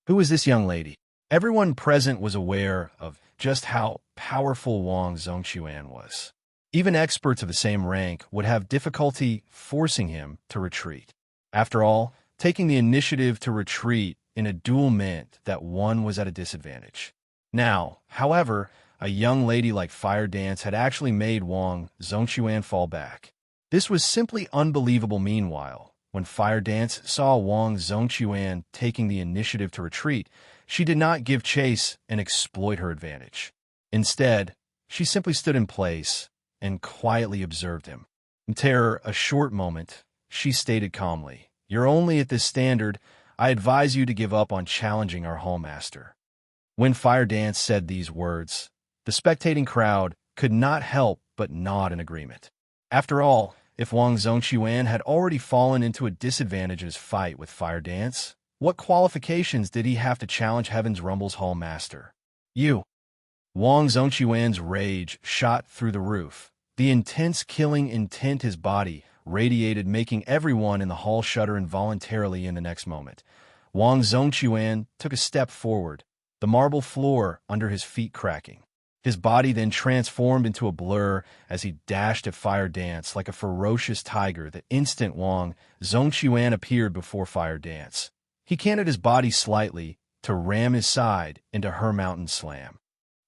Who is this young lady? Everyone present was aware of just how powerful Wang Zhongquan was. Even experts of the same rank would have difficulty forcing him to retreat. After all, taking the initiative to retreat in a duel meant that one was at a disadvantage. Now, however, a young lady like Fire Dance had actually made Wang Zhongquan fall back. This was simply unbelievable. Meanwhile, when Fire Dance saw Wang Zhongquan taking the initiative to retreat, she did not give chase and exploit her advantage. Instead, she simply stood in place and quietly observed him. In terror, a short moment, she stated calmly, "You're only at this standard. I advise you to give up on challenging our hallmaster." When Fire Dance said these words, the spectating crowd could not help but nod in agreement. After all, if Wang Zhongquan had already fallen into a disadvantage in his fight with Fire Dance, what qualifications did he have to challenge Heaven's Rumble's hallmaster? You. Wang Zhongquan's rage shot through the roof. The intense killing intent his body radiated, making everyone in the hall shudder involuntarily. In the next moment, Wang Zhongquan took a step forward, the marble floor under his feet cracking. His body then transformed into a blur as he dashed at Fire Dance like a ferocious tiger. The instant Wang Zhongquan appeared before Fire Dance, he canted his body slightly to ram his side into her mountain slam.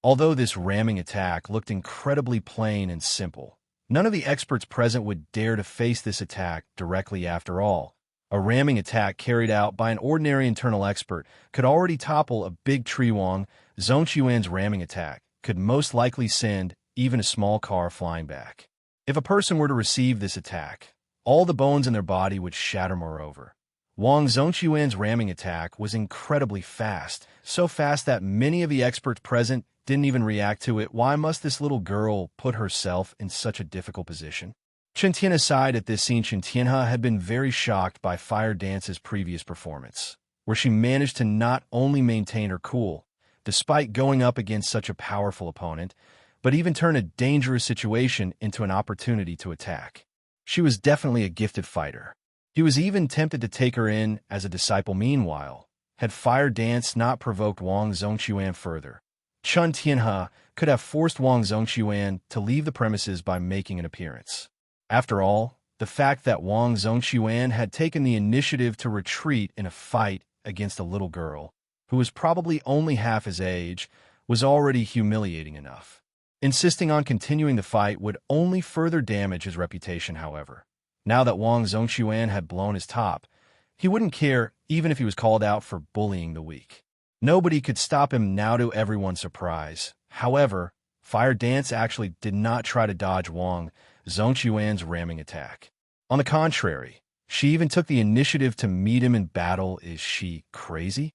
Although this ramming attack looked incredibly plain and simple, none of the experts present would dare to face this attack directly. After all, a ramming attack carried out by an ordinary internal expert could already topple a big tree. Wang Zhongquan's ramming attack could most likely send even a small car flying back. If a person were to receive this attack, all the bones in their body would shatter. Moreover, Wang Zhongquan's ramming attack was incredibly fast, so fast that many of the experts present didn't even react to it. Why must this little girl put herself in such a difficult position? Xianxia sighed at this scene. Xianxia had been very shocked by Fire Dance's previous performance, where she managed to not only maintain her cool, despite going up against such a powerful opponent, but even turn a dangerous situation into an opportunity to attack. She was definitely a gifted fighter. He was even tempted to take her in as a disciple. Meanwhile, had Fire Dance not provoked Wang Zhongquan further, Xianxia could have forced Wang Zhongquan to leave the premises by making an appearance. After all, the fact that Wang Zhongquan had taken the initiative to retreat in a fight against a little girl, who was probably only half his age, was already humiliating enough. Insisting on continuing the fight would only further damage his reputation. However, now that Wang Zhongquan had blown his top, he wouldn't care even if he was called out for bullying the weak. Nobody could stop him now. To everyone's surprise, however, Fire Dance actually did not try to dodge Wang Zhongquan's ramming attack. On the contrary, she even took the initiative to meet him in battle. Is she crazy?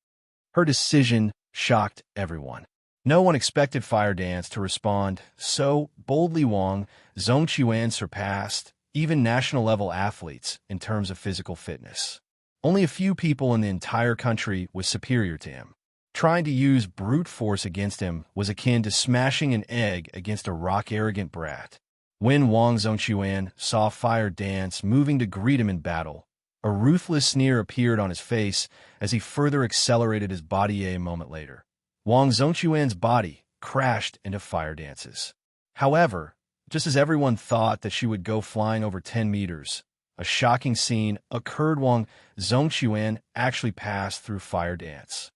Her decision shocked everyone. No one expected Fire Dance to respond so boldly. Wang Zhongquan surpassed even national-level athletes in terms of physical fitness. Only a few people in the entire country was superior to him. Trying to use brute force against him was akin to smashing an egg against a rock-arrogant brat. When Wang Zhongquan saw Fire Dance moving to greet him in battle, a ruthless sneer appeared on his face as he further accelerated his body. A moment later, Wang Zhongquan's body crashed into Fire Dance's. However, just as everyone thought that she would go flying over 10 meters, a shocking scene occurred. Wang Zhongquan actually passed through Fire Dance.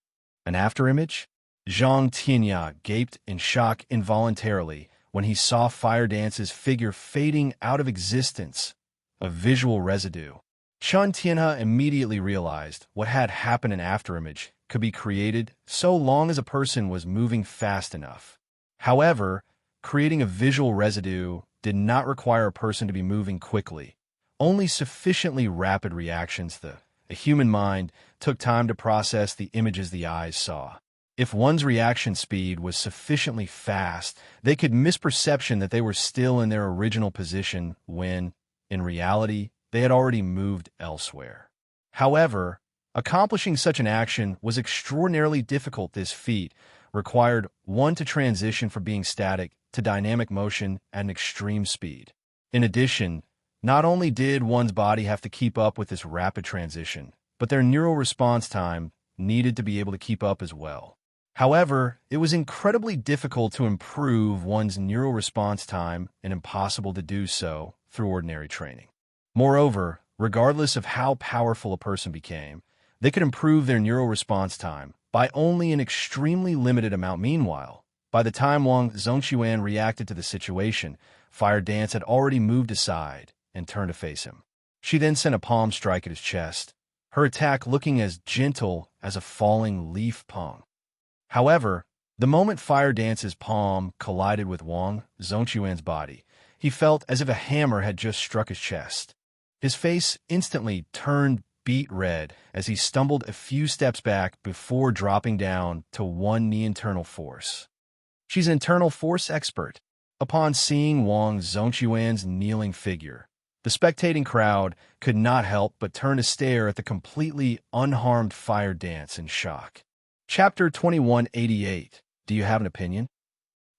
An afterimage? Xianxia gaped in shock involuntarily when he saw Fire Dance's figure fading out of existence, a visual residue. Xianxia immediately realized what had happened. An afterimage could be created so long as a person was moving fast enough. However, creating a visual residue did not require a person to be moving quickly. Only sufficiently rapid reactions, a human mind, took time to process the images the eyes saw. If one's reaction speed was sufficiently fast, they could misperception that they were still in their original position when, in reality, they had already moved elsewhere. However, accomplishing such an action was extraordinarily difficult. This feat required one to transition from being static to dynamic motion at an extreme speed. In addition, not only did one's body have to keep up with this rapid transition, but their neural response time needed to be able to keep up as well. However, it was incredibly difficult to improve one's neural response time and impossible to do so through ordinary training. Moreover, regardless of how powerful a person became, they could improve their neural response time by only an extremely limited amount. Meanwhile, by the time Wang Zhongquan reacted to the situation, Fire Dance had already moved aside and turned to face him. She then sent a palm strike at his chest, her attack looking as gentle as a falling leaf pong. However, the moment Fire Dance's palm collided with Wang Zhongquan's body, he felt as if a hammer had just struck his chest. His face instantly turned beet red as he stumbled a few steps back before dropping down to one knee. Internal force. She's an internal force expert. Upon seeing Wang Zhongquan's kneeling figure, the spectating crowd could not help but turn to stare at the completely unharmed Fire Dance in shock. Chapter 2188. Do you have an opinion?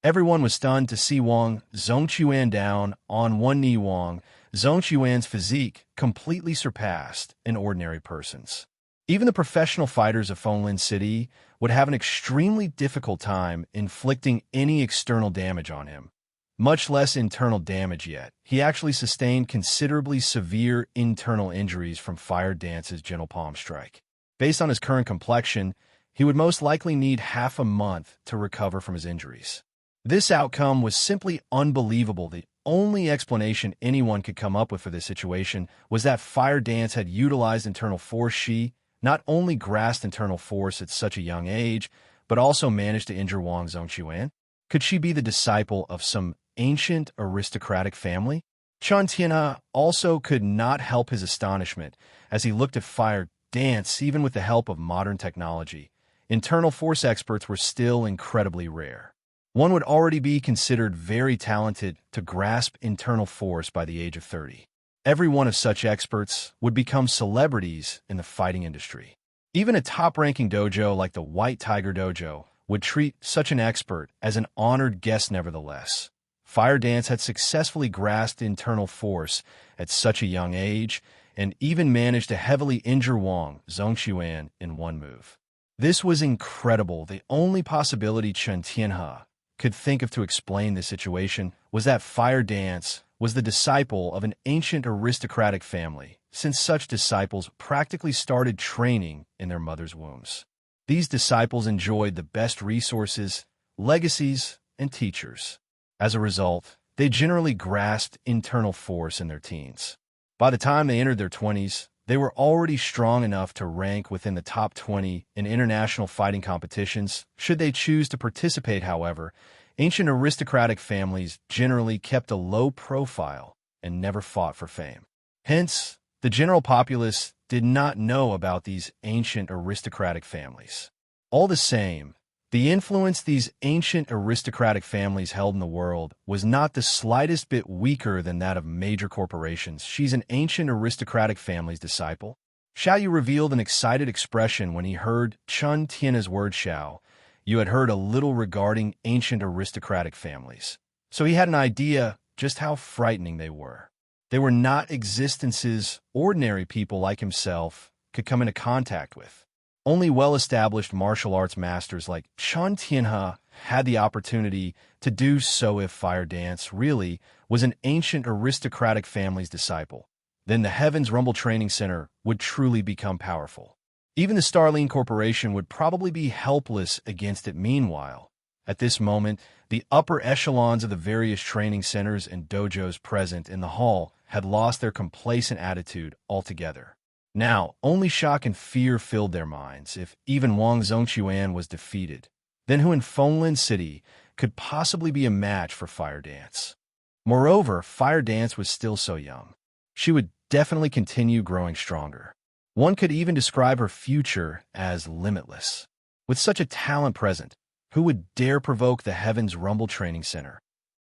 Everyone was stunned to see Wang Zhongquan down on one knee. Wang Zhongquan's physique completely surpassed an ordinary person's. Even the professional fighters of Fenglin City would have an extremely difficult time inflicting any external damage on him, much less internal damage yet. He actually sustained considerably severe internal injuries from Fire Dance's gentle palm strike. Based on his current complexion, he would most likely need half a month to recover from his injuries. This outcome was simply unbelievable. The only explanation anyone could come up with for this situation was that Fire Dance had utilized internal force. She not only grasped internal force at such a young age, but also managed to injure Wang Zhongquan. Could she be the disciple of some ancient aristocratic family? Xianxia also could not help his astonishment as he looked at Fire Dance. Even with the help of modern technology, internal force experts were still incredibly rare. One would already be considered very talented to grasp internal force by the age of 30. Every one of such experts would become celebrities in the fighting industry. Even a top-ranking dojo like the White Tiger Dojo would treat such an expert as an honored guest. Nevertheless, Fire Dance had successfully grasped internal force at such a young age and even managed to heavily injure Wang Zhongquan in one move. This was incredible. The only possibility Xianxia could think of to explain this situation was that Fire Dance was the disciple of an ancient aristocratic family, since such disciples practically started training in their mother's wombs. These disciples enjoyed the best resources, legacies, and teachers. As a result, they generally grasped internal force in their teens. By the time they entered their 20s, they were already strong enough to rank within the top 20 in international fighting competitions. Should they choose to participate, however, ancient aristocratic families generally kept a low profile and never fought for fame. Hence, the general populace did not know about these ancient aristocratic families. All the same, The influence these ancient aristocratic families held in the world was not the slightest bit weaker than that of major corporations. She's an ancient aristocratic family's disciple. Xiao Yu revealed an excited expression when he heard Chun Tian's word. Xiao Yu had heard a little regarding ancient aristocratic families, so he had an idea just how frightening they were. They were not existences ordinary people like himself could come into contact with. Only well-established martial arts masters like Chun Tianhe had the opportunity to do so. If Fire Dance really was an ancient aristocratic family's disciple, then the Heaven's Rumble Training Center would truly become powerful. Even the Starline Corporation would probably be helpless against it. Meanwhile, at this moment, the upper echelons of the various training centers and dojos present in the hall had lost their complacent attitude altogether. Now, only shock and fear filled their minds. If even Wang Zhongquan was defeated, then who in Fenglin City could possibly be a match for Fire Dance? Moreover, Fire Dance was still so young. She would definitely continue growing stronger. One could even describe her future as limitless. With such a talent present, who would dare provoke the Heaven's Rumble Training Center?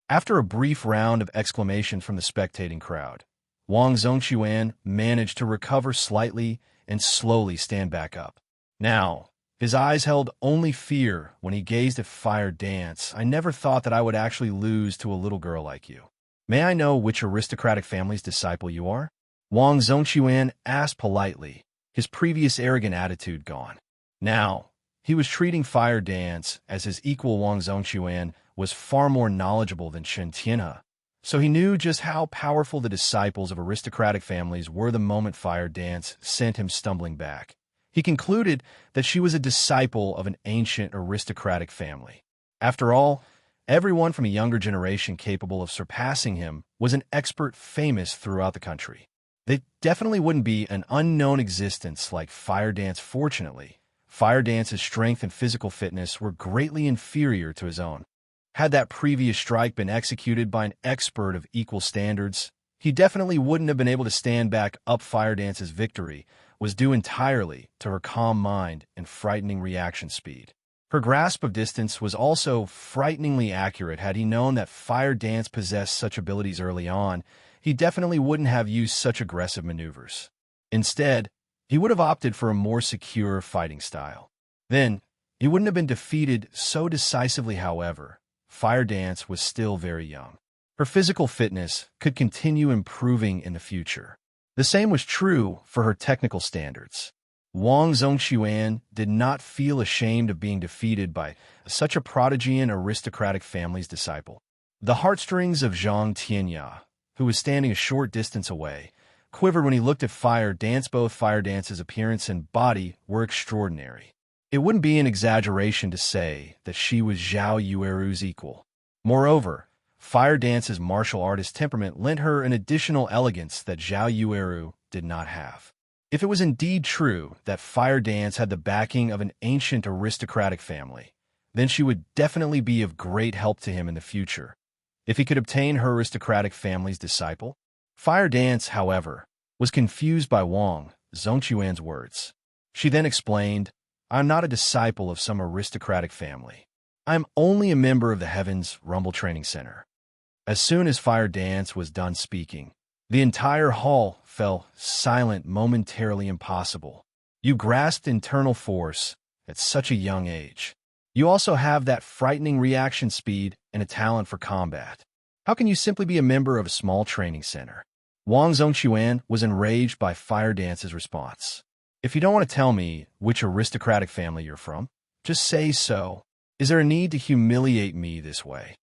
After a brief round of exclamations from the spectating crowd, Wang Zhongquan managed to recover slightly and slowly stand back up. Now, his eyes held only fear when he gazed at Fire Dance. I never thought that I would actually lose to a little girl like you. May I know which aristocratic family's disciple you are? Wang Zhongquan asked politely, his previous arrogant attitude gone. Now, he was treating Fire Dance as his equal. Wang Zhongquan was far more knowledgeable than Chun Tianhe, so he knew just how powerful the disciples of aristocratic families were. The moment Fire Dance sent him stumbling back, he concluded that she was a disciple of an ancient aristocratic family. After all, everyone from a younger generation capable of surpassing him was an expert famous throughout the country. They definitely wouldn't be an unknown existence like Fire Dance. Fortunately, Fire Dance's strength and physical fitness were greatly inferior to his own. Had that previous strike been executed by an expert of equal standards, he definitely wouldn't have been able to stand back up. Fire Dance's victory was due entirely to her calm mind and frightening reaction speed. Her grasp of distance was also frighteningly accurate. Had he known that Fire Dance possessed such abilities early on, he definitely wouldn't have used such aggressive maneuvers. Instead, he would have opted for a more secure fighting style. Then, he wouldn't have been defeated so decisively. However, Fire Dance was still very young. Her physical fitness could continue improving in the future. The same was true for her technical standards. Wang Zhongquan did not feel ashamed of being defeated by such a prodigy and aristocratic family's disciple. The heartstrings of Xianxia, who was standing a short distance away, quivered when he looked at Fire Dance. Both Fire Dance's appearance and body were extraordinary. It wouldn't be an exaggeration to say that she was Xiao Yueru's equal. Moreover, Fire Dance's martial artist temperament lent her an additional elegance that Xiao Yueru did not have. If it was indeed true that Fire Dance had the backing of an ancient aristocratic family, then she would definitely be of great help to him in the future. If he could obtain her aristocratic family's disciple? Fire Dance, however, was confused by Wang Zhongquan's words. She then explained, "I am not a disciple of some aristocratic family. I am only a member of the Heaven's Rumble Training Center." As soon as Fire Dance was done speaking, the entire hall fell silent. Momentarily impossible. You grasped internal force at such a young age. You also have that frightening reaction speed and a talent for combat. How can you simply be a member of a small training center? Wang Zhongquan was enraged by Fire Dance's response. If you don't want to tell me which aristocratic family you're from, just say so. Is there a need to humiliate me this way?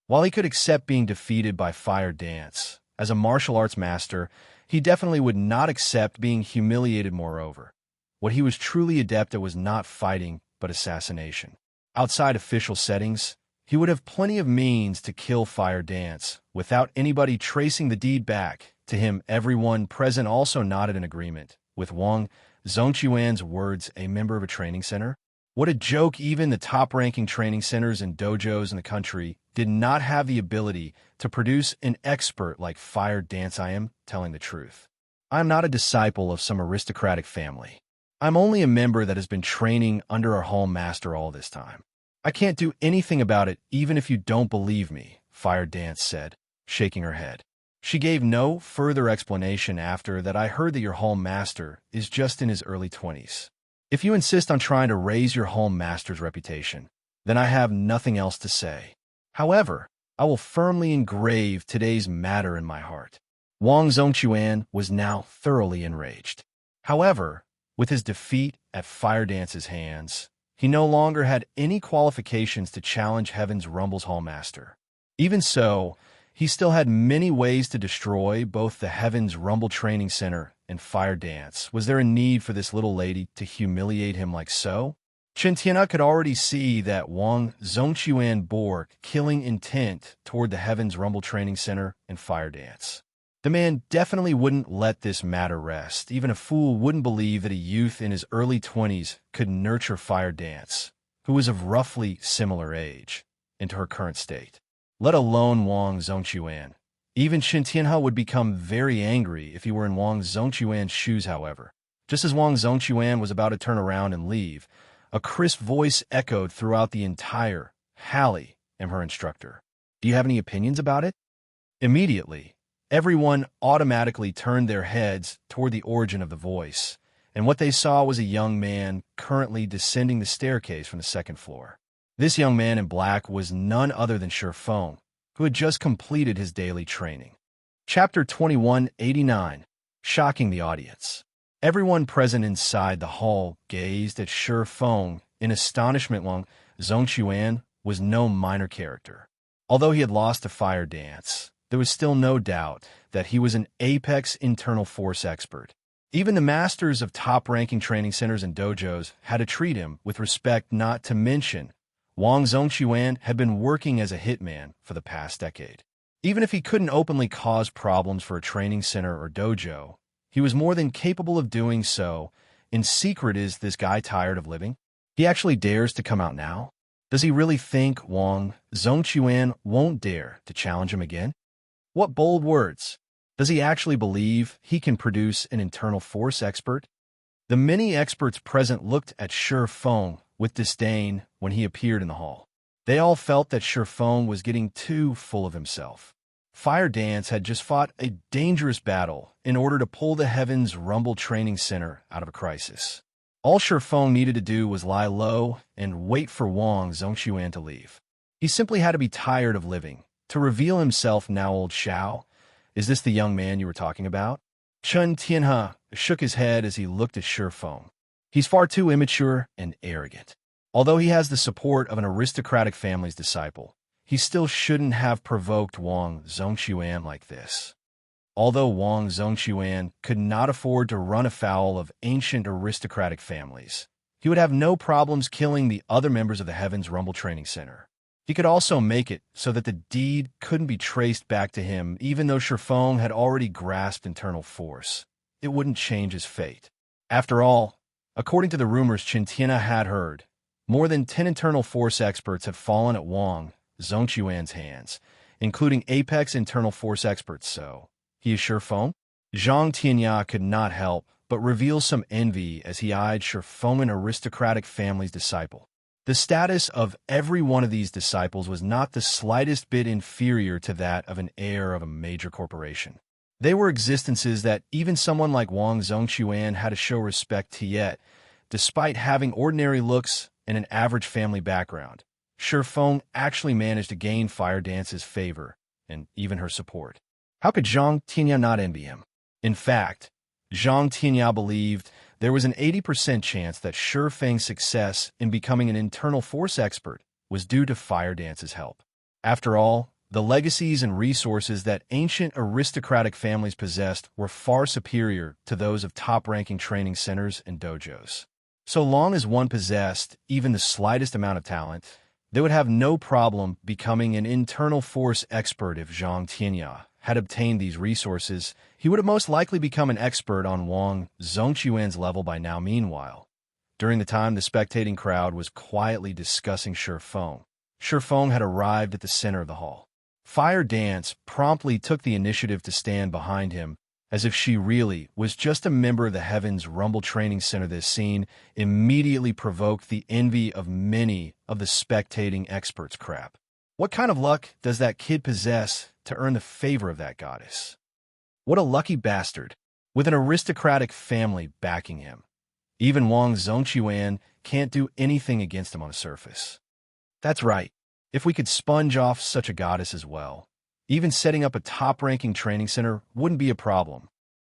While he could accept being defeated by Fire Dance, as a martial arts master, he definitely would not accept being humiliated. Moreover, what he was truly adept at was not fighting, but assassination. Outside official settings, he would have plenty of means to kill Fire Dance without anybody tracing the deed back to him. Everyone present also nodded in agreement with Wang Zhongquan's words. A member of a training center? What a joke. Even the top-ranking training centers and dojos in the country did not have the ability to produce an expert like Fire Dance. I am telling the truth. I am not a disciple of some aristocratic family. I'm only a member that has been training under our hall master all this time. I can't do anything about it even if you don't believe me, Fire Dance said, shaking her head. She gave no further explanation after that. I heard that your home master is just in his early 20s. If you insist on trying to raise your home master's reputation, then I have nothing else to say. However, I will firmly engrave today's matter in my heart. Wang Zhongquan was now thoroughly enraged. However, with his defeat at Fire Dance's hands, he no longer had any qualifications to challenge Heaven's Rumble's Hallmaster. Even so, he still had many ways to destroy both the Heaven's Rumble Training Center and Fire Dance. Was there a need for this little lady to humiliate him like so? Xianxia could already see that Wang Zhongquan bore killing intent toward the Heaven's Rumble Training Center and Fire Dance. The man definitely wouldn't let this matter rest. Even a fool wouldn't believe that a youth in his early 20s could nurture Fire Dance, who was of roughly similar age, into her current state. Let alone Wang Zhongquan. Even Xianxia would become very angry if he were in Wang Zhongquan's shoes, however. Just as Wang Zhongquan was about to turn around and leave, a crisp voice echoed throughout the entire Hallie and her instructor. Do you have any opinions about it? Immediately, everyone automatically turned their heads toward the origin of the voice, and what they saw was a young man currently descending the staircase from the second floor. This young man in black was none other than Feng, who had just completed his daily training. Chapter 2189, Shocking the Audience. Everyone present inside the hall gazed at Feng in astonishment. Wang Zhongquan was no minor character. Although he had lost to Fire Dance, there was still no doubt that he was an apex internal force expert. Even the masters of top-ranking training centers and dojos had to treat him with respect, not to mention Wang Zhongquan had been working as a hitman for the past decade. Even if he couldn't openly cause problems for a training center or dojo, he was more than capable of doing so in secret. Is this guy tired of living? He actually dares to come out now? Does he really think Wang Zhongquan won't dare to challenge him again? What bold words! Does he actually believe he can produce an internal force expert? The many experts present looked at Feng with disdain when he appeared in the hall. They all felt that Feng was getting too full of himself. Fire Dance had just fought a dangerous battle in order to pull the Heaven's Rumble Training Center out of a crisis. All Feng needed to do was lie low and wait for Wang Zhongquan to leave. He simply had to be tired of living, to reveal himself now. Old Xiao, is this the young man you were talking about? Chun Tianhe shook his head as he looked at Feng. He's far too immature and arrogant. Although he has the support of an aristocratic family's disciple, he still shouldn't have provoked Wang Zhongquan like this. Although Wang Zhongquan could not afford to run afoul of ancient aristocratic families, he would have no problems killing the other members of the Heaven's Rumble Training Center. He could also make it so that the deed couldn't be traced back to him. Even though Feng had already grasped internal force, it wouldn't change his fate. After all, according to the rumors Xianxia had heard, more than 10 internal force experts have fallen at Wang Zhongquan's hands, including apex internal force experts. So, he is Feng? Zhang Tianya could not help but reveal some envy as he eyed Feng, an aristocratic family's disciple. The status of every one of these disciples was not the slightest bit inferior to that of an heir of a major corporation. They were existences that even someone like Wang Zhongquan had to show respect to. Yet, despite having ordinary looks and an average family background, Feng actually managed to gain Fire Dance's favor and even her support. How could Zhang Tianya not envy him? In fact, Zhang Tianya believed there was an 80% chance that Feng's success in becoming an internal force expert was due to Fire Dance's help. After all, the legacies and resources that ancient aristocratic families possessed were far superior to those of top-ranking training centers and dojos. So long as one possessed even the slightest amount of talent, they would have no problem becoming an internal force expert. If Zhang Tianya had obtained these resources, he would have most likely become an expert on Wang Zhongquan's level by now. Meanwhile, during the time the spectating crowd was quietly discussing Feng had arrived at the center of the hall. Fire Dance promptly took the initiative to stand behind him as if she really was just a member of the Heaven's Rumble Training Center. This scene immediately provoked the envy of many of the spectating experts. Crap. What kind of luck does that kid possess to earn the favor of that goddess? What a lucky bastard, with an aristocratic family backing him. Even Wang Zhongquan can't do anything against him on the surface. That's right. If we could sponge off such a goddess as well, even setting up a top-ranking training center wouldn't be a problem.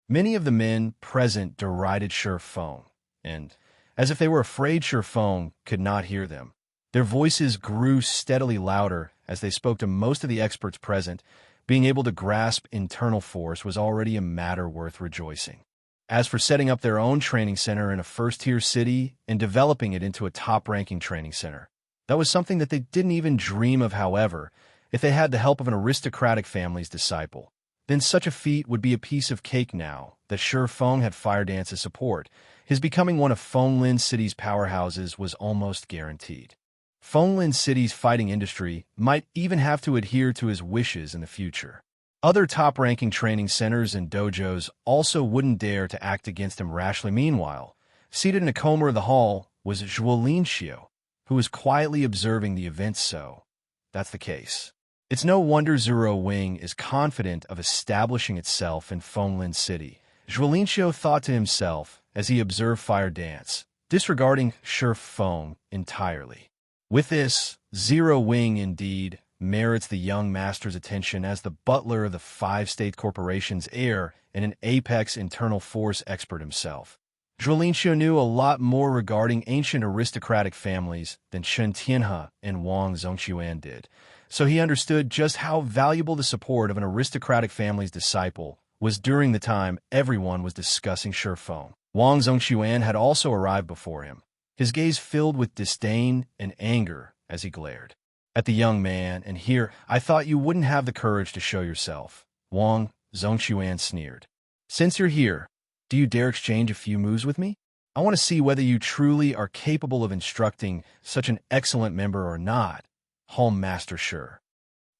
Many of the men present derided Feng, and, as if they were afraid Feng could not hear them, their voices grew steadily louder as they spoke to most of the experts present. Being able to grasp internal force was already a matter worth rejoicing. As for setting up their own training center in a first-tier city and developing it into a top-ranking training center, that was something that they didn't even dream of. However, if they had the help of an aristocratic family's disciple, then such a feat would be a piece of cake. Now that Feng had Fire Dance's support, his becoming one of Fenglin City's powerhouses was almost guaranteed. Fenglin City's fighting industry might even have to adhere to his wishes in the future. Other top-ranking training centers and dojos also wouldn't dare to act against him rashly. Meanwhile, seated in a corner of the hall was Xianxia, who was quietly observing the events. So, that's the case. It's no wonder Zero Wing is confident of establishing itself in Fenglin City. Xianxia thought to himself as he observed Fire Dance, disregarding Feng entirely. With this, Zero Wing indeed merits the young master's attention as the butler of the five-state corporation's heir and an apex internal force expert himself. Xianxia knew a lot more regarding ancient aristocratic families than Xianxia and Wang Zhongquan did, so he understood just how valuable the support of an aristocratic family's disciple was during the time everyone was discussing Feng. Wang Zhongquan had also arrived before him, his gaze filled with disdain and anger as he glared at the young man. And here, I thought you wouldn't have the courage to show yourself, Wang Zhongquan sneered. Since you're here, do you dare exchange a few moves with me? I want to see whether you truly are capable of instructing such an excellent member or not, Home Master Sure.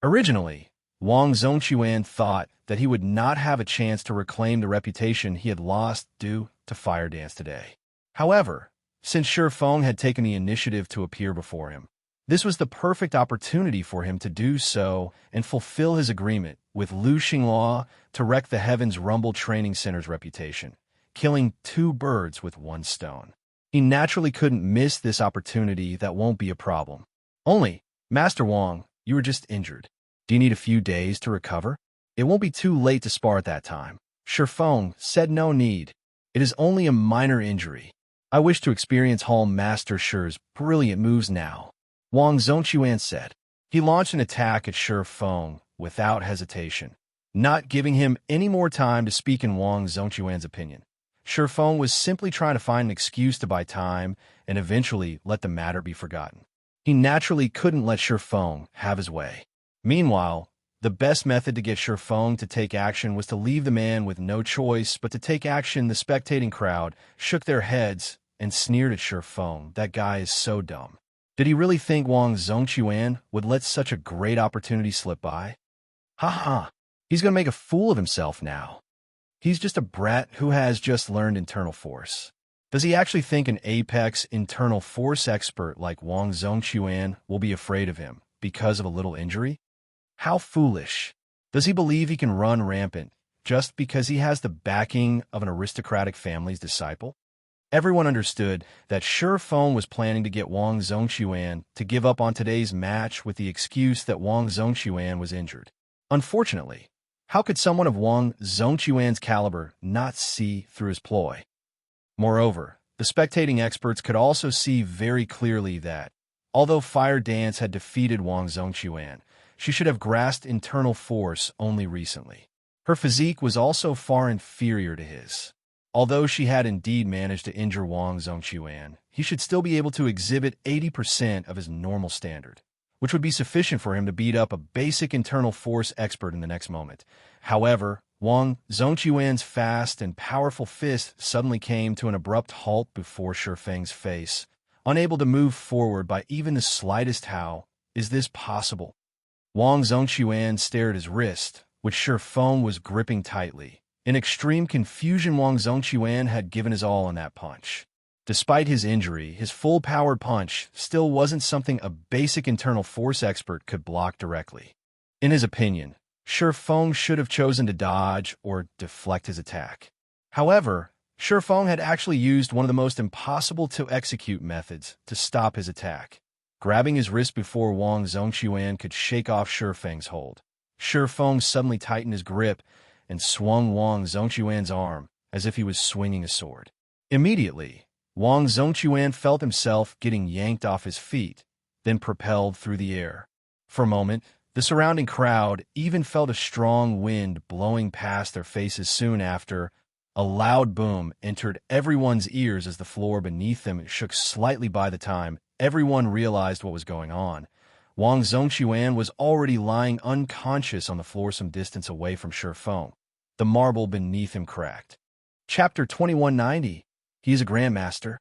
Originally, Wang Zhongquan thought that he would not have a chance to reclaim the reputation he had lost due to Fire Dance today. However, since Feng had taken the initiative to appear before him, this was the perfect opportunity for him to do so and fulfill his agreement with Lu Xinghua to wreck the Heaven's Rumble Training Center's reputation, killing two birds with one stone. He naturally couldn't miss this opportunity. That won't be a problem. Only, Master Wang, you were just injured. Do you need a few days to recover? It won't be too late to spar at that time. Feng said no need. It is only a minor injury. I wish to experience Home Master Shi's brilliant moves now, Wang Zhongquan said. He launched an attack at Feng without hesitation, not giving him any more time to speak. In Wang Zhongquan's opinion, Feng was simply trying to find an excuse to buy time and eventually let the matter be forgotten. He naturally couldn't let Feng have his way. Meanwhile, the best method to get Feng to take action was to leave the man with no choice but to take action. The spectating crowd shook their heads and sneered at Feng. That guy is so dumb. Did he really think Wang Zhongquan would let such a great opportunity slip by? Ha! He's going to make a fool of himself now. He's just a brat who has just learned internal force. Does he actually think an apex internal force expert like Wang Zhongquan will be afraid of him because of a little injury? How foolish. Does he believe he can run rampant just because he has the backing of an aristocratic family's disciple? Everyone understood that Feng was planning to get Wang Zhongquan to give up on today's match with the excuse that Wang Zhongquan was injured. Unfortunately, how could someone of Wang Zhongquan's caliber not see through his ploy? Moreover, the spectating experts could also see very clearly that, although Fire Dance had defeated Wang Zhongquan, she should have grasped internal force only recently. Her physique was also far inferior to his. Although she had indeed managed to injure Wang Zhongquan, he should still be able to exhibit 80% of his normal standard, which would be sufficient for him to beat up a basic internal force expert in the next moment. However, Wang Zhongquan's fast and powerful fist suddenly came to an abrupt halt before Feng's face, unable to move forward by even the slightest. How is this possible? Wang Zhongquan stared at his wrist, which Feng was gripping tightly, In extreme confusion, Wang Zhongquan had given his all in that punch. Despite his injury, his full-powered punch still wasn't something a basic internal force expert could block directly. In his opinion, Feng should have chosen to dodge or deflect his attack. However, Feng had actually used one of the most impossible-to-execute methods to stop his attack, grabbing his wrist before Wang Zhongquan could shake off Feng's hold. Feng suddenly tightened his grip and swung Wang Zhongquan's arm as if he was swinging a sword. Immediately, Wang Zhongquan felt himself getting yanked off his feet, then propelled through the air. For a moment, the surrounding crowd even felt a strong wind blowing past their faces. Soon after, a loud boom entered everyone's ears as the floor beneath them shook slightly. By the time everyone realized what was going on, Wang Zhongquan was already lying unconscious on the floor some distance away from Feng. The marble beneath him cracked. Chapter 2190. He is a Grandmaster.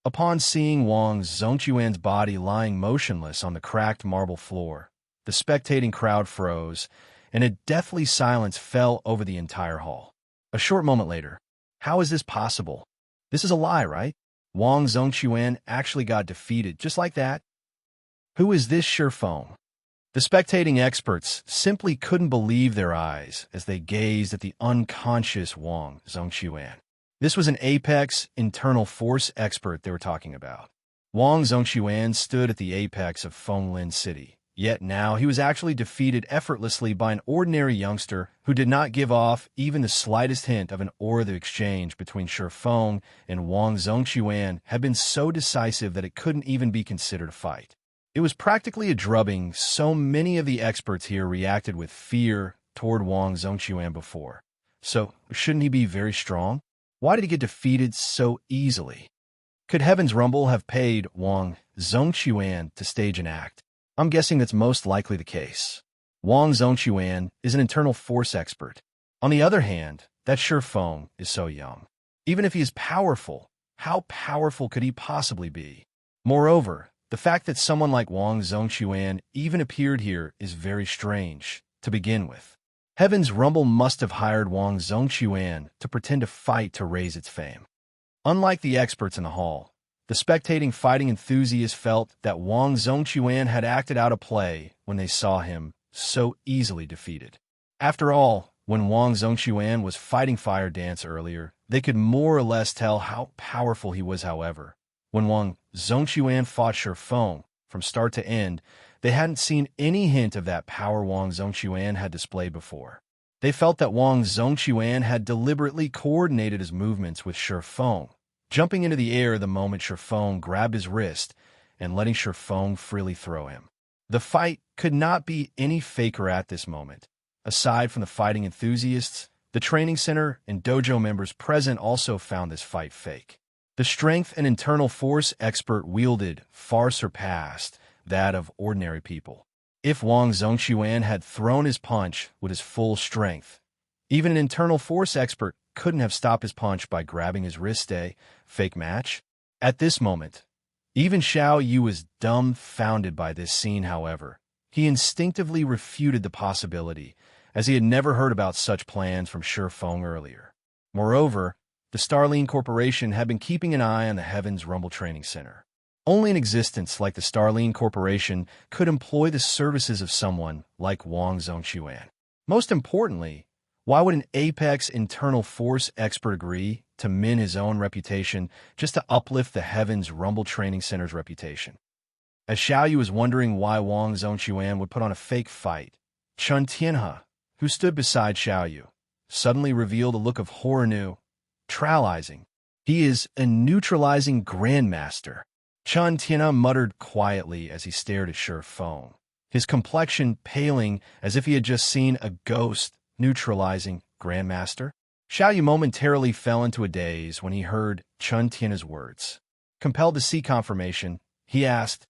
Upon seeing Wang Zhongquan's body lying motionless on the cracked marble floor, the spectating crowd froze, and a deathly silence fell over the entire hall. A short moment later, how is this possible? This is a lie, right? Wang Zhongquan actually got defeated just like that? Who is this Feng? The spectating experts simply couldn't believe their eyes as they gazed at the unconscious Wang Zhongquan. This was an apex internal force expert they were talking about. Wang Zhongquan stood at the apex of Fenglin City, yet now he was actually defeated effortlessly by an ordinary youngster who did not give off even the slightest hint of an aura. The exchange between Feng and Wang Zhongquan had been so decisive that it couldn't even be considered a fight. It was practically a drubbing. So many of the experts here reacted with fear toward Wang Zhongquan before. So, shouldn't he be very strong? Why did he get defeated so easily? Could Heaven's Rumble have paid Wang Zhongquan to stage an act? I'm guessing that's most likely the case. Wang Zhongquan is an internal force expert. On the other hand, that Feng is so young. Even if he is powerful, how powerful could he possibly be? Moreover, the fact that someone like Wang Zhongquan even appeared here is very strange, to begin with. Heaven's Rumble must have hired Wang Zhongquan to pretend to fight to raise its fame. Unlike the experts in the hall, the spectating fighting enthusiasts felt that Wang Zhongquan had acted out a play when they saw him so easily defeated. After all, when Wang Zhongquan was fighting Fire Dance earlier, they could more or less tell how powerful he was. However, when Wang Zhongquan fought Feng, from start to end, they hadn't seen any hint of that power Wang Zhongquan had displayed before. They felt that Wang Zhongquan had deliberately coordinated his movements with Feng, jumping into the air the moment Feng grabbed his wrist and letting Feng freely throw him. The fight could not be any faker at this moment. Aside from the fighting enthusiasts, the training center and dojo members present also found this fight fake. The strength and internal force expert wielded far surpassed that of ordinary people. If Wang Zhongquan had thrown his punch with his full strength, even an internal force expert couldn't have stopped his punch by grabbing his wrist. A fake match? At this moment, even Xiaoyu was dumbfounded by this scene. However, he instinctively refuted the possibility, as he had never heard about such plans from Feng earlier. Moreover, the Starline Corporation had been keeping an eye on the Heaven's Rumble Training Center. Only an existence like the Starline Corporation could employ the services of someone like Wang Zhongquan. Most importantly, why would an apex internal force expert agree to min his own reputation just to uplift the Heaven's Rumble Training Center's reputation? As Xiaoyu was wondering why Wang Zhongquan would put on a fake fight, Chun Tianhe, who stood beside Xiaoyu, suddenly revealed a look of horror. Neutralizing. He is a neutralizing Grandmaster. Chun Tianhe muttered quietly as he stared at Feng, his complexion paling as if he had just seen a ghost. Neutralizing Grandmaster? Xiaoyu momentarily fell into a daze when he heard Chun Tianhe's words. Compelled to see confirmation, he asked,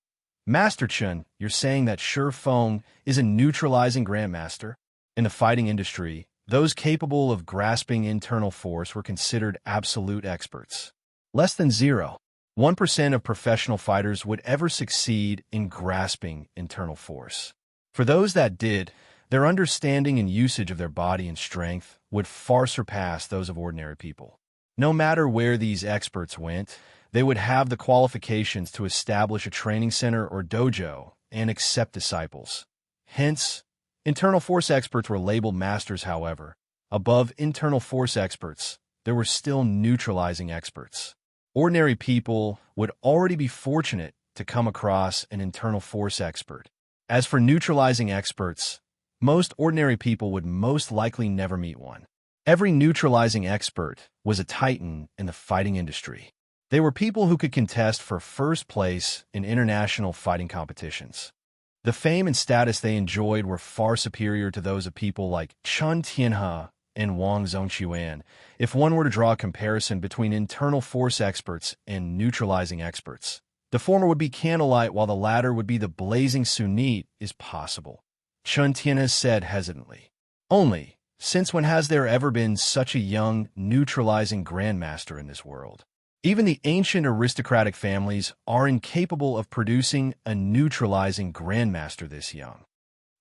Master Chun, you're saying that Feng is a neutralizing Grandmaster? In the fighting industry, those capable of grasping internal force were considered absolute experts. Less than 0.1% of professional fighters would ever succeed in grasping internal force. For those that did, their understanding and usage of their body and strength would far surpass those of ordinary people. No matter where these experts went, they would have the qualifications to establish a training center or dojo and accept disciples. Hence, internal force experts were labeled masters. However, above internal force experts, there were still neutralizing experts. Ordinary people would already be fortunate to come across an internal force expert. As for neutralizing experts, most ordinary people would most likely never meet one. Every neutralizing expert was a titan in the fighting industry. They were people who could contest for first place in international fighting competitions. The fame and status they enjoyed were far superior to those of people like Chen Tianhe and Wang Zhongquan. If one were to draw a comparison between internal force experts and neutralizing experts, the former would be Candlelight while the latter would be the blazing Sunit is possible. Chen Tianhe said hesitantly. Only, since when has there ever been such a young, neutralizing Grandmaster in this world? Even the ancient aristocratic families are incapable of producing a neutralizing Grandmaster this young.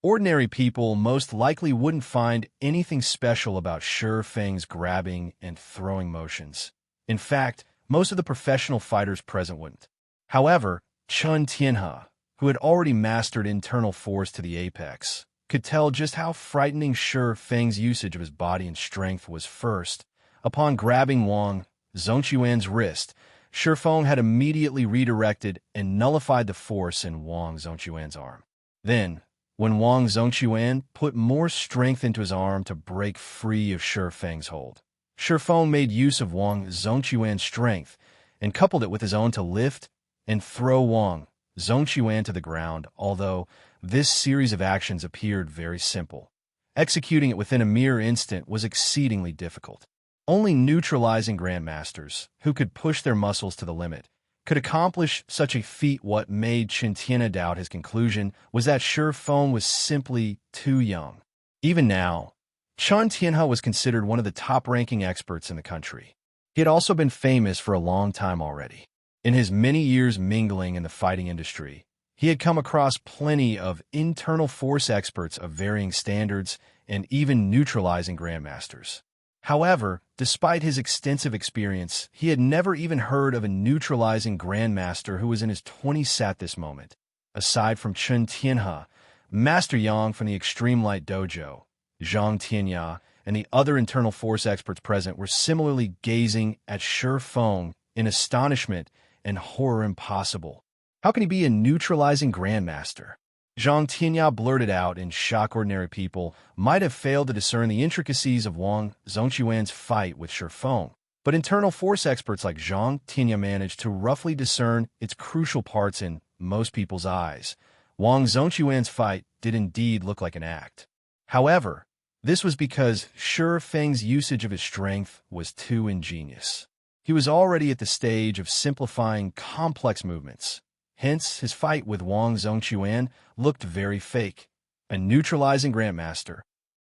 Ordinary people most likely wouldn't find anything special about Feng's grabbing and throwing motions. In fact, most of the professional fighters present wouldn't. However, Chen Tianhe, who had already mastered internal force to the apex, could tell just how frightening Feng's usage of his body and strength was. First, upon grabbing Wang Zhongquan's wrist, Feng had immediately redirected and nullified the force in Wang Zhongquan's arm. Then, when Wang Zhongquan put more strength into his arm to break free of Feng's hold, Feng made use of Wang Zhongquan's strength and coupled it with his own to lift and throw Wang Zhongquan to the ground. Although this series of actions appeared very simple, executing it within a mere instant was exceedingly difficult. Only neutralizing grandmasters, who could push their muscles to the limit, could accomplish such a feat. What made Chen Tianhe doubt his conclusion was that Feng was simply too young. Even now, Chen Tianhe was considered one of the top-ranking experts in the country. He had also been famous for a long time already. In his many years mingling in the fighting industry, he had come across plenty of internal force experts of varying standards and even neutralizing grandmasters. However, despite his extensive experience, he had never even heard of a neutralizing grandmaster who was in his 20s at this moment. Aside from Chen Tianhe, Master Yang from the Extreme Light Dojo, Zhang Tianya, and the other internal force experts present were similarly gazing at Feng in astonishment and horror. Impossible. How can he be a neutralizing grandmaster? Zhang Tianya blurted out in shock. Ordinary people might have failed to discern the intricacies of Wang Zhongquan's fight with Feng, but internal force experts like Zhang Tianya managed to roughly discern its crucial parts. In most people's eyes, Wang Zhongquan's fight did indeed look like an act. However, this was because Feng's usage of his strength was too ingenious. He was already at the stage of simplifying complex movements. Hence, his fight with Wang Zhongquan looked very fake. A neutralizing grandmaster.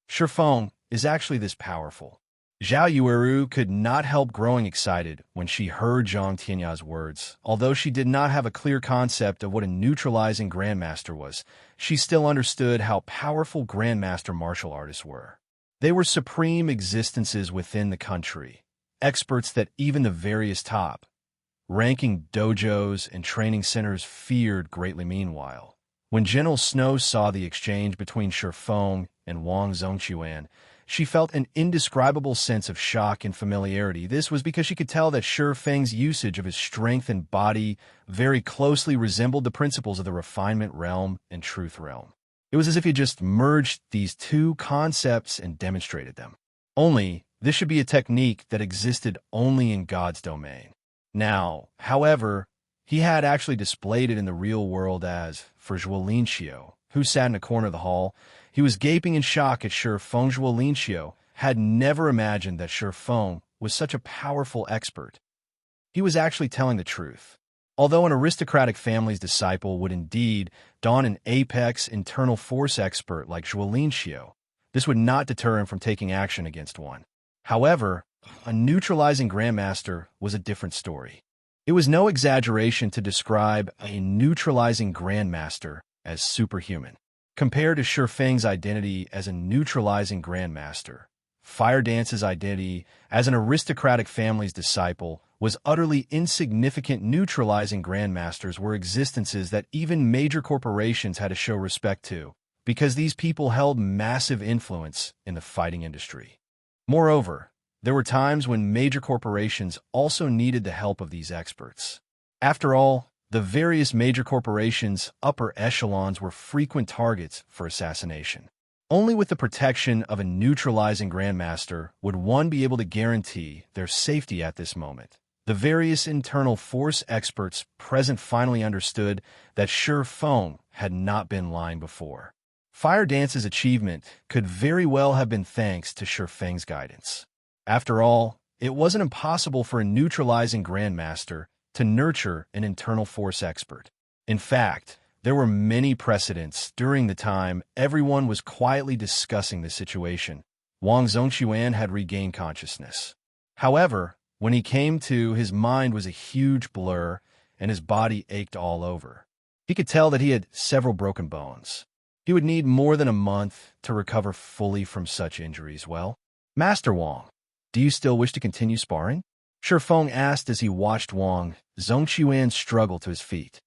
Feng is actually this powerful. Zhao Yueru could not help growing excited when she heard Zhang Tianya's words. Although she did not have a clear concept of what a neutralizing grandmaster was, she still understood how powerful grandmaster martial artists were. They were supreme existences within the country, experts that even the various top-ranking dojos and training centers feared greatly. Meanwhile, when General Snow saw the exchange between Feng and Wang Zhongquan, she felt an indescribable sense of shock and familiarity. This was because she could tell that Feng's usage of his strength and body very closely resembled the principles of the refinement realm and truth realm. It was as if he just merged these two concepts and demonstrated them. Only, this should be a technique that existed only in God's domain. Now, however, he had actually displayed it in the real world as for Xianxia, who sat in a corner of the hall. He was gaping in shock at Feng. Xianxia had never imagined that Feng was such a powerful expert. He was actually telling the truth. Although an aristocratic family's disciple would indeed don an apex internal force expert like Xianxia, this would not deter him from taking action against one. However, a neutralizing grandmaster was a different story. It was no exaggeration to describe a neutralizing grandmaster as superhuman. Compared to Feng's identity as a neutralizing grandmaster, Fire Dance's identity as an aristocratic family's disciple was utterly insignificant. Neutralizing Grandmasters were existences that even major corporations had to show respect to, because these people held massive influence in the fighting industry. Moreover, there were times when major corporations also needed the help of these experts. After all, the various major corporations' upper echelons were frequent targets for assassination. Only with the protection of a neutralizing Grandmaster would one be able to guarantee their safety at this moment. The various internal force experts present finally understood that Feng had not been lying before. Fire Dance's achievement could very well have been thanks to Feng's guidance. After all, it wasn't impossible for a neutralizing Grandmaster to nurture an internal force expert. In fact, there were many precedents during the time everyone was quietly discussing the situation. Wang Zhongxuan had regained consciousness. However, when he came to, his mind was a huge blur and his body ached all over. He could tell that he had several broken bones. He would need more than a month to recover fully from such injuries. Well, Master Wang, do you still wish to continue sparring? Feng asked as he watched Wang Zhongxuan struggle to his feet.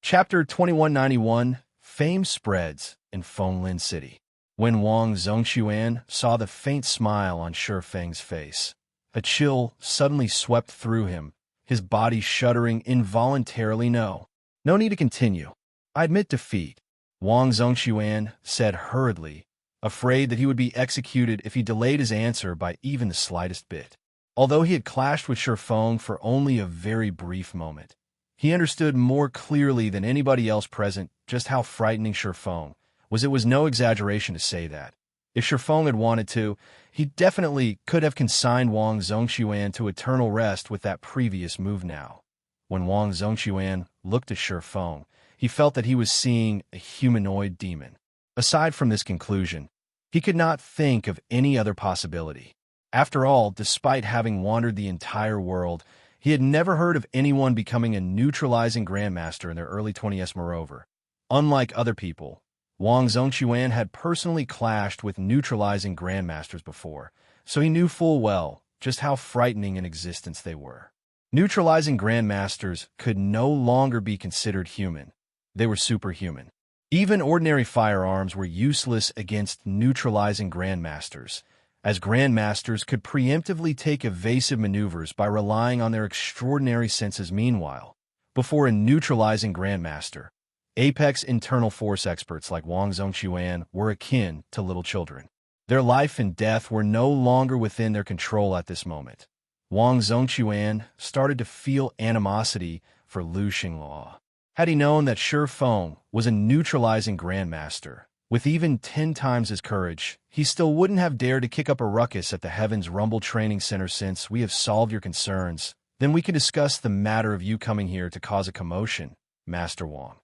Chapter 2191, Fame Spreads in Fenglin City. When Wang Zhongxuan saw the faint smile on Feng's face, a chill suddenly swept through him, his body shuddering involuntarily. No need to continue. I admit defeat, Wang Zhongxuan said hurriedly, afraid that he would be executed if he delayed his answer by even the slightest bit. Although he had clashed with Feng for only a very brief moment, he understood more clearly than anybody else present just how frightening Feng was. It was no exaggeration to say that. If Feng had wanted to, he definitely could have consigned Wang Zhongxuan to eternal rest with that previous move now. When Wang Zhongxuan looked at Feng, he felt that he was seeing a humanoid demon. Aside from this conclusion, he could not think of any other possibility. After all, despite having wandered the entire world, he had never heard of anyone becoming a neutralizing Grandmaster in their early 20s. Moreover, unlike other people, Wang Zhongxuan had personally clashed with neutralizing Grandmasters before, so he knew full well just how frightening in existence they were. Neutralizing Grandmasters could no longer be considered human. They were superhuman. Even ordinary firearms were useless against neutralizing Grandmasters, as Grandmasters could preemptively take evasive maneuvers by relying on their extraordinary senses. Meanwhile, before a neutralizing Grandmaster, apex internal force experts like Wang Zhongxuan were akin to little children. Their life and death were no longer within their control at this moment. Wang Zhongxuan started to feel animosity for Lu Xinghua. Had he known that Feng was a neutralizing Grandmaster, with even 10 times his courage, he still wouldn't have dared to kick up a ruckus at the Heaven's Rumble Training Center. Since we have solved your concerns, then we can discuss the matter of you coming here to cause a commotion, Master Wang.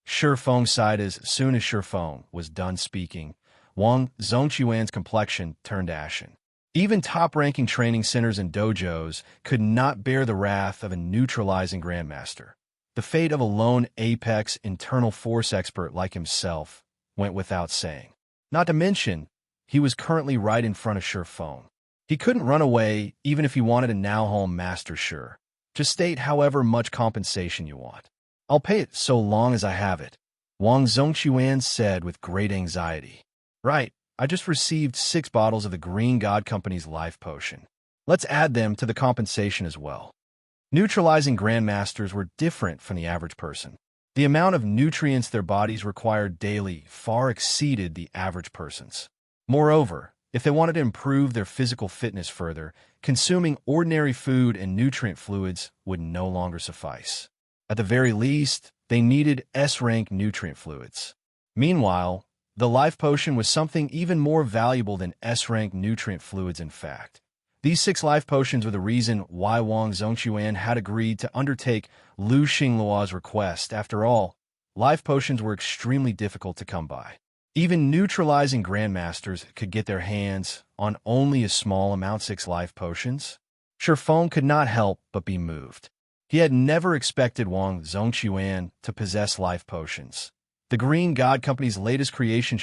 Feng sighed as soon as Feng was done speaking. Wang Zhongxuan's complexion turned ashen. Even top-ranking training centers and dojos could not bear the wrath of a neutralizing Grandmaster. The fate of a lone apex internal force expert like himself went without saying. Not to mention, he was currently right in front of Feng. He couldn't run away even if he wanted to now home Master Just state however much compensation you want. I'll pay it so long as I have it, Wang Zhongxuan said with great anxiety. Right, I just received 6 bottles of the Green God Company's life potion. Let's add them to the compensation as well. Neutralizing Grandmasters were different from the average person. The amount of nutrients their bodies required daily far exceeded the average person's. Moreover, if they wanted to improve their physical fitness further, consuming ordinary food and nutrient fluids would no longer suffice. At the very least, they needed S-rank nutrient fluids. Meanwhile, the life potion was something even more valuable than S-rank nutrient fluids. In fact, these 6 life potions were the reason why Wang Zhongxuan had agreed to undertake Lu Xingluo's request. After all, life potions were extremely difficult to come by. Even neutralizing Grandmasters could get their hands on only a small amount. 6 life potions? Feng could not help but be moved. He had never expected Wang Zhongxuan to possess life potions. The Green God Company's latest creation.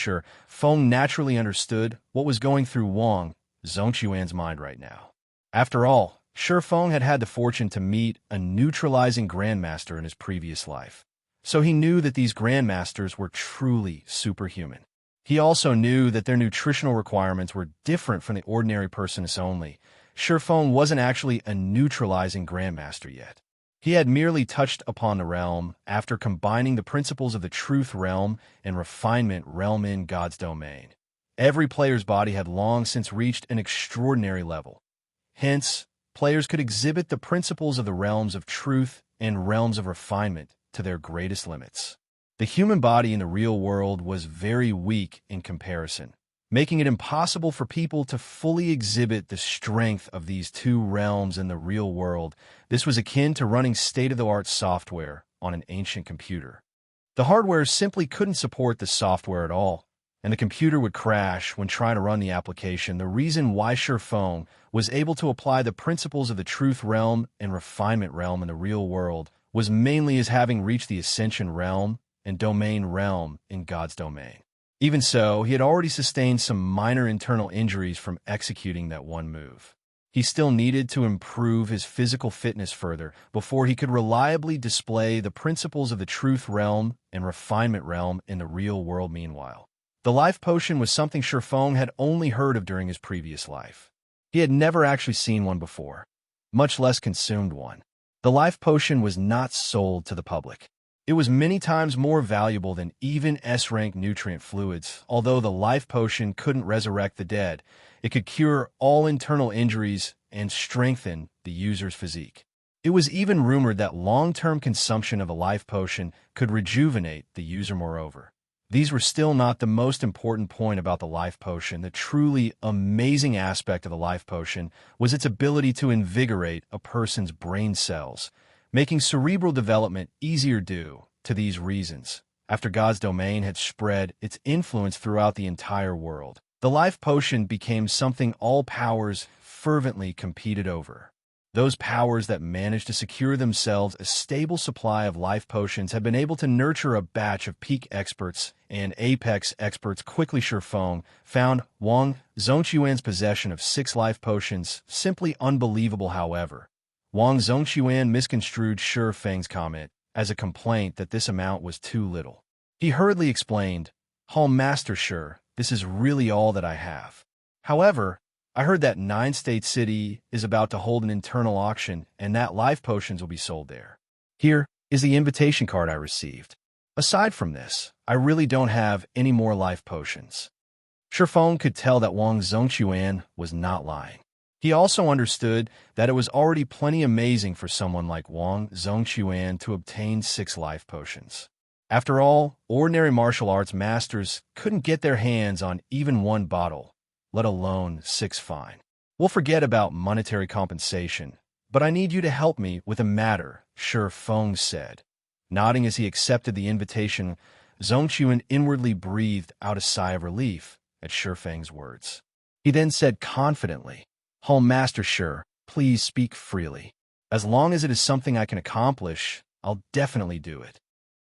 Feng naturally understood what was going through Wang Xianxia's mind right now. After all, Feng had had the fortune to meet a neutralizing Grandmaster in his previous life, so he knew that these Grandmasters were truly superhuman. He also knew that their nutritional requirements were different from the ordinary person's only. Feng wasn't actually a neutralizing Grandmaster yet. He had merely touched upon the realm after combining the principles of the Truth Realm and Refinement Realm in God's domain. Every player's body had long since reached an extraordinary level. Hence, players could exhibit the principles of the realms of truth and realms of refinement to their greatest limits. The human body in the real world was very weak in comparison, making it impossible for people to fully exhibit the strength of these two realms in the real world. This was akin to running state-of-the-art software on an ancient computer. The hardware simply couldn't support the software at all, and the computer would crash when trying to run the application. The reason why Feng was able to apply the principles of the Truth Realm and Refinement Realm in the real world was mainly as having reached the Ascension Realm and Domain Realm in God's domain. Even so, he had already sustained some minor internal injuries from executing that one move. He still needed to improve his physical fitness further before he could reliably display the principles of the Truth Realm and Refinement Realm in the real world. Meanwhile, the life potion was something Feng had only heard of during his previous life. He had never actually seen one before, much less consumed one. The life potion was not sold to the public. It was many times more valuable than even S-rank nutrient fluids. Although the life potion couldn't resurrect the dead, it could cure all internal injuries and strengthen the user's physique. It was even rumored that long-term consumption of a life potion could rejuvenate the user. Moreover, these were still not the most important point about the life potion. The truly amazing aspect of the life potion was its ability to invigorate a person's brain cells, making cerebral development easier due to these reasons. After God's domain had spread its influence throughout the entire world, the life potion became something all powers fervently competed over. Those powers that managed to secure themselves a stable supply of life potions had been able to nurture a batch of peak experts and apex experts quickly. Feng found Wang Zhongquan's possession of 6 life potions simply unbelievable. However, Wang Zhongquan misconstrued Feng's comment as a complaint that this amount was too little. He hurriedly explained, Master, this is really all that I have. However, I heard that 9 State City is about to hold an internal auction and that life potions will be sold there. Here is the invitation card I received. Aside from this, I really don't have any more life potions. Feng could tell that Wang Zhongquan was not lying. He also understood that it was already plenty amazing for someone like Wang Zhongquan to obtain 6 life potions. After all, ordinary martial arts masters couldn't get their hands on even 1 bottle, let alone 6. Fine. We'll forget about monetary compensation, but I need you to help me with a matter, Feng said. Nodding as he accepted the invitation, Zhongquan inwardly breathed out a sigh of relief at Feng's words. He then said confidently, Master, please speak freely. As long as it is something I can accomplish, I'll definitely do it.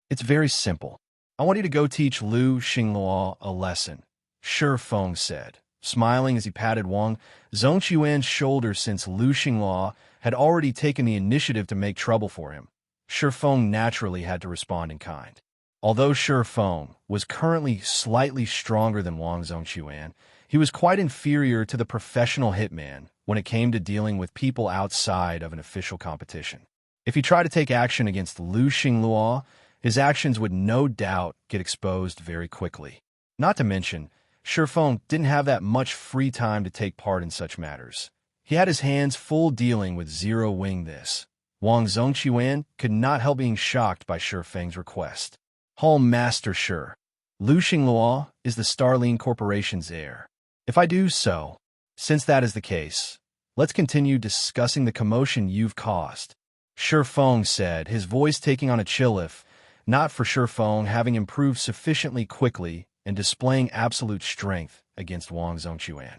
It's very simple. I want you to go teach Lu Xingluo a lesson, Feng said, smiling as he patted Wang Zhongquan's shoulder since Lu Xingluo had already taken the initiative to make trouble for him. Feng naturally had to respond in kind. Although Feng was currently slightly stronger than Wang Zhongquan, he was quite inferior to the professional hitman when it came to dealing with people outside of an official competition. If he tried to take action against Lu Xingluo, his actions would no doubt get exposed very quickly. Not to mention, Feng didn't have that much free time to take part in such matters. He had his hands full dealing with Zero Wing this. Wang Zhongquan could not help being shocked by Feng's request. Master, Lu Xingluo is the Starline Corporation's heir. If I do so, since that is the case, let's continue discussing the commotion you've caused. Feng said, his voice taking on a chill if not for Feng having improved sufficiently quickly and displaying absolute strength against Wang Zhongquan.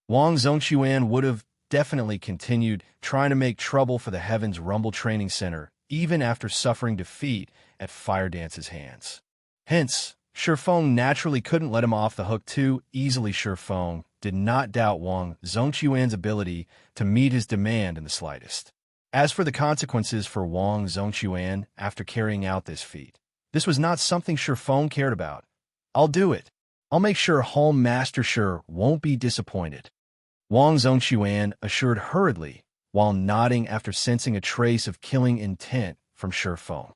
Wang Zhongquan would have definitely continued trying to make trouble for the Heaven's Rumble Training Center even after suffering defeat at Fire Dance's hands. Hence, Feng naturally couldn't let him off the hook too easily. Feng did not doubt Wang Zhongquan's ability to meet his demand in the slightest. As for the consequences for Wang Zhongquan after carrying out this feat, this was not something Feng cared about. "I'll do it. I'll make sure Master won't be disappointed," Wang Zhongquan assured hurriedly, while nodding after sensing a trace of killing intent from Feng.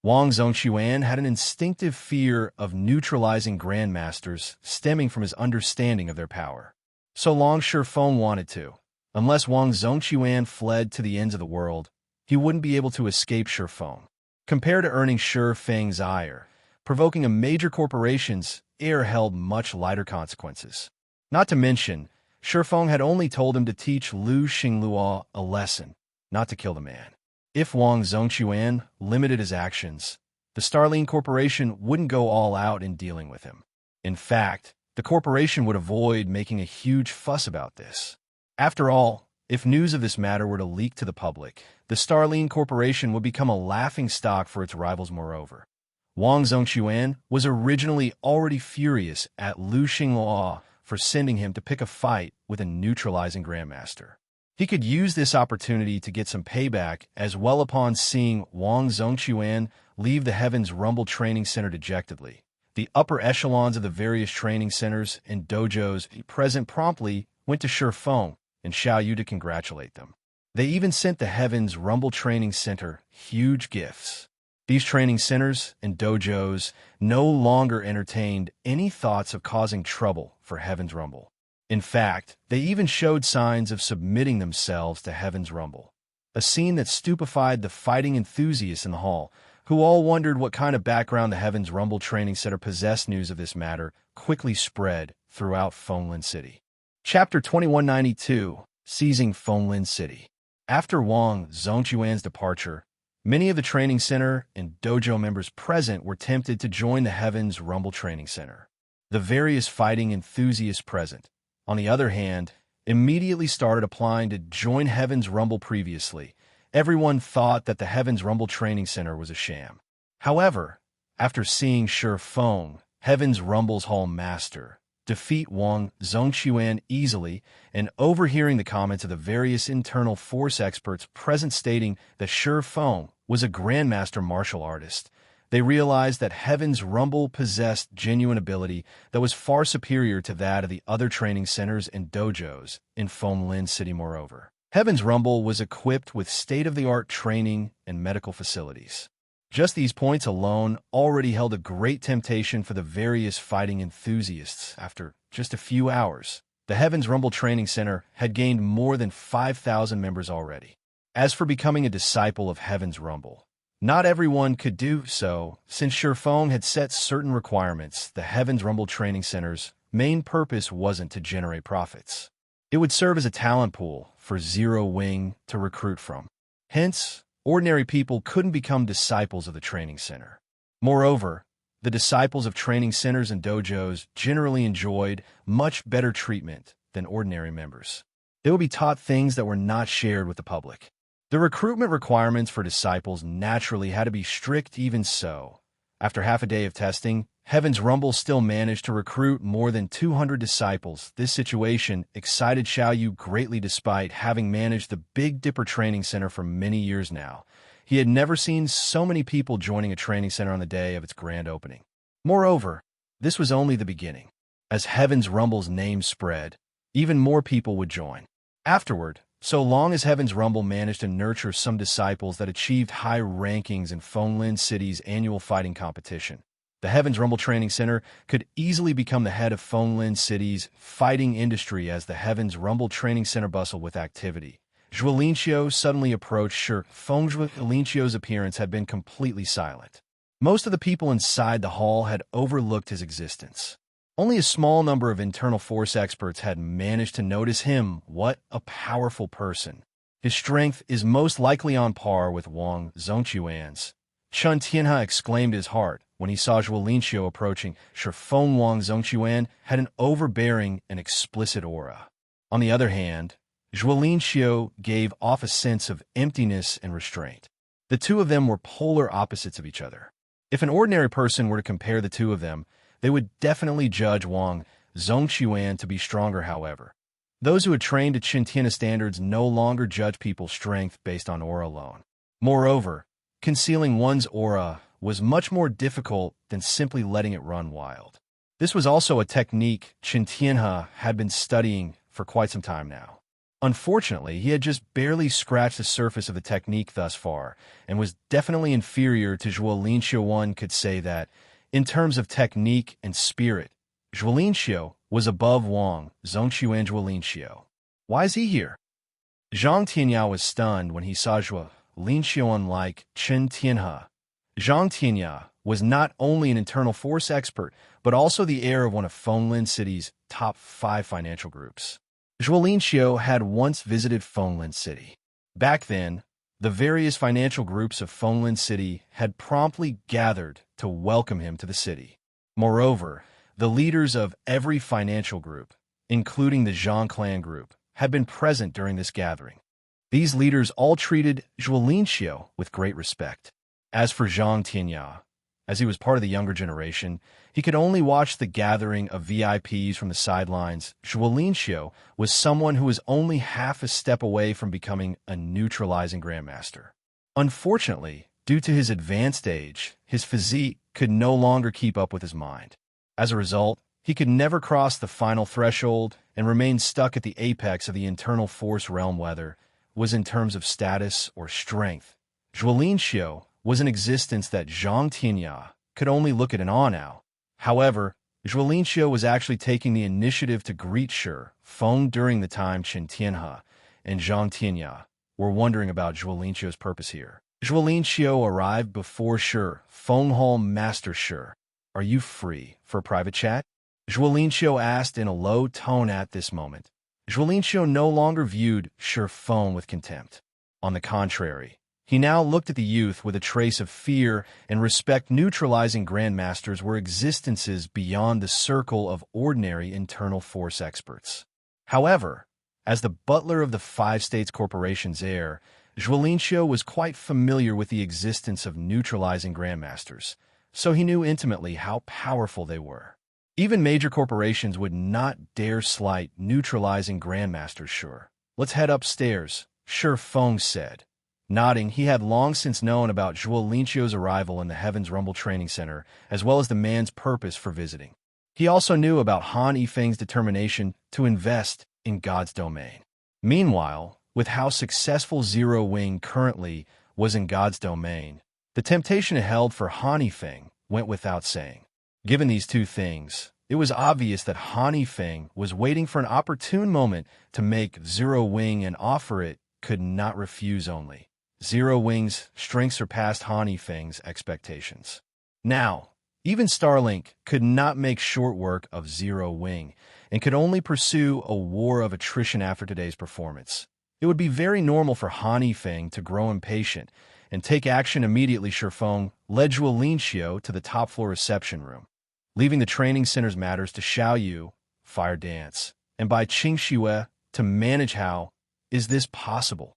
Wang Zhongquan had an instinctive fear of neutralizing Grandmasters stemming from his understanding of their power. So long Feng wanted to. Unless Wang Zhongquan fled to the ends of the world, he wouldn't be able to escape Feng. Compared to earning Feng's ire, provoking a major corporation's ire held much lighter consequences. Not to mention, Feng had only told him to teach Lu Xingluo a lesson, not to kill the man. If Wang Zhongquan limited his actions, the Starline Corporation wouldn't go all out in dealing with him. In fact, the corporation would avoid making a huge fuss about this. After all, if news of this matter were to leak to the public, the Starline Corporation would become a laughingstock for its rivals. Moreover, Wang Zhongquan was originally already furious at Lu Xingluo for sending him to pick a fight with a neutralizing Grandmaster. He could use this opportunity to get some payback as well. Upon seeing Wang Zhongquan leave the Heaven's Rumble Training Center dejectedly, the upper echelons of the various training centers and dojos present promptly went to Feng and Xiaoyu to congratulate them. They even sent the Heaven's Rumble Training Center huge gifts. These training centers and dojos no longer entertained any thoughts of causing trouble for Heaven's Rumble. In fact, they even showed signs of submitting themselves to Heaven's Rumble, a scene that stupefied the fighting enthusiasts in the hall, who all wondered what kind of background the Heaven's Rumble Training Center possessed. News of this matter quickly spread throughout Fenglin City. Chapter 2192, Seizing Fenglin City. After Wang Zhongquan's departure, many of the training center and dojo members present were tempted to join the Heaven's Rumble Training Center. The various fighting enthusiasts present, on the other hand, immediately started applying to join Heaven's Rumble. Previously, everyone thought that the Heaven's Rumble Training Center was a sham. However, after seeing Feng, Heaven's Rumble's Hall Master, defeat Wang Zhongquan easily, and overhearing the comments of the various internal force experts present stating that Feng was a Grandmaster martial artist, they realized that Heaven's Rumble possessed genuine ability that was far superior to that of the other training centers and dojos in Fenglin City. Moreover, Heaven's Rumble was equipped with state-of-the-art training and medical facilities. Just these points alone already held a great temptation for the various fighting enthusiasts. After just a few hours, the Heaven's Rumble Training Center had gained more than 5,000 members already. As for becoming a disciple of Heaven's Rumble, not everyone could do so, since Feng had set certain requirements. The Heaven's Rumble Training Center's main purpose wasn't to generate profits. It would serve as a talent pool for Zero Wing to recruit from. Hence, ordinary people couldn't become disciples of the training center. Moreover, the disciples of training centers and dojos generally enjoyed much better treatment than ordinary members. They would be taught things that were not shared with the public. The recruitment requirements for disciples naturally had to be strict. Even so, after half a day of testing, Heaven's Rumble still managed to recruit more than 200 disciples. This situation excited Xiaoyu greatly. Despite having managed the Big Dipper Training Center for many years now, he had never seen so many people joining a training center on the day of its grand opening. Moreover, this was only the beginning. As Heaven's Rumble's name spread, even more people would join. Afterward, so long as Heaven's Rumble managed to nurture some disciples that achieved high rankings in Fenglin City's annual fighting competition, the Heaven's Rumble Training Center could easily become the head of Fenglin City's fighting industry. As the Heaven's Rumble Training Center bustled with activity, Xianxia suddenly approached. Feng Xianxia's appearance had been completely silent. Most of the people inside the hall had overlooked his existence. Only a small number of internal force experts had managed to notice him. What a powerful person. His strength is most likely on par with Wang Zhongquan's. Chen Tianhe exclaimed his heart when he saw Xianxia approaching. Feng Wang Zhongquan had an overbearing and explicit aura. On the other hand, Xianxia gave off a sense of emptiness and restraint. The two of them were polar opposites of each other. If an ordinary person were to compare the two of them, they would definitely judge Wang Zhongquan to be stronger, however. Those who had trained to Xianxia standards no longer judge people's strength based on aura alone. Moreover, concealing one's aura was much more difficult than simply letting it run wild. This was also a technique Xianxia had been studying for quite some time now. Unfortunately, he had just barely scratched the surface of the technique thus far, and was definitely inferior to Xianxia. One could say that, in terms of technique and spirit, Xianxia was above Wang Zhongquan and Xianxia. Why is he here? Zhang Tianya was stunned when he saw Xianxia. Unlike Chen Tianhe, Zhang Tianya was not only an internal force expert, but also the heir of one of Fenglin City's top 5 financial groups. Xianxia had once visited Fenglin City. Back then, the various financial groups of Fenglin City had promptly gathered to welcome him to the city. Moreover, the leaders of every financial group, including the Zhang clan group, had been present during this gathering. These leaders all treated Xianxia with great respect. As for Zhang Tianya, as he was part of the younger generation, he could only watch the gathering of VIPs from the sidelines. Xianxia was someone who was only half a step away from becoming a neutralizing Grandmaster. Unfortunately, due to his advanced age, his physique could no longer keep up with his mind. As a result, he could never cross the final threshold and remained stuck at the apex of the internal force realm, whether was in terms of status or strength. Xianxia was an existence that Zhang Tianya could only look at in awe now. However, Xianxia was actually taking the initiative to greet Feng during the time Chen Tianhe and Zhang Tianya were wondering about Xianxia's purpose here. Xianxia arrived before Feng Hall. Master are you free for a private chat? Xianxia asked in a low tone at this moment. Xianxia no longer viewed Feng with contempt. On the contrary, he now looked at the youth with a trace of fear and respect. Neutralizing Grandmasters were existences beyond the circle of ordinary internal force experts. However, as the butler of the 5 States Corporation's heir, Xianxia was quite familiar with the existence of neutralizing Grandmasters, so he knew intimately how powerful they were. Even major corporations would not dare slight neutralizing Grandmasters. Let's head upstairs, Feng said. Nodding, he had long since known about Xianxia's arrival in the Heaven's Rumble Training Center, as well as the man's purpose for visiting. He also knew about Han Yifeng's determination to invest in God's domain. Meanwhile, with how successful Zero Wing currently was in God's domain, the temptation held for Han Yifeng went without saying. Given these two things, it was obvious that Han Yifeng was waiting for an opportune moment to make Zero Wing an offer it could not refuse. Only Zero Wing's strength surpassed Han Yifeng's expectations. Now, even Starlink could not make short work of Zero Wing and could only pursue a war of attrition after today's performance. It would be very normal for Han Yifeng to grow impatient and take action immediately. Feng led Xianxia to the top-floor reception room, leaving the training center's matters to Xiaoyu, Fire Dance, and by Qingxue to manage. How is this possible?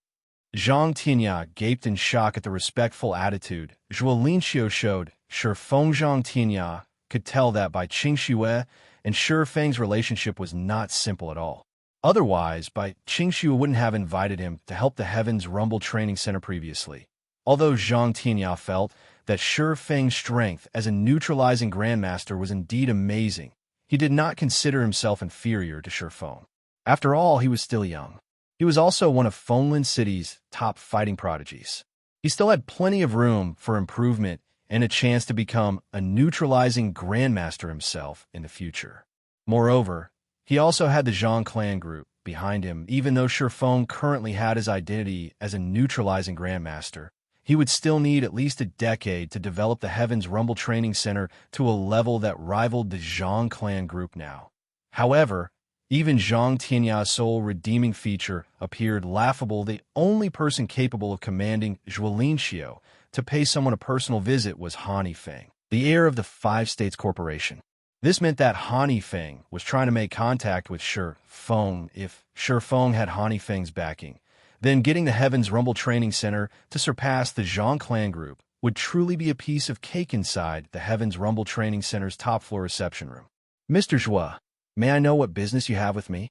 Zhang Tianya gaped in shock at the respectful attitude Xianxia showed. Feng Zhang Tianya could tell that by Qingxue and Feng's relationship was not simple at all. Otherwise, by Qingxue wouldn't have invited him to help the Heaven's Rumble Training Center previously. Although Zhang Tianya felt that Feng's strength as a neutralizing Grandmaster was indeed amazing, he did not consider himself inferior to Feng. After all, he was still young. He was also one of Fenglin City's top fighting prodigies. He still had plenty of room for improvement and a chance to become a neutralizing Grandmaster himself in the future. Moreover, he also had the Zhang clan group behind him. Even though Feng currently had his identity as a neutralizing Grandmaster, he would still need at least a decade to develop the Heaven's Rumble Training Center to a level that rivaled the Zhang clan group now. However, even Zhang Tianya's sole redeeming feature appeared laughable. The only person capable of commanding Xianxia to pay someone a personal visit was Han Yifeng, the heir of the 5 States Corporation. This meant that Han Yifeng was trying to make contact with Feng. If Feng had Han Yifeng's backing, then getting the Heaven's Rumble Training Center to surpass the Zhang clan group would truly be a piece of cake inside the Heaven's Rumble Training Center's top-floor reception room. "Mr. Zhua, may I know what business you have with me?"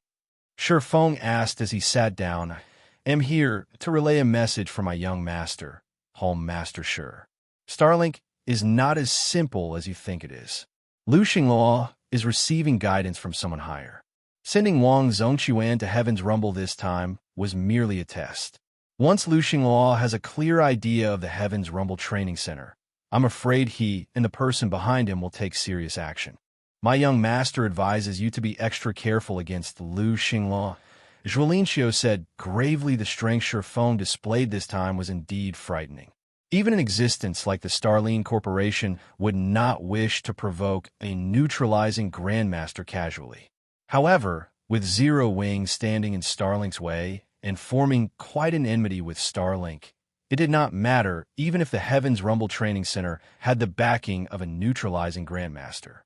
Feng asked as he sat down. "I am here to relay a message from my young master, Home Master Shi. Starlink is not as simple as you think it is. Lu Xingluo is receiving guidance from someone higher. Sending Wang Zhongquan to Heaven's Rumble this time was merely a test. Once Lu Xingluo has a clear idea of the Heaven's Rumble Training Center, I'm afraid he and the person behind him will take serious action. My young master advises you to be extra careful against Lu Xingluo." Xianxia said gravely. The strength Feng displayed this time was indeed frightening. Even an existence like the Starline Corporation would not wish to provoke a neutralizing Grandmaster casually. However, with Zero Wing standing in Starlink's way and forming quite an enmity with Starlink, it did not matter even if the Heaven's Rumble Training Center had the backing of a neutralizing Grandmaster.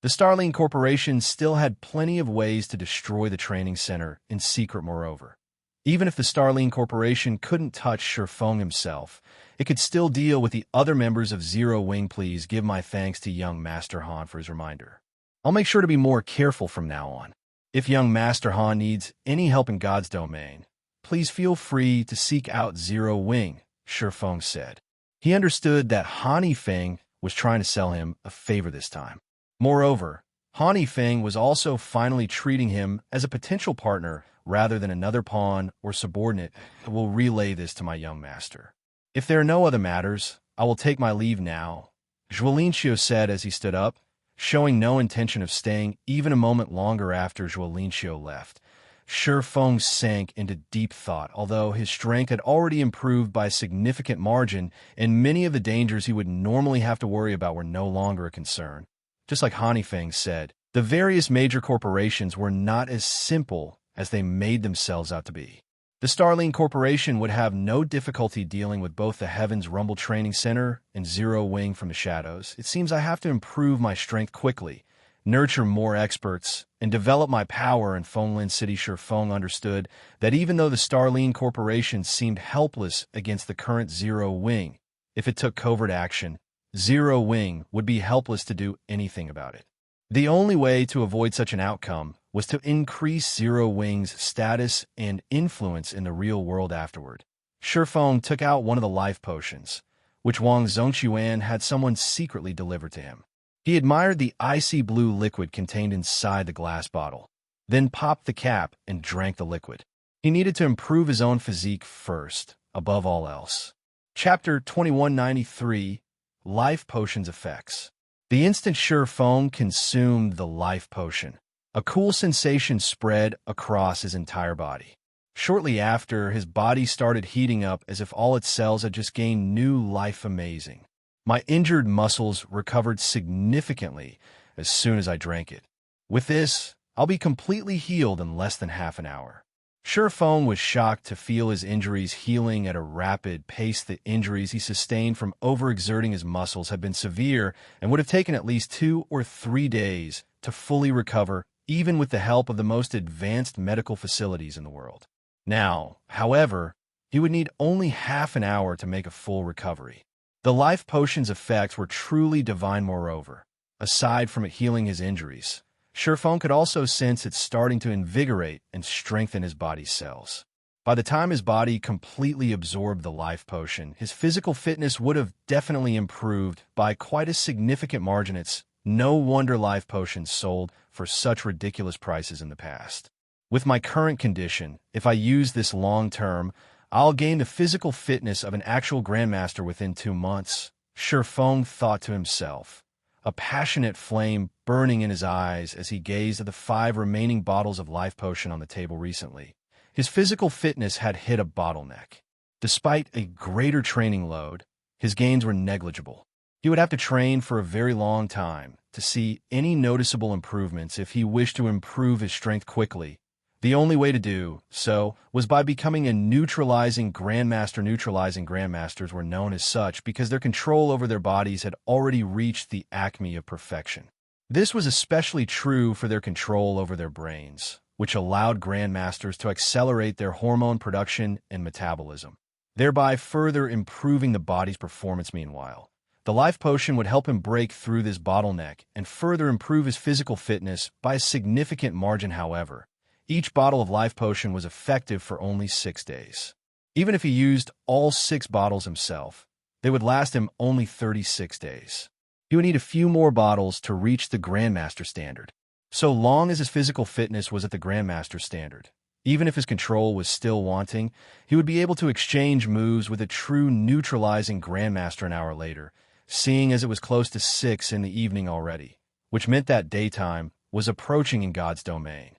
The Starline Corporation still had plenty of ways to destroy the training center in secret moreover. Even if the Starline Corporation couldn't touch Feng himself, it could still deal with the other members of Zero Wing. Please give my thanks to young Master Han for his reminder. I'll make sure to be more careful from now on. If young Master Han needs any help in God's domain, please feel free to seek out Zero Wing, Feng said. He understood that Feng was trying to sell him a favor this time. Moreover, Feng was also finally treating him as a potential partner rather than another pawn or subordinate. I will relay this to my young master. If there are no other matters, I will take my leave now, Xianxia said as he stood up, showing no intention of staying even a moment longer after Xianxia left. Feng sank into deep thought. Although his strength had already improved by a significant margin, and many of the dangers he would normally have to worry about were no longer a concern. Just like Feng said, the various major corporations were not as simple as they made themselves out to be. The Starline Corporation would have no difficulty dealing with both the Heaven's Rumble Training Center and Zero Wing from the shadows. It seems I have to improve my strength quickly, nurture more experts, and develop my power in Fenglin City. Feng understood that even though the Starline Corporation seemed helpless against the current Zero Wing, if it took covert action, Zero Wing would be helpless to do anything about it. The only way to avoid such an outcome was to increase Zero Wing's status and influence in the real world afterward. Feng took out one of the life potions, which Wang Zhongquan had someone secretly delivered to him. He admired the icy blue liquid contained inside the glass bottle, then popped the cap and drank the liquid. He needed to improve his own physique first, above all else. Chapter 2193, Life Potion's Effects. The instant Feng consumed the life potion, a cool sensation spread across his entire body. Shortly after, his body started heating up as if all its cells had just gained new life. Amazing. My injured muscles recovered significantly as soon as I drank it. With this, I'll be completely healed in less than half an hour. Feng was shocked to feel his injuries healing at a rapid pace. The injuries he sustained from overexerting his muscles had been severe and would have taken at least 2 or 3 days to fully recover, even with the help of the most advanced medical facilities in the world. Now, however, he would need only half an hour to make a full recovery. The life potion's effects were truly divine. Moreover, aside from it healing his injuries, Feng could also sense it starting to invigorate and strengthen his body's cells. By the time his body completely absorbed the life potion, his physical fitness would have definitely improved by quite a significant margin. It's no wonder life potions sold for such ridiculous prices in the past. With my current condition, if I use this long term, I'll gain the physical fitness of an actual Grandmaster within 2 months, Feng thought to himself, a passionate flame burning in his eyes as he gazed at the 5 remaining bottles of life potion on the table recently. His physical fitness had hit a bottleneck. Despite a greater training load, his gains were negligible. He would have to train for a very long time to see any noticeable improvements if he wished to improve his strength quickly. The only way to do so was by becoming a neutralizing Grandmaster. Neutralizing Grandmasters were known as such because their control over their bodies had already reached the acme of perfection. This was especially true for their control over their brains, which allowed Grandmasters to accelerate their hormone production and metabolism. thereby further improving the body's performance. Meanwhile, the life potion would help him break through this bottleneck and further improve his physical fitness by a significant margin. However, each bottle of life potion was effective for only 6 days. Even if he used all 6 bottles himself, they would last him only 36 days. He would need a few more bottles to reach the Grandmaster standard. So long as his physical fitness was at the Grandmaster standard, even if his control was still wanting, he would be able to exchange moves with a true neutralizing Grandmaster an hour later, seeing as it was close to 6 in the evening already, which meant that daytime was approaching in God's domain.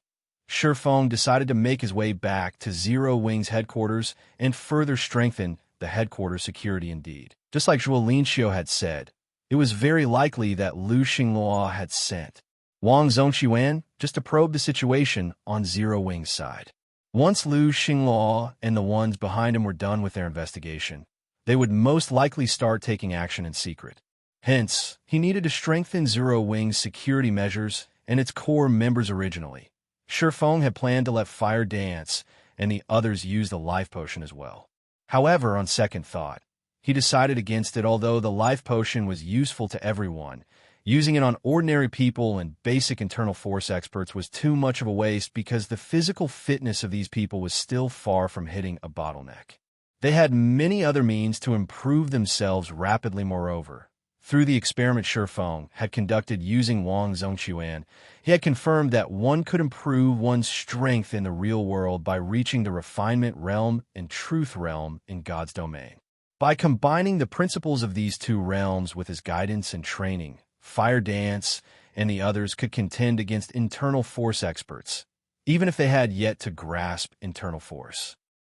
Feng decided to make his way back to Zero Wing's headquarters and further strengthen the headquarters security. Indeed, just like Xianxia had said, it was very likely that Lu Xinghua had sent Wang Zhongxuan just to probe the situation on Zero Wing's side. Once Lu Xinghua and the ones behind him were done with their investigation, they would most likely start taking action in secret. Hence, he needed to strengthen Zero Wing's security measures and its core members. Originally, Feng had planned to let Fire Dance and the others use the life potion as well. However, on second thought, he decided against it. Although the life potion was useful to everyone, using it on ordinary people and basic internal force experts was too much of a waste because the physical fitness of these people was still far from hitting a bottleneck. They had many other means to improve themselves rapidly. Moreover, through the experiment Feng had conducted using Wang Zhongxuan, he had confirmed that one could improve one's strength in the real world by reaching the refinement realm and truth realm in God's domain. By combining the principles of these two realms with his guidance and training, Fire Dance and the others could contend against internal force experts, even if they had yet to grasp internal force.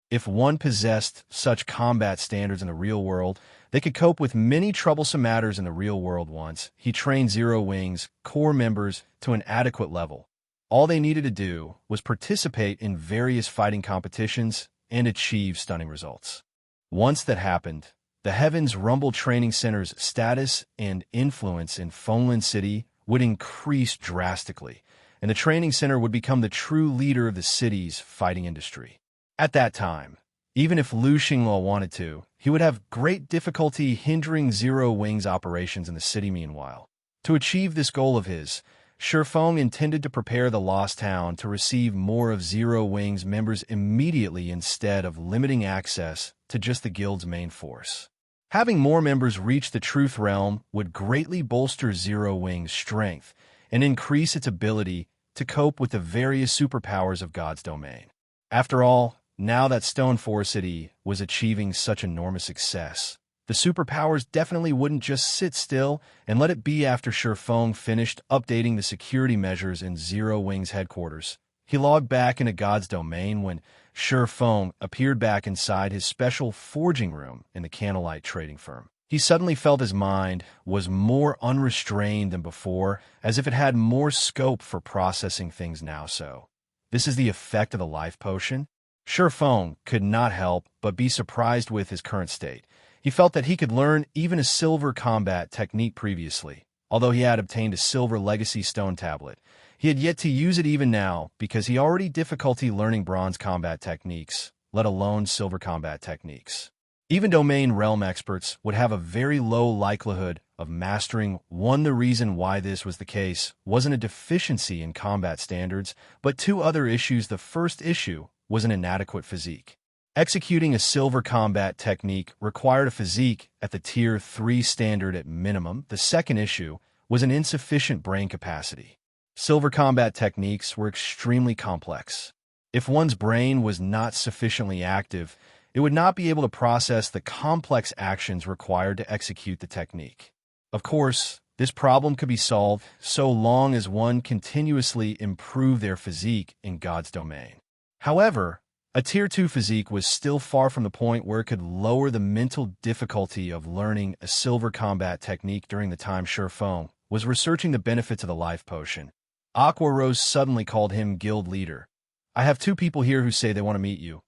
If one possessed such combat standards in the real world, they could cope with many troublesome matters in the real world. Once he trained Zero Wing's core members to an adequate level, all they needed to do was participate in various fighting competitions and achieve stunning results. Once that happened, the Heavens Rumble Training Center's status and influence in Fenglin City would increase drastically, and the training center would become the true leader of the city's fighting industry. At that time, even if Lu Xinghua wanted to, he would have great difficulty hindering Zero Wing's operations in the city. Meanwhile, to achieve this goal of his, Feng intended to prepare the Lost Town to receive more of Zero Wing's members immediately instead of limiting access to just the guild's main force. Having more members reach the Truth Realm would greatly bolster Zero Wing's strength and increase its ability to cope with the various superpowers of God's domain. After all, now that Stone Forest City was achieving such enormous success, the superpowers definitely wouldn't just sit still and let it be. After Feng finished updating the security measures in Zero Wing's headquarters, he logged back into God's domain when Feng appeared back inside his special forging room in the Candlelight trading firm. He suddenly felt his mind was more unrestrained than before, as if it had more scope for processing things now. So, this is the effect of the life potion? Feng could not help but be surprised with his current state. He felt that he could learn even a silver combat technique previously. Although he had obtained a silver legacy stone tablet, he had yet to use it even now because he already difficulty learning bronze combat techniques, let alone silver combat techniques. Even domain realm experts would have a very low likelihood of mastering one. The reason why this was the case wasn't a deficiency in combat standards, but two other issues. The first issue was an inadequate physique. Executing a silver combat technique required a physique at the Tier 3 standard at minimum. The second issue was an insufficient brain capacity. Silver combat techniques were extremely complex. If one's brain was not sufficiently active, it would not be able to process the complex actions required to execute the technique. Of course, this problem could be solved so long as one continuously improved their physique in God's domain. However, a Tier 2 physique was still far from the point where it could lower the mental difficulty of learning a silver combat technique. During the time Feng was researching the benefits of the life potion, Aqua Rose suddenly called him guild leader. "I have 2 people here who say they want to meet you,"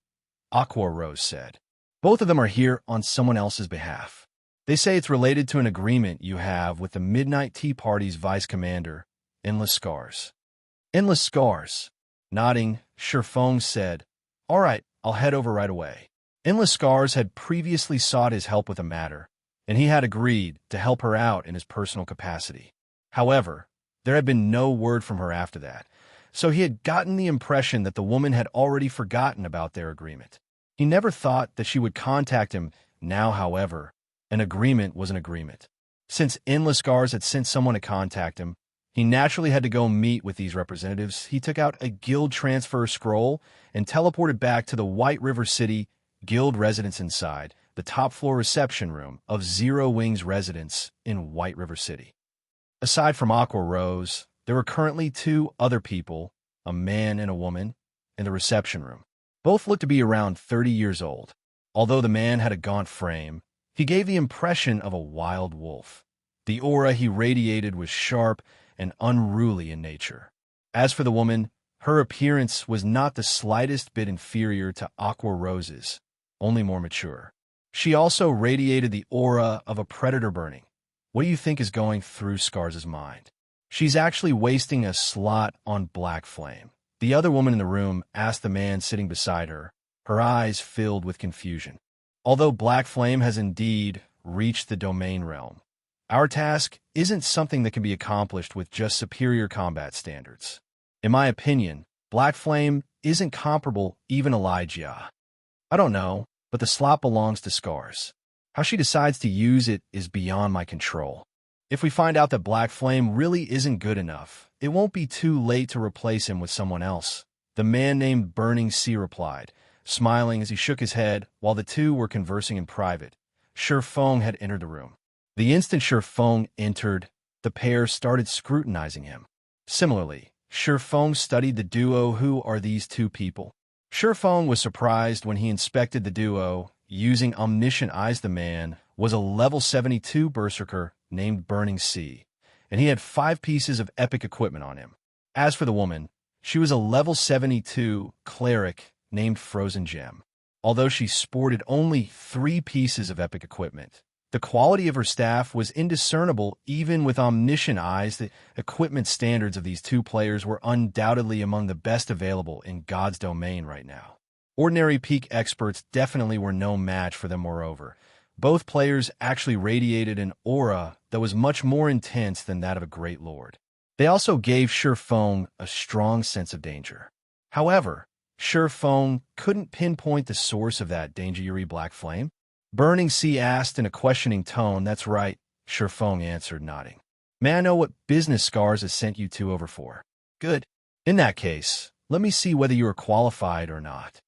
Aqua Rose said. "Both of them are here on someone else's behalf. They say it's related to an agreement you have with the Midnight Tea Party's vice commander, Endless Scars." "Endless Scars?" Nodding, Feng said, "All right, I'll head over right away." Endless Scars had previously sought his help with a matter, and he had agreed to help her out in his personal capacity. However, there had been no word from her after that, so he had gotten the impression that the woman had already forgotten about their agreement. He never thought that she would contact him now, however. An agreement was an agreement. Since Endless Scars had sent someone to contact him, he naturally had to go meet with these representatives. He took out a guild transfer scroll and teleported back to the White River City guild residence inside the top-floor reception room of Zero Wings residence in White River City. Aside from Aqua Rose, there were currently two other people, a man and a woman, in the reception room. Both looked to be around 30 years old. Although the man had a gaunt frame, he gave the impression of a wild wolf. The aura he radiated was sharp and unruly in nature. As for the woman, her appearance was not the slightest bit inferior to Aqua Rose's, only more mature. She also radiated the aura of a predator burning. What do you think is going through Scars' mind? She's actually wasting a slot on Black Flame. The other woman in the room asked the man sitting beside her, her eyes filled with confusion. Although Black Flame has indeed reached the domain realm, our task isn't something that can be accomplished with just superior combat standards. In my opinion, Black Flame isn't comparable even to Xianxia. I don't know, but the slot belongs to Scars. How she decides to use it is beyond my control. If we find out that Black Flame really isn't good enough, it won't be too late to replace him with someone else. The man named Burning Sea replied, smiling as he shook his head while the two were conversing in private. Feng had entered the room. The instant Feng entered, the pair started scrutinizing him. Similarly, Feng studied the duo. Who are these two people? Feng was surprised when he inspected the duo. Using omniscient eyes, the man was a level 72 berserker named Burning Sea, and he had 5 pieces of epic equipment on him. As for the woman, she was a level 72 cleric named Frozen Gem. Although she sported only 3 pieces of epic equipment, the quality of her staff was indiscernible even with omniscient eyes. The equipment standards of these two players were undoubtedly among the best available in God's domain right now. Ordinary peak experts definitely were no match for them. Moreover, both players actually radiated an aura that was much more intense than that of a great lord. They also gave Feng a strong sense of danger. However, Feng couldn't pinpoint the source of that dangery Black Flame. Burning Sea asked in a questioning tone. That's right, Feng answered, nodding. May I know what business Scars has sent you two over for? Good. In that case, let me see whether you are qualified or not.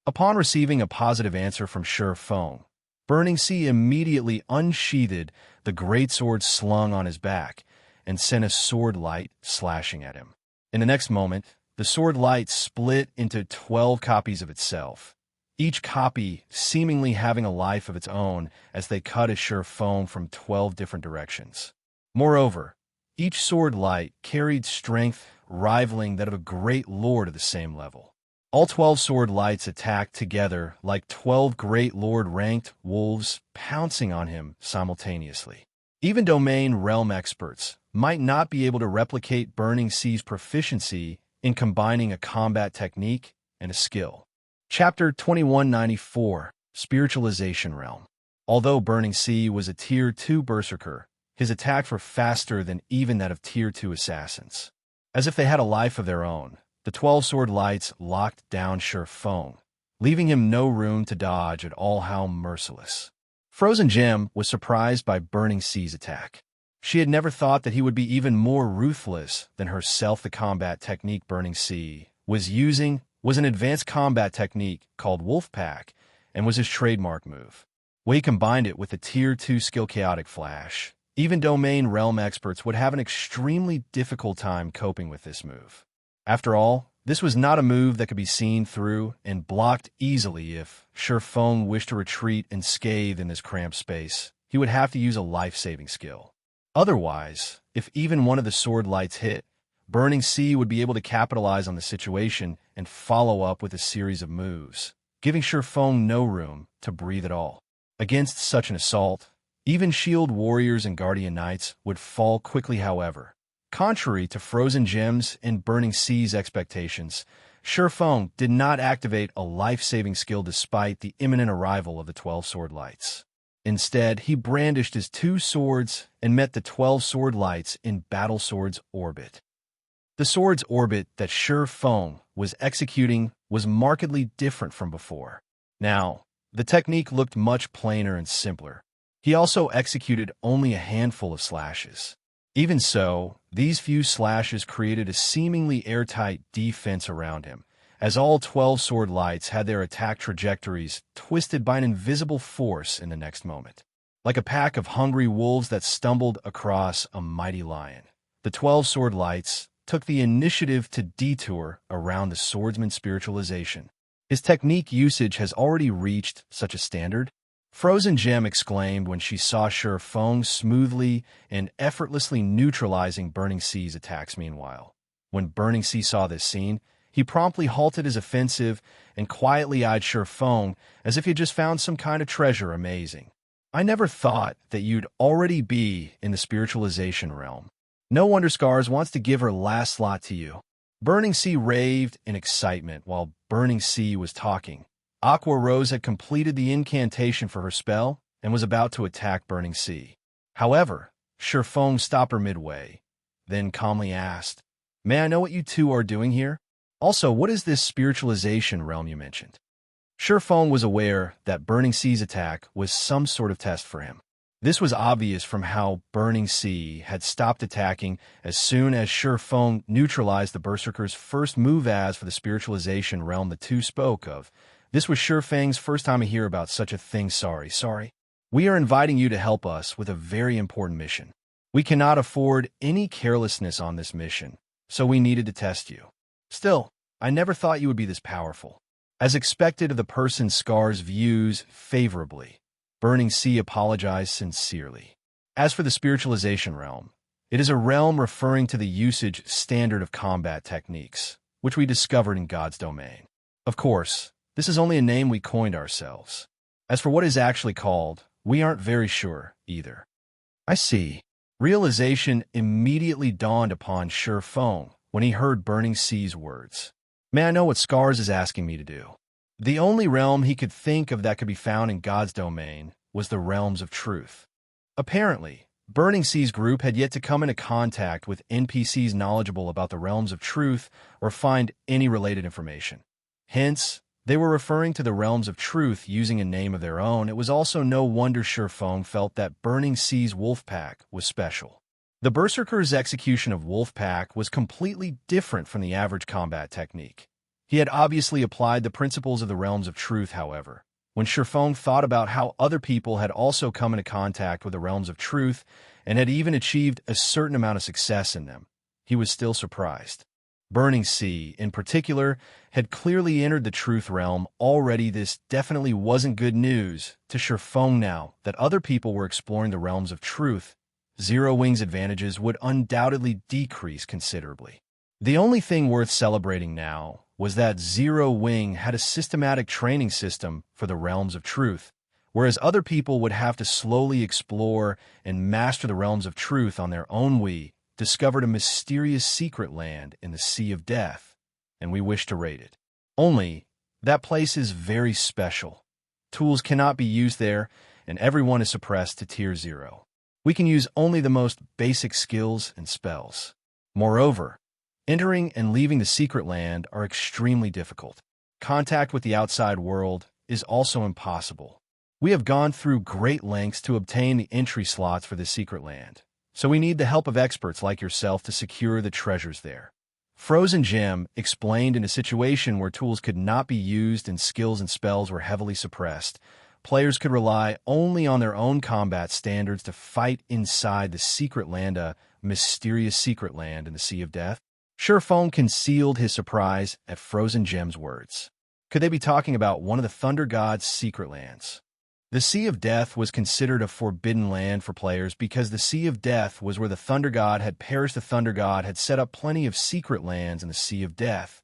Upon receiving a positive answer from Feng, Burning Sea immediately unsheathed the greatsword slung on his back and sent a sword light slashing at him. In the next moment, the sword light split into 12 copies of itself, each copy seemingly having a life of its own as they cut at Feng from 12 different directions. Moreover, each sword light carried strength rivaling that of a great lord of the same level. All 12 sword lights attacked together like 12 great lord-ranked wolves pouncing on him simultaneously. Even domain realm experts might not be able to replicate Burning Sea's proficiency in combining a combat technique and a skill. Chapter 2194, Spiritualization Realm. Although Burning Sea was a Tier 2 berserker, his attacks were faster than even that of Tier 2 assassins. As if they had a life of their own, the 12 sword lights locked down Feng, leaving him no room to dodge at all. How merciless. Frozen Gem was surprised by Burning Sea's attack. She had never thought that he would be even more ruthless than herself. The combat technique Burning Sea was using was an advanced combat technique called Wolfpack and was his trademark move. When he combined it with the Tier 2 skill Chaotic Flash, even domain realm experts would have an extremely difficult time coping with this move. After all, this was not a move that could be seen through and blocked easily. If Feng wished to retreat unscathed in this cramped space, he would have to use a life-saving skill. Otherwise, if even one of the sword lights hit, Burning Sea would be able to capitalize on the situation and follow up with a series of moves, giving Feng no room to breathe at all. Against such an assault, even Shield Warriors and Guardian Knights would fall quickly. However, contrary to Frozen Gems and Burning Sea's expectations, Feng did not activate a life-saving skill despite the imminent arrival of the 12 sword lights. Instead, he brandished his 2 swords and met the 12 sword lights in Battle Sword's orbit. The sword's orbit that Feng was executing was markedly different from before. Now, the technique looked much plainer and simpler. He also executed only a handful of slashes. Even so, these few slashes created a seemingly airtight defense around him, as all 12 sword lights had their attack trajectories twisted by an invisible force in the next moment. Like a pack of hungry wolves that stumbled across a mighty lion, the 12 sword lights took the initiative to detour around the swordsman's spiritualization. His technique usage has already reached such a standard. Frozen Gem exclaimed when she saw Feng smoothly and effortlessly neutralizing Burning Sea's attacks. Meanwhile, when Burning Sea saw this scene, he promptly halted his offensive and quietly eyed Feng as if he had just found some kind of treasure amazing. I never thought that you'd already be in the spiritualization realm. No wonder Scars wants to give her last slot to you. Burning Sea raved in excitement while Burning Sea was talking. Aqua Rose had completed the incantation for her spell and was about to attack Burning Sea. However, Feng stopped her midway, then calmly asked, "May I know what you two are doing here? Also, what is this spiritualization realm you mentioned?" Feng was aware that Burning Sea's attack was some sort of test for him. This was obvious from how Burning Sea had stopped attacking as soon as Feng neutralized the Berserker's first move. As for the spiritualization realm the two spoke of, this was Feng's first time to hear about such a thing. Sorry. We are inviting you to help us with a very important mission. We cannot afford any carelessness on this mission, so we needed to test you. Still, I never thought you would be this powerful. As expected of the person Scar's views favorably, Burning Sea apologized sincerely. As for the spiritualization realm, it is a realm referring to the usage standard of combat techniques, which we discovered in God's domain. Of course, this is only a name we coined ourselves. As for what is actually called, we aren't very sure either. I see. Realization immediately dawned upon Feng when he heard Burning Sea's words. May I know what Scars is asking me to do? The only realm he could think of that could be found in God's domain was the realms of truth. Apparently, Burning Sea's group had yet to come into contact with NPCs knowledgeable about the realms of truth or find any related information. Hence, they were referring to the realms of truth using a name of their own. It was also no wonder Feng felt that Burning Sea's wolf pack was special. The Berserker's execution of wolf pack was completely different from the average combat technique. He had obviously applied the principles of the realms of truth. However, when Feng thought about how other people had also come into contact with the realms of truth and had even achieved a certain amount of success in them, he was still surprised. Burning Sea, in particular, had clearly entered the truth realm already. This definitely wasn't good news to Feng now that other people were exploring the realms of truth. Zero Wing's advantages would undoubtedly decrease considerably. The only thing worth celebrating now was that Zero Wing had a systematic training system for the realms of truth, whereas other people would have to slowly explore and master the realms of truth on their own. We discovered a mysterious secret land in the Sea of Death, and we wish to raid it. Only, that place is very special. Tools cannot be used there, and everyone is suppressed to Tier 0. We can use only the most basic skills and spells. Moreover, entering and leaving the secret land are extremely difficult. Contact with the outside world is also impossible. We have gone through great lengths to obtain the entry slots for this secret land, so we need the help of experts like yourself to secure the treasures there. Frozen Gem explained in a situation where tools could not be used and skills and spells were heavily suppressed. Players could rely only on their own combat standards to fight inside the secret land, a mysterious secret land in the Sea of Death. Feng concealed his surprise at Frozen Gem's words. Could they be talking about one of the Thunder God's secret lands? The Sea of Death was considered a forbidden land for players because the Sea of Death was where the Thunder God had perished. The Thunder God had set up plenty of secret lands in the Sea of Death,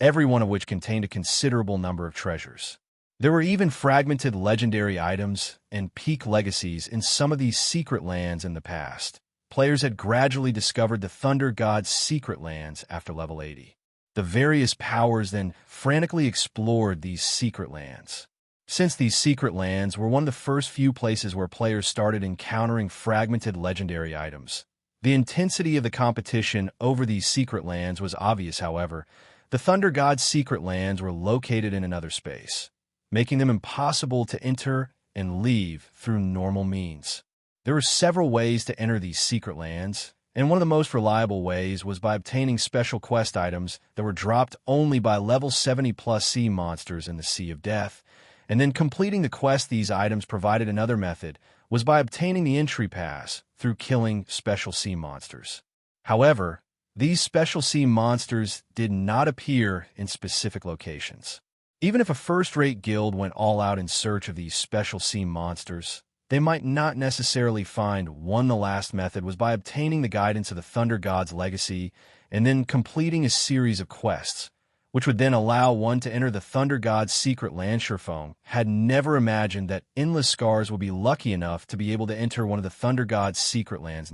every one of which contained a considerable number of treasures. There were even fragmented legendary items and peak legacies in some of these secret lands in the past. Players had gradually discovered the Thunder God's secret lands after level 80. The various powers then frantically explored these secret lands. Since these secret lands were one of the first few places where players started encountering fragmented legendary items, the intensity of the competition over these secret lands was obvious. However, the Thunder God's secret lands were located in another space, making them impossible to enter and leave through normal means. There were several ways to enter these secret lands, and one of the most reliable ways was by obtaining special quest items that were dropped only by level 70+ sea monsters in the Sea of Death, and then completing the quest. These items provided. Another method was by obtaining the entry pass through killing special sea monsters. However, these special sea monsters did not appear in specific locations. Even if a first-rate guild went all out in search of these special sea monsters, they might not necessarily find one. The last method was by obtaining the guidance of the Thunder God's legacy and then completing a series of quests, which would then allow one to enter the Thunder God's secret land. Feng had never imagined that Endless Scars would be lucky enough to be able to enter one of the Thunder God's secret lands.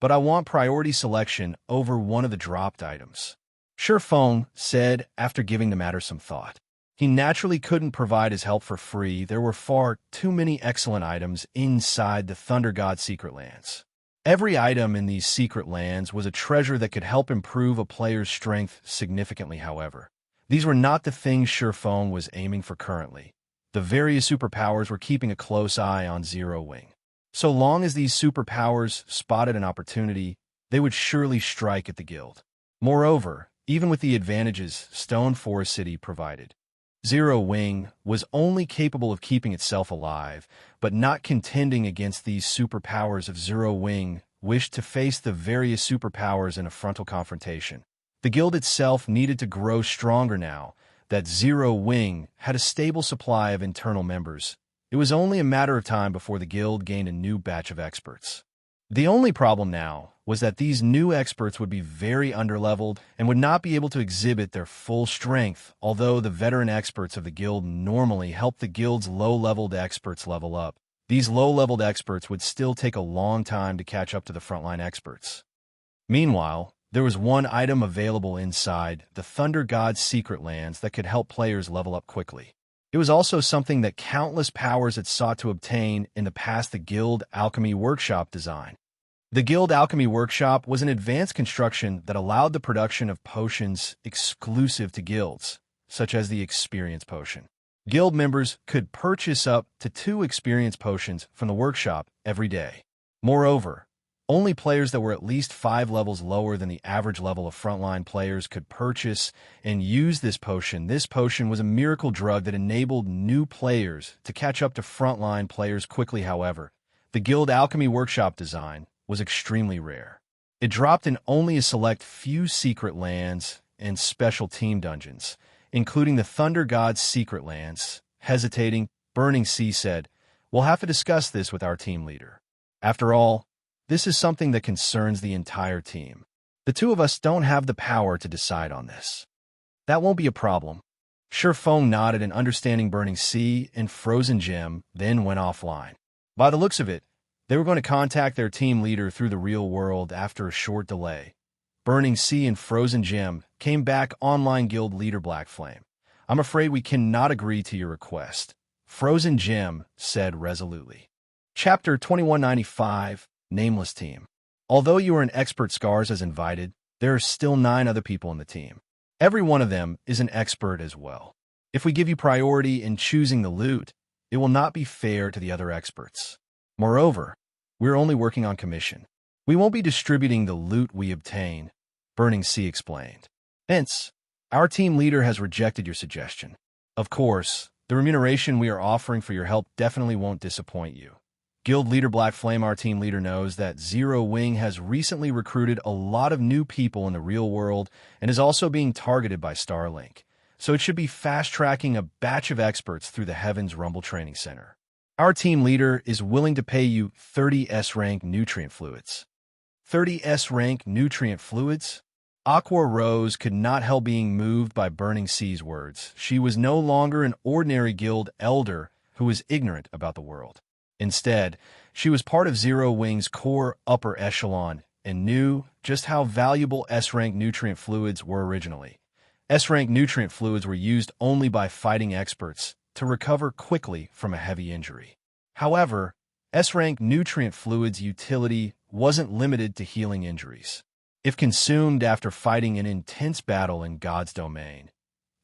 But I want priority selection over one of the dropped items. Sure, Feng said after giving the matter some thought. He naturally couldn't provide his help for free. There were far too many excellent items inside the Thunder God secret lands. Every item in these secret lands was a treasure that could help improve a player's strength significantly. However, these were not the things Feng was aiming for currently. The various superpowers were keeping a close eye on Zero Wing. So long as these superpowers spotted an opportunity, they would surely strike at the guild. Moreover, even with the advantages Stone Forest City provided, Zero Wing was only capable of keeping itself alive, but not contending against these superpowers. If Zero Wing wished to face the various superpowers in a frontal confrontation, the guild itself needed to grow stronger. Now that Zero Wing had a stable supply of internal members, it was only a matter of time before the guild gained a new batch of experts. The only problem now was that these new experts would be very underleveled and would not be able to exhibit their full strength. Although the veteran experts of the guild normally help the guild's low-leveled experts level up, these low-leveled experts would still take a long time to catch up to the frontline experts. Meanwhile, there was one item available inside the Thunder God's secret lands that could help players level up quickly. It was also something that countless powers had sought to obtain in the past: the Guild Alchemy Workshop design. The Guild Alchemy Workshop was an advanced construction that allowed the production of potions exclusive to guilds, such as the Experience Potion. Guild members could purchase up to 2 Experience Potions from the workshop every day. Moreover, only players that were at least 5 levels lower than the average level of frontline players could purchase and use this potion. This potion was a miracle drug that enabled new players to catch up to frontline players quickly. However, the Guild Alchemy Workshop design was extremely rare. It dropped in only a select few secret lands and special team dungeons, including the Thunder God's secret lands. Hesitating, Burning Sea said, "We'll have to discuss this with our team leader. After all, this is something that concerns the entire team. The two of us don't have the power to decide on this." "That won't be a problem." Feng nodded, and understanding Burning Sea and Frozen Gem then went offline. By the looks of it, they were going to contact their team leader through the real world. After a short delay, Burning Sea and Frozen Gem came back online. Guild leader Black Flame, "I'm afraid we cannot agree to your request," Frozen Gem said resolutely. Chapter 2195, Nameless Team. Although you are an expert, Scars as invited, there are still 9 other people in the team. Every one of them is an expert as well. If we give you priority in choosing the loot, it will not be fair to the other experts. Moreover, we're only working on commission. We won't be distributing the loot we obtain," Burning Sea explained. "Hence, our team leader has rejected your suggestion. Of course, the remuneration we are offering for your help definitely won't disappoint you." Guild leader Black Flame, our team leader knows that Zero Wing has recently recruited a lot of new people in the real world and is also being targeted by Starlink, so it should be fast-tracking a batch of experts through the Heavens Rumble Training Center. Our team leader is willing to pay you 30 S-rank nutrient fluids. 30 S-rank nutrient fluids? Aqua Rose could not help being moved by Burning Sea's words. She was no longer an ordinary guild elder who was ignorant about the world. Instead, she was part of Zero Wing's core upper echelon and knew just how valuable S-rank nutrient fluids were originally. S-rank nutrient fluids were used only by fighting experts to recover quickly from a heavy injury. However, S-rank nutrient fluids' utility wasn't limited to healing injuries. If consumed after fighting an intense battle in God's domain,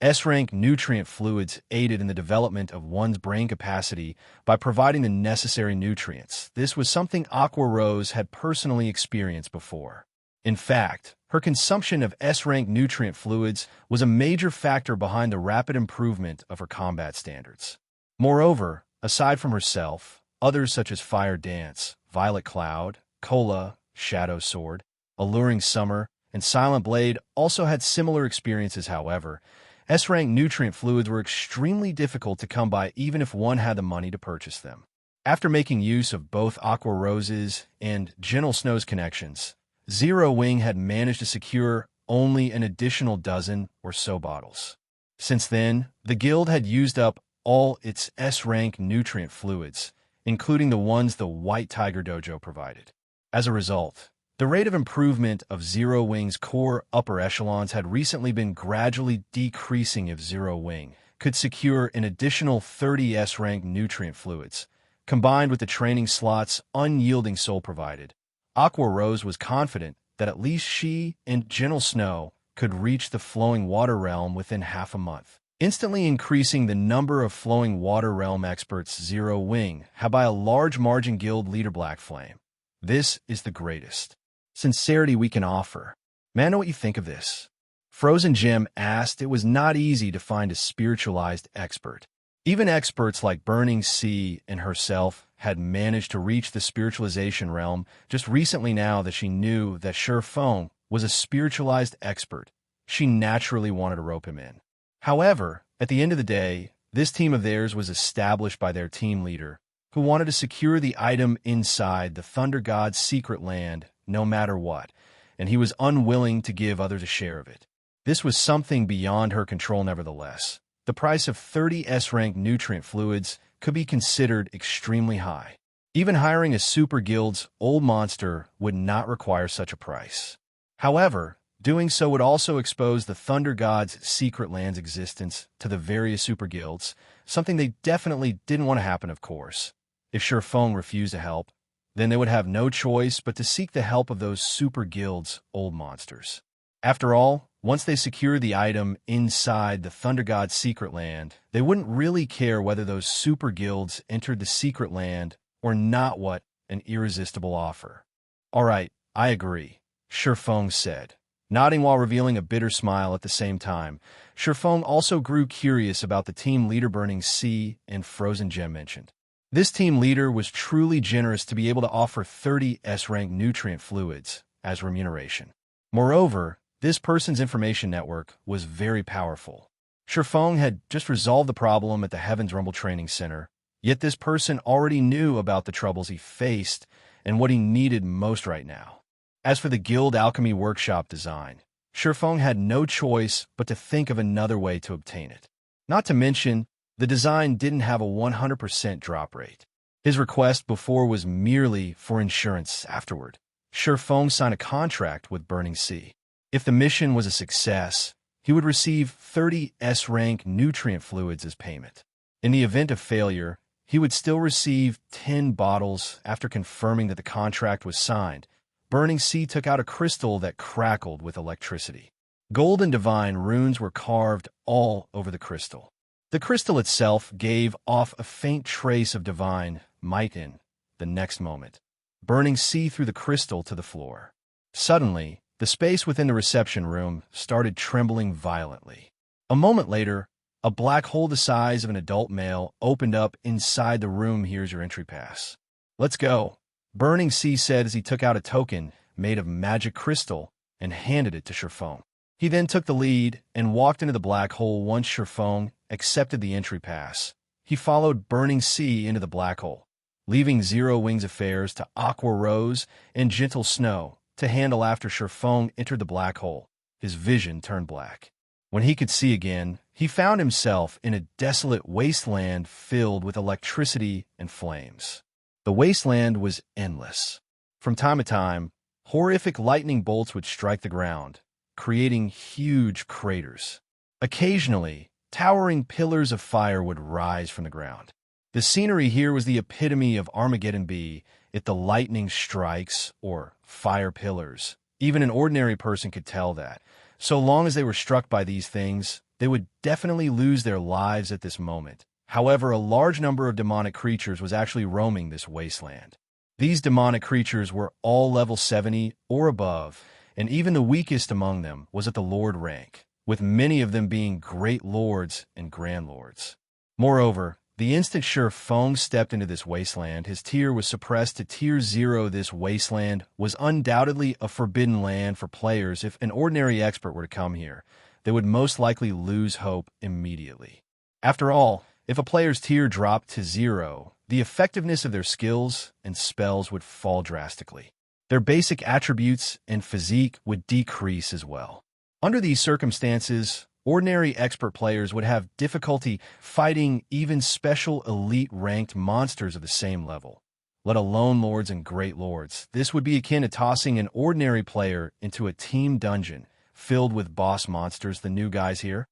S-rank nutrient fluids aided in the development of one's brain capacity by providing the necessary nutrients. This was something Aqua Rose had personally experienced before. In fact, her consumption of S-rank nutrient fluids was a major factor behind the rapid improvement of her combat standards. Moreover, aside from herself, others such as Fire Dance, Violet Cloud, Cola, Shadow Sword, Alluring Summer, and Silent Blade also had similar experiences. However, S-rank nutrient fluids were extremely difficult to come by even if one had the money to purchase them. After making use of both Aqua Rose's and Gentle Snow's connections, Zero Wing had managed to secure only an additional dozen or so bottles. Since then, the guild had used up all its S-rank nutrient fluids, including the ones the White Tiger Dojo provided. As a result, the rate of improvement of Zero Wing's core upper echelons had recently been gradually decreasing if Zero Wing could secure an additional 30 S-rank nutrient fluids, combined with the training slots Unyielding Soul provided. Aqua Rose was confident that at least she and Gentle Snow could reach the Flowing Water Realm within half a month, instantly increasing the number of Flowing Water Realm experts Zero Wing had by a large margin. Guild leader Black Flame. This is the greatest sincerity we can offer. May I know what you think of this? Frozen Gem asked. It was not easy to find a spiritualized expert. Even experts like Burning Sea and herself had managed to reach the spiritualization realm just recently. Now that she knew that Feng was a spiritualized expert, she naturally wanted to rope him in. However, at the end of the day, this team of theirs was established by their team leader, who wanted to secure the item inside the Thunder God's secret land no matter what, and he was unwilling to give others a share of it. This was something beyond her control. Nevertheless, the price of 30 S-rank nutrient fluids could be considered extremely high. Even hiring a super guild's old monster would not require such a price. However, doing so would also expose the Thunder God's secret land's existence to the various super guilds, something they definitely didn't want to happen, of course. If Feng refused to help, then they would have no choice but to seek the help of those super guilds' old monsters. After all, once they secure the item inside the Thunder God's secret land, they wouldn't really care whether those super guilds entered the secret land or not. What an irresistible offer. All right, I agree, Feng said, nodding while revealing a bitter smile at the same time. Feng also grew curious about the team leader Burning Sea and Frozen Gem mentioned. This team leader was truly generous to be able to offer 30 S-rank nutrient fluids as remuneration. Moreover, this person's information network was very powerful. Feng had just resolved the problem at the Heaven's Rumble Training Center, yet this person already knew about the troubles he faced and what he needed most right now. As for the Guild Alchemy Workshop design, Feng had no choice but to think of another way to obtain it. Not to mention, the design didn't have a 100% drop rate. His request before was merely for insurance afterward. Feng signed a contract with Burning Sea. If the mission was a success, he would receive 30 S-rank nutrient fluids as payment. In the event of failure, he would still receive 10 bottles. After confirming that the contract was signed, Burning Sea took out a crystal that crackled with electricity. Gold and divine runes were carved all over the crystal. The crystal itself gave off a faint trace of divine might. In the next moment, Burning Sea threw the crystal to the floor. Suddenly, the space within the reception room started trembling violently. A moment later, a black hole the size of an adult male opened up inside the room. Here's your entry pass. Let's go, Burning Sea said as he took out a token made of magic crystal and handed it to Feng. He then took the lead and walked into the black hole. Once Feng accepted the entry pass, he followed Burning Sea into the black hole, leaving Zero Wing's affairs to Aqua Rose and Gentle Snow to handle. After Feng entered the black hole, his vision turned black. When he could see again, he found himself in a desolate wasteland filled with electricity and flames. The wasteland was endless. From time to time, horrific lightning bolts would strike the ground, creating huge craters. Occasionally, towering pillars of fire would rise from the ground. The scenery here was the epitome of Armageddon be it the lightning strikes or fire pillars. Even an ordinary person could tell that. So long as they were struck by these things, they would definitely lose their lives at this moment. However, a large number of demonic creatures was actually roaming this wasteland. These demonic creatures were all level 70 or above, and even the weakest among them was at the Lord rank, with many of them being Great Lords and Grand Lords. Moreover, the instant Feng stepped into this wasteland, his tier was suppressed to tier 0. This wasteland was undoubtedly a forbidden land for players. If an ordinary expert were to come here, they would most likely lose hope immediately. After all, if a player's tier dropped to 0, the effectiveness of their skills and spells would fall drastically. Their basic attributes and physique would decrease as well. Under these circumstances, ordinary expert players would have difficulty fighting even special elite ranked monsters of the same level, let alone lords and great lords. This would be akin to tossing an ordinary player into a team dungeon filled with boss monsters, the new guys here.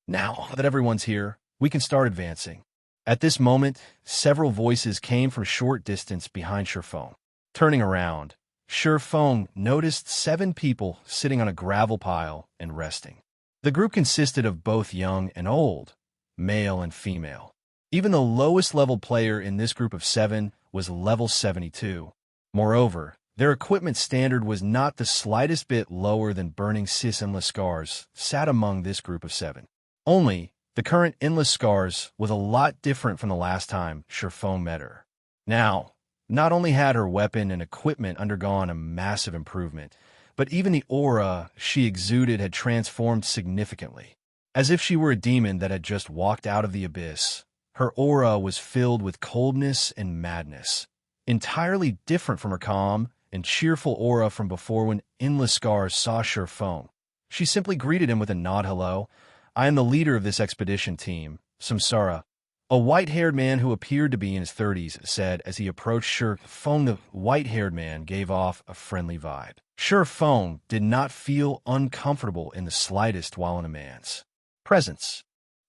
Now that everyone's here, we can start advancing. At this moment, several voices came from short distance behind Feng. Turning around, Feng noticed 7 people sitting on a gravel pile and resting. The group consisted of both young and old, male and female. Even the lowest level player in this group of 7 was level 72. Moreover, their equipment standard was not the slightest bit lower than Burning Sis Endless Scars sat among this group of 7. Only, the current Endless Scars was a lot different from the last time Feng met her. Now, not only had her weapon and equipment undergone a massive improvement, but even the aura she exuded had transformed significantly. As if she were a demon that had just walked out of the abyss, her aura was filled with coldness and madness, entirely different from her calm and cheerful aura from before when Endless Scars saw Feng. She simply greeted him with a nod. "Hello, I am the leader of this expedition team, Samsara." A white-haired man who appeared to be in his 30s said as he approached Feng. The white-haired man gave off a friendly vibe. Feng did not feel uncomfortable in the slightest while in a man's presence.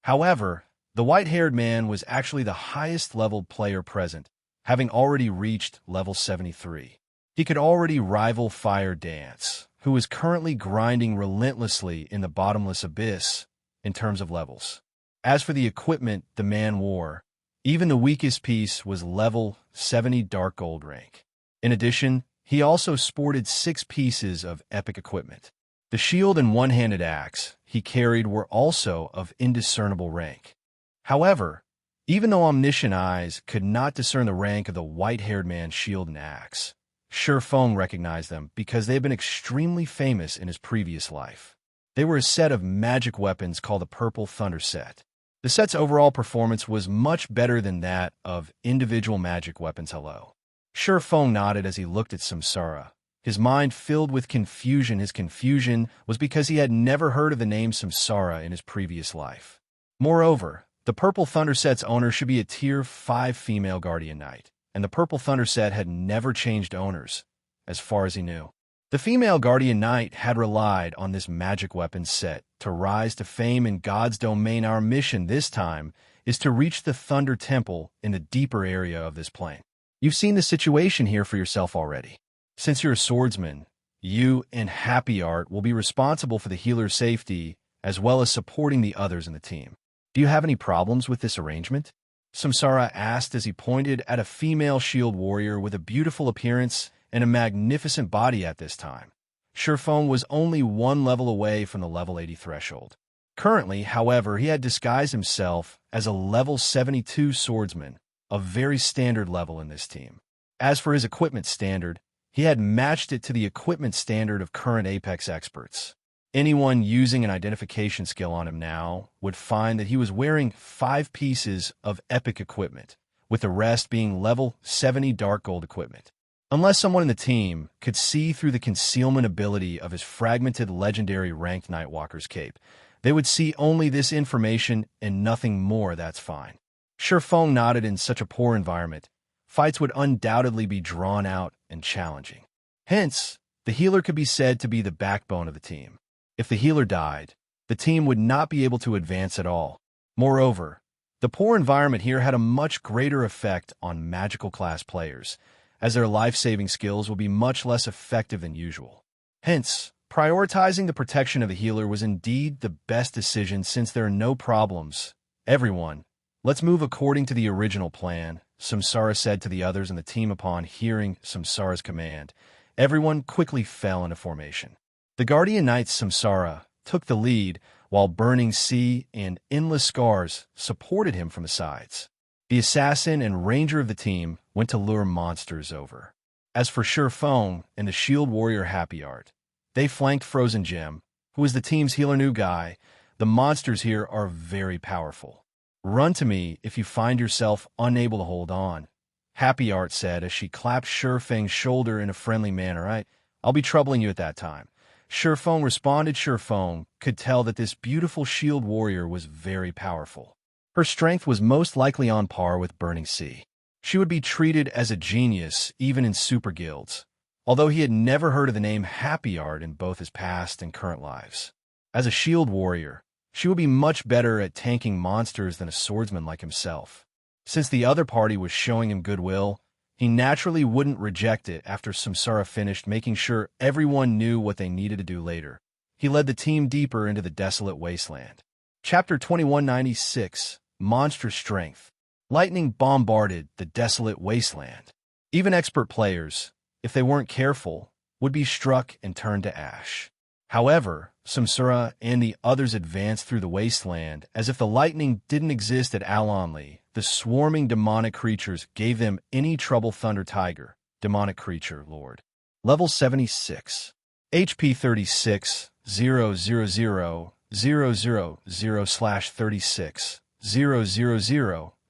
However, the white-haired man was actually the highest-level player present, having already reached level 73. He could already rival Fire Dance, who was currently grinding relentlessly in the bottomless abyss in terms of levels. As for the equipment the man wore, even the weakest piece was level 70 dark gold rank. In addition, he also sported 6 pieces of epic equipment. The shield and one-handed axe he carried were also of indiscernible rank. However, even though omniscient eyes could not discern the rank of the white-haired man's shield and axe, Feng recognized them because they had been extremely famous in his previous life. They were a set of magic weapons called the Purple Thunder set. The set's overall performance was much better than that of individual magic weapons. Hello. Feng nodded as he looked at Samsara, his mind filled with confusion. His confusion was because he had never heard of the name Samsara in his previous life. Moreover, the Purple Thunder set's owner should be a tier 5 female guardian knight, and the Purple Thunder set had never changed owners, as far as he knew. The female guardian knight had relied on this magic weapons set to rise to fame in God's domain. Our mission this time is to reach the Thunder Temple in the deeper area of this plane. You've seen the situation here for yourself already. Since you're a swordsman, you and Happy Art will be responsible for the healer's safety as well as supporting the others in the team. Do you have any problems with this arrangement? Samsara asked as he pointed at a female shield warrior with a beautiful appearance and a magnificent body at this time. Feng was only 1 level away from the level 80 threshold. Currently, however, he had disguised himself as a level 72 swordsman, a very standard level in this team. As for his equipment standard, he had matched it to the equipment standard of current Apex experts. Anyone using an identification skill on him now would find that he was wearing 5 pieces of epic equipment, with the rest being level 70 dark gold equipment. Unless someone in the team could see through the concealment ability of his fragmented legendary ranked Nightwalker's cape, they would see only this information and nothing more. That's fine. Feng nodded. In such a poor environment, fights would undoubtedly be drawn out and challenging. Hence, the healer could be said to be the backbone of the team. If the healer died, the team would not be able to advance at all. Moreover, the poor environment here had a much greater effect on magical class players, as their life-saving skills will be much less effective than usual. Hence, prioritizing the protection of the healer was indeed the best decision since there are no problems. Everyone, let's move according to the original plan, Xianxia said to the others in the team upon hearing Xianxia's command. Everyone quickly fell into formation. The Guardian Knights Xianxia took the lead, while Burning Sea and Endless Scars supported him from the sides. The assassin and ranger of the team went to lure monsters over. As for Feng and the shield warrior Happy Art, they flanked Frozen Gem, who is the team's healer new guy. The monsters here are very powerful. Run to me if you find yourself unable to hold on, Happy Art said as she clapped Feng's shoulder in a friendly manner. I'll be troubling you at that time. Feng responded. Feng could tell that this beautiful shield warrior was very powerful. Her strength was most likely on par with Burning Sea. She would be treated as a genius even in super guilds, although he had never heard of the name Happy Art in both his past and current lives. As a shield warrior, she would be much better at tanking monsters than a swordsman like himself. Since the other party was showing him goodwill, he naturally wouldn't reject it after Xianxia finished making sure everyone knew what they needed to do later. He led the team deeper into the desolate wasteland. Chapter 2196, Monstrous Strength. Lightning bombarded the desolate wasteland. Even expert players, if they weren't careful, would be struck and turned to ash. However, Xianxia and the others advanced through the wasteland as if the lightning didn't exist at Alonli. The swarming demonic creatures gave them any trouble. Thunder Tiger, demonic creature, Lord. Level 76. HP 36, 000/36,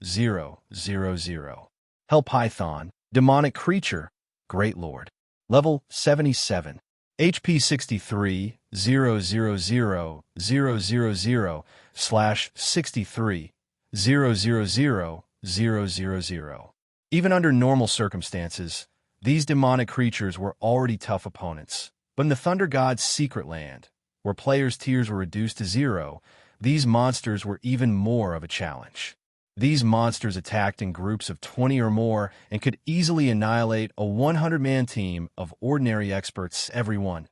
000/000. Hell Python, demonic creature, Great Lord. Level 77. HP 63, 000/000/63, 000/000. Even under normal circumstances, these demonic creatures were already tough opponents. But in the Thunder God's secret land, where players' tiers were reduced to 0, these monsters were even more of a challenge. These monsters attacked in groups of 20 or more and could easily annihilate a 100-man team of ordinary experts. Everyone,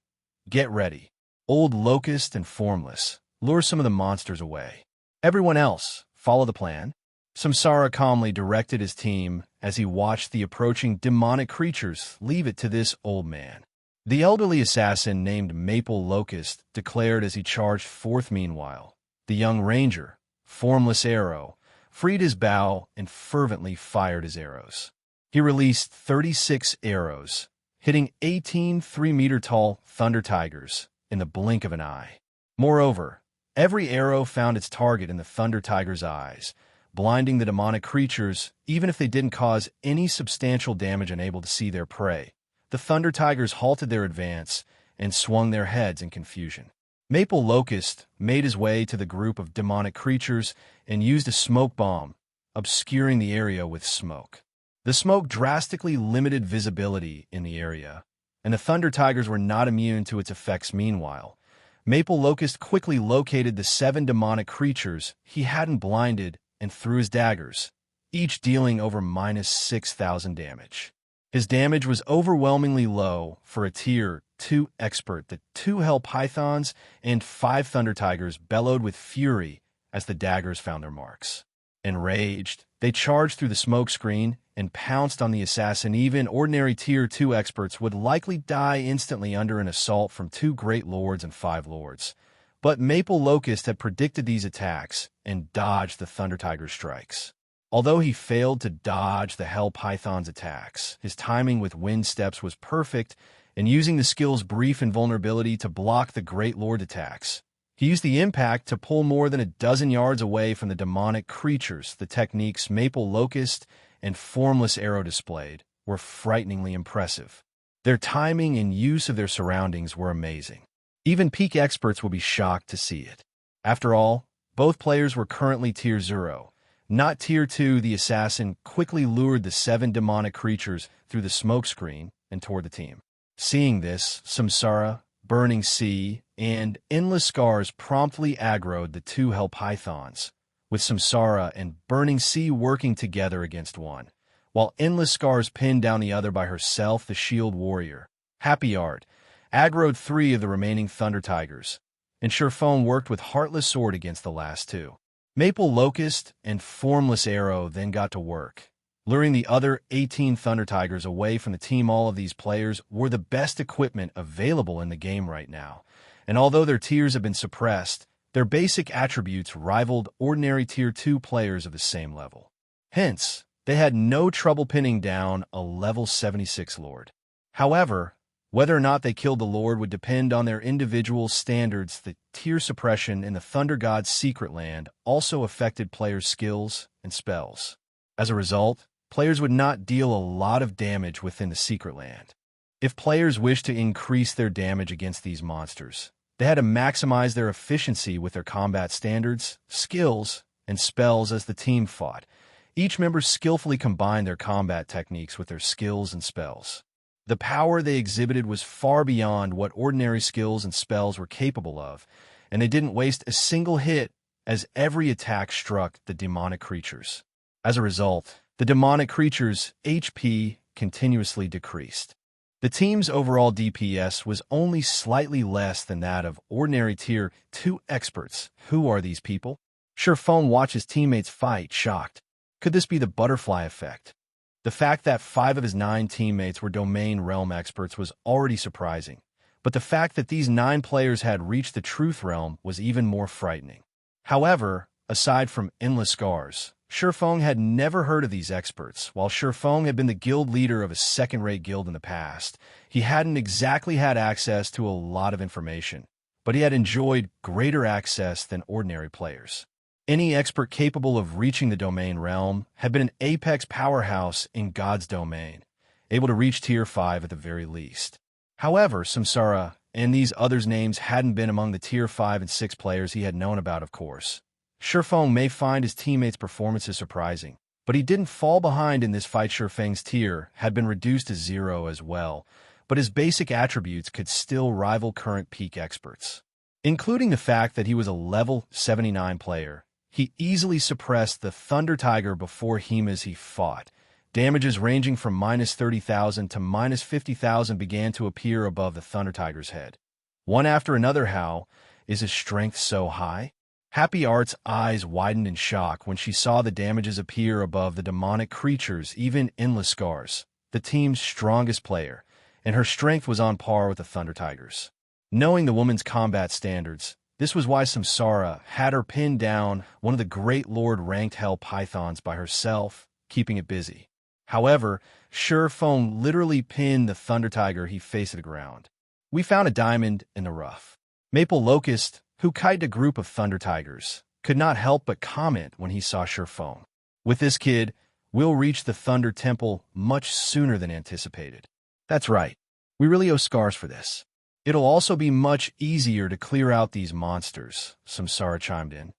get ready. Old Locust and Formless, lure some of the monsters away. Everyone else, follow the plan. Xianxia calmly directed his team as he watched the approaching demonic creatures. Leave it to this old man. The elderly assassin named Maple Locust declared as he charged forth. Meanwhile, the young ranger, Formless Arrow, freed his bow and fervently fired his arrows. He released 36 arrows, hitting 18 3-meter-tall thunder tigers in the blink of an eye. Moreover, every arrow found its target in the thunder tiger's eyes, blinding the demonic creatures even if they didn't cause any substantial damage. Unable to see their prey, the thunder tigers halted their advance and swung their heads in confusion. Maple Locust made his way to the group of demonic creatures and used a smoke bomb, obscuring the area with smoke. The smoke drastically limited visibility in the area, and the Thunder Tigers were not immune to its effects. Meanwhile, Maple Locust quickly located the 7 demonic creatures he hadn't blinded and threw his daggers, each dealing over -6,000 damage. His damage was overwhelmingly low for a Tier 2 expert. The 2 Hell Pythons and 5 Thunder Tigers bellowed with fury as the daggers found their marks. Enraged, they charged through the smoke screen and pounced on the assassin. Even ordinary Tier 2 experts would likely die instantly under an assault from 2 Great Lords and 5 Lords. But Maple Locust had predicted these attacks and dodged the Thunder Tiger's strikes. Although he failed to dodge the Hell Python's attacks, his timing with wind steps was perfect, and using the skill's Brief Invulnerability to block the Great Lord attacks. He used the impact to pull more than a dozen yards away from the demonic creatures. The techniques Maple Locust and Formless Arrow displayed were frighteningly impressive. Their timing and use of their surroundings were amazing. Even peak experts will be shocked to see it. After all, both players were currently Tier 0, not Tier 2. The assassin quickly lured the 7 demonic creatures through the smokescreen and toward the team. Seeing this, Xianxia, Burning Sea, and Endless Scars promptly aggroed the two Hell Pythons, with Samsara and Burning Sea working together against one, while Endless Scars pinned down the other by herself, the Shield Warrior. Happy Art aggroed 3 of the remaining Thunder Tigers, and Feng worked with Heartless Sword against the last 2. Maple Locust and Formless Arrow then got to work, luring the other 18 Thunder Tigers away from the team. All of these players were the best equipment available in the game right now, and although their tiers have been suppressed, their basic attributes rivaled ordinary Tier 2 players of the same level. Hence, they had no trouble pinning down a level 76 Lord. However, whether or not they killed the Lord would depend on their individual standards. The tier suppression in the Thunder God's Secret Land also affected players' skills and spells. As a result, players would not deal a lot of damage within the Secret Land. If players wished to increase their damage against these monsters, they had to maximize their efficiency with their combat standards, skills, and spells as the team fought. Each member skillfully combined their combat techniques with their skills and spells. The power they exhibited was far beyond what ordinary skills and spells were capable of, and they didn't waste a single hit as every attack struck the demonic creatures. As a result, the demonic creatures' HP continuously decreased. The team's overall DPS was only slightly less than that of ordinary Tier 2 experts. Who are these people? Feng watched his teammates fight, shocked. Could this be the butterfly effect? The fact that 5 of his 9 teammates were Domain Realm experts was already surprising, but the fact that these 9 players had reached the Truth Realm was even more frightening. However, aside from Endless Scars, Feng had never heard of these experts. While Feng had been the guild leader of a second-rate guild in the past, he hadn't exactly had access to a lot of information, but he had enjoyed greater access than ordinary players. Any expert capable of reaching the Domain Realm had been an apex powerhouse in God's domain, able to reach Tier 5 at the very least. However, Samsara and these others' names hadn't been among the Tier 5 and 6 players he had known about, of course. Feng may find his teammates' performances surprising, but he didn't fall behind in this fight. Feng's tier had been reduced to 0 as well, but his basic attributes could still rival current peak experts. Including the fact that he was a level 79 player, he easily suppressed the Thunder Tiger before him as he fought. Damages ranging from -30,000 to -50,000 began to appear above the Thunder Tiger's head. One after another. How is his strength so high? Happy Art's eyes widened in shock when she saw the damages appear above the demonic creatures. Even Endless Scars, the team's strongest player, and her strength was on par with the Thunder Tigers. Knowing the woman's combat standards, this was why Samsara had her pin down one of the Great Lord-ranked Hell Pythons by herself, keeping it busy. However, Feng literally pinned the Thunder Tiger he faced to the ground. We found a diamond in the rough. Maple Locust, who kited a group of Thunder Tigers, could not help but comment when he saw Feng. With this kid, we'll reach the Thunder Temple much sooner than anticipated. That's right. We really owe Scars for this. It'll also be much easier to clear out these monsters, Samsara chimed in.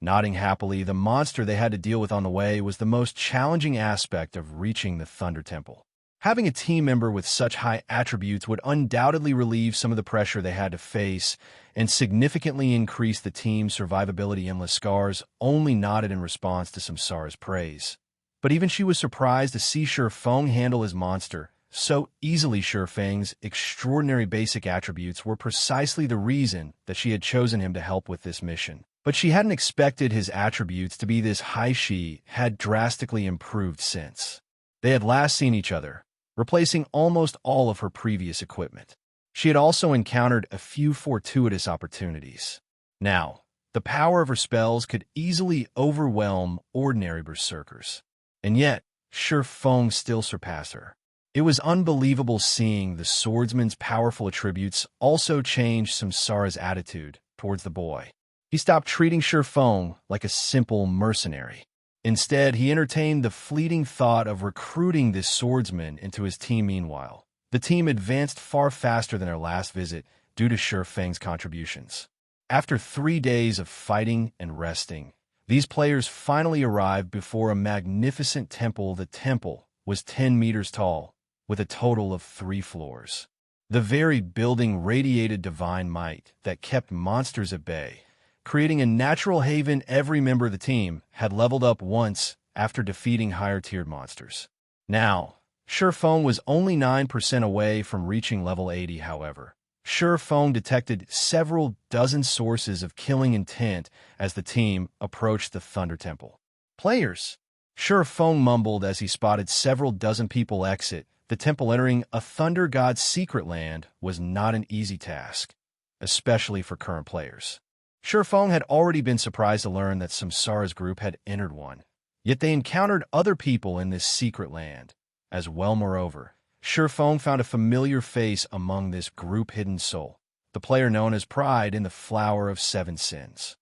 Nodding happily, the monster they had to deal with on the way was the most challenging aspect of reaching the Thunder Temple. Having a team member with such high attributes would undoubtedly relieve some of the pressure they had to face and significantly increase the team's survivability. Endless Scars only nodded in response to Samsara's praise. But even she was surprised to see Feng handle his monster so easily. Feng's extraordinary basic attributes were precisely the reason that she had chosen him to help with this mission. But she hadn't expected his attributes to be this high. She had drastically improved since they had last seen each other, replacing almost all of her previous equipment. She had also encountered a few fortuitous opportunities. Now, the power of her spells could easily overwhelm ordinary berserkers. And yet, Feng still surpassed her. It was unbelievable seeing the swordsman's powerful attributes also change Samsara's attitude towards the boy. He stopped treating Feng like a simple mercenary. Instead, he entertained the fleeting thought of recruiting this swordsman into his team. Meanwhile, the team advanced far faster than their last visit due to Feng's contributions. After 3 days of fighting and resting, these players finally arrived before a magnificent temple. The temple was 10 meters tall, with a total of 3 floors. The very building radiated divine might that kept monsters at bay, creating a natural haven. Every member of the team had leveled up once after defeating higher-tiered monsters. Now, Feng was only 9% away from reaching level 80, however. Feng detected several dozen sources of killing intent as the team approached the Thunder Temple. Players! Feng mumbled as he spotted several dozen people exit the temple. Entering a Thunder God's secret land was not an easy task, especially for current players. Feng had already been surprised to learn that Samsara's group had entered one. Yet they encountered other people in this secret land as well. Moreover, Feng found a familiar face among this group. Hidden Soul, the player known as Pride in the Flower of Seven Sins.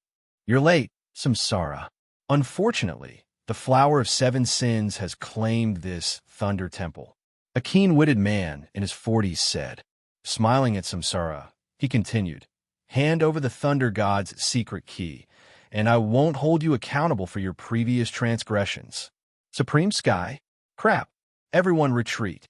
You're late, Samsara. Unfortunately, the Flower of Seven Sins has claimed this Thunder Temple. A keen-witted man in his 40s said. Smiling at Samsara, he continued, hand over the Thunder God's secret key, and I won't hold you accountable for your previous transgressions. Supreme Sky? Crap. Everyone retreat.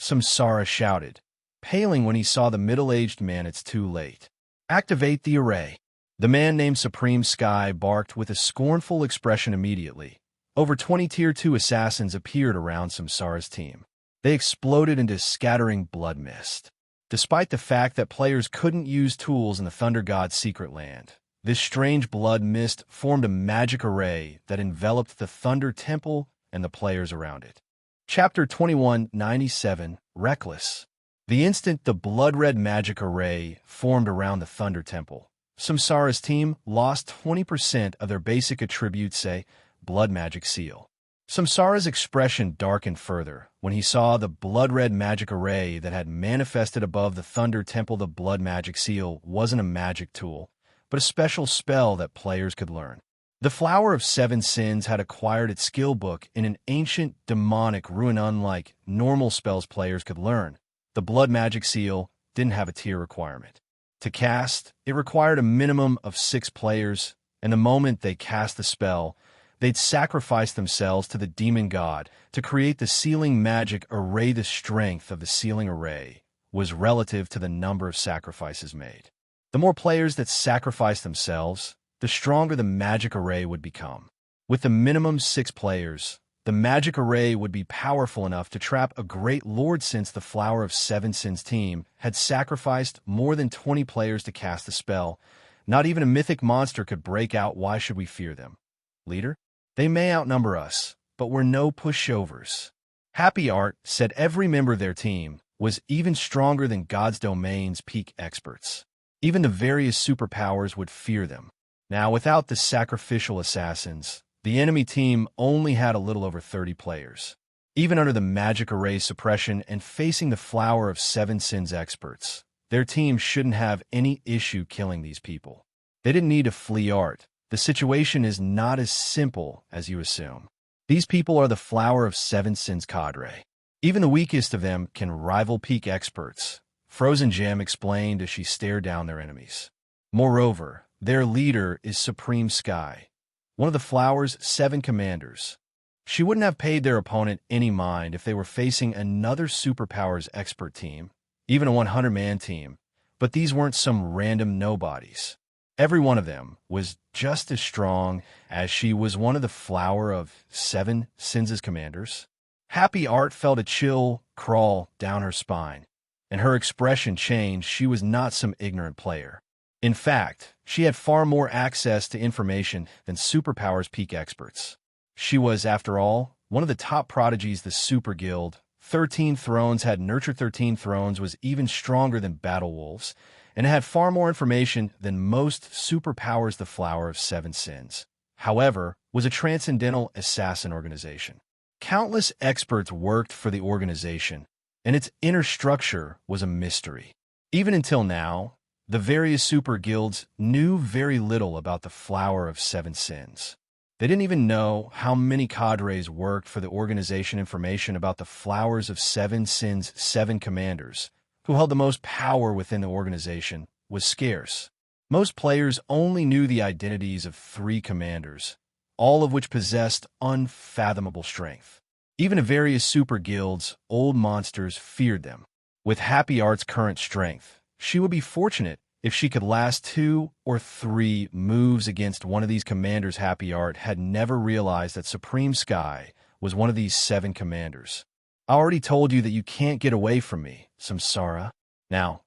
Samsara shouted, paling when he saw the middle-aged man. It's too late. Activate the array. The man named Supreme Sky barked with a scornful expression. Immediately, over 20 Tier 2 assassins appeared around Samsara's team. They exploded into scattering blood mist. Despite the fact that players couldn't use tools in the Thunder God's secret land, this strange blood mist formed a magic array that enveloped the Thunder Temple and the players around it. Chapter 2197, Reckless. The instant the blood-red magic array formed around the Thunder Temple, Samsara's team lost 20% of their basic attributes, say, blood magic seal. Samsara's expression darkened further when he saw the blood-red magic array that had manifested above the Thunder Temple. The blood magic seal wasn't a magic tool, but a special spell that players could learn. The Flower of Seven Sins had acquired its skill book in an ancient demonic ruin. Unlike normal spells players could learn, the blood magic seal didn't have a tier requirement. To cast, it required a minimum of 6 players, and the moment they cast the spell, they'd sacrifice themselves to the demon god to create the sealing magic array. The strength of the sealing array was relative to the number of sacrifices made. The more players that sacrificed themselves, the stronger the magic array would become. With the minimum 6 players, the magic array would be powerful enough to trap a great lord. Since the Flower of Seven Sins team had sacrificed more than 20 players to cast the spell, not even a mythic monster could break out. Why should we fear them? Leader? They may outnumber us, but we're no pushovers. Happy Art said every member of their team was even stronger than God's Domain's peak experts. Even the various superpowers would fear them. Now, without the sacrificial assassins, the enemy team only had a little over 30 players. Even under the magic array suppression and facing the Flower of Seven Sins experts, their team shouldn't have any issue killing these people. They didn't need to flee Art. The situation is not as simple as you assume. These people are the Flower of Seven Sins cadre. Even the weakest of them can rival peak experts, Frozen Gem explained as she stared down their enemies. Moreover, their leader is Supreme Sky, one of the Flower's 7 commanders. She wouldn't have paid their opponent any mind if they were facing another Superpower's expert team, even a 100-man team, but these weren't some random nobodies. Every one of them was just as strong as she was. One of the Flower of Seven Sins' commanders. Happy Art felt a chill crawl down her spine, and her expression changed. She was not some ignorant player. In fact, she had far more access to information than Superpower's peak experts. She was, after all, one of the top prodigies. The Super Guild, 13 Thrones, had nurtured 13 Thrones, was even stronger than Battle Wolves, and had far more information than most Superpowers. The Flower of Seven Sins, however, was a transcendental assassin organization. Countless experts worked for the organization, and its inner structure was a mystery. Even until now, the various super guilds knew very little about the Flower of Seven Sins. They didn't even know how many cadres worked for the organization. Information about the Flowers of Seven Sins' 7 commanders, who held the most power within the organization, was scarce. Most players only knew the identities of 3 commanders, all of which possessed unfathomable strength. Even the various super guilds, old monsters feared them. With Happy Art's current strength, she would be fortunate if she could last 2 or 3 moves against one of these commanders. Happy Art had never realized that Supreme Sky was one of these 7 commanders. I already told you that you can't get away from me, Samsara. Now,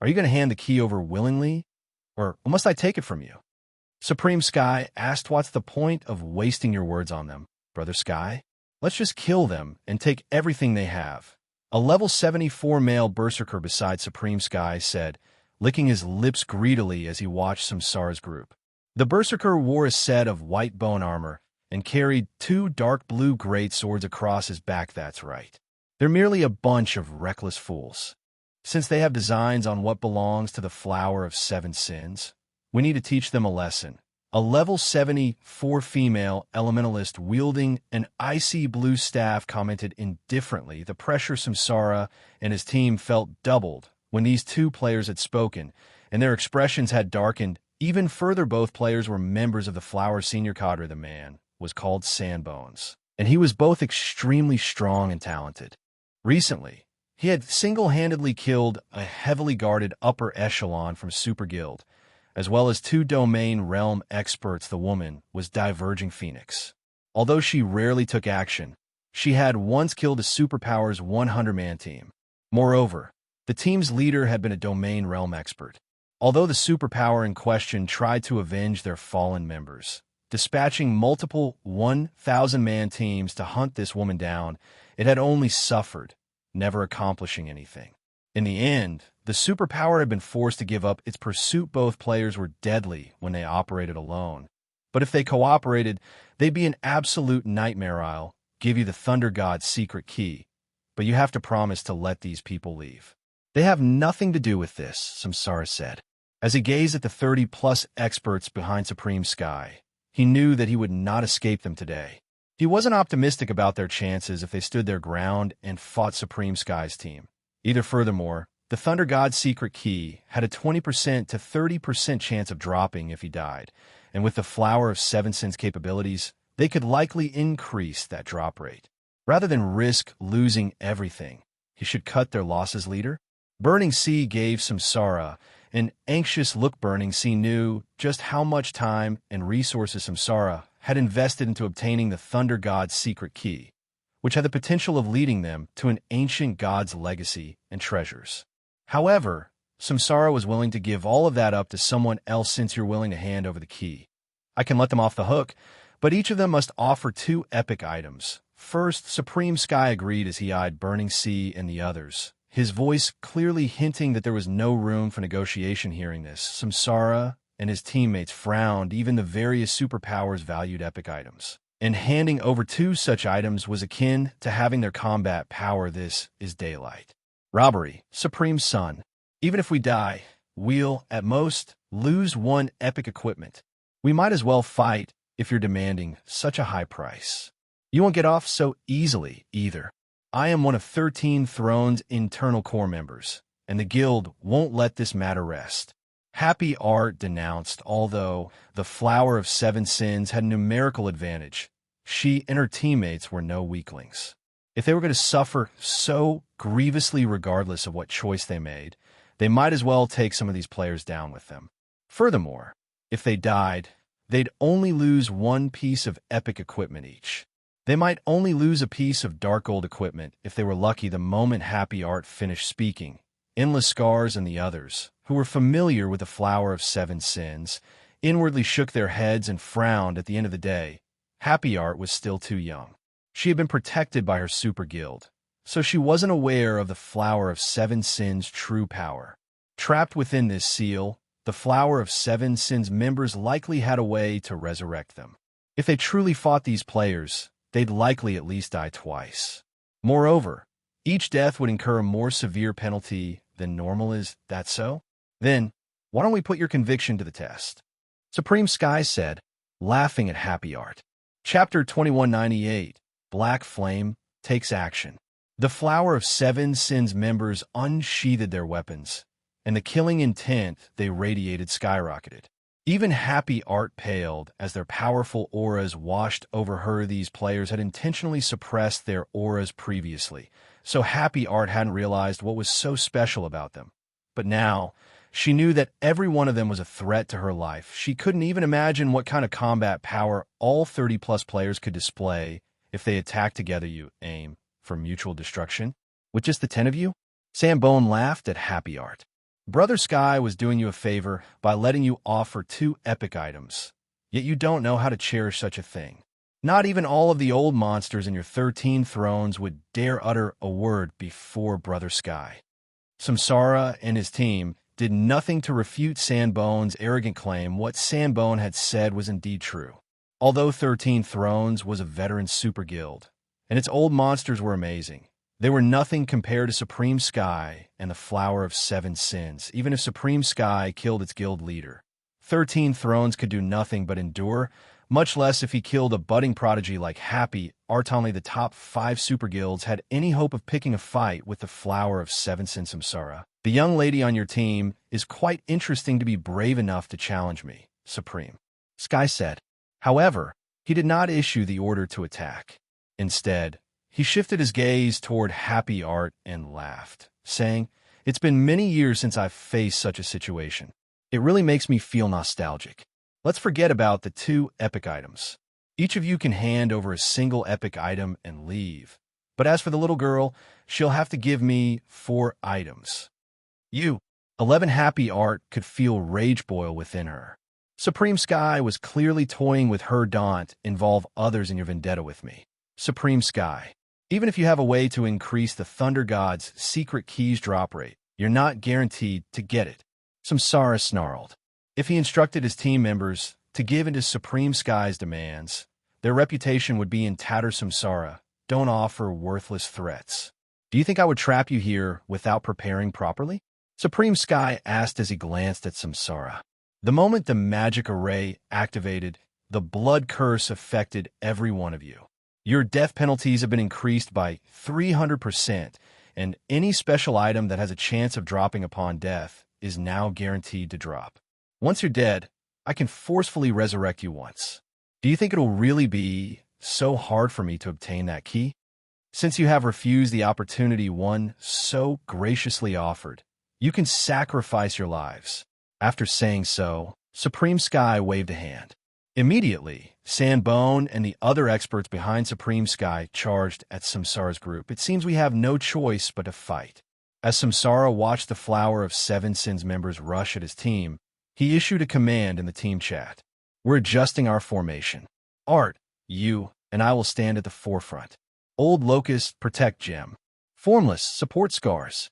are you going to hand the key over willingly, or must I take it from you? Supreme Sky asked. What's the point of wasting your words on them, Brother Sky? Let's just kill them and take everything they have. A level 74 male berserker beside Supreme Sky said, licking his lips greedily as he watched Samsara's group. The berserker wore a set of white bone armor and carried 2 dark blue great swords across his back. That's right. They're merely a bunch of reckless fools. Since they have designs on what belongs to the Flower of 7 Sins, we need to teach them a lesson. A level 74 female elementalist wielding an icy blue staff commented indifferently. The pressure Samsara and his team felt doubled when these 2 players had spoken, and their expressions had darkened even further. Both players were members of the Flower Senior Cadre. The man was called Sandbones, and he was both extremely strong and talented. Recently, he had single-handedly killed a heavily guarded upper echelon from Super Guild, as well as 2 domain realm experts. The woman was Diverging Phoenix. Although she rarely took action, she had once killed a Superpower's 100-man team. Moreover, the team's leader had been a domain realm expert. Although the Superpower in question tried to avenge their fallen members, dispatching multiple 1,000-man teams to hunt this woman down, it had only suffered, never accomplishing anything. In the end, the Superpower had been forced to give up its pursuit. Both players were deadly when they operated alone. But if they cooperated, they'd be an absolute nightmare. I'll give you the Thunder God's secret key, but you have to promise to let these people leave. They have nothing to do with this, Samsara said. As he gazed at the 30-plus experts behind Supreme Sky, he knew that he would not escape them today. He wasn't optimistic about their chances if they stood their ground and fought Supreme Sky's team. Furthermore, the Thunder God's secret key had a 20% to 30% chance of dropping if he died, and with the Flower of 7 Sins capabilities, they could likely increase that drop rate. Rather than risk losing everything, he should cut their losses. Leader? Burning Sea gave Samsara an anxious look. Burning Sea knew just how much time and resources Samsara had invested into obtaining the Thunder God's secret key, which had the potential of leading them to an ancient god's legacy and treasures. However, Samsara was willing to give all of that up to someone else. Since you're willing to hand over the key, I can let them off the hook, but each of them must offer 2 epic items. First, Supreme Sky agreed as he eyed Burning Sea and the others, his voice clearly hinting that there was no room for negotiation. Hearing this, Samsara and his teammates frowned. Even the various superpowers valued epic items, and handing over 2 such items was akin to having their combat power. This is daylight robbery, Supreme Sun. Even if we die, we'll, at most, lose 1 epic equipment. We might as well fight if you're demanding such a high price. You won't get off so easily, either. I am one of 13 Throne's internal core members, and the guild won't let this matter rest. Happy Art denounced. Although the Flower of 7 Sins had a numerical advantage, she and her teammates were no weaklings. If they were going to suffer so grievously regardless of what choice they made, they might as well take some of these players down with them. Furthermore, if they died, they'd only lose 1 piece of epic equipment each. They might only lose a piece of dark gold equipment if they were lucky. The moment Happy Art finished speaking, Endless Scars and the others, who were familiar with the Flower of 7 Sins, inwardly shook their heads and frowned. At the end of the day, Happy Art was still too young. She had been protected by her super guild, so she wasn't aware of the Flower of 7 Sins' true power. Trapped within this seal, the Flower of 7 Sins members likely had a way to resurrect them. If they truly fought these players, they'd likely at least die twice. Moreover, each death would incur a more severe penalty than normal. Is that so? Then, why don't we put your conviction to the test? Supreme Sky said, laughing at Happy Art. Chapter 2198, Black Flame takes action. The Flower of 7 Sins members unsheathed their weapons, and the killing intent they radiated skyrocketed. Even Happy Art paled as their powerful auras washed over her. These players had intentionally suppressed their auras previously, so Happy Art hadn't realized what was so special about them. But now, she knew that every one of them was a threat to her life. She couldn't even imagine what kind of combat power all 30-plus players could display if they attacked together. You aim for mutual destruction? With just the 10 of you? Sambone laughed at Happy Art. Brother Sky was doing you a favor by letting you offer 2 epic items. Yet you don't know how to cherish such a thing. Not even all of the old monsters in your 13 thrones would dare utter a word before Brother Sky. Samsara and his team did nothing to refute Sandbone's arrogant claim. What Sandbone had said was indeed true. Although 13 Thrones was a veteran super guild, and its old monsters were amazing, they were nothing compared to Supreme Sky and the Flower of 7 Sins. Even if Supreme Sky killed its guild leader, 13 Thrones could do nothing but endure, much less if he killed a budding prodigy like Happy Art. Only the top 5 super guilds had any hope of picking a fight with the Flower of 7 Sins. Samsara, the young lady on your team, is quite interesting to be brave enough to challenge me, Supreme Sky said. However, he did not issue the order to attack. Instead, he shifted his gaze toward Happy Art and laughed, saying, "It's been many years since I've faced such a situation. It really makes me feel nostalgic. Let's forget about the 2 epic items. Each of you can hand over a single epic item and leave. But as for the little girl, she'll have to give me 4 items." You, 11 Happy Art could feel rage boil within her. Supreme Sky was clearly toying with her. Don't involve others in your vendetta with me. Supreme Sky, even if you have a way to increase the Thunder God's secret keys drop rate, you're not guaranteed to get it. Samsara snarled. If he instructed his team members to give in to Supreme Sky's demands, their reputation would be in tatters. Samsara, don't offer worthless threats. Do you think I would trap you here without preparing properly? Supreme Sky asked as he glanced at Samsara. The moment the magic array activated, the blood curse affected every one of you. Your death penalties have been increased by 300%, and any special item that has a chance of dropping upon death is now guaranteed to drop. Once you're dead, I can forcefully resurrect you once. Do you think it'll really be so hard for me to obtain that key? Since you have refused the opportunity one so graciously offered, you can sacrifice your lives. After saying so, Supreme Sky waved a hand. Immediately, Sandbone and the other experts behind Supreme Sky charged at Samsara's group. It seems we have no choice but to fight. As Samsara watched the Flower of 7 Sins members rush at his team, he issued a command in the team chat. We're adjusting our formation. Art, you, and I will stand at the forefront. Old Locust, protect Gem. Formless, support Scars.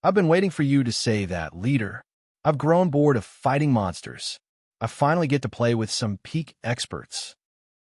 I've been waiting for you to say that, leader. I've grown bored of fighting monsters. I finally get to play with some peak experts.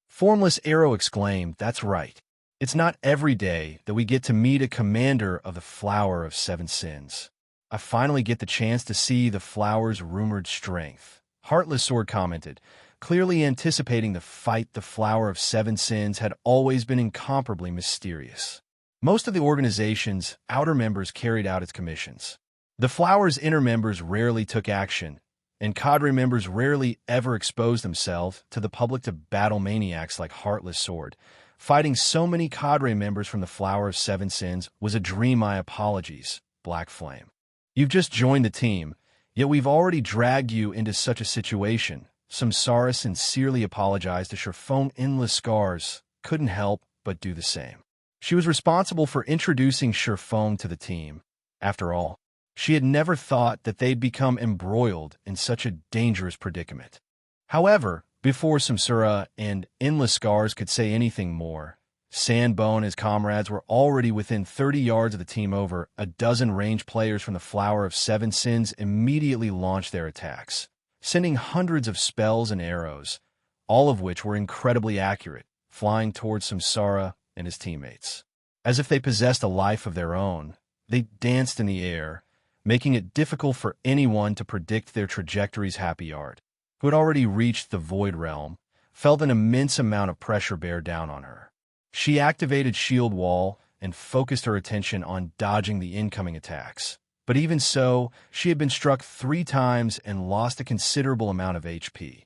Formless Arrow exclaimed, that's right. It's not every day that we get to meet a commander of the Flower of 7 Sins. I finally get the chance to see the flower's rumored strength. Heartless Sword commented, clearly anticipating the fight. The Flower of 7 Sins had always been incomparably mysterious. Most of the organization's outer members carried out its commissions. The Flower's inner members rarely took action, and cadre members rarely ever exposed themselves to the public to battle maniacs like Heartless Sword. Fighting so many cadre members from the Flower of 7 Sins was a dream. My apologies, Black Flame. You've just joined the team, yet we've already dragged you into such a situation. Samsara sincerely apologized to Feng. Endless Scars couldn't help but do the same. She was responsible for introducing Feng to the team. After all, she had never thought that they'd become embroiled in such a dangerous predicament. However, before Samsara and Endless Scars could say anything more, Sandbone and his comrades were already within 30 yards of the team. Over a dozen ranged players from the Flower of 7 Sins immediately launched their attacks, sending hundreds of spells and arrows, all of which were incredibly accurate, flying towards Samsara and his teammates. As if they possessed a life of their own, they danced in the air, making it difficult for anyone to predict their trajectories. Happy Art, who had already reached the Void Realm, felt an immense amount of pressure bear down on her. She activated Shield Wall and focused her attention on dodging the incoming attacks. But even so, she had been struck 3 times and lost a considerable amount of HP.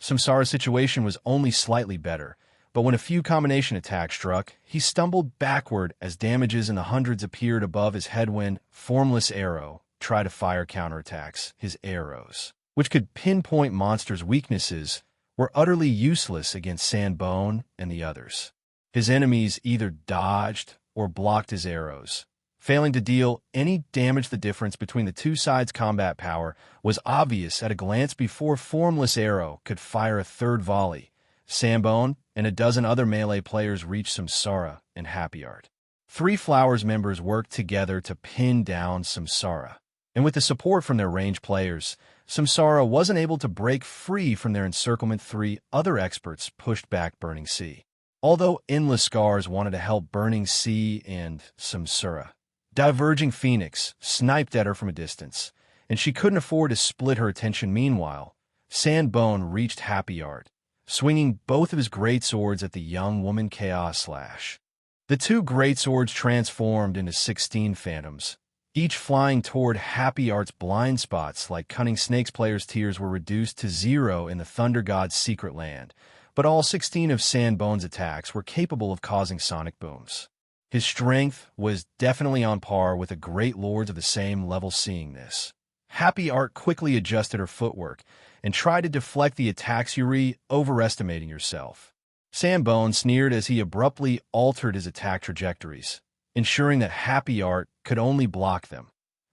Samsara's situation was only slightly better, but when a few combination attacks struck, he stumbled backward as damages in the hundreds appeared above his head when Formless Arrow tried to fire counterattacks. His arrows, which could pinpoint monsters' weaknesses, were utterly useless against Sandbone and the others. His enemies either dodged or blocked his arrows, failing to deal any damage. The difference between the two sides' combat power was obvious at a glance before Formless Arrow could fire a third volley. Sandbone and a dozen other melee players reached Samsara and Happy Art. 3 Flowers members worked together to pin down Samsara, and with the support from their ranged players, Samsara wasn't able to break free from their encirclement. 3 other experts pushed back Burning Sea. Although Endless Scars wanted to help Burning Sea and Samsara, Diverging Phoenix sniped at her from a distance, and she couldn't afford to split her attention. Meanwhile, Sandbone reached Happy Art, swinging both of his greatswords at the young woman. Chaos Slash. The 2 greatswords transformed into 16 phantoms, each flying toward Happy Art's blind spots like cunning snakes. Players' tears were reduced to 0 in the Thunder God's secret land, but all 16 of Sandbone's attacks were capable of causing sonic booms. His strength was definitely on par with the great lords of the same level. Seeing this, Happy Art quickly adjusted her footwork and tried to deflect the attacks. "You're overestimating yourself," Sandbone sneered as he abruptly altered his attack trajectories, ensuring that Happy Art could only block them,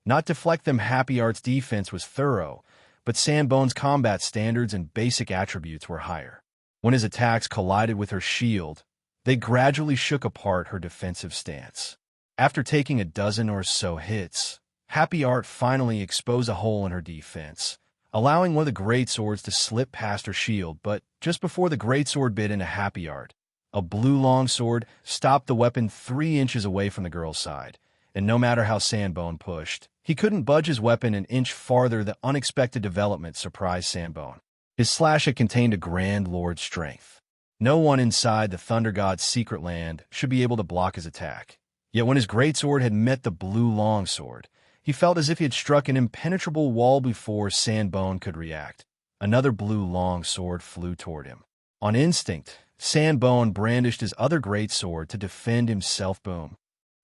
not deflect them. Happy Art's defense was thorough, but Sandbone's combat standards and basic attributes were higher. When his attacks collided with her shield, they gradually shook apart her defensive stance. After taking a dozen or so hits, Happy Art finally exposed a hole in her defense, allowing one of the greatswords to slip past her shield. But just before the greatsword bit into Happy Art, a blue longsword stopped the weapon 3 inches away from the girl's side, and no matter how Sandbone pushed, he couldn't budge his weapon an inch farther. The unexpected development surprised Sandbone. His slash had contained a Grand Lord's strength. No one inside the Thunder God's secret land should be able to block his attack. Yet when his greatsword had met the blue longsword, he felt as if he had struck an impenetrable wall before Sandbone could react. Another blue longsword flew toward him. On instinct, Sandbone brandished his other greatsword to defend himself. Boom.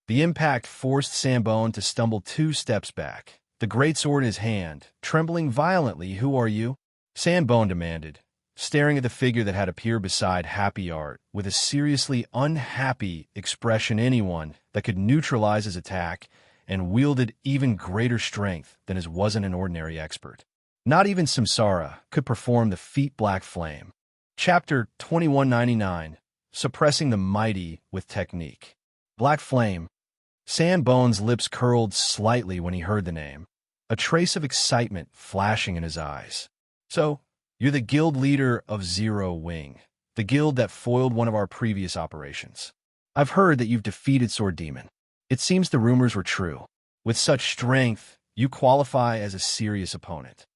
The impact forced Sandbone to stumble 2 steps back, the greatsword in his hand, trembling violently. "Who are you?" Sandbone demanded, staring at the figure that had appeared beside Happy Art with a seriously unhappy expression. "Anyone that could neutralize his attack and wielded even greater strength than his wasn't an ordinary expert. Not even Samsara could perform the feat." Black Flame. Chapter 2199, Suppressing the Mighty with Technique. Black Flame. Sandbone's lips curled slightly when he heard the name, a trace of excitement flashing in his eyes. "So, you're the guild leader of Zero Wing, the guild that foiled one of our previous operations. I've heard that you've defeated Sword Demon. It seems the rumors were true. With such strength, you qualify as a serious opponent."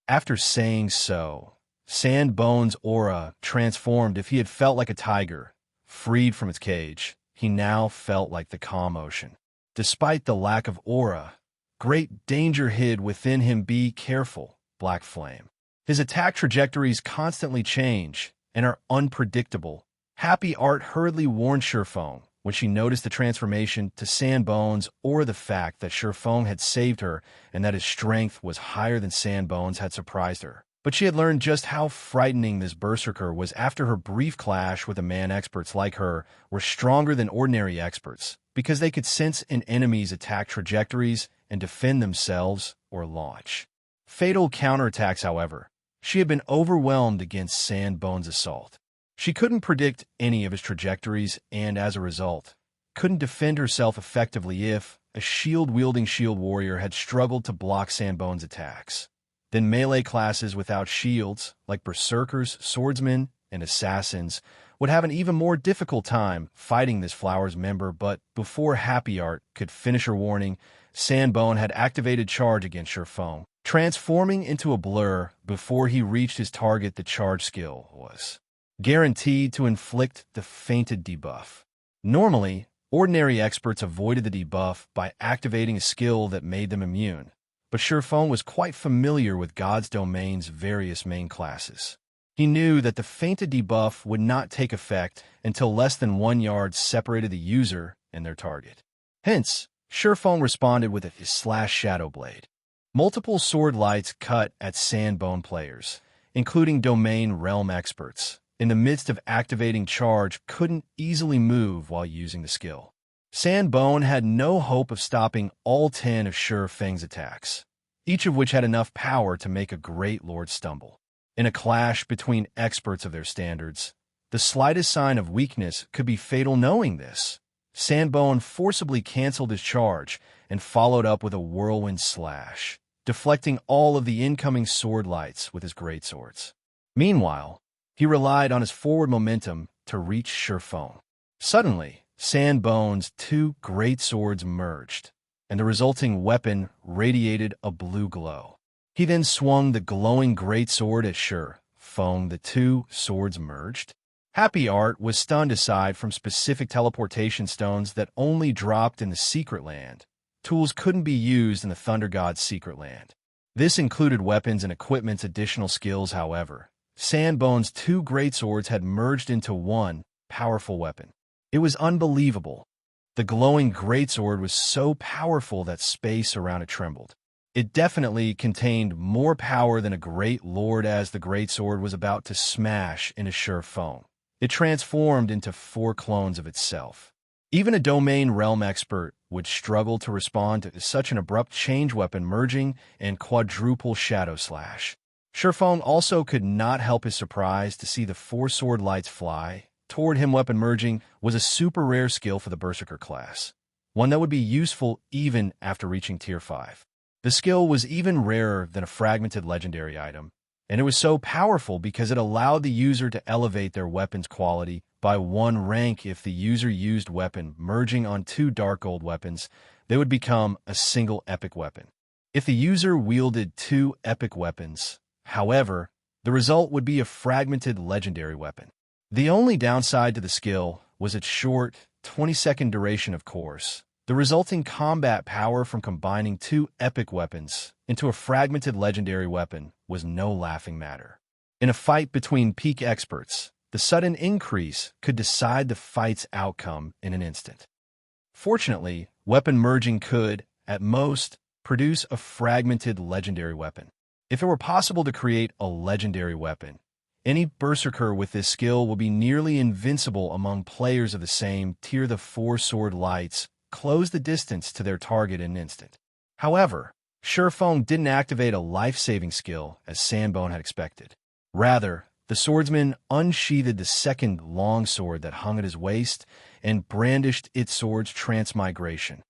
After saying so, Sandbone's aura transformed. If he had felt like a tiger, freed from its cage, he now felt like the Commotion. Despite the lack of aura, great danger hid within him. "Be careful, Black Flame. His attack trajectories constantly change and are unpredictable." Happy Art hurriedly warned Feng when she noticed the transformation to Sandbone's, or the fact that Feng had saved her and that his strength was higher than Sandbone's had surprised her. But she had learned just how frightening this berserker was after her brief clash with a man. Experts like her were stronger than ordinary experts because they could sense an enemy's attack trajectories and defend themselves or launch fatal counterattacks. However, she had been overwhelmed against Sandbone's assault. She couldn't predict any of his trajectories and, as a result, couldn't defend herself effectively. If a shield-wielding shield warrior had struggled to block Sandbone's attacks, then melee classes without shields, like berserkers, swordsmen, and assassins, would have an even more difficult time fighting this Flowers member. But before Happy Art could finish her warning, Sandbone had activated Charge against Feng, transforming into a blur before he reached his target. The charge skill was guaranteed to inflict the fainted debuff. Normally, ordinary experts avoided the debuff by activating a skill that made them immune, but Feng was quite familiar with God's Domain's various main classes. He knew that the fainted debuff would not take effect until less than 1 yard separated the user and their target. Hence, Feng responded with his slash shadow blade. Multiple sword lights cut at Sandbone players, including domain realm experts, in the midst of activating charge couldn't easily move while using the skill. Sandbone had no hope of stopping all 10 of Feng's attacks, each of which had enough power to make a great lord stumble. In a clash between experts of their standards, the slightest sign of weakness could be fatal. Knowing this, Sandbone forcibly canceled his charge and followed up with a whirlwind slash, deflecting all of the incoming sword lights with his greatswords. Meanwhile, he relied on his forward momentum to reach Feng. Suddenly, Sandbone's 2 greatswords merged, and the resulting weapon radiated a blue glow. He then swung the glowing greatsword at Feng. The 2 swords merged. Happy Art was stunned. Aside from specific teleportation stones that only dropped in the Secret Land, tools couldn't be used in the Thunder God's Secret Land. This included weapons and equipment's additional skills. However, Sandbone's 2 greatswords had merged into one powerful weapon. It was unbelievable. The glowing greatsword was so powerful that space around it trembled. It definitely contained more power than a great lord. As the greatsword was about to smash into Feng, it transformed into 4 clones of itself. Even a domain realm expert would struggle to respond to such an abrupt change. Weapon merging and quadruple shadow slash. Feng also could not help his surprise to see the 4 sword lights fly toward him. Weapon merging was a super rare skill for the Berserker class, one that would be useful even after reaching Tier 5. The skill was even rarer than a fragmented legendary item, and it was so powerful because it allowed the user to elevate their weapon's quality by 1 rank. If the user used weapon merging on 2 dark gold weapons, they would become a single epic weapon. If the user wielded 2 epic weapons, however, the result would be a fragmented legendary weapon. The only downside to the skill was its short, 20-second duration. Of course, the resulting combat power from combining 2 epic weapons into a fragmented legendary weapon was no laughing matter. In a fight between peak experts, the sudden increase could decide the fight's outcome in an instant. Fortunately, weapon merging could, at most, produce a fragmented legendary weapon. If it were possible to create a legendary weapon, any berserker with this skill will be nearly invincible among players of the same tier. The 4 sword lights closed the distance to their target in an instant. However, Feng didn't activate a life-saving skill as Sandbone had expected. Rather, the swordsman unsheathed the 2nd longsword that hung at his waist and brandished its sword's transmigration.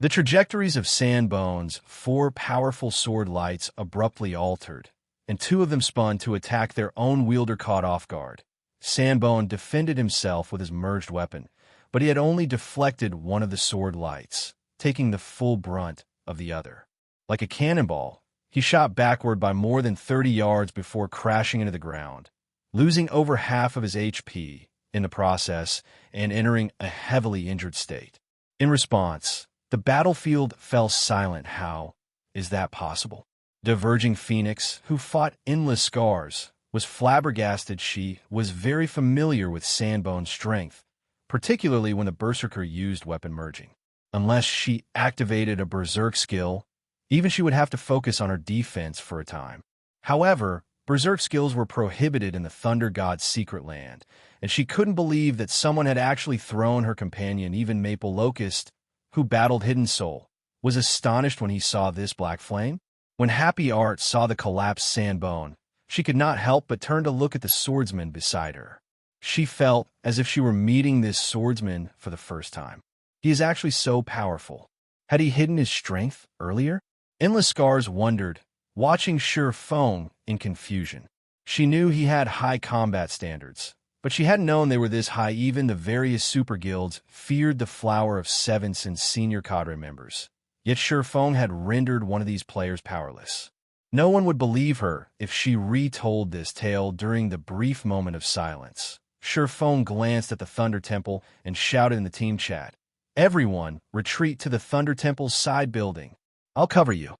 The trajectories of Sandbone's 4 powerful sword lights abruptly altered, and 2 of them spun to attack their own wielder. Caught off guard, Sandbone defended himself with his merged weapon, but he had only deflected one of the sword lights, taking the full brunt of the other. Like a cannonball, he shot backward by more than 30 yards before crashing into the ground, losing over half of his HP in the process and entering a heavily injured state. In response, the battlefield fell silent. How is that possible? Diverging Phoenix, who fought endless scars, was flabbergasted. She was very familiar with Sandbone's strength, particularly when the Berserker used weapon merging. Unless she activated a Berserk skill, even she would have to focus on her defense for a time. However, Berserk skills were prohibited in the Thunder God's Secret Land, and she couldn't believe that someone had actually thrown her companion. Even Maple Locust, who battled Hidden Soul, was astonished when he saw this black flame. When Happy Art saw the collapsed Sandbone, she could not help but turn to look at the swordsman beside her. She felt as if she were meeting this swordsman for the first time. He is actually so powerful. Had he hidden his strength earlier? Endless Scars wondered, watching Feng in confusion. She knew he had high combat standards, but she hadn't known they were this high. Even the various super guilds feared the Flower of Sevenths and senior cadre members. Yet Feng had rendered one of these players powerless. No one would believe her if she retold this tale. During the brief moment of silence, Feng glanced at the Thunder Temple and shouted in the team chat, "Everyone, retreat to the Thunder Temple's side building. I'll cover you."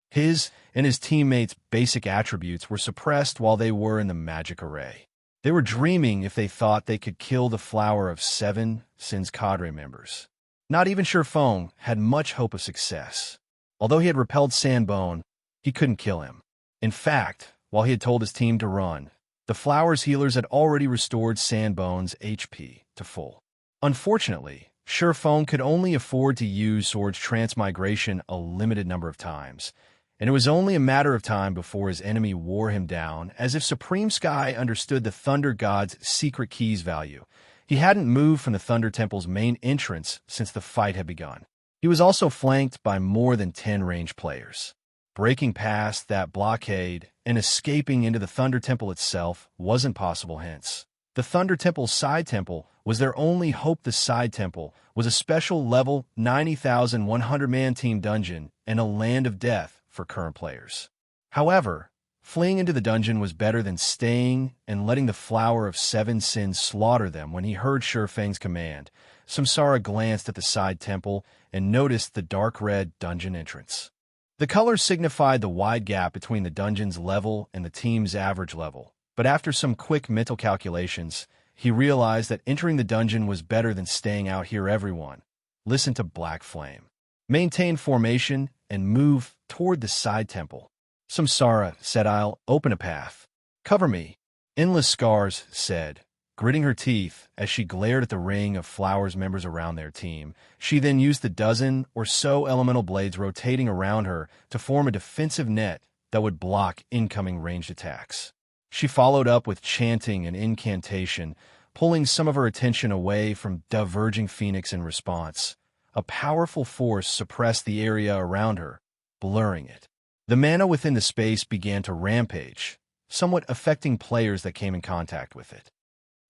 His and his teammates' basic attributes were suppressed while they were in the magic array. They were dreaming if they thought they could kill the Flower of Seven Sins cadre members. Not even Feng had much hope of success. Although he had repelled Sandbone, he couldn't kill him. In fact, while he had told his team to run, the Flower's healers had already restored Sandbone's HP to full. Unfortunately, Feng could only afford to use Sword's transmigration a limited number of times, and it was only a matter of time before his enemy wore him down, as if Supreme Sky understood the Thunder God's secret key's value. He hadn't moved from the Thunder Temple's main entrance since the fight had begun. He was also flanked by more than 10 ranged players. Breaking past that blockade and escaping into the Thunder Temple itself wasn't possible hence. The Thunder Temple's side temple was their only hope. The side temple was a special level 90,100-man team dungeon and a land of death for current players. However, fleeing into the dungeon was better than staying and letting the Flower of Seven Sins slaughter them. When he heard Feng's command, Samsara glanced at the side temple and noticed the dark red dungeon entrance. The color signified the wide gap between the dungeon's level and the team's average level, but after some quick mental calculations, he realized that entering the dungeon was better than staying out here. Everyone, listen to Black Flame. Maintain formation and move toward the side temple. Samsara said, "I'll open a path. Cover me." Endless Scars said, gritting her teeth as she glared at the ring of Flowers members around their team. She then used the dozen or so elemental blades rotating around her to form a defensive net that would block incoming ranged attacks. She followed up with chanting an incantation, pulling some of her attention away from Diverging Phoenix in response. A powerful force suppressed the area around her, blurring it. The mana within the space began to rampage, somewhat affecting players that came in contact with it.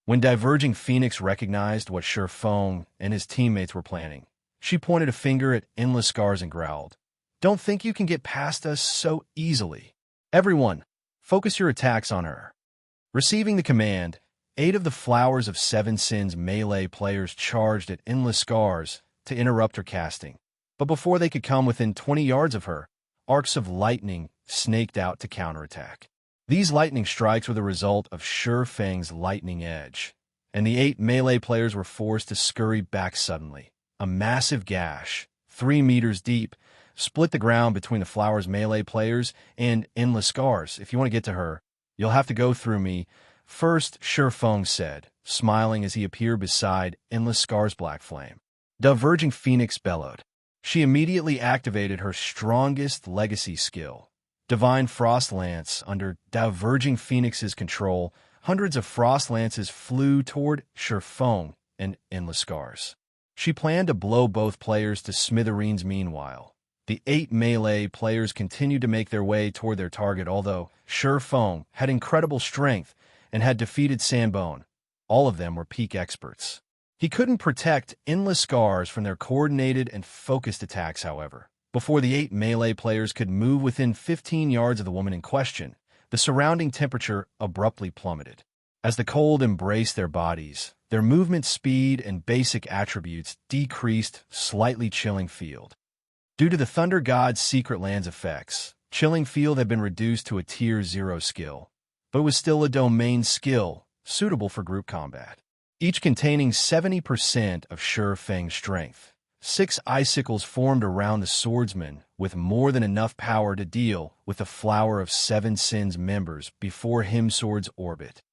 When Diverging Phoenix recognized what Feng and his teammates were planning, she pointed a finger at Endless Scars and growled, "Don't think you can get past us so easily. Everyone, focus your attacks on her." Receiving the command, 8 of the Flowers of Seven Sins melee players charged at Endless Scars to interrupt her casting. But before they could come within 20 yards of her, arcs of lightning snaked out to counterattack. These lightning strikes were the result of Feng's lightning edge, and the 8 melee players were forced to scurry back suddenly. A massive gash, 3 meters deep, split the ground between the Flowers melee players and Endless Scars. "If you want to get to her, you'll have to go through me first," Feng said, smiling as he appeared beside Endless Scars' Black Flame. Diverging Phoenix bellowed. She immediately activated her strongest legacy skill, Divine Frost Lance. Under Diverging Phoenix's control, hundreds of Frost Lances flew toward Feng and Endless Scars. She planned to blow both players to smithereens. Meanwhile, the 8 melee players continued to make their way toward their target. Although Feng had incredible strength and had defeated Sandbone, all of them were peak experts. He couldn't protect Endless Scars from their coordinated and focused attacks. However, before the 8 melee players could move within 15 yards of the woman in question, the surrounding temperature abruptly plummeted. As the cold embraced their bodies, their movement speed and basic attributes decreased, slightly chilling field. Due to the Thunder God's secret land's effects, Chilling Field had been reduced to a Tier 0 skill, but it was still a domain skill, suitable for group combat. Each containing 70% of Feng's strength. 6 icicles formed around the swordsman, with more than enough power to deal with the Flower of Seven Sins members before him. Sword's orbit.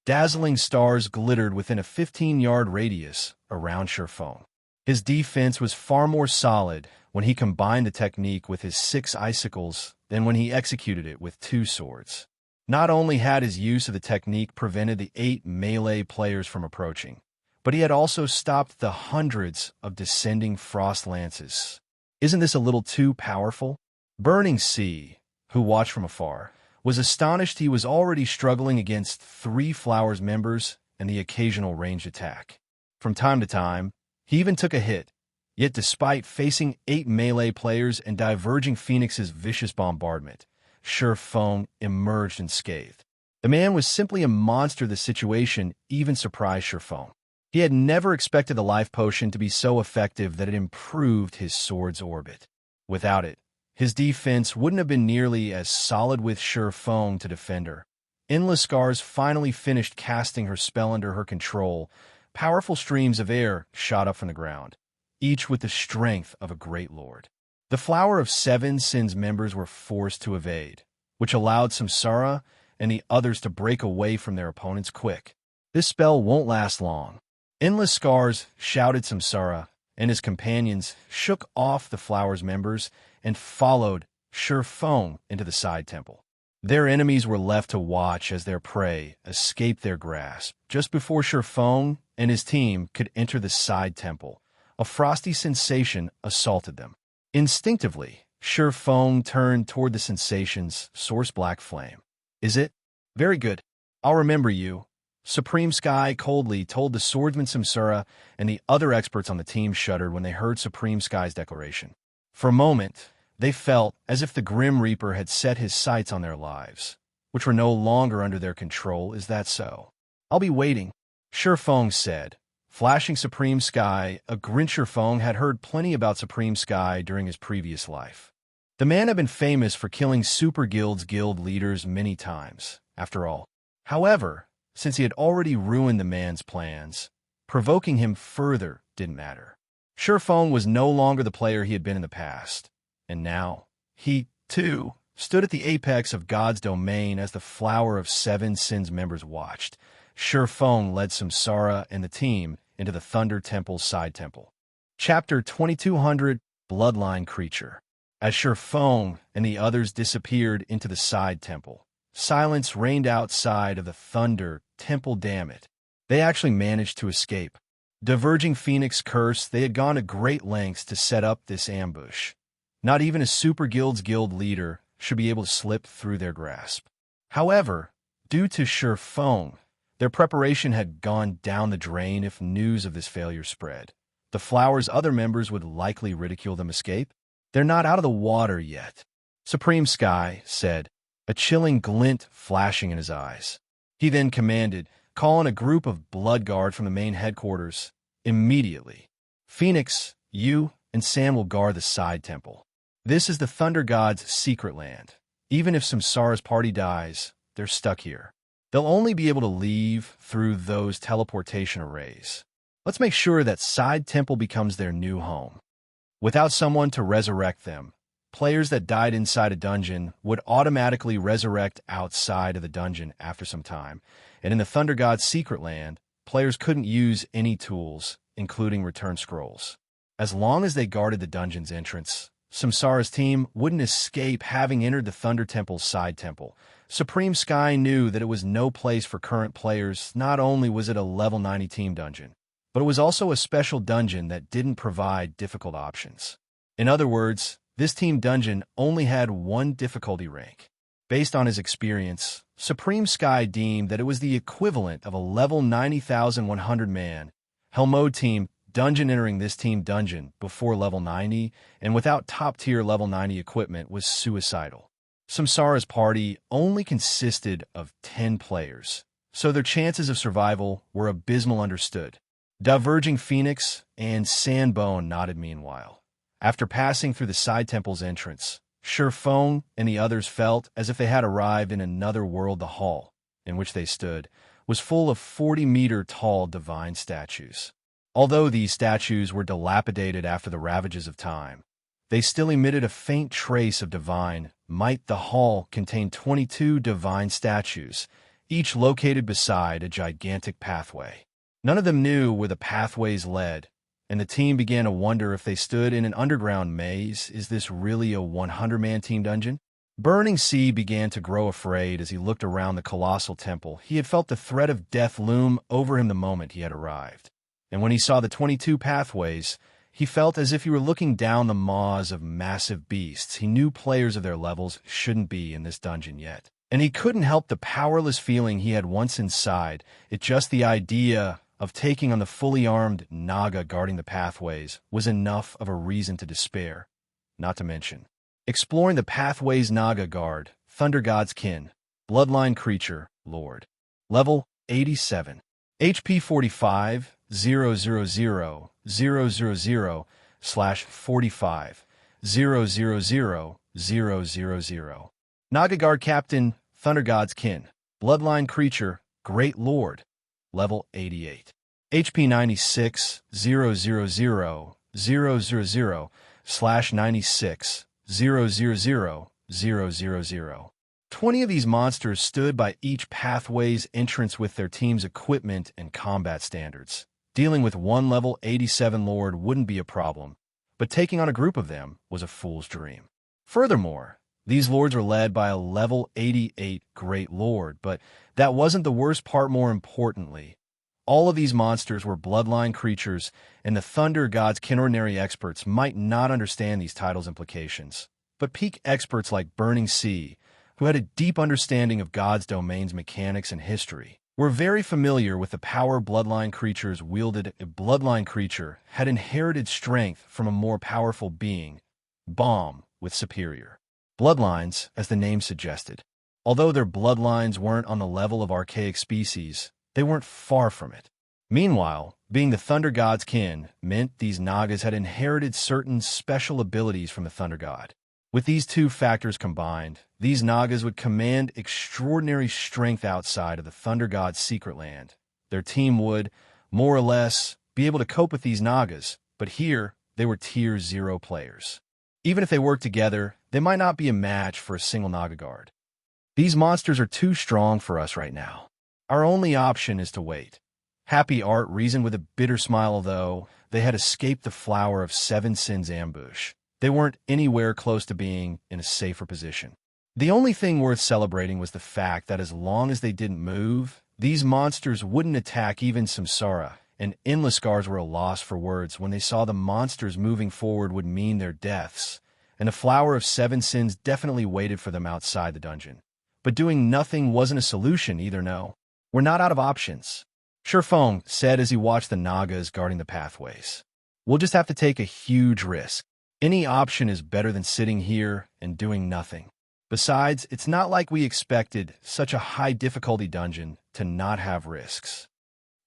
Dazzling stars glittered within a 15-yard radius around Feng. His defense was far more solid when he combined the technique with his 6 icicles than when he executed it with 2 swords. Not only had his use of the technique prevented the 8 melee players from approaching, but he had also stopped the hundreds of descending Frost Lances. Isn't this a little too powerful? Burning Sea, who watched from afar, was astonished. He was already struggling against 3 Flowers members and the occasional ranged attack. From time to time, he even took a hit. Yet despite facing 8 melee players and Diverging Phoenix's vicious bombardment, Feng emerged unscathed. The man was simply a monster. The situation even surprised Feng. He had never expected the life potion to be so effective that it improved his sword's orbit. Without it, His defense wouldn't have been nearly as solid with Feng to defend her. Endless Scars finally finished casting her spell under her control. Powerful streams of air shot up from the ground, each with the strength of a great lord. The Flower of Seven Sins members were forced to evade, which allowed Xianxia and the others to break away from their opponents quick. This spell won't last long. Endless Scars shouted Xianxia, and his companions shook off the Flower's members and followed Feng into the side temple. Their enemies were left to watch as their prey escaped their grasp. Just before Feng and his team could enter the side temple, a frosty sensation assaulted them. Instinctively, Feng turned toward the sensation's source, black flame. "Is it? Very good. I'll remember you," Supreme Sky coldly told the swordsman Xianxia, and the other experts on the team shuddered when they heard Supreme Sky's declaration. For a moment, they felt as if the Grim Reaper had set his sights on their lives, which were no longer under their control. "Is that so? I'll be waiting," Feng said. Flashing Supreme Sky, a Grincher Feng had heard plenty about Supreme Sky during his previous life. The man had been famous for killing Super Guild's guild leaders many times, after all. However, since he had already ruined the man's plans, provoking him further didn't matter. Feng was no longer the player he had been in the past, and now, he, too, stood at the apex of God's domain as the Flower of Seven Sins members watched. Feng led Xianxia and the team into the Thunder Temple's side temple. Chapter 2200, Bloodline Creature. As Feng and the others disappeared into the side temple, silence reigned outside of the Thunder Temple. Damn it. They actually managed to escape. Diverging Phoenix curse, they had gone to great lengths to set up this ambush. Not even a Super Guild's guild leader should be able to slip through their grasp. However, due to Feng, their preparation had gone down the drain. If news of this failure spread, the Flower's other members would likely ridicule them. Escape? They're not out of the water yet, Supreme Sky said, a chilling glint flashing in his eyes. He then commanded, "Call in a group of Blood Guard from the main headquarters immediately. Phoenix, you and Sam will guard the side temple. This is the Thunder God's secret land. Even if Xianxia's party dies, they're stuck here. They'll only be able to leave through those teleportation arrays. Let's make sure that side temple becomes their new home. Without someone to resurrect them, players that died inside a dungeon would automatically resurrect outside of the dungeon after some time, and in the Thunder God's secret land, players couldn't use any tools, including return scrolls. As long as they guarded the dungeon's entrance, Xianxia's team wouldn't escape having entered the Thunder Temple's side temple. Supreme Sky knew that it was no place for current players. Not only was it a level 90 team dungeon, but it was also a special dungeon that didn't provide difficult options. In other words, this team dungeon only had one difficulty rank. Based on his experience, Supreme Sky deemed that it was the equivalent of a level 90,100 man Hell Mode team dungeon. Entering this team dungeon before level 90 and without top-tier level 90 equipment was suicidal. Xianxia's party only consisted of 10 players, so their chances of survival were abysmal. Understood. Diverging Phoenix and Sandbone nodded. Meanwhile, after passing through the side temple's entrance, Feng and the others felt as if they had arrived in another world. The hall in which they stood was full of 40-meter-tall divine statues. Although these statues were dilapidated after the ravages of time, they still emitted a faint trace of divine might. The hall contained 22 divine statues, each located beside a gigantic pathway. None of them knew where the pathways led, and the team began to wonder if they stood in an underground maze. Is this really a 100-man team dungeon? Burning Sea began to grow afraid as he looked around the colossal temple. He had felt the threat of death loom over him the moment he had arrived. And when he saw the 22 pathways, he felt as if he were looking down the maws of massive beasts. He knew players of their levels shouldn't be in this dungeon yet. And he couldn't help the powerless feeling he had once inside. It just the idea of taking on the fully armed Naga guarding the pathways was enough of a reason to despair. Not to mention, exploring the pathways. Naga guard, Thunder God's kin, Bloodline Creature, Lord. Level 87. HP 45, 000, 000/45, 000, 000. Naga Guard Captain, Thunder God's Kin. Bloodline Creature, Great Lord. Level 88. HP 96, 000/96, 000. 20 of these monsters stood by each pathway's entrance with their team's equipment and combat standards. Dealing with one level 87 Lord wouldn't be a problem, but taking on a group of them was a fool's dream. Furthermore, these lords were led by a level 88 Great Lord, but that wasn't the worst part. More importantly, all of these monsters were bloodline creatures, and the Thunder God's Kin ordinary experts might not understand these titles' implications. But peak experts like Burning Sea, who had a deep understanding of God's domain's mechanics and history, were very familiar with the power bloodline creatures wielded. A bloodline creature had inherited strength from a more powerful being, Bomb, with superior bloodlines, as the name suggested. Although their bloodlines weren't on the level of archaic species, they weren't far from it. Meanwhile, being the Thunder God's Kin meant these Nagas had inherited certain special abilities from the Thunder God. With these two factors combined, these Nagas would command extraordinary strength outside of the Thunder God's secret land. Their team would, more or less, be able to cope with these Nagas, but here, they were Tier 0 players. Even if they worked together, they might not be a match for a single Naga guard. These monsters are too strong for us right now. Our only option is to wait. Happy Art reasoned with a bitter smile, although they had escaped the Flower of Seven Sins ambush. They weren't anywhere close to being in a safer position. The only thing worth celebrating was the fact that as long as they didn't move, these monsters wouldn't attack even Samsara, and endless scars were a loss for words when they saw the monsters moving forward would mean their deaths, and the Flower of Seven Sins definitely waited for them outside the dungeon. But doing nothing wasn't a solution either, no. We're not out of options, Feng said as he watched the Nagas guarding the pathways. We'll just have to take a huge risk. Any option is better than sitting here and doing nothing. Besides, it's not like we expected such a high difficulty dungeon to not have risks.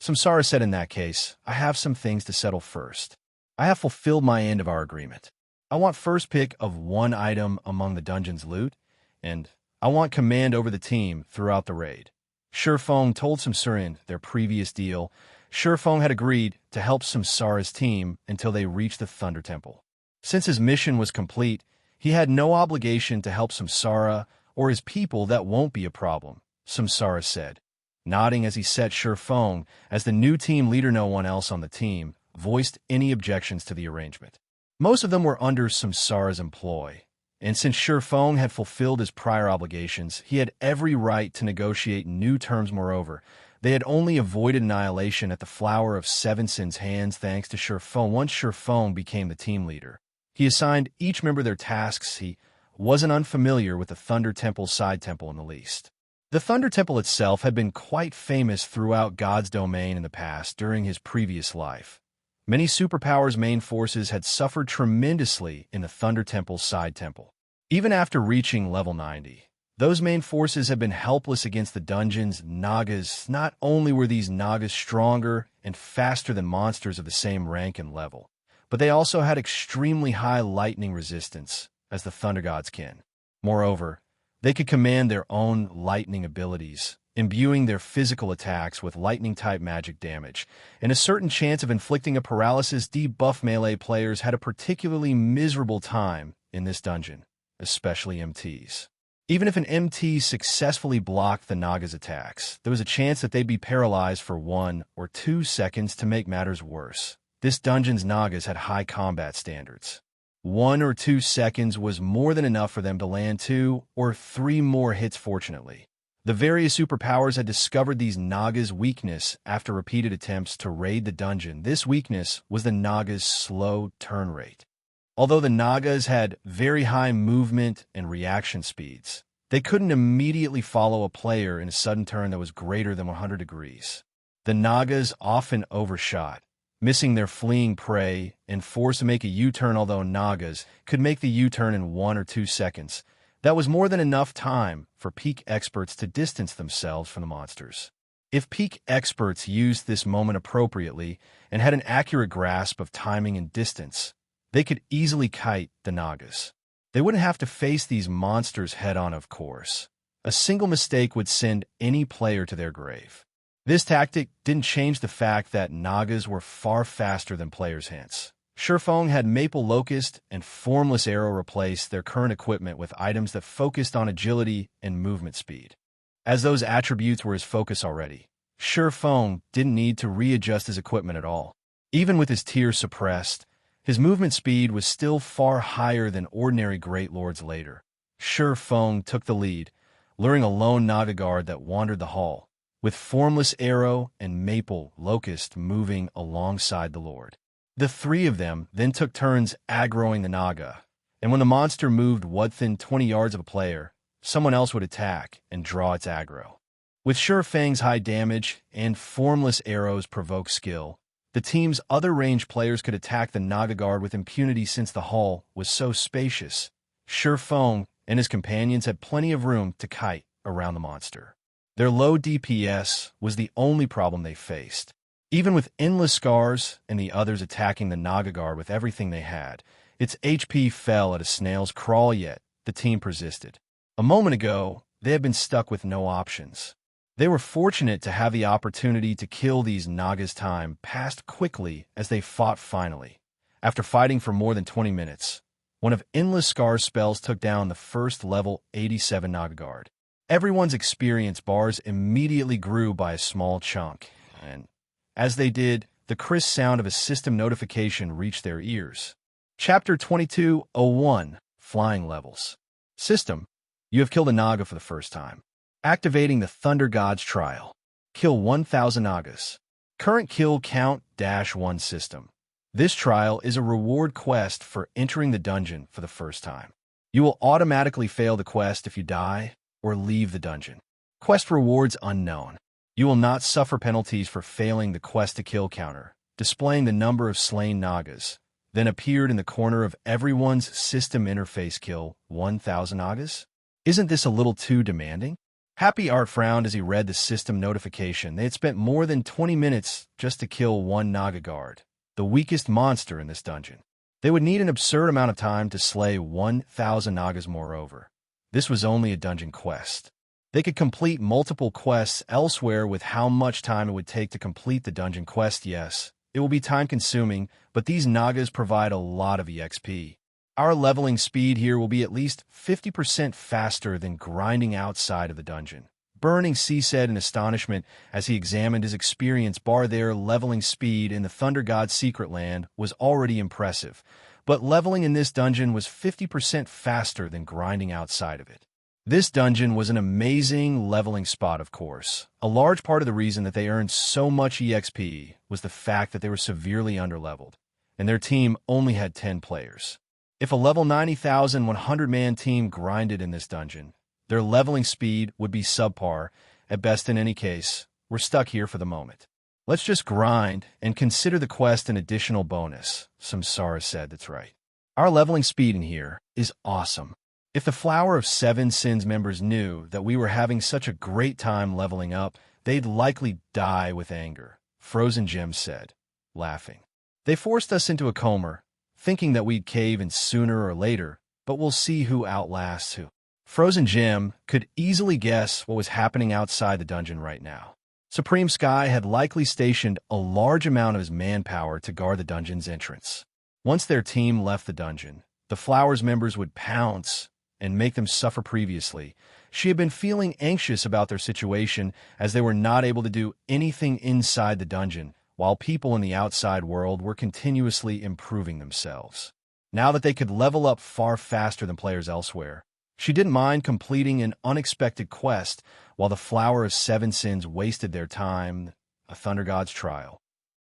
Samsara said, in that case, I have some things to settle first. I have fulfilled my end of our agreement. I want first pick of one item among the dungeon's loot, and I want command over the team throughout the raid. Feng told Samsara their previous deal. Feng had agreed to help Samsara's team until they reached the Thunder Temple. Since his mission was complete, he had no obligation to help Samsara or his people. That won't be a problem, Samsara said, nodding as he set Feng as the new team leader. No one else on the team voiced any objections to the arrangement. Most of them were under Samsara's employ, and since Feng had fulfilled his prior obligations, he had every right to negotiate new terms. Moreover, they had only avoided annihilation at the Flower of Seven Sins' hands thanks to Feng. Once Feng became the team leader, he assigned each member their tasks. He wasn't unfamiliar with the Thunder Temple's side temple in the least. The Thunder Temple itself had been quite famous throughout God's domain in the past during his previous life. Many Superpower's main forces had suffered tremendously in the Thunder Temple's side temple. Even after reaching level 90, those main forces had been helpless against the dungeon's Nagas. Not only were these Nagas stronger and faster than monsters of the same rank and level, but they also had extremely high lightning resistance as the Thunder God's Kin. Moreover, they could command their own lightning abilities, imbuing their physical attacks with lightning-type magic damage, and a certain chance of inflicting a paralysis debuff. Melee players had a particularly miserable time in this dungeon, especially MTs. Even if an MT successfully blocked the Naga's attacks, there was a chance that they'd be paralyzed for 1 or 2 seconds. To make matters worse, this dungeon's Nagas had high combat standards. 1 or 2 seconds was more than enough for them to land 2 or 3 more hits. Fortunately, the various superpowers had discovered these Nagas' weakness after repeated attempts to raid the dungeon. This weakness was the Nagas' slow turn rate. Although the Nagas had very high movement and reaction speeds, they couldn't immediately follow a player in a sudden turn that was greater than 100 degrees. The Nagas often overshot, missing their fleeing prey and forced to make a U-turn. Although Nagas could make the U-turn in 1 or 2 seconds, that was more than enough time for peak experts to distance themselves from the monsters. If peak experts used this moment appropriately and had an accurate grasp of timing and distance, they could easily kite the Nagas. They wouldn't have to face these monsters head-on, of course. A single mistake would send any player to their grave. This tactic didn't change the fact that Nagas were far faster than players' hints. Feng had Maple Locust and Formless Arrow replace their current equipment with items that focused on agility and movement speed. As those attributes were his focus already, Feng didn't need to readjust his equipment at all. Even with his tier suppressed, his movement speed was still far higher than ordinary Great Lords later. Feng took the lead, luring a lone Naga guard that wandered the hall, with Formless Arrow and Maple Locust moving alongside the Lord. The three of them then took turns aggroing the Naga, and when the monster moved within 20 yards of a player, someone else would attack and draw its aggro. With Feng's high damage and Formless Arrow's provoke skill, the team's other ranged players could attack the Naga guard with impunity since the hall was so spacious. Feng and his companions had plenty of room to kite around the monster. Their low DPS was the only problem they faced. Even with endless scars and the others attacking the Naga guard with everything they had, its HP fell at a snail's crawl, yet the team persisted. A moment ago, they had been stuck with no options. They were fortunate to have the opportunity to kill these Nagas. Time passed quickly as they fought finally. After fighting for more than 20 minutes, one of Endless Scar's spells took down the first level 87 Naga guard. Everyone's experience bars immediately grew by a small chunk, and as they did, the crisp sound of a system notification reached their ears. Chapter 2201, Flying Levels. System, you have killed a Naga for the first time. Activating the Thunder God's Trial. Kill 1,000 Nagas. Current kill count -1 system. This trial is a reward quest for entering the dungeon for the first time. You will automatically fail the quest if you die or leave the dungeon. Quest rewards unknown. You will not suffer penalties for failing the quest to kill counter, displaying the number of slain Nagas, then appeared in the corner of everyone's system interface. Kill 1,000 Nagas? Isn't this a little too demanding? Happy Art frowned as he read the system notification. They had spent more than 20 minutes just to kill one Naga guard, the weakest monster in this dungeon. They would need an absurd amount of time to slay 1,000 Nagas. Moreover, this was only a dungeon quest. They could complete multiple quests elsewhere with how much time it would take to complete the dungeon quest. Yes, it will be time-consuming, but these Nagas provide a lot of EXP. Our leveling speed here will be at least 50% faster than grinding outside of the dungeon. Burning Sea said in astonishment as he examined his experience bar. Their leveling speed in the Thunder God's secret land was already impressive, but leveling in this dungeon was 50% faster than grinding outside of it. This dungeon was an amazing leveling spot, of course. A large part of the reason that they earned so much EXP was the fact that they were severely underleveled, and their team only had 10 players. If a level 90,100-man team grinded in this dungeon, their leveling speed would be subpar, at best. In any case, we're stuck here for the moment. Let's just grind and consider the quest an additional bonus, Samsara said. That's right. Our leveling speed in here is awesome. If the Flower of Seven Sins members knew that we were having such a great time leveling up, they'd likely die with anger, Frozen Gem said, laughing. They forced us into a coma, thinking that we'd cave in sooner or later, but we'll see who outlasts who. Frozen Gem could easily guess what was happening outside the dungeon right now. Supreme Sky had likely stationed a large amount of his manpower to guard the dungeon's entrance. Once their team left the dungeon, the Flowers members would pounce and make them suffer. Previously, she had been feeling anxious about their situation as they were not able to do anything inside the dungeon, while people in the outside world were continuously improving themselves. Now that they could level up far faster than players elsewhere, she didn't mind completing an unexpected quest while the Flower of Seven Sins wasted their time, a Thunder God's Trial.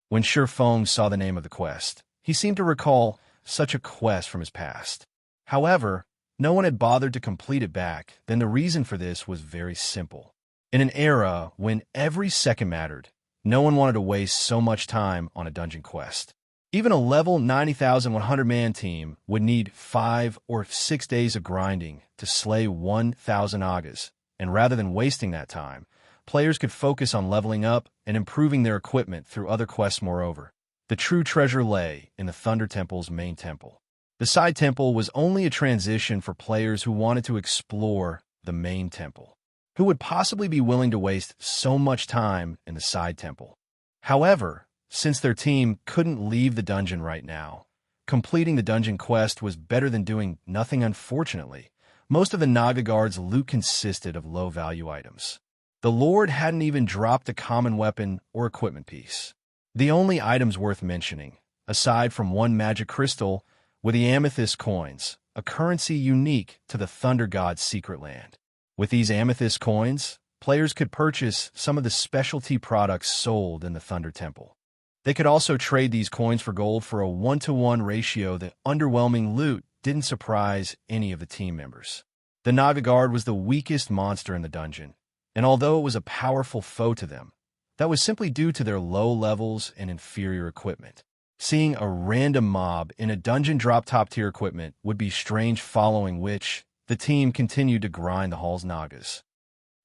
When Feng saw the name of the quest, he seemed to recall such a quest from his past. However, no one had bothered to complete it back then. The reason for this was very simple. In an era when every second mattered, no one wanted to waste so much time on a dungeon quest. Even a level 90,100-man team would need 5 or 6 days of grinding to slay 1,000 Nagas, and rather than wasting that time, players could focus on leveling up and improving their equipment through other quests. Moreover, the true treasure lay in the Thunder Temple's main temple. The side temple was only a transition for players who wanted to explore the main temple. Who would possibly be willing to waste so much time in the side temple? However, since their team couldn't leave the dungeon right now, completing the dungeon quest was better than doing nothing. Unfortunately, most of the Naga guard's loot consisted of low-value items. The Lord hadn't even dropped a common weapon or equipment piece. The only items worth mentioning, aside from one magic crystal, were the amethyst coins, a currency unique to the Thunder God's secret land. With these amethyst coins, players could purchase some of the specialty products sold in the Thunder Temple. They could also trade these coins for gold for a 1-to-1 ratio. The underwhelming loot didn't surprise any of the team members. The Naga Guard was the weakest monster in the dungeon, and although it was a powerful foe to them, that was simply due to their low levels and inferior equipment. Seeing a random mob in a dungeon drop top-tier equipment would be strange, following which the team continued to grind the hall's Nagas.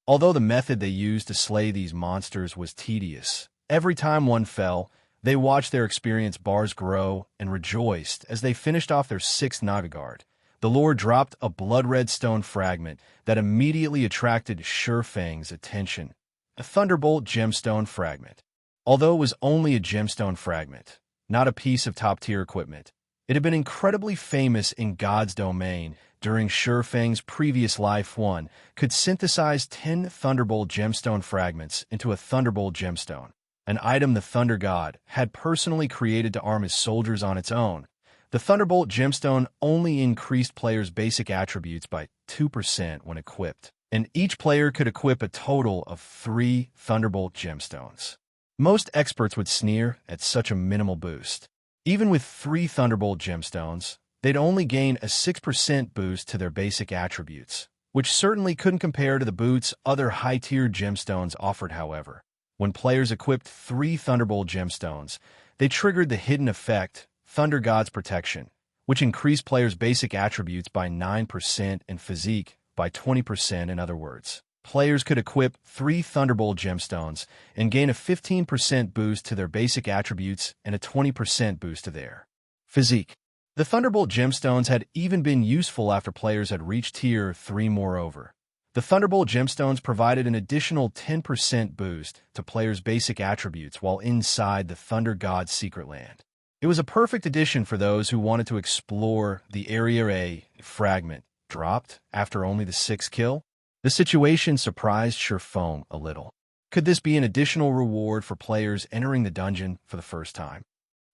Although the method they used to slay these monsters was tedious, every time one fell, they watched their experience bars grow and rejoiced as they finished off their 6th Naga Guard. The Lord dropped a blood-red stone fragment that immediately attracted Feng's attention. A Thunderbolt gemstone fragment. Although it was only a gemstone fragment, not a piece of top-tier equipment, it had been incredibly famous in God's domain. During Feng's previous life, one could synthesize 10 Thunderbolt gemstone fragments into a Thunderbolt gemstone, an item the Thunder God had personally created to arm his soldiers on its own. The Thunderbolt gemstone only increased players' basic attributes by 2% when equipped, and each player could equip a total of 3 Thunderbolt gemstones. Most experts would sneer at such a minimal boost. Even with 3 Thunderbolt gemstones, they'd only gain a 6% boost to their basic attributes, which certainly couldn't compare to the boosts other high-tier gemstones offered. However, when players equipped 3 Thunderbolt gemstones, they triggered the hidden effect, Thunder God's Protection, which increased players' basic attributes by 9% and physique by 20%. In other words, players could equip 3 Thunderbolt gemstones and gain a 15% boost to their basic attributes and a 20% boost to their physique. The Thunderbolt gemstones had even been useful after players had reached Tier 3. Moreover, the Thunderbolt gemstones provided an additional 10% boost to players' basic attributes while inside the Thunder God's secret land. It was a perfect addition for those who wanted to explore the area. A fragment dropped after only the 6th kill. The situation surprised Feng a little. Could this be an additional reward for players entering the dungeon for the first time?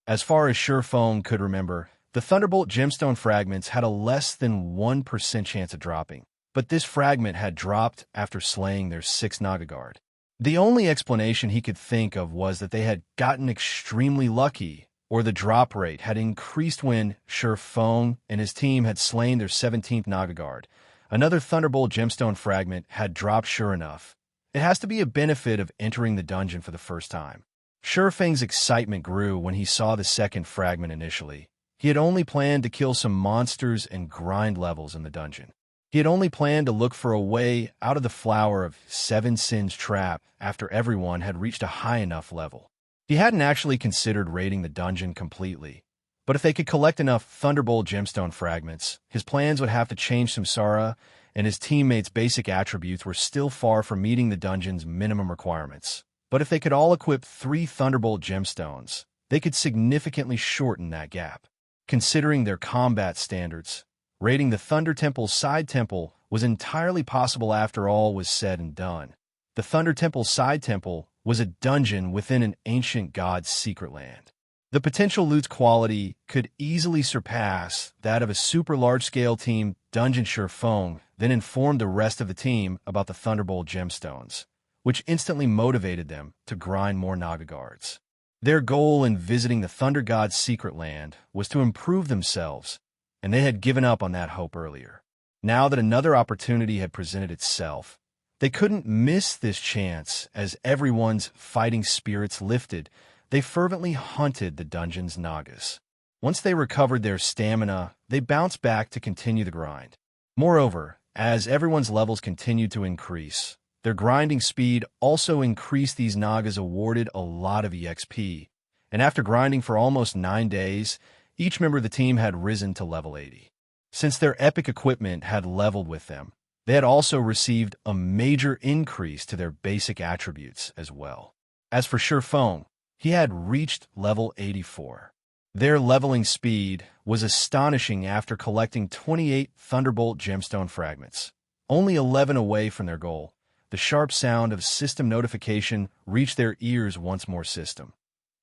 As far as Feng could remember, the Thunderbolt gemstone fragments had a less than 1% chance of dropping, but this fragment had dropped after slaying their 6th Naga Guard. The only explanation he could think of was that they had gotten extremely lucky, or the drop rate had increased when Feng and his team had slain their 17th Naga Guard. Another Thunderbolt gemstone fragment had dropped. Sure enough, it has to be a benefit of entering the dungeon for the first time. Feng's excitement grew when he saw the 2nd fragment. Initially, he had only planned to kill some monsters and grind levels in the dungeon. He had only planned to look for a way out of the Flower of 7 Sins trap after everyone had reached a high enough level. He hadn't actually considered raiding the dungeon completely, but if they could collect enough Thunderbolt gemstone fragments, his plans would have to change. Xianxia and his teammates' basic attributes were still far from meeting the dungeon's minimum requirements. But if they could all equip 3 Thunderbolt gemstones, they could significantly shorten that gap. Considering their combat standards, raiding the Thunder Temple's side temple was entirely possible after all was said and done. The Thunder Temple's side temple was a dungeon within an ancient god's secret land. The potential loot's quality could easily surpass that of a super large-scale team dungeon. Feng then informed the rest of the team about the Thunderbolt gemstones, which instantly motivated them to grind more Naga Guards. Their goal in visiting the Thunder God's secret land was to improve themselves, and they had given up on that hope earlier. Now that another opportunity had presented itself, they couldn't miss this chance. As everyone's fighting spirits lifted, they fervently hunted the dungeon's Nagas. Once they recovered their stamina, they bounced back to continue the grind. Moreover, as everyone's levels continued to increase, their grinding speed also increased. These Nagas awarded a lot of EXP, and after grinding for almost 9 days, Each member of the team had risen to level 80. Since their epic equipment had leveled with them, they had also received a major increase to their basic attributes as well. As for Feng, he had reached level 84. Their leveling speed was astonishing after collecting 28 Thunderbolt gemstone fragments. Only 11 away from their goal, the sharp sound of system notification reached their ears once more. System.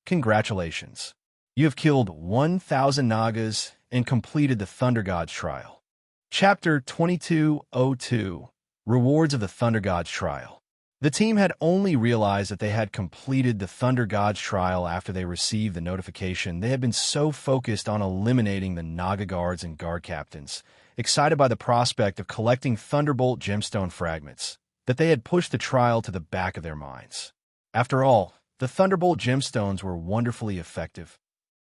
Congratulations. You have killed 1,000 Nagas and completed the Thunder God's Trial. Chapter 2202 Rewards of the Thunder God's Trial. The team had only realized that they had completed the Thunder God's Trial after they received the notification. They had been so focused on eliminating the Naga guards and guard captains, excited by the prospect of collecting Thunderbolt gemstone fragments, that they had pushed the trial to the back of their minds. After all, the Thunderbolt gemstones were wonderfully effective.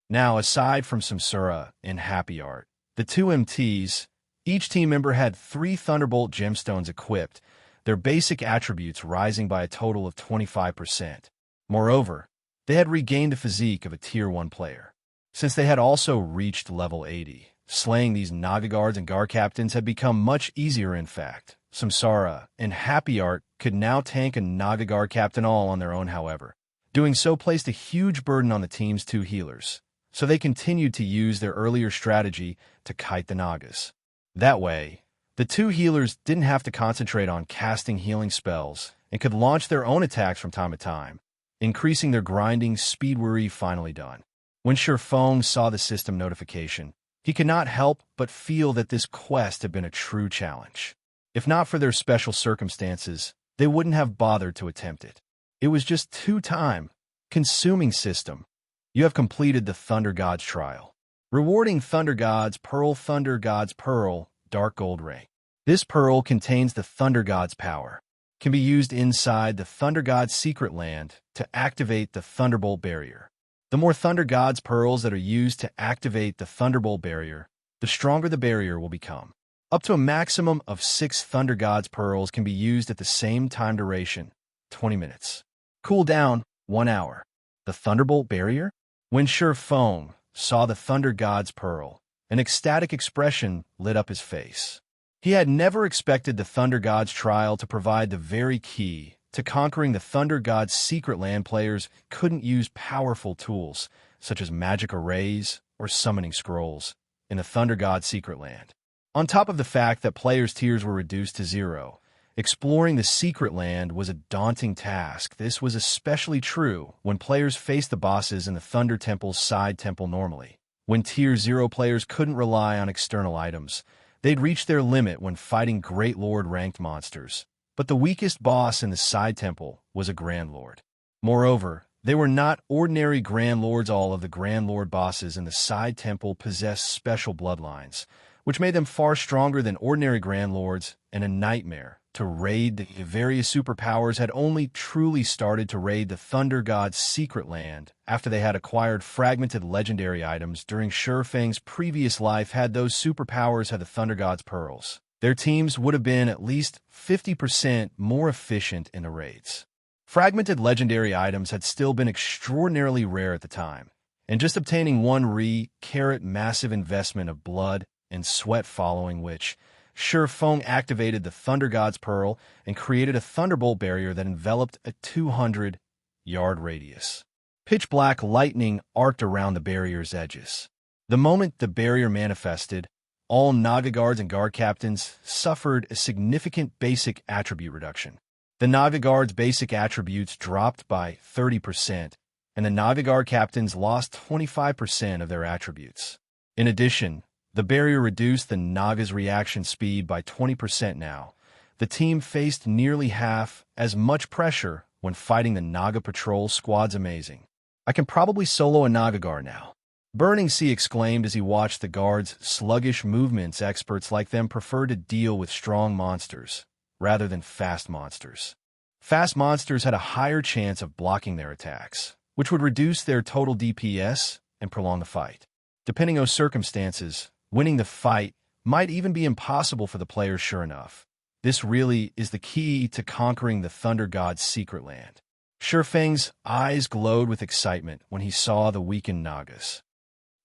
Now, aside from Samsara and Happy Art, the two MTs, each team member had 3 Thunderbolt gemstones equipped, their basic attributes rising by a total of 25%. Moreover, they had regained the physique of a Tier 1 player. Since they had also reached level 80, slaying these Naga guards and guard captains had become much easier. In fact, Samsara and Happy Art could now tank a Naga guard captain all on their own. However, doing so placed a huge burden on the team's 2 healers, so they continued to use their earlier strategy to kite the Nagas. That way, the 2 healers didn't have to concentrate on casting healing spells and could launch their own attacks from time to time, increasing their grinding speed. Worry finally done. When Feng saw the system notification, he could not help but feel that this quest had been a true challenge. If not for their special circumstances, they wouldn't have bothered to attempt it. It was just too time-consuming. System. You have completed the Thunder God's Trial. Rewarding Thunder God's Pearl. Thunder God's Pearl, Dark Gold Ring. This pearl contains the Thunder God's power. Can be used inside the Thunder God's secret land to activate the Thunderbolt barrier. The more Thunder God's pearls that are used to activate the Thunderbolt barrier, the stronger the barrier will become. Up to a maximum of 6 Thunder God's pearls can be used at the same time. Duration, 20 minutes. Cooldown, 1 hour. The Thunderbolt barrier? When Feng saw the Thunder God's pearl, an ecstatic expression lit up his face. He had never expected the Thunder God's Trial to provide the very key to conquering the Thunder God's secret land. Players couldn't use powerful tools, such as magic arrays or summoning scrolls, in the Thunder God's secret land. On top of the fact that players' tiers were reduced to 0, exploring the secret land was a daunting task. This was especially true when players faced the bosses in the Thunder Temple's side temple. Normally, when Tier 0 players couldn't rely on external items, they'd reach their limit when fighting Great Lord ranked monsters. But the weakest boss in the side temple was a Grand Lord. Moreover, they were not ordinary Grand Lords. All of the Grand Lord bosses in the side temple possessed special bloodlines, which made them far stronger than ordinary Grand Lords and a nightmare to raid. The various superpowers had only truly started to raid the Thunder God's secret land after they had acquired fragmented legendary items. During Feng's previous life, had those superpowers had the Thunder God's pearls, their teams would have been at least 50% more efficient in the raids. Fragmented legendary items had still been extraordinarily rare at the time, and just obtaining one massive investment of blood and sweat, following which Feng activated the Thunder God's Pearl and created a Thunderbolt barrier that enveloped a 200-yard radius. Pitch black lightning arced around the barrier's edges. The moment the barrier manifested, all Naga guards and guard captains suffered a significant basic attribute reduction. The Naga guards' basic attributes dropped by 30%, and the Naga guard captains lost 25% of their attributes. In addition, the barrier reduced the Naga's reaction speed by 20%. Now, the team faced nearly half as much pressure when fighting the Naga patrol squads. Amazing. I can probably solo a Naga guard now. Burning Sea exclaimed as he watched the guards' sluggish movements. Experts like them prefer to deal with strong monsters rather than fast monsters. Fast monsters had a higher chance of blocking their attacks, which would reduce their total DPS and prolong the fight. Depending on circumstances, winning the fight might even be impossible for the players. Sure enough, this really is the key to conquering the Thunder God's secret land. Feng's eyes glowed with excitement when he saw the weakened Nagas.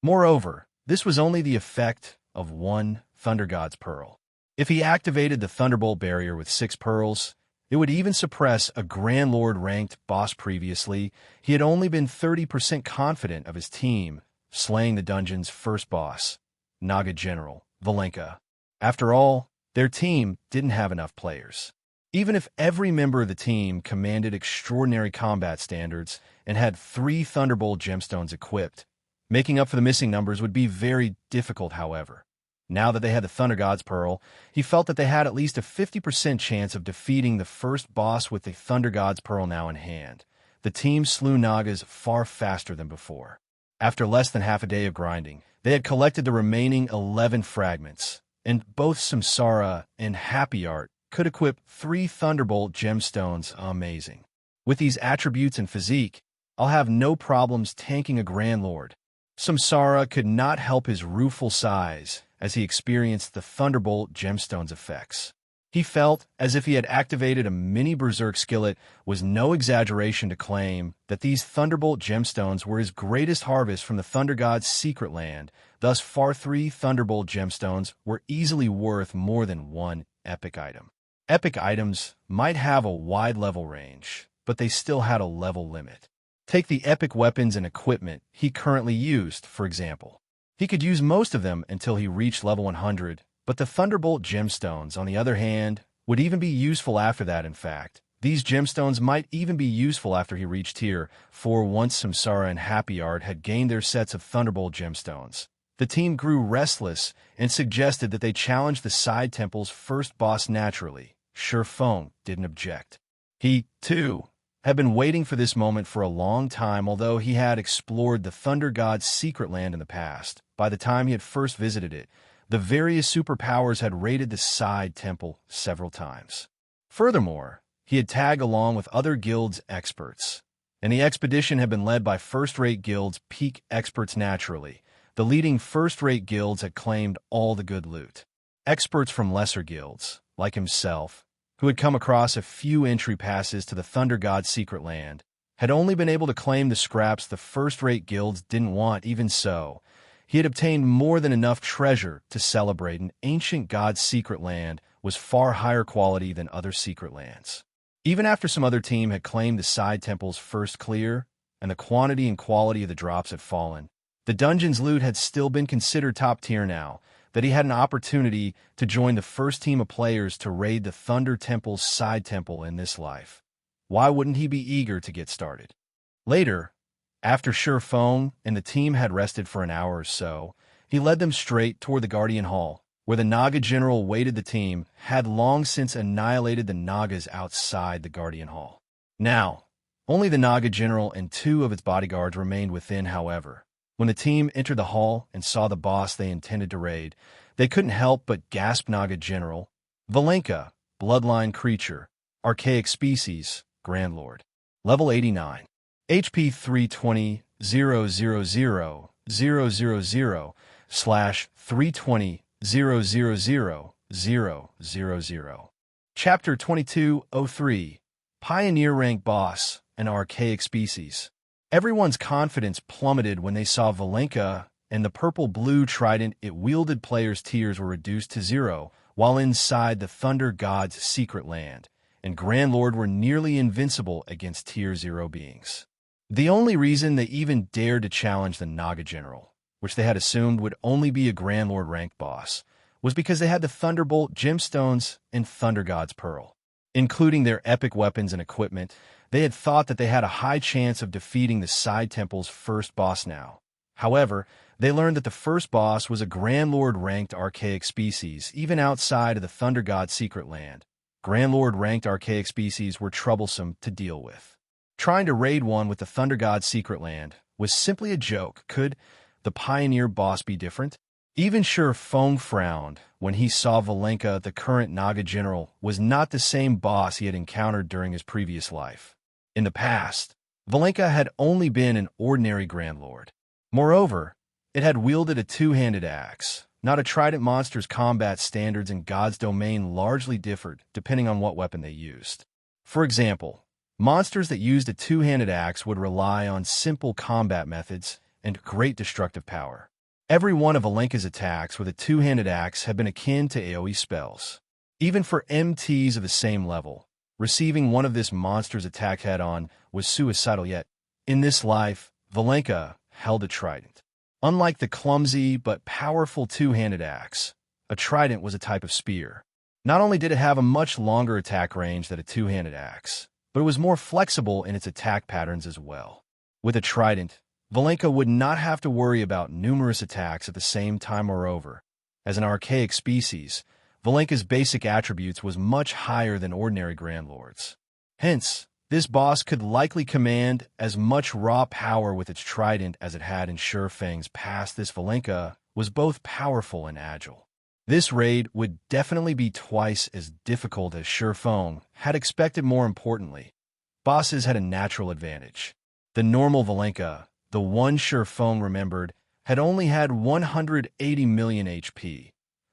Moreover, This was only the effect of one Thunder God's Pearl. If he activated the Thunderbolt barrier with 6 pearls, it would even suppress a Grand Lord ranked boss. Previously, he had only been 30% confident of his team slaying the dungeon's first boss, Naga General Valenka. After all, their team didn't have enough players. Even if every member of the team commanded extraordinary combat standards and had 3 Thunderbolt gemstones equipped, making up for the missing numbers would be very difficult. However, now that they had the Thunder God's Pearl, he felt that they had at least a 50% chance of defeating the first boss with the Thunder God's Pearl now in hand. The team slew Nagas far faster than before. After less than half a day of grinding, they had collected the remaining 11 fragments, and both Xianxia and Happy Art could equip 3 Thunderbolt gemstones. Amazing. With these attributes and physique, I'll have no problems tanking a Grand Lord. Xianxia could not help his rueful sighs as he experienced the Thunderbolt gemstones effects. He felt as if he had activated a mini berserk skillet. Was no exaggeration to claim that these Thunderbolt gemstones were his greatest harvest from the Thunder God's secret land. Thus far, 3 Thunderbolt gemstones were easily worth more than 1 epic item. Epic items might have a wide level range, but they still had a level limit. Take the epic weapons and equipment he currently used, for example. He could use most of them until he reached level 100, but the Thunderbolt gemstones, on the other hand, would even be useful after that. In fact, these gemstones might even be useful after he reached tier 4 once Xianxia and Happy Art had gained their sets of Thunderbolt gemstones. The team grew restless and suggested that they challenge the side temple's first boss naturally. Feng didn't object. He, too, had been waiting for this moment for a long time. Although he had explored the Thunder God's secret land in the past, by the time he had first visited it, the various superpowers had raided the side temple several times. Furthermore, he had tagged along with other guilds' experts, and the expedition had been led by first-rate guilds' peak experts. Naturally, the leading first-rate guilds had claimed all the good loot. Experts from lesser guilds, like himself, who had come across a few entry passes to the Thunder God's secret land, had only been able to claim the scraps the first-rate guilds didn't want. Even so, he had obtained more than enough treasure to celebrate. An ancient god's secret land was far higher quality than other secret lands. Even after some other team had claimed the side temple's first clear, and the quantity and quality of the drops had fallen, the dungeon's loot had still been considered top tier. Now that he had an opportunity to join the first team of players to raid the Thunder Temple's side temple in this life, why wouldn't he be eager to get started? Later, after Feng and the team had rested for an hour or so, he led them straight toward the Guardian Hall, where the Naga General waited. The team had long since annihilated the Nagas outside the Guardian Hall. Now, only the Naga General and 2 of its bodyguards remained within. However, when the team entered the hall and saw the boss they intended to raid, they couldn't help but gasp. Naga General Valenka, Bloodline creature, Archaic species, Grand Lord. Level 89. HP 320 000 000 320 000 000. Chapter 2203. Pioneer rank boss, an archaic species. Everyone's confidence plummeted when they saw Valenka and the purple-blue trident it wielded. Players' tiers were reduced to 0, while inside the Thunder God's secret land, and Grand Lord were nearly invincible against tier 0 beings. The only reason they even dared to challenge the Naga General, which they had assumed would only be a Grand Lord ranked boss, was because they had the Thunderbolt gemstones and Thunder God's Pearl. Including their epic weapons and equipment, they had thought that they had a high chance of defeating the side temple's first boss now. However, they learned that the first boss was a Grand Lord ranked archaic species. Even outside of the Thunder God's secret land, Grand Lord ranked archaic species were troublesome to deal with. Trying to raid one with the Thunder God's secret land was simply a joke. Could the Pioneer boss be different? Even Feng frowned when he saw Valenka. The current Naga General was not the same boss he had encountered during his previous life. In the past, Valenka had only been an ordinary Grand Lord. Moreover, it had wielded a two-handed axe, not a trident. Monsters' combat standards in God's domain largely differed depending on what weapon they used. For example, monsters that used a two-handed axe would rely on simple combat methods and great destructive power. Every one of Valenka's attacks with a two-handed axe had been akin to AoE spells. Even for MTs of the same level, receiving one of this monster's attack head-on was suicidal, yet in this life, Valenka held a trident. Unlike the clumsy but powerful two-handed axe, a trident was a type of spear. Not only did it have a much longer attack range than a two-handed axe, but it was more flexible in its attack patterns as well. With a trident, Valenka would not have to worry about numerous attacks at the same time. Moreover, as an archaic species, Valenka's basic attributes was much higher than ordinary Grandlords. Hence, this boss could likely command as much raw power with its trident as it had in Feng's past. This Valenka was both powerful and agile. This raid would definitely be twice as difficult as Feng had expected. More importantly, bosses had a natural advantage. The normal Valenka, the one Feng remembered, had only had 180 million HP,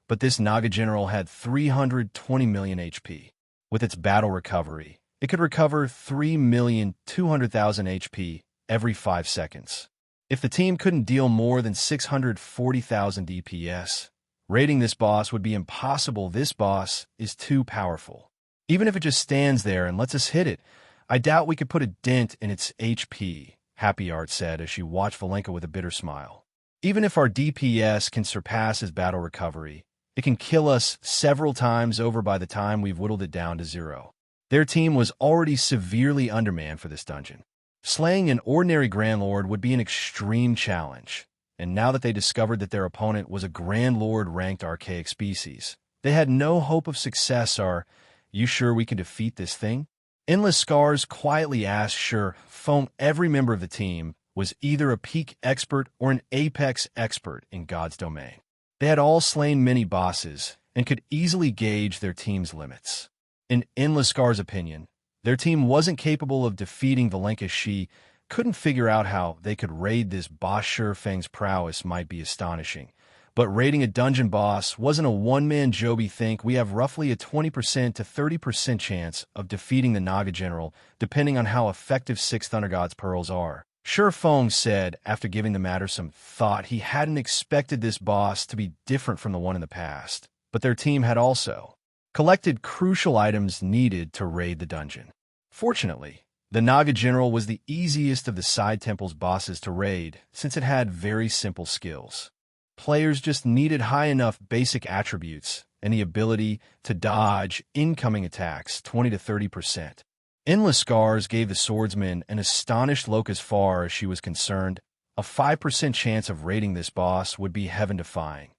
but this Naga general had 320 million HP. With its battle recovery, it could recover 3,200,000 HP every 5 seconds. If the team couldn't deal more than 640,000 DPS, raiding this boss would be impossible. This boss is too powerful. Even if it just stands there and lets us hit it, I doubt we could put a dent in its HP, Happy Art said as she watched Valenka with a bitter smile. Even if our DPS can surpass his battle recovery, it can kill us several times over by the time we've whittled it down to 0. Their team was already severely undermanned for this dungeon. Slaying an ordinary Grandlord would be an extreme challenge, and now that they discovered that their opponent was a Grandlord-ranked archaic species, they had no hope of success. Are you sure we can defeat this thing? Endless Scars quietly asked Feng. Every member of the team was either a peak expert or an apex expert in God's domain. They had all slain many bosses and could easily gauge their team's limits. In Endless Scar's opinion, their team wasn't capable of defeating Valenka. She couldn't figure out how they could raid this boss. Feng's prowess might be astonishing, but raiding a dungeon boss wasn't a one-man job. Think we have roughly a 20% to 30% chance of defeating the Naga general, depending on how effective 6 Thunder God's pearls are. Feng said after giving the matter some thought. He hadn't expected this boss to be different from the one in the past, but their team had also collected crucial items needed to raid the dungeon. Fortunately, the Naga general was the easiest of the side temple's bosses to raid, since it had very simple skills. Players just needed high enough basic attributes and the ability to dodge incoming attacks 20 to 30%. Endless Scars gave the swordsman an astonished look. As far as she was concerned, a 5% chance of raiding this boss would be heaven-defying.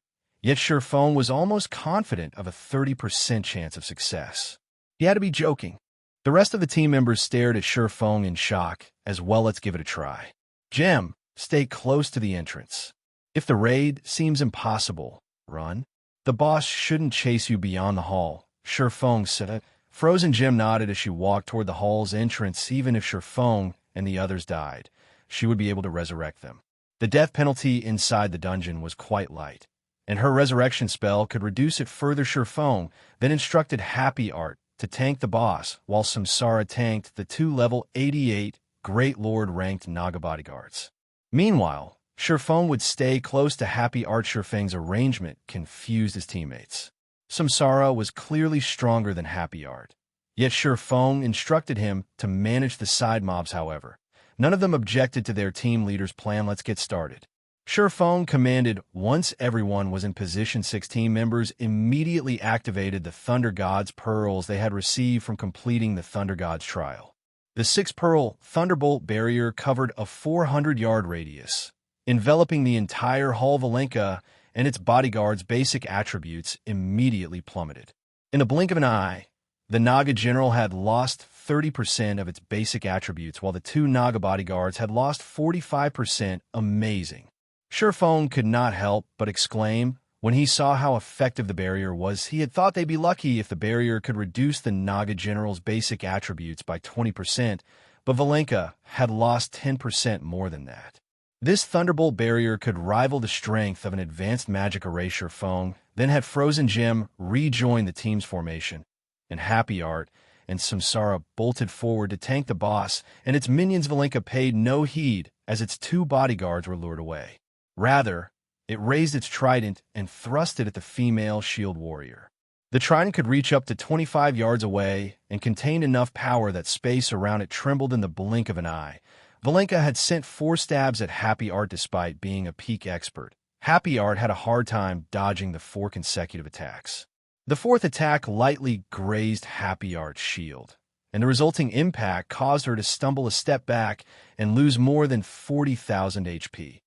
Yet Feng was almost confident of a 30% chance of success. He had to be joking. The rest of the team members stared at Feng in shock as well. Let's give it a try. Gem, stay close to the entrance. If the raid seems impossible, run. The boss shouldn't chase you beyond the hall, Feng said. Frozen Gem nodded as she walked toward the hall's entrance. Even if Feng and the others died, she would be able to resurrect them. The death penalty inside the dungeon was quite light, and her resurrection spell could reduce it further. Feng then instructed Happy Art to tank the boss, while Samsara tanked the 2 level 88 Great Lord-ranked Naga bodyguards. Meanwhile, Feng would stay close to Happy Art. Feng's arrangement confused his teammates. Samsara was clearly stronger than Happy Art, yet Feng instructed him to manage the side mobs. However, none of them objected to their team leader's plan. Let's get started. Feng commanded. Once everyone was in position, 6 team members immediately activated the Thunder God's pearls they had received from completing the Thunder God's trial. The 6-pearl Thunderbolt barrier covered a 400-yard radius, enveloping the entire hall. Valenka and its bodyguards' basic attributes immediately plummeted. In a blink of an eye, the Naga general had lost 30% of its basic attributes, while the 2 Naga bodyguards had lost 45%. Amazing. Feng could not help but exclaim when he saw how effective the barrier was. He had thought they'd be lucky if the barrier could reduce the Naga general's basic attributes by 20%, but Valenka had lost 10% more than that. This Thunderbolt barrier could rival the strength of an advanced magic array. Feng then had Frozen Gem rejoin the team's formation, and Happy Art and Samsara bolted forward to tank the boss and its minions. Valenka paid no heed as its 2 bodyguards were lured away. Rather, It raised its trident and thrust it at the female shield warrior. The trident could reach up to 25 yards away and contained enough power that space around it trembled in the blink of an eye. Valenka had sent 4 stabs at Happy Art despite being a peak expert. Happy Art had a hard time dodging the 4 consecutive attacks. The 4th attack lightly grazed Happy Art's shield, and the resulting impact caused her to stumble a step back and lose more than 40,000 HP.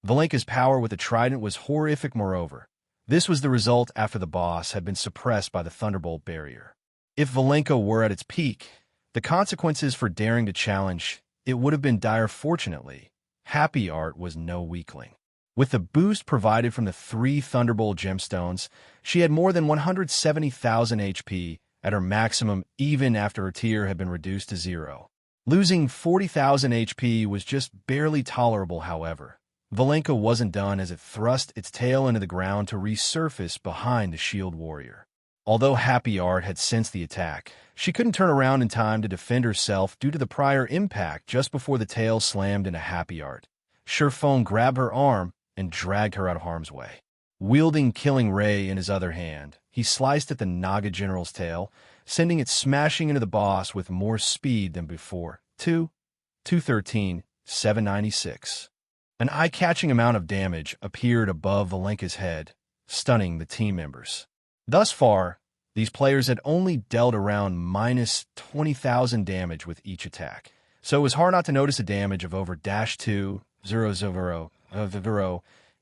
Valenka's power with the trident was horrific moreover. This was the result after the boss had been suppressed by the Thunderbolt barrier. If Valenka were at its peak, the consequences for daring to challenge it would have been dire. Fortunately, Happy Art was no weakling. With the boost provided from the 3 Thunderbolt gemstones, she had more than 170,000 HP at her maximum even after her tier had been reduced to 0. Losing 40,000 HP was just barely tolerable, however. Valenka wasn't done as it thrust its tail into the ground to resurface behind the shield warrior. Although Happy Art had sensed the attack, she couldn't turn around in time to defend herself due to the prior impact just before the tail slammed into Happy Art. Feng grabbed her arm and dragged her out of harm's way. Wielding Killing Ray in his other hand, he sliced at the Naga general's tail, sending it smashing into the boss with more speed than before. 213, 796. An eye-catching amount of damage appeared above Valenka's head, stunning the team members. Thus far, these players had only dealt around minus 20,000 damage with each attack, so it was hard not to notice a damage of over -200,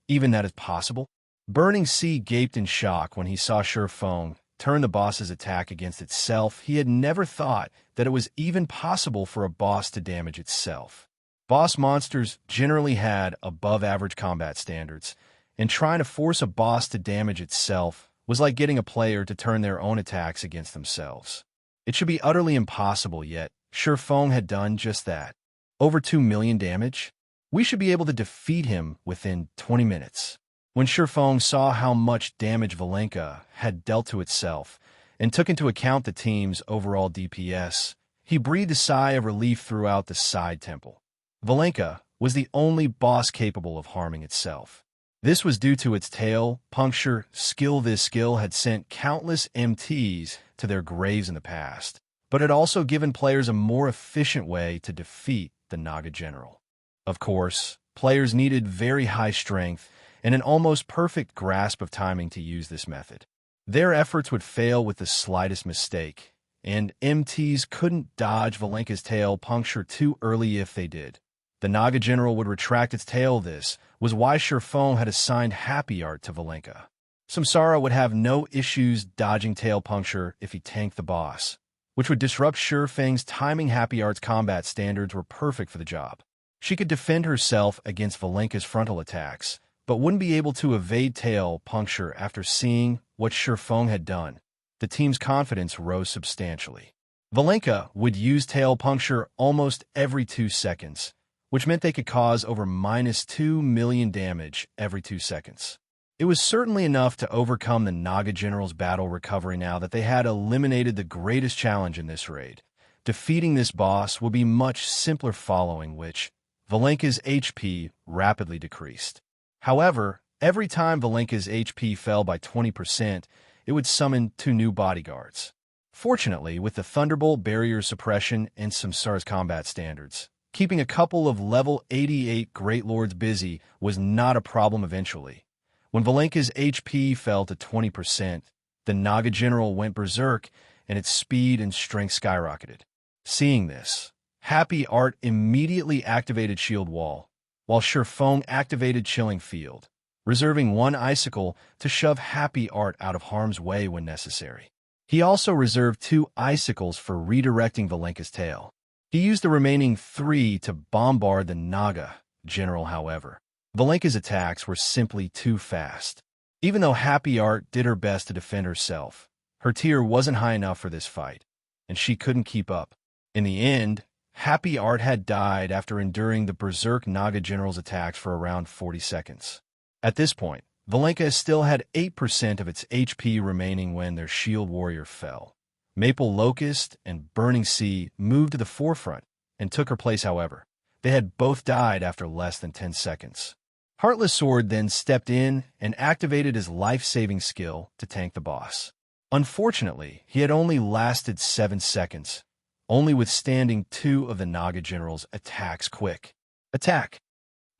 even that is possible. Burning Sea gaped in shock when he saw Feng turn the boss's attack against itself. He had never thought that it was even possible for a boss to damage itself. Boss monsters generally had above-average combat standards, and trying to force a boss to damage itself was like getting a player to turn their own attacks against themselves. It should be utterly impossible, yet Feng had done just that. Over 2 million damage? We should be able to defeat him within 20 minutes. When Feng saw how much damage Valenka had dealt to itself and took into account the team's overall DPS, he breathed a sigh of relief throughout the side temple. Valenka was the only boss capable of harming itself. This was due to its tail puncture skill. This skill had sent countless MTs to their graves in the past, but had also given players a more efficient way to defeat the Naga general. Of course, players needed very high strength and an almost perfect grasp of timing to use this method. Their efforts would fail with the slightest mistake, and MTs couldn't dodge Valenka's tail puncture too early. If they did, the Naga general would retract its tail. This was why Feng had assigned Happy Art to Valenka. Samsara would have no issues dodging tail puncture if he tanked the boss, which would disrupt Feng's timing. Happy Art's combat standards were perfect for the job. She could defend herself against Valenka's frontal attacks, but wouldn't be able to evade tail puncture. After seeing what Feng had done, the team's confidence rose substantially. Valenka would use tail puncture almost every 2 seconds, which meant they could cause over -2 million damage every 2 seconds. It was certainly enough to overcome the Naga general's battle recovery. Now that they had eliminated the greatest challenge in this raid, defeating this boss would be much simpler, following which Valenka's HP rapidly decreased. However, every time Valenka's HP fell by 20%, it would summon 2 new bodyguards. Fortunately, with the Thunderbolt barrier suppression and Samsara's combat standards, keeping a couple of level 88 Great Lords busy was not a problem eventually. When Valenka's HP fell to 20%, the Naga general went berserk and its speed and strength skyrocketed. Seeing this, Happy Art immediately activated Shield Wall, while Feng activated Chilling Field, reserving 1 icicle to shove Happy Art out of harm's way when necessary. He also reserved 2 icicles for redirecting Valenka's tail. He used the remaining 3 to bombard the Naga general. However, Valenka's attacks were simply too fast. Even though Happy Art did her best to defend herself, her tier wasn't high enough for this fight, and she couldn't keep up. In the end, Happy Art had died after enduring the Berserk Naga general's attacks for around 40 seconds. At this point, Valenka still had 8% of its HP remaining when their shield warrior fell. Maple Locust and Burning Sea moved to the forefront and took her place. However, they had both died after less than 10 seconds. Heartless Sword then stepped in and activated his life-saving skill to tank the boss. Unfortunately, he had only lasted 7 seconds, only withstanding 2 of the Naga general's attacks. Quick attack!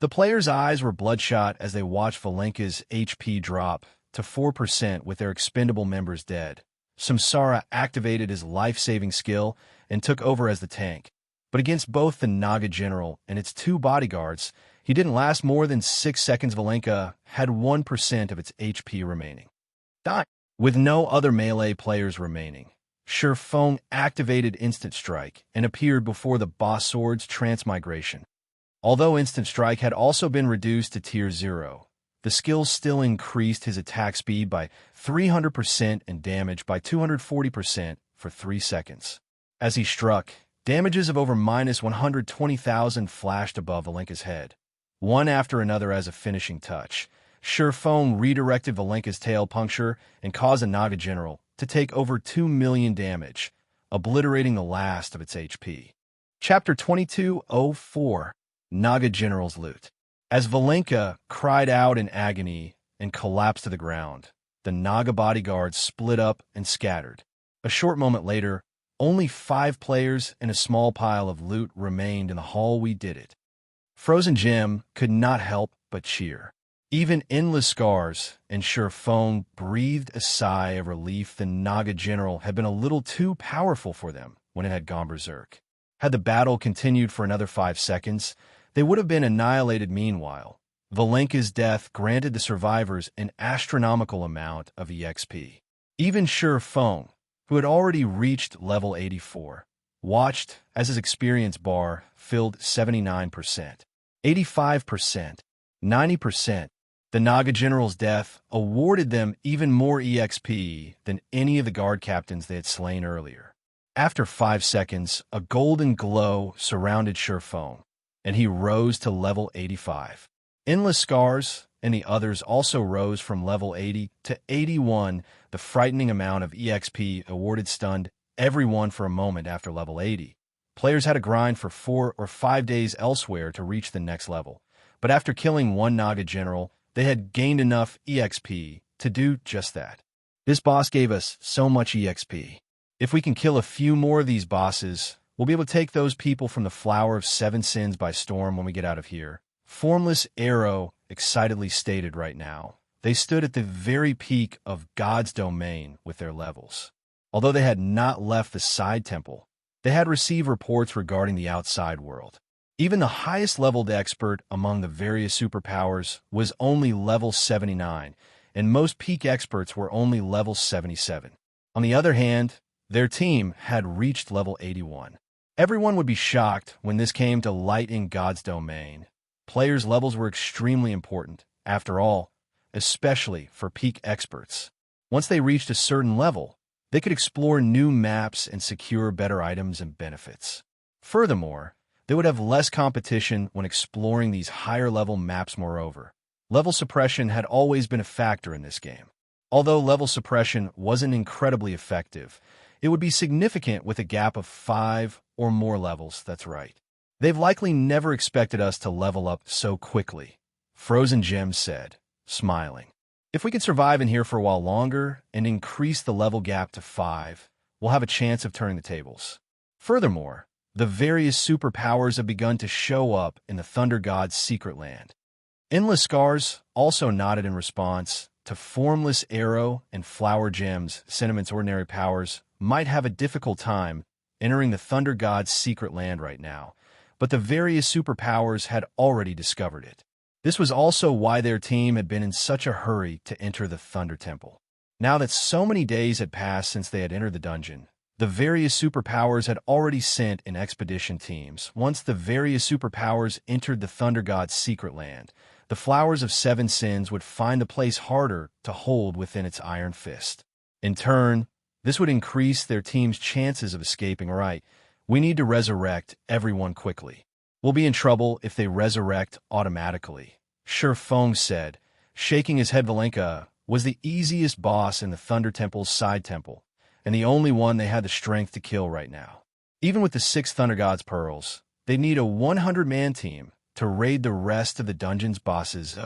The players' eyes were bloodshot as they watched Valenka's HP drop to 4% with their expendable members dead. Samsara activated his life-saving skill and took over as the tank. But against both the Naga general and its 2 bodyguards, he didn't last more than 6 seconds. Valenka had 1% of its HP remaining. Dying. With no other melee players remaining, Feng activated Instant Strike and appeared before the boss sword's transmigration. Although Instant Strike had also been reduced to Tier 0, the skill still increased his attack speed by 300% and damage by 240% for 3 seconds. As he struck, damages of over -120,000 flashed above Valenka's head, one after another as a finishing touch. Feng redirected Valenka's tail puncture and caused the Naga general to take over 2 million damage, obliterating the last of its HP. Chapter 2204 Naga General's Loot. As Valenka cried out in agony and collapsed to the ground, the Naga bodyguards split up and scattered. A short moment later, only 5 players and a small pile of loot remained in the hall. We did it. Frozen Gem could not help but cheer. Even Endless Scars and Feng breathed a sigh of relief. The Naga general had been a little too powerful for them when it had gone berserk. Had the battle continued for another 5 seconds, they would have been annihilated. Meanwhile, Valenka's death granted the survivors an astronomical amount of EXP. Even Feng, who had already reached level 84, watched as his experience bar filled 79%, 85%, 90%. The Naga general's death awarded them even more EXP than any of the guard captains they had slain earlier. After 5 seconds, a golden glow surrounded Feng, and he rose to level 85. Endless Scars and the others also rose from level 80 to 81. The frightening amount of EXP awarded stunned everyone for a moment. After level 80, players had to grind for 4 or 5 days elsewhere to reach the next level. But after killing one Naga general, they had gained enough EXP to do just that. This boss gave us so much EXP. If we can kill a few more of these bosses, we'll be able to take those people from the Flower of 7 Sins by storm when we get out of here. Formless Arrow excitedly stated. Right now, they stood at the very peak of God's domain with their levels. Although they had not left the side temple, they had received reports regarding the outside world. Even the highest-leveled expert among the various superpowers was only level 79, and most peak experts were only level 77. On the other hand, their team had reached level 81. Everyone would be shocked when this came to light in God's domain. Players' levels were extremely important, after all, especially for peak experts. Once they reached a certain level, they could explore new maps and secure better items and benefits. Furthermore, they would have less competition when exploring these higher-level maps. Moreover, level suppression had always been a factor in this game. Although level suppression wasn't incredibly effective, it would be significant with a gap of 5 or more levels. That's right. They've likely never expected us to level up so quickly, Frozen Gem said, smiling. If we can survive in here for a while longer and increase the level gap to 5, we'll have a chance of turning the tables. Furthermore, the various superpowers have begun to show up in the Thunder God's secret land. Endless Scars also nodded in response to Formless Arrow and Flower Gem's Sentiment's ordinary powers might have a difficult time entering the Thunder God's secret land right now, but the various superpowers had already discovered it. This was also why their team had been in such a hurry to enter the Thunder Temple. Now that so many days had passed since they had entered the dungeon, the various superpowers had already sent in expedition teams. Once the various superpowers entered the Thunder God's secret land, the Flowers of 7 Sins would find the place harder to hold within its iron fist. In turn, this would increase their team's chances of escaping. Right, we need to resurrect everyone quickly. We'll be in trouble if they resurrect automatically, Feng said, shaking his head. Valenka was the easiest boss in the Thunder Temple's side temple, and the only one they had the strength to kill right now. Even with the 6 Thunder God's pearls, they'd need a 100-man team to raid the rest of the dungeon's bosses.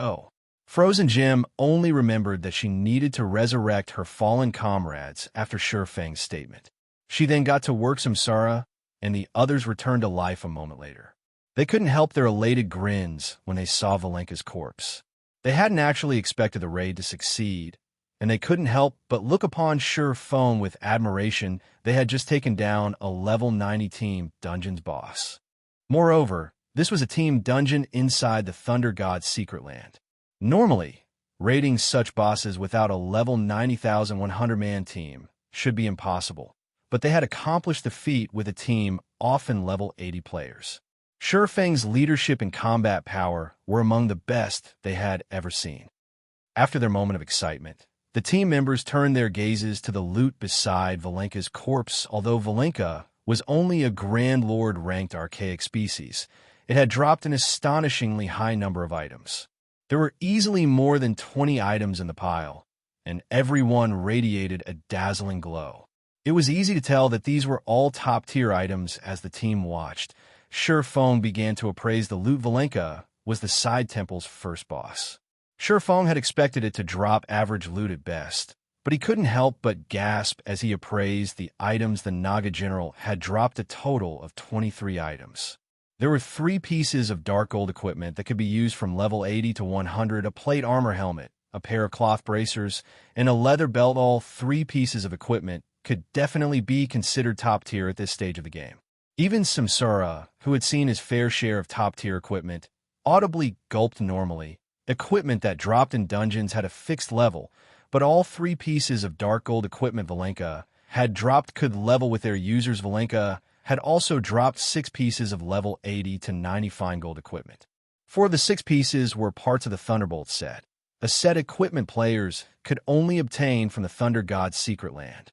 Frozen Gem only remembered that she needed to resurrect her fallen comrades after Feng's statement. She then got to work Xianxia, and the others returned to life a moment later. They couldn't help their elated grins when they saw Valenka's corpse. They hadn't actually expected the raid to succeed, and they couldn't help but look upon Feng with admiration. They had just taken down a level 90 team dungeon's boss. Moreover, this was a team dungeon inside the Thunder God's secret land. Normally, raiding such bosses without a level 90,100-man team should be impossible, but they had accomplished the feat with a team often level 80 players. Feng's leadership and combat power were among the best they had ever seen. After their moment of excitement, the team members turned their gazes to the loot beside Valenka's corpse. Although Valenka was only a Grand Lord ranked archaic species, it had dropped an astonishingly high number of items. There were easily more than 20 items in the pile, and every one radiated a dazzling glow. It was easy to tell that these were all top-tier items as the team watched. Feng began to appraise the loot. Valenka was the side temple's first boss. Feng had expected it to drop average loot at best, but he couldn't help but gasp as he appraised the items. The Naga general had dropped a total of 23 items. There were 3 pieces of dark gold equipment that could be used from level 80 to 100, a plate armor helmet, a pair of cloth bracers, and a leather belt. All 3 pieces of equipment could definitely be considered top tier at this stage of the game. Even Xianxia, who had seen his fair share of top-tier equipment, audibly gulped normally. Equipment that dropped in dungeons had a fixed level, but all 3 pieces of dark gold equipment Valenka had dropped could level with their users. Valenka had also dropped 6 pieces of level 80 to 90 fine gold equipment. 4 of the 6 pieces were parts of the Thunderbolt set, a set equipment players could only obtain from the Thunder God's secret land.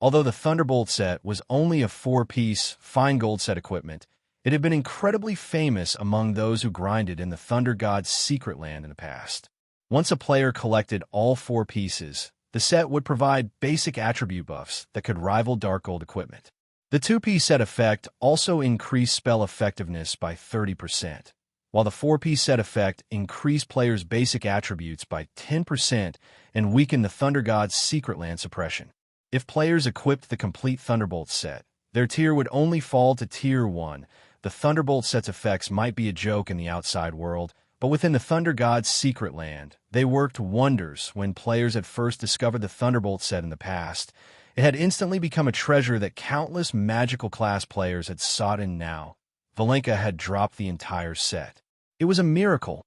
Although the Thunderbolt set was only a 4-piece, fine gold set equipment, it had been incredibly famous among those who grinded in the Thunder God's secret land in the past. Once a player collected all 4 pieces, the set would provide basic attribute buffs that could rival dark gold equipment. The 2-piece set effect also increased spell effectiveness by 30%, while the 4-piece set effect increased players' basic attributes by 10% and weakened the Thunder God's secret land suppression. If players equipped the complete Thunderbolt set, their tier would only fall to Tier 1. The Thunderbolt set's effects might be a joke in the outside world, but within the Thunder God's secret land, they worked wonders. When players had first discovered the Thunderbolt set in the past, it had instantly become a treasure that countless magical class players had sought, and now Valenka had dropped the entire set. It was a miracle.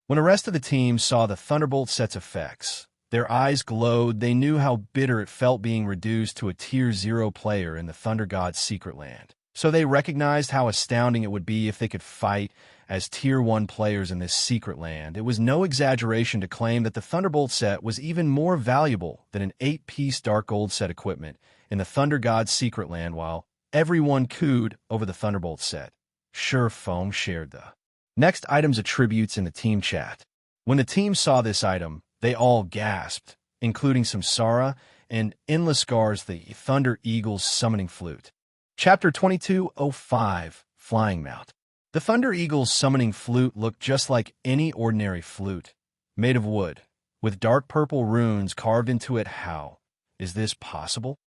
When the rest of the team saw the Thunderbolt set's effects, their eyes glowed. They knew how bitter it felt being reduced to a Tier 0 player in the Thunder God's secret land. So they recognized how astounding it would be if they could fight as Tier 1 players in this secret land. It was no exaggeration to claim that the Thunderbolt set was even more valuable than an 8-piece dark gold set equipment in the Thunder God's secret land. While everyone cooed over the Thunderbolt set, Feng shared the next item's attributes in the team chat. When the team saw this item, they all gasped, including Xianxia and Endless Scars, the Thunder Eagle's summoning flute. Chapter 2205, Flying Mount. The Thunder Eagle's summoning flute looked just like any ordinary flute, made of wood, with dark purple runes carved into it. How is this possible?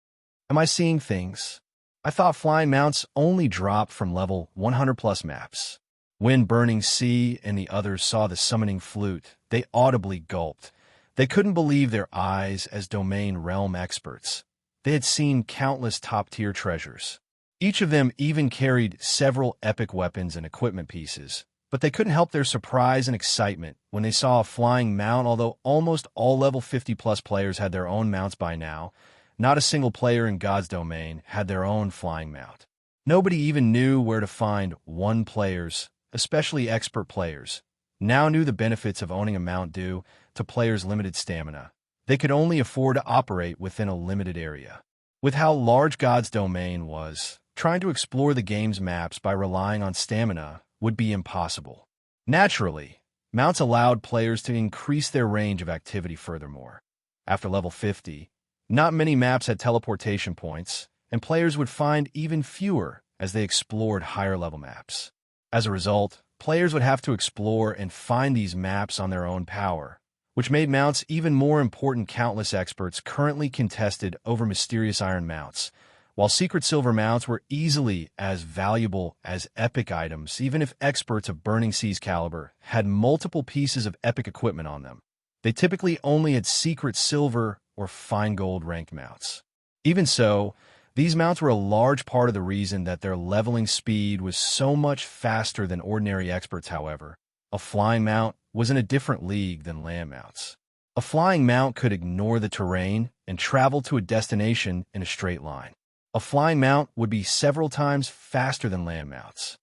Am I seeing things? I thought flying mounts only dropped from level 100+ maps. When Burning Sea and the others saw the summoning flute, they audibly gulped. They couldn't believe their eyes as domain realm experts. They had seen countless top-tier treasures. Each of them even carried several epic weapons and equipment pieces, but they couldn't help their surprise and excitement when they saw a flying mount. Although almost all level 50+ players had their own mounts by now, not a single player in God's domain had their own flying mount. Nobody even knew where to find one. Players, especially expert players, now knew the benefits of owning a mount due to players' limited stamina. They could only afford to operate within a limited area. With how large God's domain was, trying to explore the game's maps by relying on stamina would be impossible. Naturally, mounts allowed players to increase their range of activity furthermore. After level 50, not many maps had teleportation points, and players would find even fewer as they explored higher-level maps. As a result, players would have to explore and find these maps on their own power, which made mounts even more important. Countless experts currently contested over mysterious iron mounts, while secret silver mounts were easily as valuable as epic items, even if experts of Burning Sea's caliber had multiple pieces of epic equipment on them. They typically only had secret silver or fine gold ranked mounts. Even so, these mounts were a large part of the reason that their leveling speed was so much faster than ordinary experts. However, a flying mount was in a different league than land mounts. A flying mount could ignore the terrain and travel to a destination in a straight line. A flying mount would be several times faster than land mounts.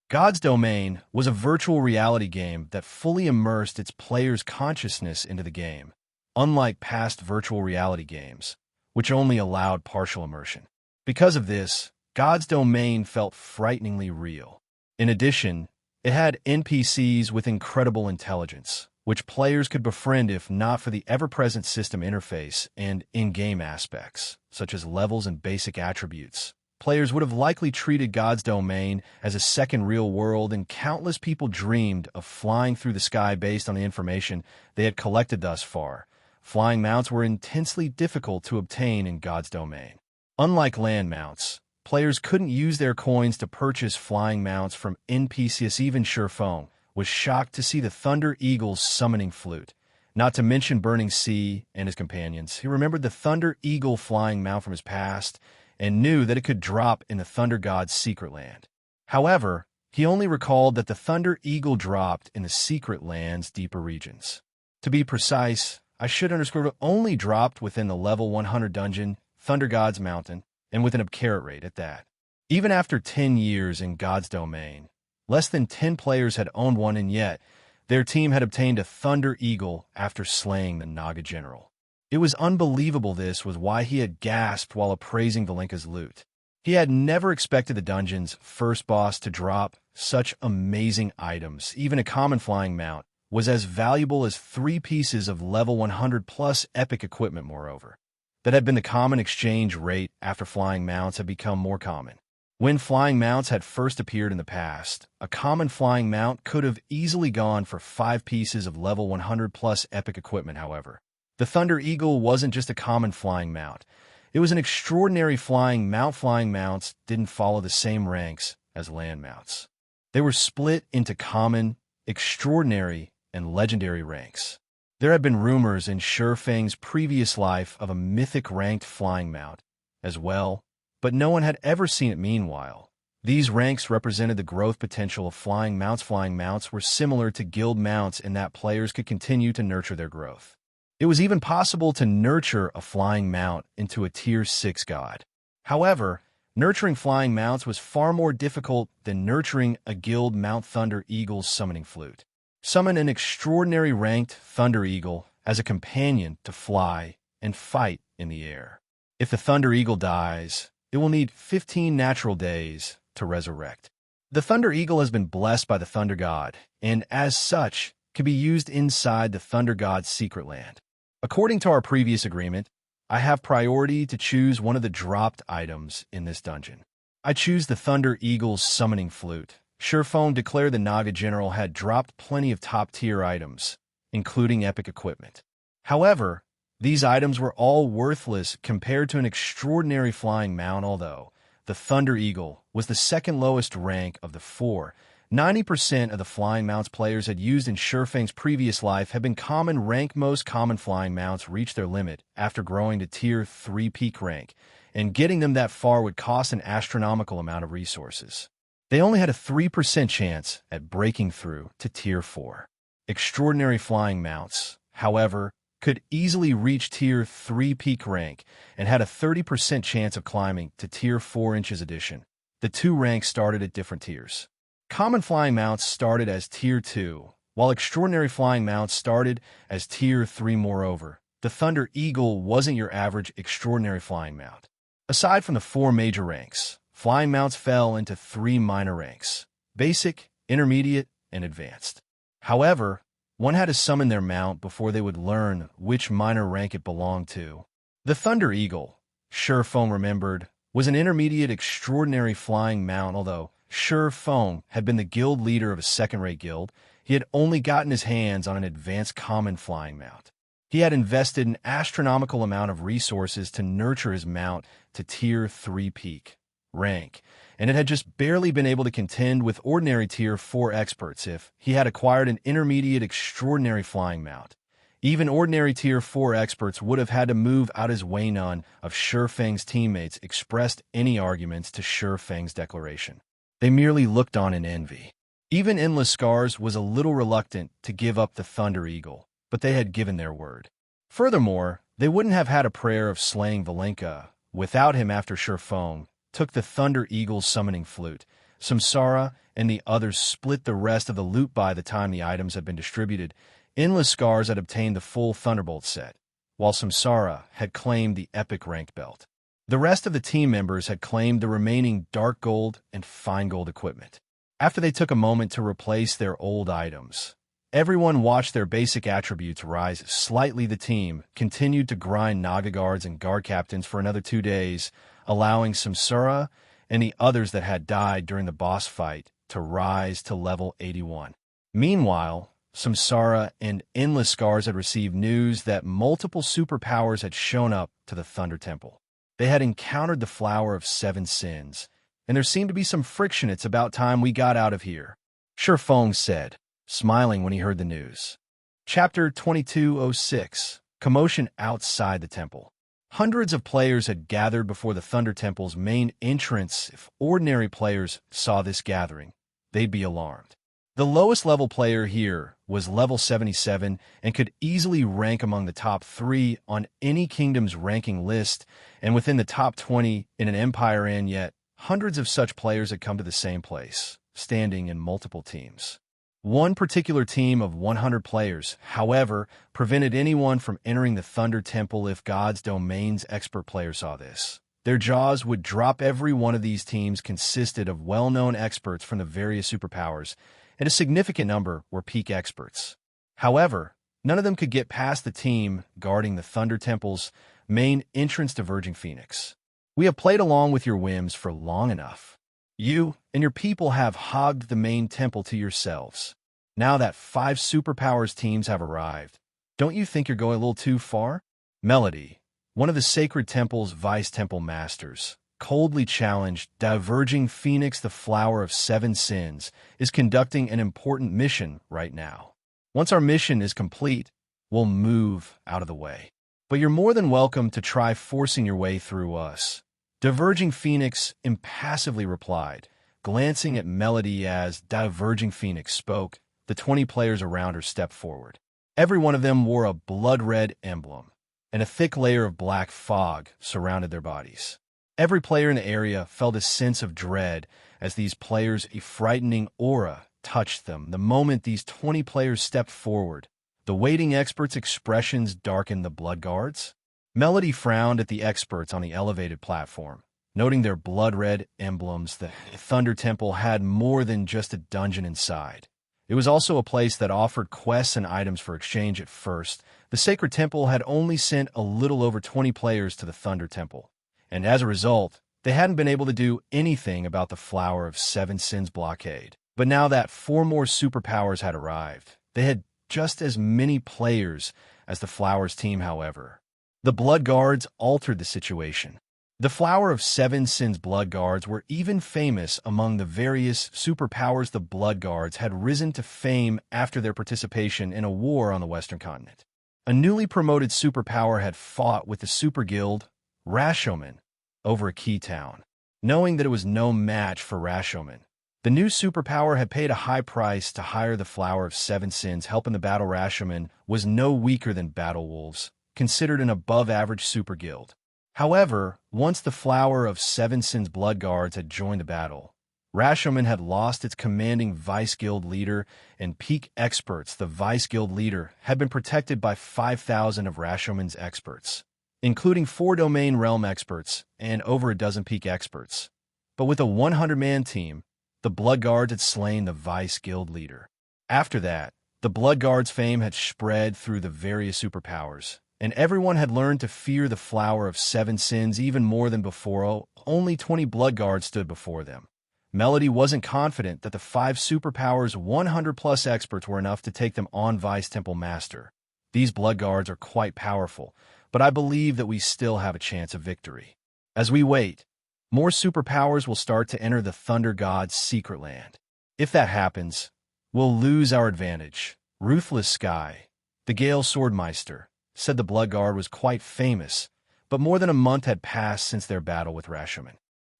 God's Domain was a virtual reality game that fully immersed its players' consciousness into the game, unlike past virtual reality games, which only allowed partial immersion. Because of this, God's Domain felt frighteningly real. In addition, it had NPCs with incredible intelligence, which players could befriend if not for the ever-present system interface and in-game aspects, such as levels and basic attributes. Players would have likely treated God's Domain as a second real world, and countless people dreamed of flying through the sky based on the information they had collected thus far. Flying mounts were intensely difficult to obtain in God's Domain. Unlike land mounts, players couldn't use their coins to purchase flying mounts from NPCs. Even Feng was shocked to see the Thunder Eagle's summoning flute, not to mention Burning Sea and his companions. He remembered the Thunder Eagle flying mount from his past and knew that it could drop in the Thunder God's secret land. However, he only recalled that the Thunder Eagle dropped in the secret land's deeper regions. To be precise, I should underscore, it only dropped within the level 100 dungeon, Thunder God's Mountain, and with an up-carrot rate at that. Even after 10 years in God's Domain, less than 10 players had owned one, and yet their team had obtained a Thunder Eagle after slaying the Naga general. It was unbelievable. This was why he had gasped while appraising Valenka's loot. He had never expected the dungeon's first boss to drop such amazing items. Even a common flying mount was as valuable as 3 pieces of level 100 plus epic equipment. Moreover, that had been the common exchange rate after flying mounts had become more common. When flying mounts had first appeared in the past, a common flying mount could have easily gone for 5 pieces of level 100 plus epic equipment. However, the Thunder Eagle wasn't just a common flying mount. It was an extraordinary flying mount. Flying mounts didn't follow the same ranks as land mounts. They were split into common, extraordinary, and legendary ranks. There had been rumors in Feng's previous life of a mythic ranked flying mount as well, but no one had ever seen it. Meanwhile, these ranks represented the growth potential of flying mounts. Flying mounts were similar to guild mounts in that players could continue to nurture their growth. It was even possible to nurture a flying mount into a tier 6 god. However, nurturing flying mounts was far more difficult than nurturing a guild mount. Thunder Eagle's summoning flute. Summon an extraordinary ranked Thunder Eagle as a companion to fly and fight in the air. If the Thunder Eagle dies, it will need 15 natural days to resurrect. The Thunder Eagle has been blessed by the Thunder God, and as such, can be used inside the Thunder God's secret land. According to our previous agreement, I have priority to choose one of the dropped items in this dungeon. I choose the Thunder Eagle's summoning flute. Feng declared the Naga general had dropped plenty of top-tier items, including epic equipment. However, these items were all worthless compared to an extraordinary flying mount. Although the Thunder Eagle was the second lowest rank of the 4, 90% of the flying mounts players had used in Feng's previous life had been common rank. Most common flying mounts reached their limit after growing to tier 3 peak rank, and getting them that far would cost an astronomical amount of resources. They only had a 3% chance at breaking through to tier 4. Extraordinary flying mounts, however, could easily reach tier 3 peak rank and had a 30% chance of climbing to tier 4 inches edition. The 2 ranks started at different tiers. Common flying mounts started as tier 2, while extraordinary flying mounts started as tier 3. Moreover, the Thunder Eagle wasn't your average extraordinary flying mount. Aside from the 4 major ranks, flying mounts fell into 3 minor ranks: basic, intermediate, and advanced. However, one had to summon their mount before they would learn which minor rank it belonged to. The Thunder Eagle, Feng remembered, was an intermediate extraordinary flying mount. Although Feng had been the guild leader of a second-rate guild. He had only gotten his hands on an advanced common flying mount. He had invested an astronomical amount of resources to nurture his mount to Tier 3 peak rank, and it had just barely been able to contend with ordinary Tier 4 experts if he had acquired an intermediate extraordinary flying mount. Even ordinary Tier 4 experts would have had to move out his way. None of Feng's teammates expressed any arguments to Feng's declaration. They merely looked on in envy. Even Endless Scars was a little reluctant to give up the Thunder Eagle, but they had given their word. Furthermore, they wouldn't have had a prayer of slaying Valenka without him after Feng took the Thunder Eagle's summoning flute. Samsara and the others split the rest of the loot. By the time the items had been distributed, Endless Scars had obtained the full Thunderbolt set, while Samsara had claimed the Epic Ranked Belt. The rest of the team members had claimed the remaining Dark Gold and Fine Gold equipment. After they took a moment to replace their old items, everyone watched their basic attributes rise slightly. The team continued to grind Naga guards and guard captains for another 2 days, allowing Samsara and the others that had died during the boss fight to rise to level 81. Meanwhile, Samsara and Endless Scars had received news that multiple superpowers had shown up to the Thunder Temple. They had encountered the Flower of Seven Sins, and there seemed to be some friction. It's about time we got out of here, Feng said, smiling when he heard the news. Chapter 2206, Commotion outside the temple. Hundreds of players had gathered before the Thunder Temple's main entrance. If ordinary players saw this gathering, they'd be alarmed. The lowest level player here was level 77 and could easily rank among the top 3 on any kingdom's ranking list and within the top 20 in an empire, and yet hundreds of such players had come to the same place, standing in multiple teams. One particular team of 100 players, however, prevented anyone from entering the Thunder Temple. If God's Domain's expert players saw this, their jaws would drop. Every one of these teams consisted of well-known experts from the various superpowers, and a significant number were peak experts. However, none of them could get past the team guarding the Thunder Temple's main entrance, Diverging Phoenix. We have played along with your whims for long enough. You and your people have hogged the main temple to yourselves. Now that 5 superpowers teams have arrived, don't you think you're going a little too far? Melody, one of the Sacred Temple's Vice Temple Masters, coldly challenged. Diverging Phoenix, the Flower of Seven Sins, is conducting an important mission right now. Once our mission is complete, we'll move out of the way. But you're more than welcome to try forcing your way through us. Diverging Phoenix impassively replied, glancing at Melody. As Diverging Phoenix spoke, the 20 players around her stepped forward. Every one of them wore a blood-red emblem, and a thick layer of black fog surrounded their bodies. Every player in the area felt a sense of dread as these players' a frightening aura touched them. The moment these 20 players stepped forward, the waiting experts' expressions darkened. The blood guards? Melody frowned at the experts on the elevated platform, noting their blood-red emblems. The Thunder Temple had more than just a dungeon inside. It was also a place that offered quests and items for exchange. At first, the Sacred Temple had only sent a little over 20 players to the Thunder Temple, and as a result, they hadn't been able to do anything about the Flower of Seven Sins blockade. But now that 4 more superpowers had arrived, they had just as many players as the Flower's team. However, the Blood Guards altered the situation. The Flower of Seven Sins Blood Guards were even famous among the various superpowers. The Blood Guards had risen to fame after their participation in a war on the Western continent. A newly promoted superpower had fought with the Super Guild, Rashomon, over a key town. Knowing that it was no match for Rashomon, the new superpower had paid a high price to hire the Flower of Seven Sins. Help in the battle. Rashomon was no weaker than Battle Wolves, considered an above-average super guild. However, once the Flower of Seven Sins Blood Guards had joined the battle, Rashomon had lost its commanding Vice Guild leader and peak experts. The Vice Guild leader had been protected by 5,000 of Rashomon's experts, including 4 Domain Realm experts and over a dozen peak experts. But with a 100-man team, the Blood Guards had slain the Vice Guild leader. After that, the Blood Guards' fame had spread through the various superpowers, and everyone had learned to fear the Flower of Seven Sins even more than before. Only 20 Blood Guards stood before them, Melody wasn't confident that the 5 Superpower's 100-plus experts were enough to take them on Vice Temple Master. These Blood Guards are quite powerful, but I believe that we still have a chance of victory. As we wait, more Superpowers will start to enter the Thunder God's secret land. If that happens, we'll lose our advantage. Ruthless Sky, the Gale Swordmeister, said the Blood Guard was quite famous, but more than a month had passed since their battle with Rashomon.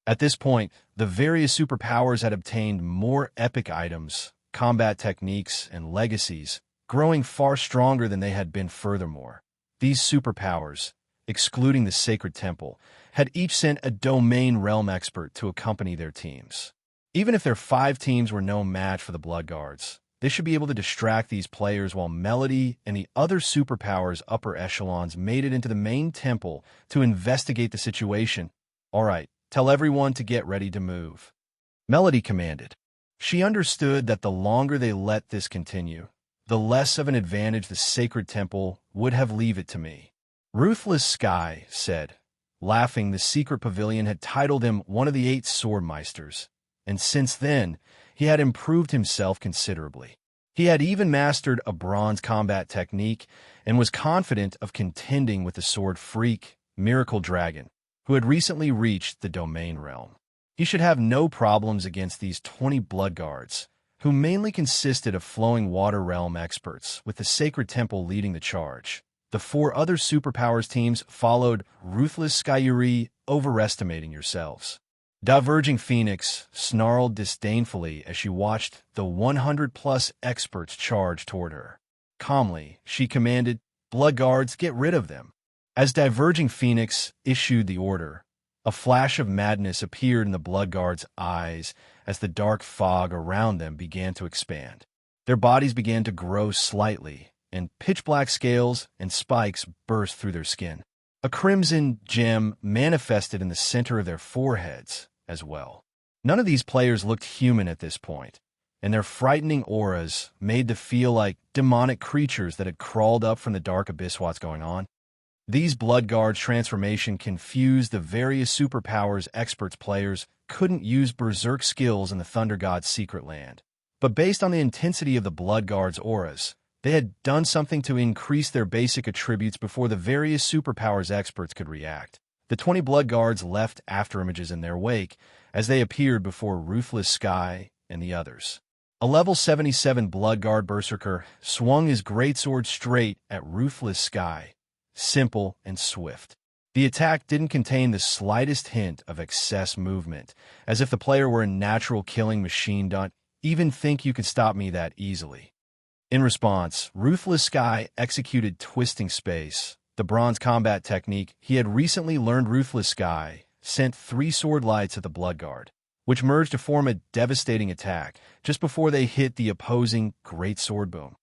At this point, the various superpowers had obtained more epic items, combat techniques, and legacies, growing far stronger than they had been furthermore. These superpowers, excluding the Sacred Temple, had each sent a domain realm expert to accompany their teams. Even if their 5 teams were no match for the Blood Guards, they should be able to distract these players while Melody and the other superpowers' upper echelons made it into the main temple to investigate the situation. All right. Tell everyone to get ready to move, Melody commanded. She understood that the longer they let this continue, the less of an advantage the Sacred Temple would have. Leave it to me, Ruthless Sky said. Laughing, the secret pavilion had titled him one of the 8 Swordmeisters, and since then, he had improved himself considerably. He had even mastered a bronze combat technique and was confident of contending with the sword freak, Miracle Dragon, who had recently reached the domain realm. He should have no problems against these 20 Blood Guards, who mainly consisted of flowing water realm experts, with the Sacred Temple leading the charge. The 4 other superpowers teams followed. Ruthless Skyuri, overestimating yourselves. Diverging Phoenix snarled disdainfully as she watched the 100-plus experts charge toward her. Calmly, she commanded, Blood Guards, get rid of them. As Diverging Phoenix issued the order, a flash of madness appeared in the Blood Guards' eyes as the dark fog around them began to expand. Their bodies began to grow slightly, and pitch-black scales and spikes burst through their skin. A crimson gem manifested in the center of their foreheads as well. None of these players looked human at this point, and their frightening auras made them feel like demonic creatures that had crawled up from the dark abyss. What's going on? These Blood Guards' transformation confused the various superpowers. Experts players couldn't use berserk skills in the Thunder God's secret land, but based on the intensity of the Blood Guards' auras, they had done something to increase their basic attributes before the various superpowers experts could react. The 20 Blood Guards left afterimages in their wake as they appeared before Ruthless Sky and the others. A level 77 Blood Guard Berserker swung his greatsword straight at Ruthless Sky, simple and swift. The attack didn't contain the slightest hint of excess movement, as if the player were a natural killing machine. Don't even think you could stop me that easily. In response, Ruthless Sky executed Twisting Space, the bronze combat technique he had recently learned. Ruthless Sky sent 3 sword lights at the Blood Guard, which merged to form a devastating attack just before they hit the opposing great sword boom.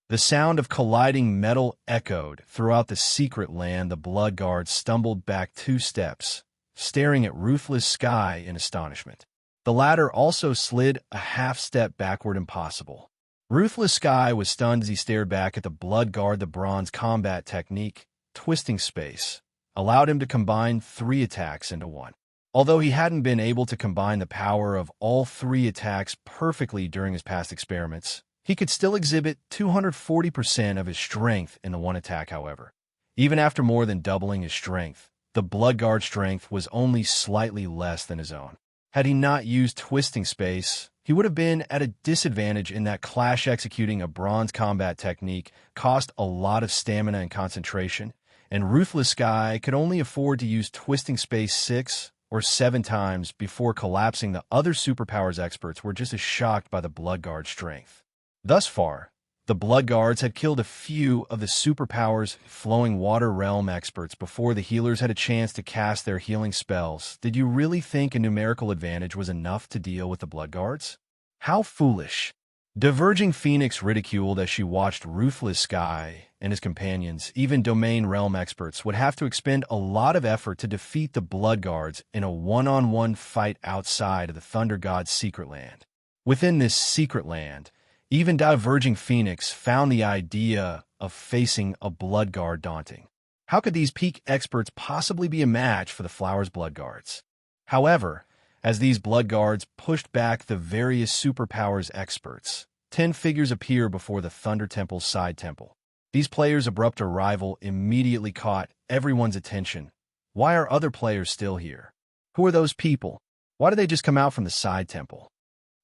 The sound of colliding metal echoed throughout the secret land. The Blood Guard stumbled back 2 steps, staring at Ruthless Sky in astonishment. The latter also slid a half-step backward. Impossible. Ruthless Sky was stunned as he stared back at the Blood Guard. The bronze combat technique, Twisting Space, allowed him to combine 3 attacks into one. Although he hadn't been able to combine the power of all 3 attacks perfectly during his past experiments, he could still exhibit 240% of his strength in the one attack. However, even after more than doubling his strength, the Blood Guard's strength was only slightly less than his own. Had he not used Twisting Space, he would have been at a disadvantage in that clash. Executing a bronze combat technique cost a lot of stamina and concentration, and Ruthless Sky could only afford to use Twisting Space 6 or 7 times before collapsing. The other superpowers experts were just as shocked by the Blood Guard's strength. Thus far, the Blood Guards had killed a few of the superpowers flowing water realm experts before the healers had a chance to cast their healing spells. Did you really think a numerical advantage was enough to deal with the Blood Guards? How foolish. Diverging Phoenix ridiculed as she watched Ruthless Sky and his companions. Even domain realm experts would have to expend a lot of effort to defeat the Blood Guards in a one-on-one fight outside of the Thunder God's secret land. Within this secret land, even Diverging Phoenix found the idea of facing a Blood Guard daunting. How could these peak experts possibly be a match for the Flowers Blood Guards? However, As these blood guards pushed back the various superpowers experts, 10 figures appear before the Thunder Temple's side temple. These players' abrupt arrival immediately caught everyone's attention. Why are other players still here? Who are those people? Why did they just come out from the side temple?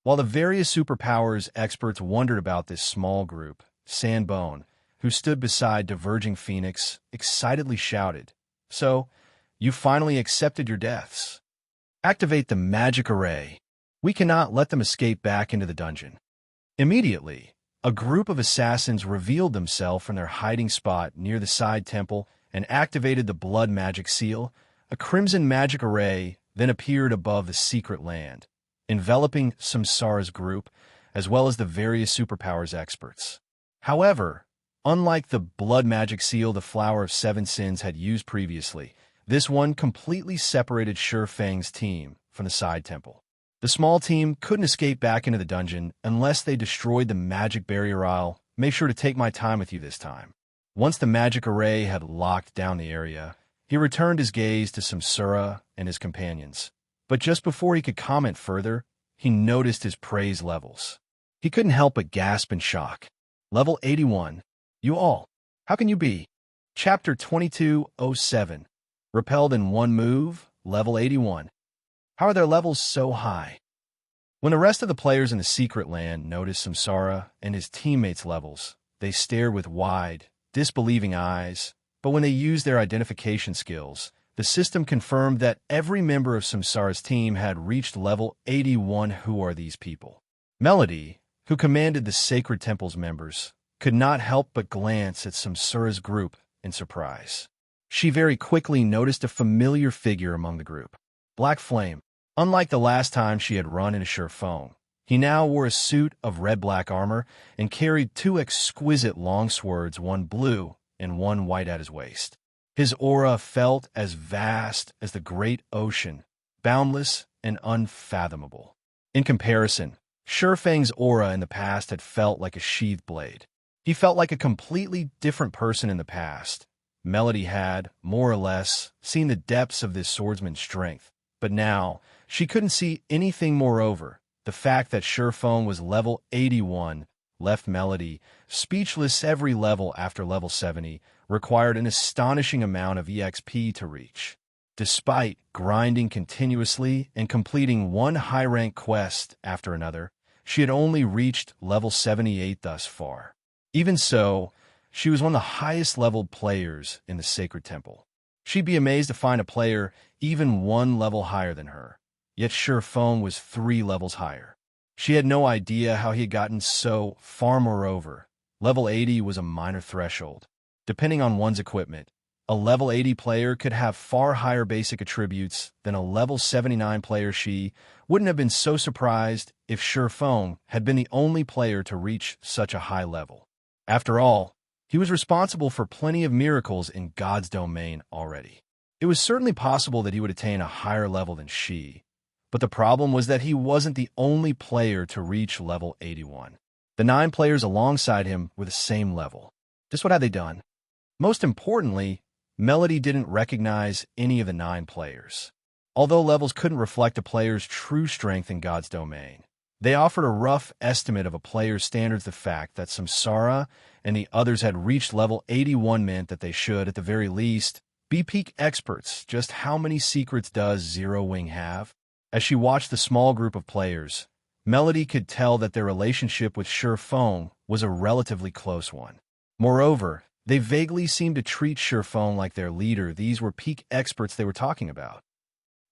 While the various superpowers experts wondered about this small group, Sandbone, who stood beside Diverging Phoenix, excitedly shouted, "So, you finally accepted your deaths. Activate the magic array. We cannot let them escape back into the dungeon." Immediately, a group of assassins revealed themselves from their hiding spot near the side temple and activated the blood magic seal. A crimson magic array then appeared above the secret land, enveloping Samsara's group, as well as the various superpowers experts. However, unlike the blood magic seal the Flower of Seven Sins had used previously, this one completely separated Feng's team from the side temple. The small team couldn't escape back into the dungeon unless they destroyed the magic barrier. I'll make sure to take my time with you this time. Once the magic array had locked down the area, he returned his gaze to Samsara and his companions. But just before he could comment further, he noticed his praise levels. He couldn't help but gasp in shock. Level 81. You all. How can you be? Chapter 2207. Repelled in one move, level 81. How are their levels so high? When the rest of the players in the secret land noticed Samsara and his teammates' levels, they stared with wide, disbelieving eyes. But when they used their identification skills, the system confirmed that every member of Samsara's team had reached level 81. Who are these people? Melody, who commanded the Sacred Temple's members, could not help but glance at Samsara's group in surprise. She very quickly noticed a familiar figure among the group. Black Flame. Unlike the last time she had run into Feng, he now wore a suit of red-black armor and carried two exquisite long swords, one blue and one white at his waist. His aura felt as vast as the great ocean, boundless and unfathomable. In comparison, Feng's aura in the past had felt like a sheathed blade. He felt like a completely different person in the past. Melody had, more or less, seen the depths of this swordsman's strength, but now she couldn't see anything. Moreover, the fact that Feng was level 81 left Melody speechless. Every level after level 70 required an astonishing amount of EXP to reach. Despite grinding continuously and completing one high-rank quest after another, she had only reached level 78 thus far. Even so, she was one of the highest-leveled players in the Sacred Temple. She'd be amazed to find a player even one level higher than her. Yet Feng was 3 levels higher. She had no idea how he had gotten so far. Moreover, level 80 was a minor threshold. Depending on one's equipment, a level 80 player could have far higher basic attributes than a level 79 player. She wouldn't have been so surprised if Feng had been the only player to reach such a high level. After all, he was responsible for plenty of miracles in God's domain already. It was certainly possible that he would attain a higher level than she, but the problem was that he wasn't the only player to reach level 81. The 9 players alongside him were the same level. Just what had they done? Most importantly, Melody didn't recognize any of the 9 players. Although levels couldn't reflect a player's true strength in God's domain, they offered a rough estimate of a player's standards. The fact that Samsara and the others had reached level 81 meant that they should, at the very least, be peak experts. Just how many secrets does Zero Wing have? As she watched the small group of players, Melody could tell that their relationship with Feng was a relatively close one. Moreover, they vaguely seemed to treat Feng like their leader. These were peak experts they were talking about.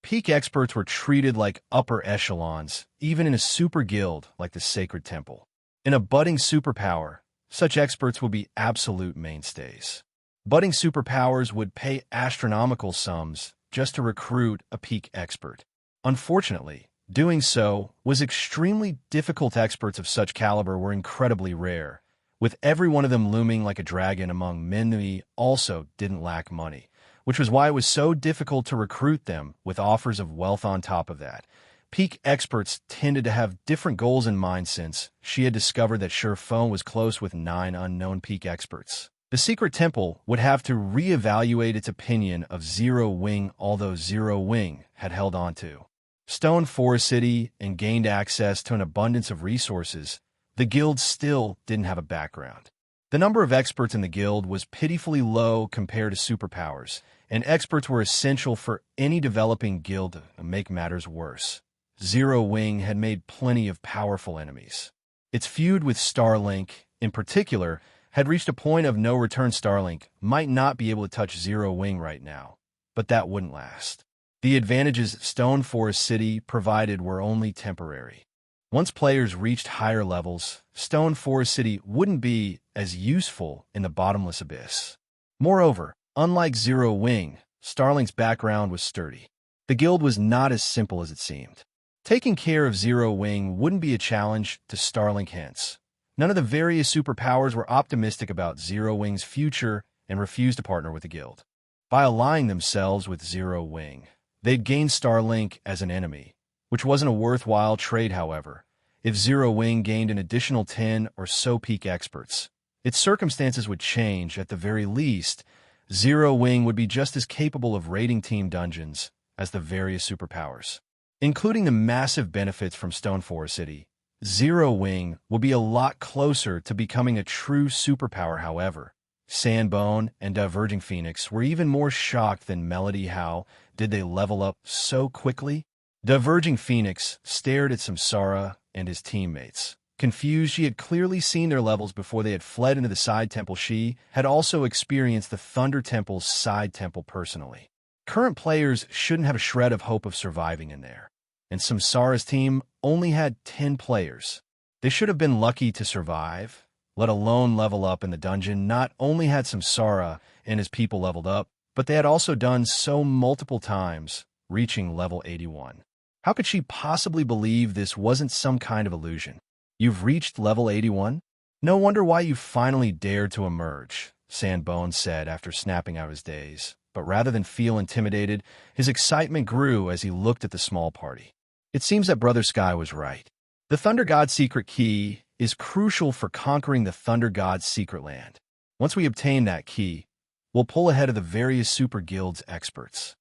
Peak experts were treated like upper echelons, even in a super guild like the Sacred Temple. In a budding superpower, such experts would be absolute mainstays. Budding superpowers would pay astronomical sums just to recruit a peak expert. Unfortunately, doing so was extremely difficult. Experts of such caliber were incredibly rare, with every one of them looming like a dragon among men. They also didn't lack money, which was why it was so difficult to recruit them with offers of wealth on top of that. Peak experts tended to have different goals in mind since she had discovered that Feng was close with 9 unknown peak experts. The Secret Temple would have to reevaluate its opinion of Zero Wing, although Zero Wing had held on to Stone Forest City and gained access to an abundance of resources, the guild still didn't have a background. The number of experts in the guild was pitifully low compared to superpowers, and experts were essential for any developing guild to make matters worse. Zero Wing had made plenty of powerful enemies. Its feud with Starlink, in particular, had reached a point of no return. Starlink might not be able to touch Zero Wing right now, but that wouldn't last. The advantages Stone Forest City provided were only temporary. Once players reached higher levels, Stone Forest City wouldn't be as useful in the bottomless abyss. Moreover, unlike Zero Wing, Starlink's background was sturdy. The guild was not as simple as it seemed. Taking care of Zero Wing wouldn't be a challenge to Starlink, hence. None of the various superpowers were optimistic about Zero Wing's future and refused to partner with the guild. By allying themselves with Zero Wing, they'd gain Starlink as an enemy, which wasn't a worthwhile trade. However, if Zero Wing gained an additional 10 or so peak experts, its circumstances would change. At the very least, Zero Wing would be just as capable of raiding team dungeons as the various superpowers. Including the massive benefits from Stone Forest City, Zero Wing will be a lot closer to becoming a true superpower. However, Sandbone and Diverging Phoenix were even more shocked than Melody. How did they level up so quickly? Diverging Phoenix stared at Samsara and his teammates. Confused, she had clearly seen their levels before they had fled into the side temple. She had also experienced the Thunder Temple's side temple personally. Current players shouldn't have a shred of hope of surviving in there. And Samsara's team only had 10 players. They should have been lucky to survive, let alone level up in the dungeon. Not only had Samsara and his people leveled up, but they had also done so multiple times, reaching level 81. How could she possibly believe this wasn't some kind of illusion? You've reached level 81? No wonder why you finally dared to emerge, Sandbone said after snapping out his daze. But rather than feel intimidated, his excitement grew as he looked at the small party. It seems that Brother Sky was right. The Thunder God's secret key is crucial for conquering the Thunder God's secret land. Once we obtain that key, we'll pull ahead of the various super guilds experts.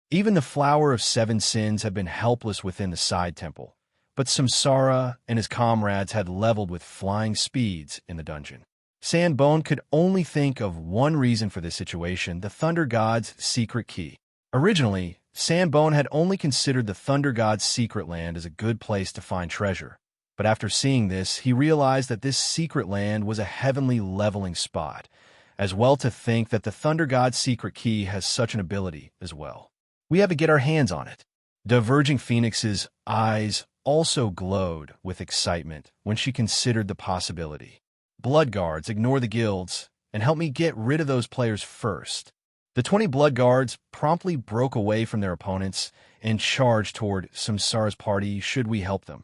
Even the Flower of Seven Sins had been helpless within the side temple, but Samsara and his comrades had leveled with flying speeds in the dungeon. Sandbone could only think of one reason for this situation: the Thunder God's secret key. Originally, Sandbone had only considered the Thunder God's secret land as a good place to find treasure, but after seeing this, he realized that this secret land was a heavenly leveling spot, as well. To think that the Thunder God's secret key has such an ability as well. We have to get our hands on it. Diverging Phoenix's eyes also glowed with excitement when she considered the possibility. Blood Guards, ignore the guilds, and help me get rid of those players first. The 20 Blood Guards promptly broke away from their opponents and charged toward Samsara's party. Should we help them?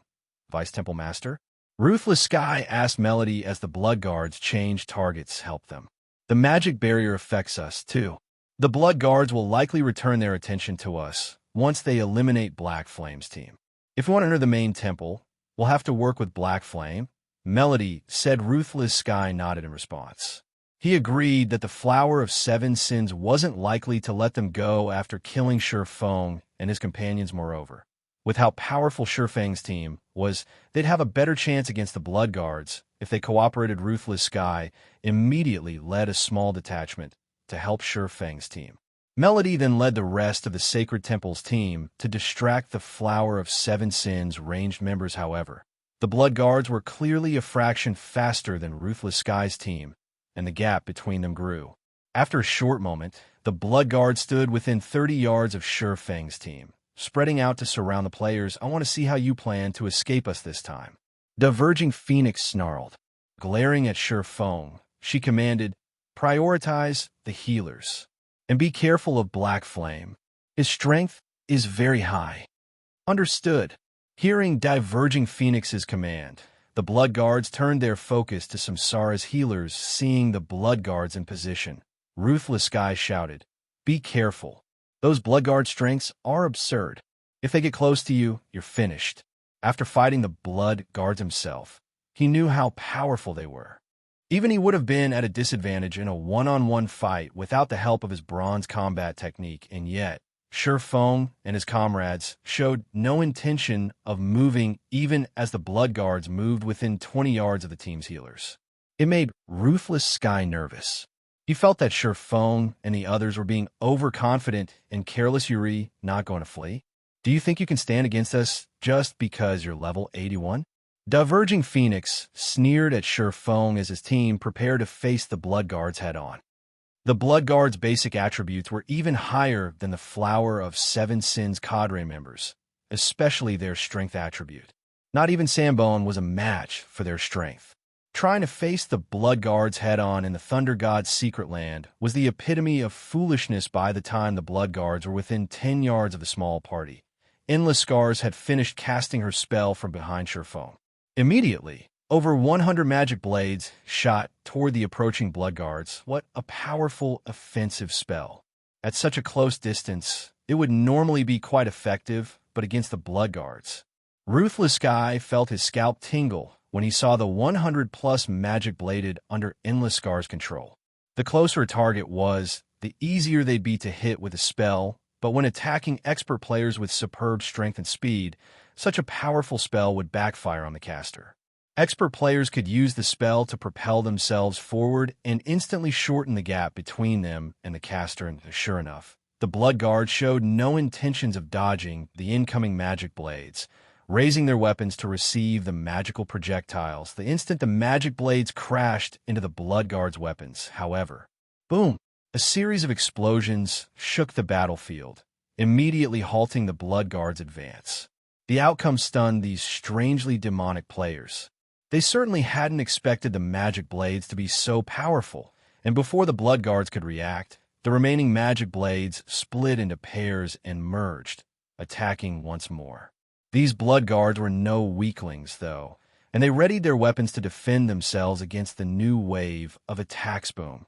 Vice Temple Master? Ruthless Sky asked Melody as the Blood Guards changed targets. Help them. The magic barrier affects us, too. The Blood Guards will likely return their attention to us once they eliminate Black Flame's team. If we want to enter the main temple, we'll have to work with Black Flame, Melody said. Ruthless Sky nodded in response. He agreed that the Flower of Seven Sins wasn't likely to let them go after killing Feng and his companions. Moreover, with how powerful Feng's team was, they'd have a better chance against the Blood Guards if they cooperated. Ruthless Sky immediately led a small detachment to help Feng's team. Melody then led the rest of the Sacred Temple's team to distract the Flower of Seven Sins ranged members. However, the Blood Guards were clearly a fraction faster than Ruthless Sky's team, and the gap between them grew. After a short moment, the Blood Guard stood within 30 yards of Feng's team, spreading out to surround the players. I want to see how you plan to escape us this time. Diverging Phoenix snarled. Glaring at Feng, she commanded, prioritize the healers, and be careful of Black Flame. His strength is very high. Understood. Hearing Diverging Phoenix's command, the Blood Guards turned their focus to Samsara's healers. Seeing the Blood Guards in position, Ruthless Sky shouted, be careful. Those Blood Guard strengths are absurd. If they get close to you, you're finished. After fighting the Blood Guards himself, he knew how powerful they were. Even he would have been at a disadvantage in a one-on-one fight without the help of his bronze combat technique, and yet Feng and his comrades showed no intention of moving even as the Blood Guards moved within 20 yards of the team's healers. It made Ruthless Sky nervous. He felt that Feng and the others were being overconfident and Careless Yuri not going to flee. Do you think you can stand against us just because you're level 81? Diverging Phoenix sneered at Feng as his team prepared to face the Blood Guards head-on. The Blood Guards' basic attributes were even higher than the Flower of Seven Sins cadre members, especially their strength attribute. Not even Sanbone was a match for their strength. Trying to face the Blood Guards head-on in the Thunder God's secret land was the epitome of foolishness by the time the Blood Guards were within 10 yards of the small party. Endless Scars had finished casting her spell from behind Feng. Immediately, over 100 magic blades shot toward the approaching Blood Guards. What a powerful offensive spell. At such a close distance, it would normally be quite effective, but against the Blood Guards. Ruthless Sky felt his scalp tingle when he saw the 100-plus magic bladed under Endless Scar's control. The closer a target was, the easier they'd be to hit with a spell, but when attacking expert players with superb strength and speed, such a powerful spell would backfire on the caster. Expert players could use the spell to propel themselves forward and instantly shorten the gap between them and the caster, and sure enough, the Blood Guards showed no intentions of dodging the incoming magic blades, raising their weapons to receive the magical projectiles the instant the magic blades crashed into the Blood Guards' weapons. However, boom! A series of explosions shook the battlefield, immediately halting the Blood Guards' advance. The outcome stunned these strangely demonic players. They certainly hadn't expected the magic blades to be so powerful, and before the Blood Guards could react, the remaining magic blades split into pairs and merged, attacking once more. These Blood Guards were no weaklings, though, and they readied their weapons to defend themselves against the new wave of attacks. Boom.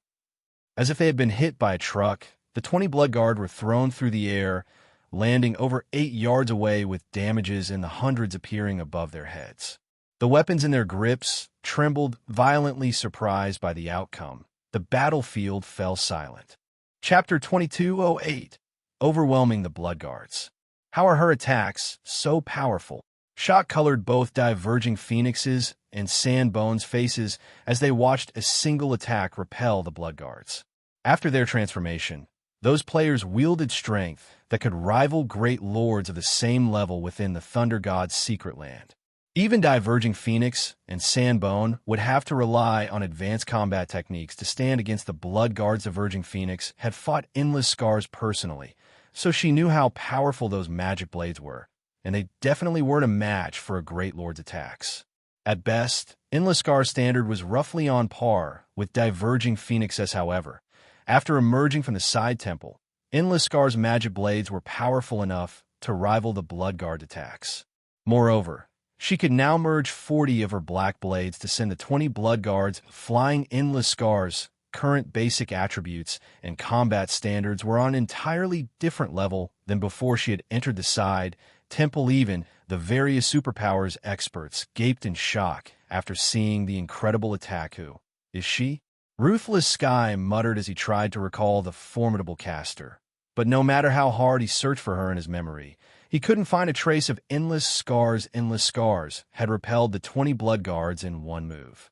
As if they had been hit by a truck, the 20 Blood Guard were thrown through the air, landing over 8 yards away with damages in the hundreds appearing above their heads. The weapons in their grips trembled, violently surprised by the outcome. The battlefield fell silent. Chapter 2208. Overwhelming the Blood Guards. How are her attacks so powerful? Shock colored both Diverging Phoenix's and Sanbone's faces as they watched a single attack repel the Blood Guards. After their transformation, those players wielded strength that could rival great lords of the same level within the Thunder God's secret land. Even Diverging Phoenix and Sanbone would have to rely on advanced combat techniques to stand against the Blood Guards. Diverging Phoenix had fought Endless Scars personally, so she knew how powerful those magic blades were, and they definitely weren't a match for a Great Lord's attacks. At best, Endless Scar's standard was roughly on par with Diverging Phoenix's. However, after emerging from the side temple, Endless Scar's magic blades were powerful enough to rival the Blood Guard attacks. Moreover, she could now merge 40 of her black blades to send the 20 Blood Guards flying. Endless Scar's current basic attributes and combat standards were on an entirely different level than before she had entered the side temple. Even the various superpowers experts gaped in shock after seeing the incredible attack. Who is she? Ruthless Sky muttered as he tried to recall the formidable caster. But no matter how hard he searched for her in his memory, he couldn't find a trace of Endless Scars. Endless Scars had repelled the 20 Blood Guards in one move.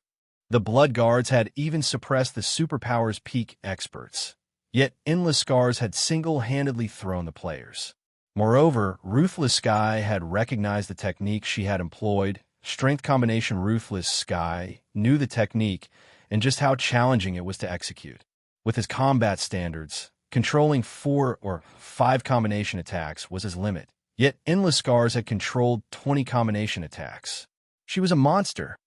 The Blood Guards had even suppressed the Superpower's peak experts. Yet Endless Scars had single-handedly thrown the players. Moreover, Ruthless Sky had recognized the technique she had employed. Strength combination. Ruthless Sky knew the technique and just how challenging it was to execute. With his combat standards, controlling 4 or 5 combination attacks was his limit. Yet Endless Scars had controlled 20 combination attacks. She was a monster.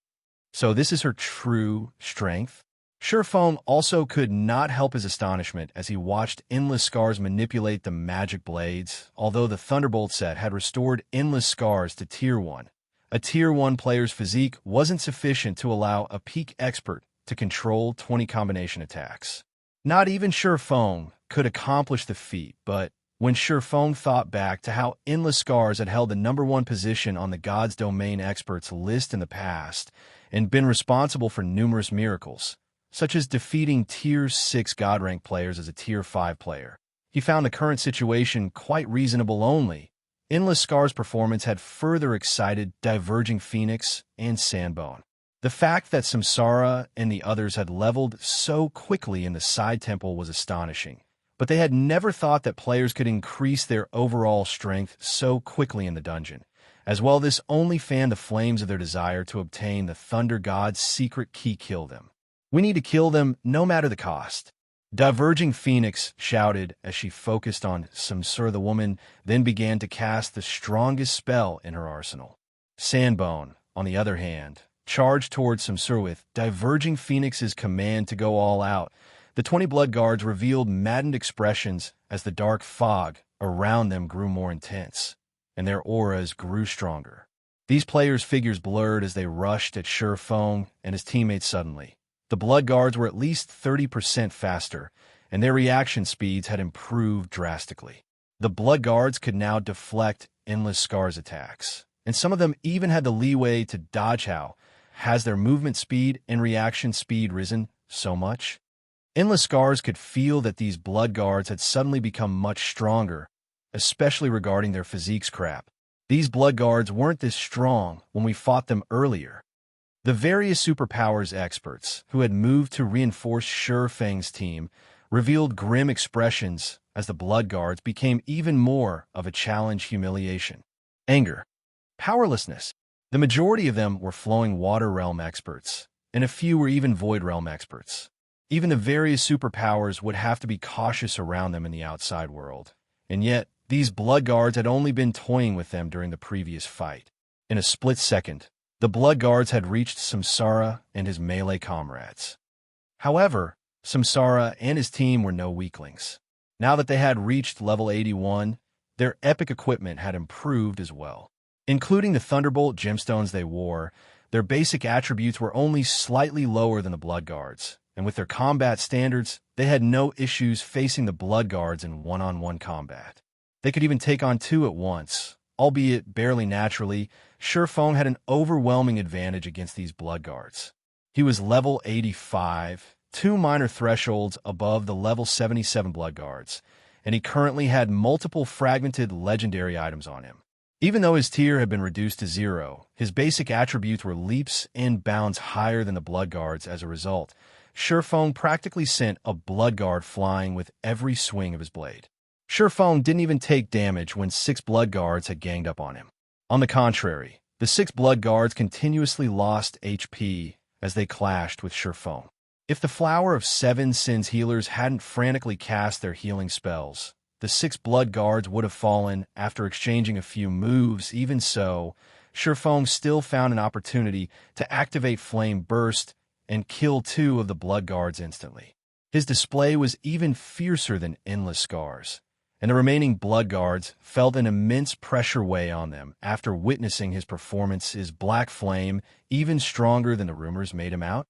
So this is her true strength? Feng also could not help his astonishment as he watched Endless Scars manipulate the magic blades, although the Thunderbolt set had restored Endless Scars to Tier 1. A Tier 1 player's physique wasn't sufficient to allow a peak expert to control 20 combination attacks. Not even Feng could accomplish the feat, but when Feng thought back to how Endless Scars had held the #1 position on the God's Domain experts list in the past and been responsible for numerous miracles, such as defeating Tier 6 God rank players as a Tier 5 player, He found the current situation quite reasonable only. Endless Scar's performance had further excited Diverging Phoenix and Sandbone. The fact that Samsara and the others had leveled so quickly in the side temple was astonishing, but they had never thought that players could increase their overall strength so quickly in the dungeon. As well, this only fanned the flames of their desire to obtain the Thunder God's secret key. Kill them. We need to kill them no matter the cost. Diverging Phoenix shouted as she focused on Samsara. The woman then began to cast the strongest spell in her arsenal. Sandbone, on the other hand, charged towards Samsara with Diverging Phoenix's command to go all out. The 20 blood guards revealed maddened expressions as the dark fog around them grew more intense, and their auras grew stronger. These players' figures blurred as they rushed at Feng and his teammates suddenly. The blood guards were at least 30% faster, and their reaction speeds had improved drastically. The blood guards could now deflect Endless Scar's attacks, and some of them even had the leeway to dodge. How has their movement speed and reaction speed risen so much? Endless Scars could feel that these blood guards had suddenly become much stronger, especially regarding their physiques. Crap. These blood guards weren't this strong when we fought them earlier. The various superpowers experts who had moved to reinforce Feng's team revealed grim expressions as the blood guards became even more of a challenge. Humiliation, anger, powerlessness. The majority of them were flowing water realm experts, and a few were even void realm experts. Even the various superpowers would have to be cautious around them in the outside world, and yet these blood guards had only been toying with them during the previous fight. In a split second, the blood guards had reached Samsara and his melee comrades. However, Samsara and his team were no weaklings. Now that they had reached level 81, their epic equipment had improved as well. Including the Thunderbolt gemstones they wore, their basic attributes were only slightly lower than the blood guards, and with their combat standards, they had no issues facing the blood guards in one-on-one combat. They could even take on two at once, albeit barely naturally. Feng had an overwhelming advantage against these blood guards. He was level 85, 2 minor thresholds above the level 77 blood guards, and he currently had multiple fragmented legendary items on him. Even though his tier had been reduced to 0, his basic attributes were leaps and bounds higher than the blood guards. As a result, Feng practically sent a blood guard flying with every swing of his blade. Feng didn't even take damage when 6 blood guards had ganged up on him. On the contrary, the 6 blood guards continuously lost HP as they clashed with Feng. If the Flower of 7 Sins healers hadn't frantically cast their healing spells, the 6 blood guards would have fallen after exchanging a few moves. Even so, Feng still found an opportunity to activate Flame Burst and kill 2 of the blood guards instantly. His display was even fiercer than Endless Scars, and the remaining blood guards felt an immense pressure weigh on them after witnessing his performance. His black flame even stronger than the rumors made him out.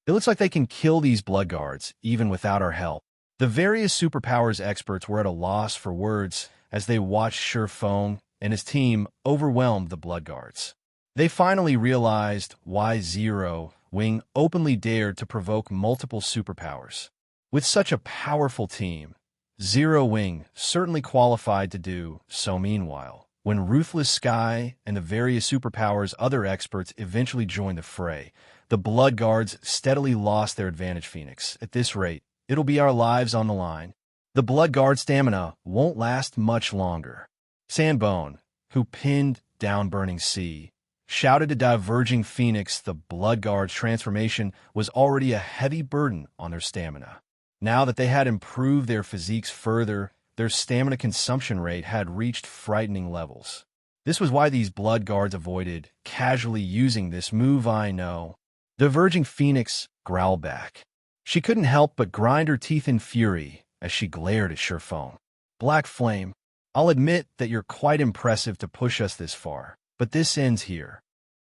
It looks like they can kill these blood guards even without our help. The various superpowers experts were at a loss for words as they watched Feng and his team overwhelm the blood guards. They finally realized why Zero Wing openly dared to provoke multiple superpowers. With such a powerful team, Zero Wing certainly qualified to do so. Meanwhile, when Ruthless Sky and the various superpowers other experts eventually joined the fray, the blood guards steadily lost their advantage. Phoenix, at this rate, it'll be our lives on the line. The blood guard stamina won't last much longer. Sandbone, who pinned down Burning Sea, shouted to Diverging Phoenix the blood guard's transformation was already a heavy burden on their stamina. Now that they had improved their physiques further, their stamina consumption rate had reached frightening levels. This was why these blood guards avoided casually using this move. I know. Diverging Phoenix growled back. She couldn't help but grind her teeth in fury as she glared at Feng. Black Flame, I'll admit that you're quite impressive to push us this far, but this ends here.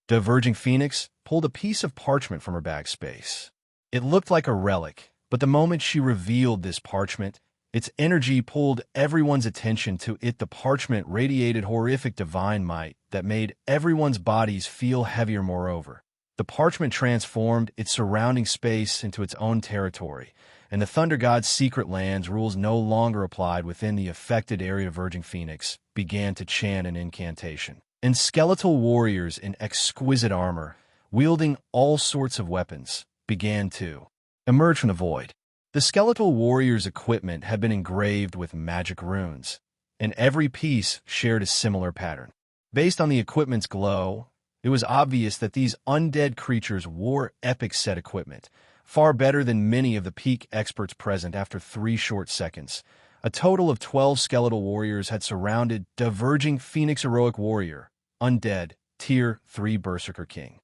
Diverging Phoenix pulled a piece of parchment from her bag space. It looked like a relic, but the moment she revealed this parchment, its energy pulled everyone's attention to it. The parchment radiated horrific divine might that made everyone's bodies feel heavier. Moreover, The parchment transformed its surrounding space into its own territory, and the Thunder God's secret lands rules no longer applied within the affected area. Verging Phoenix began to chant an incantation, and skeletal warriors in exquisite armor, wielding all sorts of weapons, began to emerge from the void. The skeletal warriors' equipment had been engraved with magic runes, and every piece shared a similar pattern. Based on the equipment's glow, it was obvious that these undead creatures wore epic set equipment, far better than many of the peak experts present. After 3 short seconds, a total of 12 skeletal warriors had surrounded Diverging Phoenix Heroic Warrior, Undead, Tier 3 Berserker King.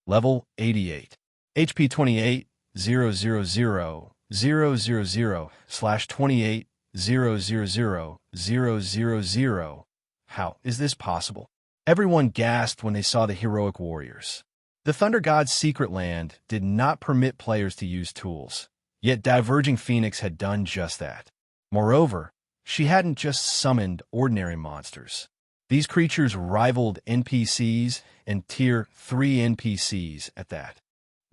Level 88. HP 28, 000, 000, /28, 000, 000. How is this possible? Everyone gasped when they saw the heroic warriors. The Thunder God's secret land did not permit players to use tools, yet Diverging Phoenix had done just that. Moreover, she hadn't just summoned ordinary monsters. These creatures rivaled NPCs and Tier 3 NPCs at that.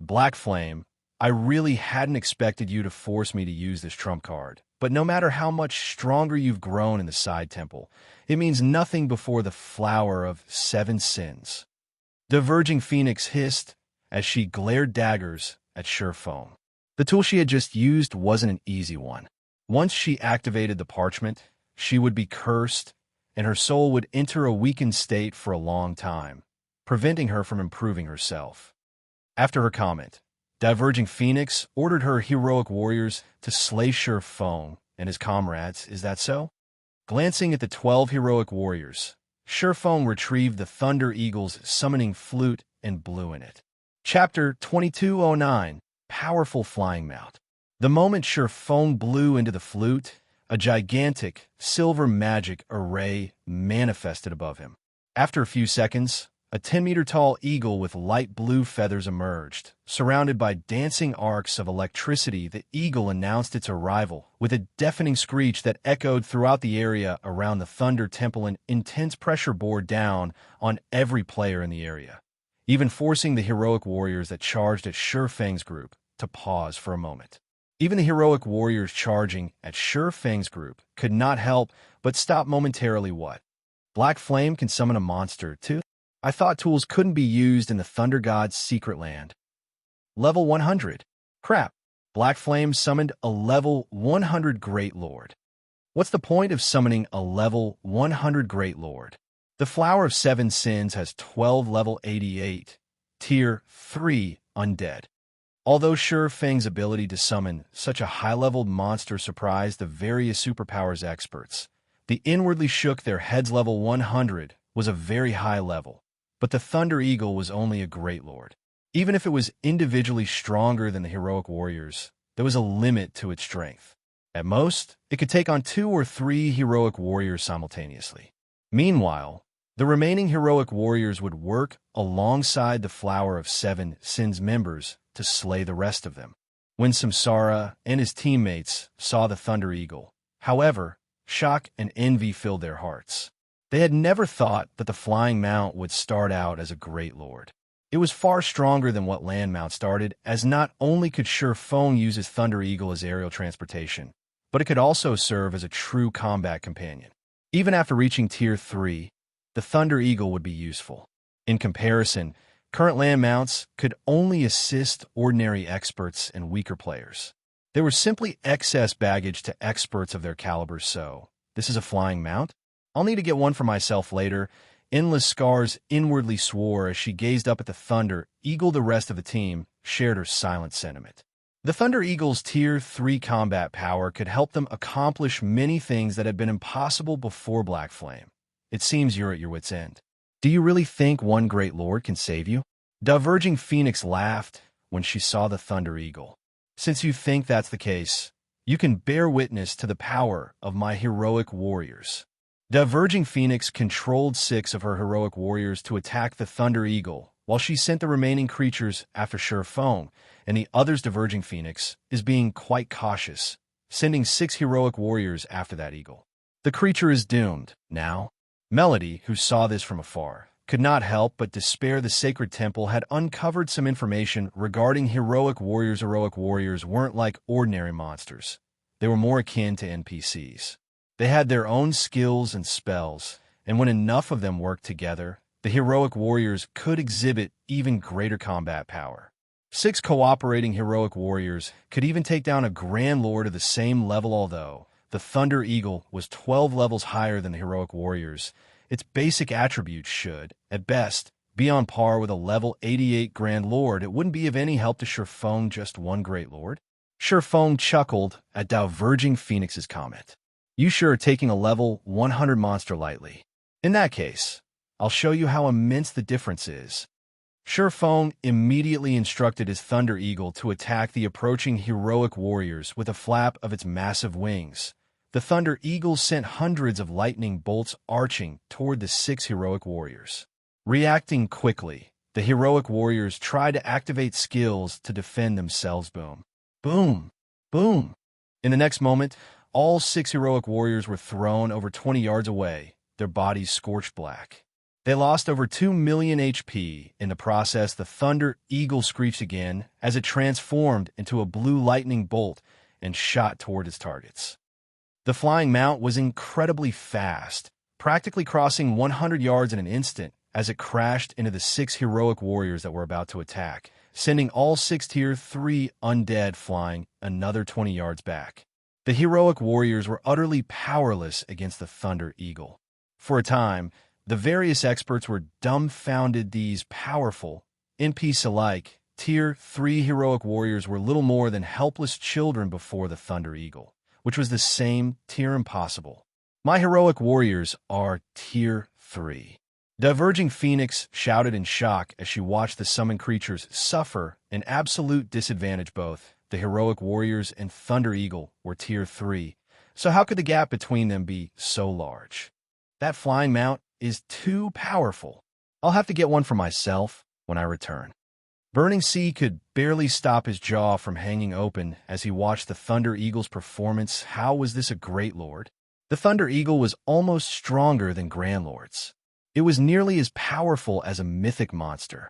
Black Flame, I really hadn't expected you to force me to use this trump card, but no matter how much stronger you've grown in the side temple, it means nothing before the flower of 7 sins. Diverging Phoenix hissed as she glared daggers at Feng. The tool she had just used wasn't an easy one. Once she activated the parchment, she would be cursed, and her soul would enter a weakened state for a long time, preventing her from improving herself. After her comment, Diverging Phoenix ordered her heroic warriors to slay Feng and his comrades. Is that so? Glancing at the 12 heroic warriors, Feng retrieved the Thunder Eagle's summoning flute and blew in it. Chapter 2209, Powerful Flying Mount. The moment Feng blew into the flute, a gigantic silver magic array manifested above him. After a few seconds, a 10-meter-tall eagle with light blue feathers emerged. Surrounded by dancing arcs of electricity, the eagle announced its arrival with a deafening screech that echoed throughout the area around the Thunder Temple. And intense pressure bore down on every player in the area, even forcing the heroic warriors that charged at Feng's group to pause for a moment. Even the heroic warriors charging at Feng's group could not help but stop momentarily. What? Black Flame can summon a monster too? I thought tools couldn't be used in the Thunder God's secret land. Level 100. Crap. Black Flame summoned a level 100 Great Lord. What's the point of summoning a level 100 Great Lord? The Flower of 7 Sins has 12 level 88, Tier 3 Undead. Although Feng's ability to summon such a high-leveled monster surprised the various Superpowers experts, they inwardly shook their heads. Level 100 was a very high level. But the Thunder Eagle was only a Great Lord. Even if it was individually stronger than the heroic warriors, there was a limit to its strength. At most, it could take on 2 or 3 heroic warriors simultaneously. Meanwhile, the remaining heroic warriors would work alongside the Flower of 7 Sins members to slay the rest of them. When Samsara and his teammates saw the Thunder Eagle, however, shock and envy filled their hearts. They had never thought that the Flying Mount would start out as a Great Lord. It was far stronger than what Land Mount started, as not only could Feng use his Thunder Eagle as aerial transportation, but it could also serve as a true combat companion. Even after reaching Tier 3, the Thunder Eagle would be useful. In comparison, current Land Mounts could only assist ordinary experts and weaker players. They were simply excess baggage to experts of their caliber. So, this is a Flying Mount? I'll need to get one for myself later. Endless Scars inwardly swore as she gazed up at the Thunder Eagle. The rest of the team shared her silent sentiment. The Thunder Eagle's Tier 3 combat power could help them accomplish many things that had been impossible before Black Flame. It seems you're at your wit's end. Do you really think one Great Lord can save you? Diverging Phoenix laughed when she saw the Thunder Eagle. Since you think that's the case, you can bear witness to the power of my heroic warriors. Diverging Phoenix controlled 6 of her heroic warriors to attack the Thunder Eagle, while she sent the remaining creatures after Feng and the others. Diverging Phoenix is being quite cautious, sending 6 heroic warriors after that eagle. The creature is doomed. Now, Melody, who saw this from afar, could not help but despair the sacred temple had uncovered some information regarding heroic warriors. Heroic warriors weren't like ordinary monsters. They were more akin to NPCs. They had their own skills and spells, and when enough of them worked together, the heroic warriors could exhibit even greater combat power. 6 cooperating heroic warriors could even take down a Grand Lord of the same level. Although the Thunder Eagle was 12 levels higher than the heroic warriors, its basic attributes should, at best, be on par with a level 88 Grand Lord. It wouldn't be of any help to Feng, just one Great Lord. Feng chuckled at Diverging Phoenix's comment. You sure are taking a level 100 monster lightly. In that case, I'll show you how immense the difference is. Feng immediately instructed his Thunder Eagle to attack the approaching heroic warriors with a flap of its massive wings. The Thunder Eagle sent hundreds of lightning bolts arching toward the 6 heroic warriors. Reacting quickly, the heroic warriors tried to activate skills to defend themselves. Boom, boom, boom. In the next moment, all 6 heroic warriors were thrown over 20 yards away, their bodies scorched black. They lost over 2 million HP. In the process, the Thunder Eagle screeched again as it transformed into a blue lightning bolt and shot toward its targets. The flying mount was incredibly fast, practically crossing 100 yards in an instant as it crashed into the 6 heroic warriors that were about to attack, sending all 6 Tier 3 undead flying another 20 yards back. The heroic warriors were utterly powerless against the Thunder Eagle. For a time, the various experts were dumbfounded. These powerful, NPC-like, Tier 3 heroic warriors were little more than helpless children before the Thunder Eagle, which was the same tier impossible. My heroic warriors are Tier 3. Diverging Phoenix shouted in shock as she watched the summoned creatures suffer an absolute disadvantage. Both the heroic warriors and Thunder Eagle were Tier 3, so how could the gap between them be so large? That flying mount is too powerful. I'll have to get one for myself when I return. Burning Sea could barely stop his jaw from hanging open as he watched the Thunder Eagle's performance. How was this a Great Lord? The Thunder Eagle was almost stronger than Grand Lords. It was nearly as powerful as a mythic monster.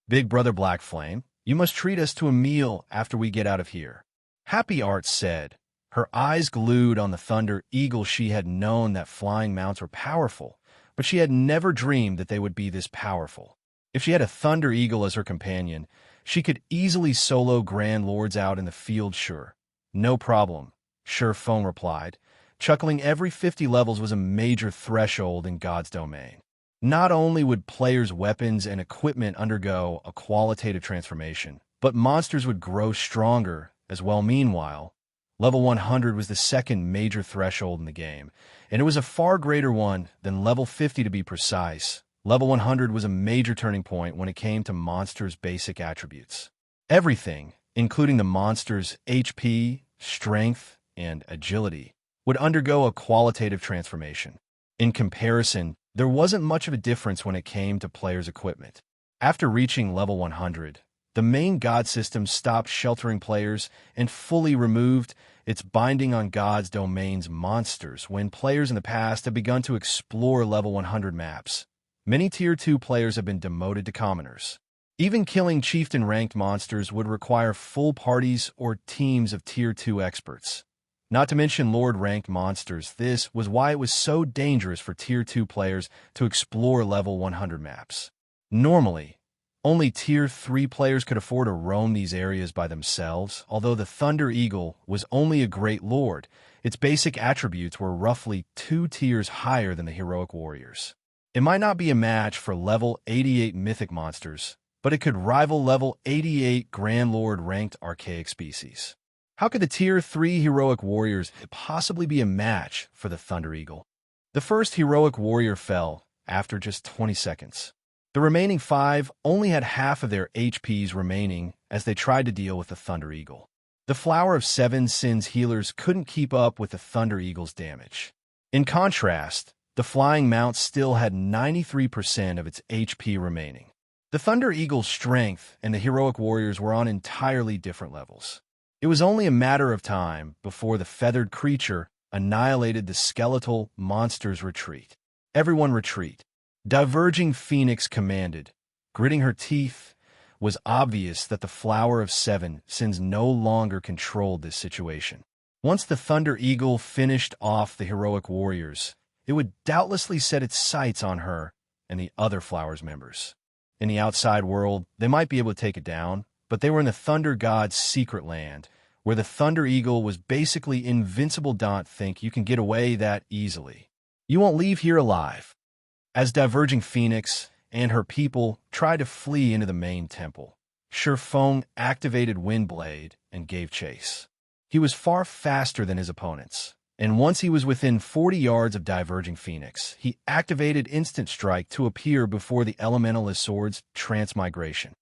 Big Brother Black Flame, you must treat us to a meal after we get out of here. Happy Art said, her eyes glued on the Thunder Eagle. She had known that flying mounts were powerful, but she had never dreamed that they would be this powerful. If she had a Thunder Eagle as her companion, she could easily solo Grand Lords out in the field. Sure, no problem, Feng replied, chuckling. Every 50 levels was a major threshold in God's domain. Not only would players' weapons and equipment undergo a qualitative transformation, but monsters would grow stronger as well. Meanwhile, level 100 was the second major threshold in the game, and it was a far greater one than level 50 to be precise. Level 100 was a major turning point when it came to monsters' basic attributes. Everything, including the monster's HP, strength, and agility, would undergo a qualitative transformation. In comparison, there wasn't much of a difference when it came to players' equipment. After reaching level 100, the main God system stopped sheltering players and fully removed its binding on God's domain's monsters. When players in the past have begun to explore level 100 maps, many Tier 2 players have been demoted to commoners. Even killing chieftain-ranked monsters would require full parties or teams of Tier 2 experts. Not to mention Lord-ranked monsters. This was why it was so dangerous for Tier 2 players to explore level 100 maps. Normally, only Tier 3 players could afford to roam these areas by themselves. Although the Thunder Eagle was only a Great Lord, its basic attributes were roughly 2 tiers higher than the heroic warriors. It might not be a match for level 88 mythic monsters, but it could rival level 88 Grand Lord ranked archaic species. How could the Tier 3 heroic warriors possibly be a match for the Thunder Eagle? The first heroic warrior fell after just 20 seconds. The remaining 5 only had half of their HPs remaining as they tried to deal with the Thunder Eagle. The Flower of Seven Sins healers couldn't keep up with the Thunder Eagle's damage. In contrast, the Flying Mount still had 93% of its HP remaining. The Thunder Eagle's strength and the heroic warriors were on entirely different levels. It was only a matter of time before the feathered creature annihilated the skeletal monster's retreat. Everyone retreat. Diverging Phoenix commanded. Gritting her teeth, was obvious that the Flower of Seven Sins no longer controlled this situation. Once the Thunder Eagle finished off the heroic warriors, it would doubtlessly set its sights on her and the other Flowers members. In the outside world, they might be able to take it down, but they were in the Thunder God's secret land, where the Thunder Eagle was basically invincible. Don't think you can get away that easily. You won't leave here alive. As Diverging Phoenix and her people tried to flee into the main temple, Feng activated Windblade and gave chase. He was far faster than his opponents, and once he was within 40 yards of Diverging Phoenix, he activated Instant Strike to appear before the Elementalist Sword's transmigration.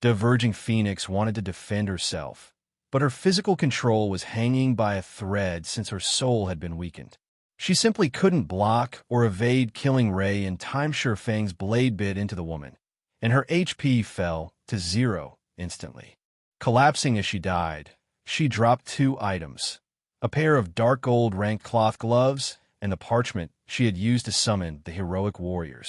Diverging Phoenix wanted to defend herself, but her physical control was hanging by a thread since her soul had been weakened. She simply couldn't block or evade Killing Ray in time. Feng's blade bit into the woman, and her HP fell to 0 instantly. Collapsing as she died, she dropped 2 items, a pair of dark gold ranked cloth gloves and the parchment she had used to summon the heroic warriors.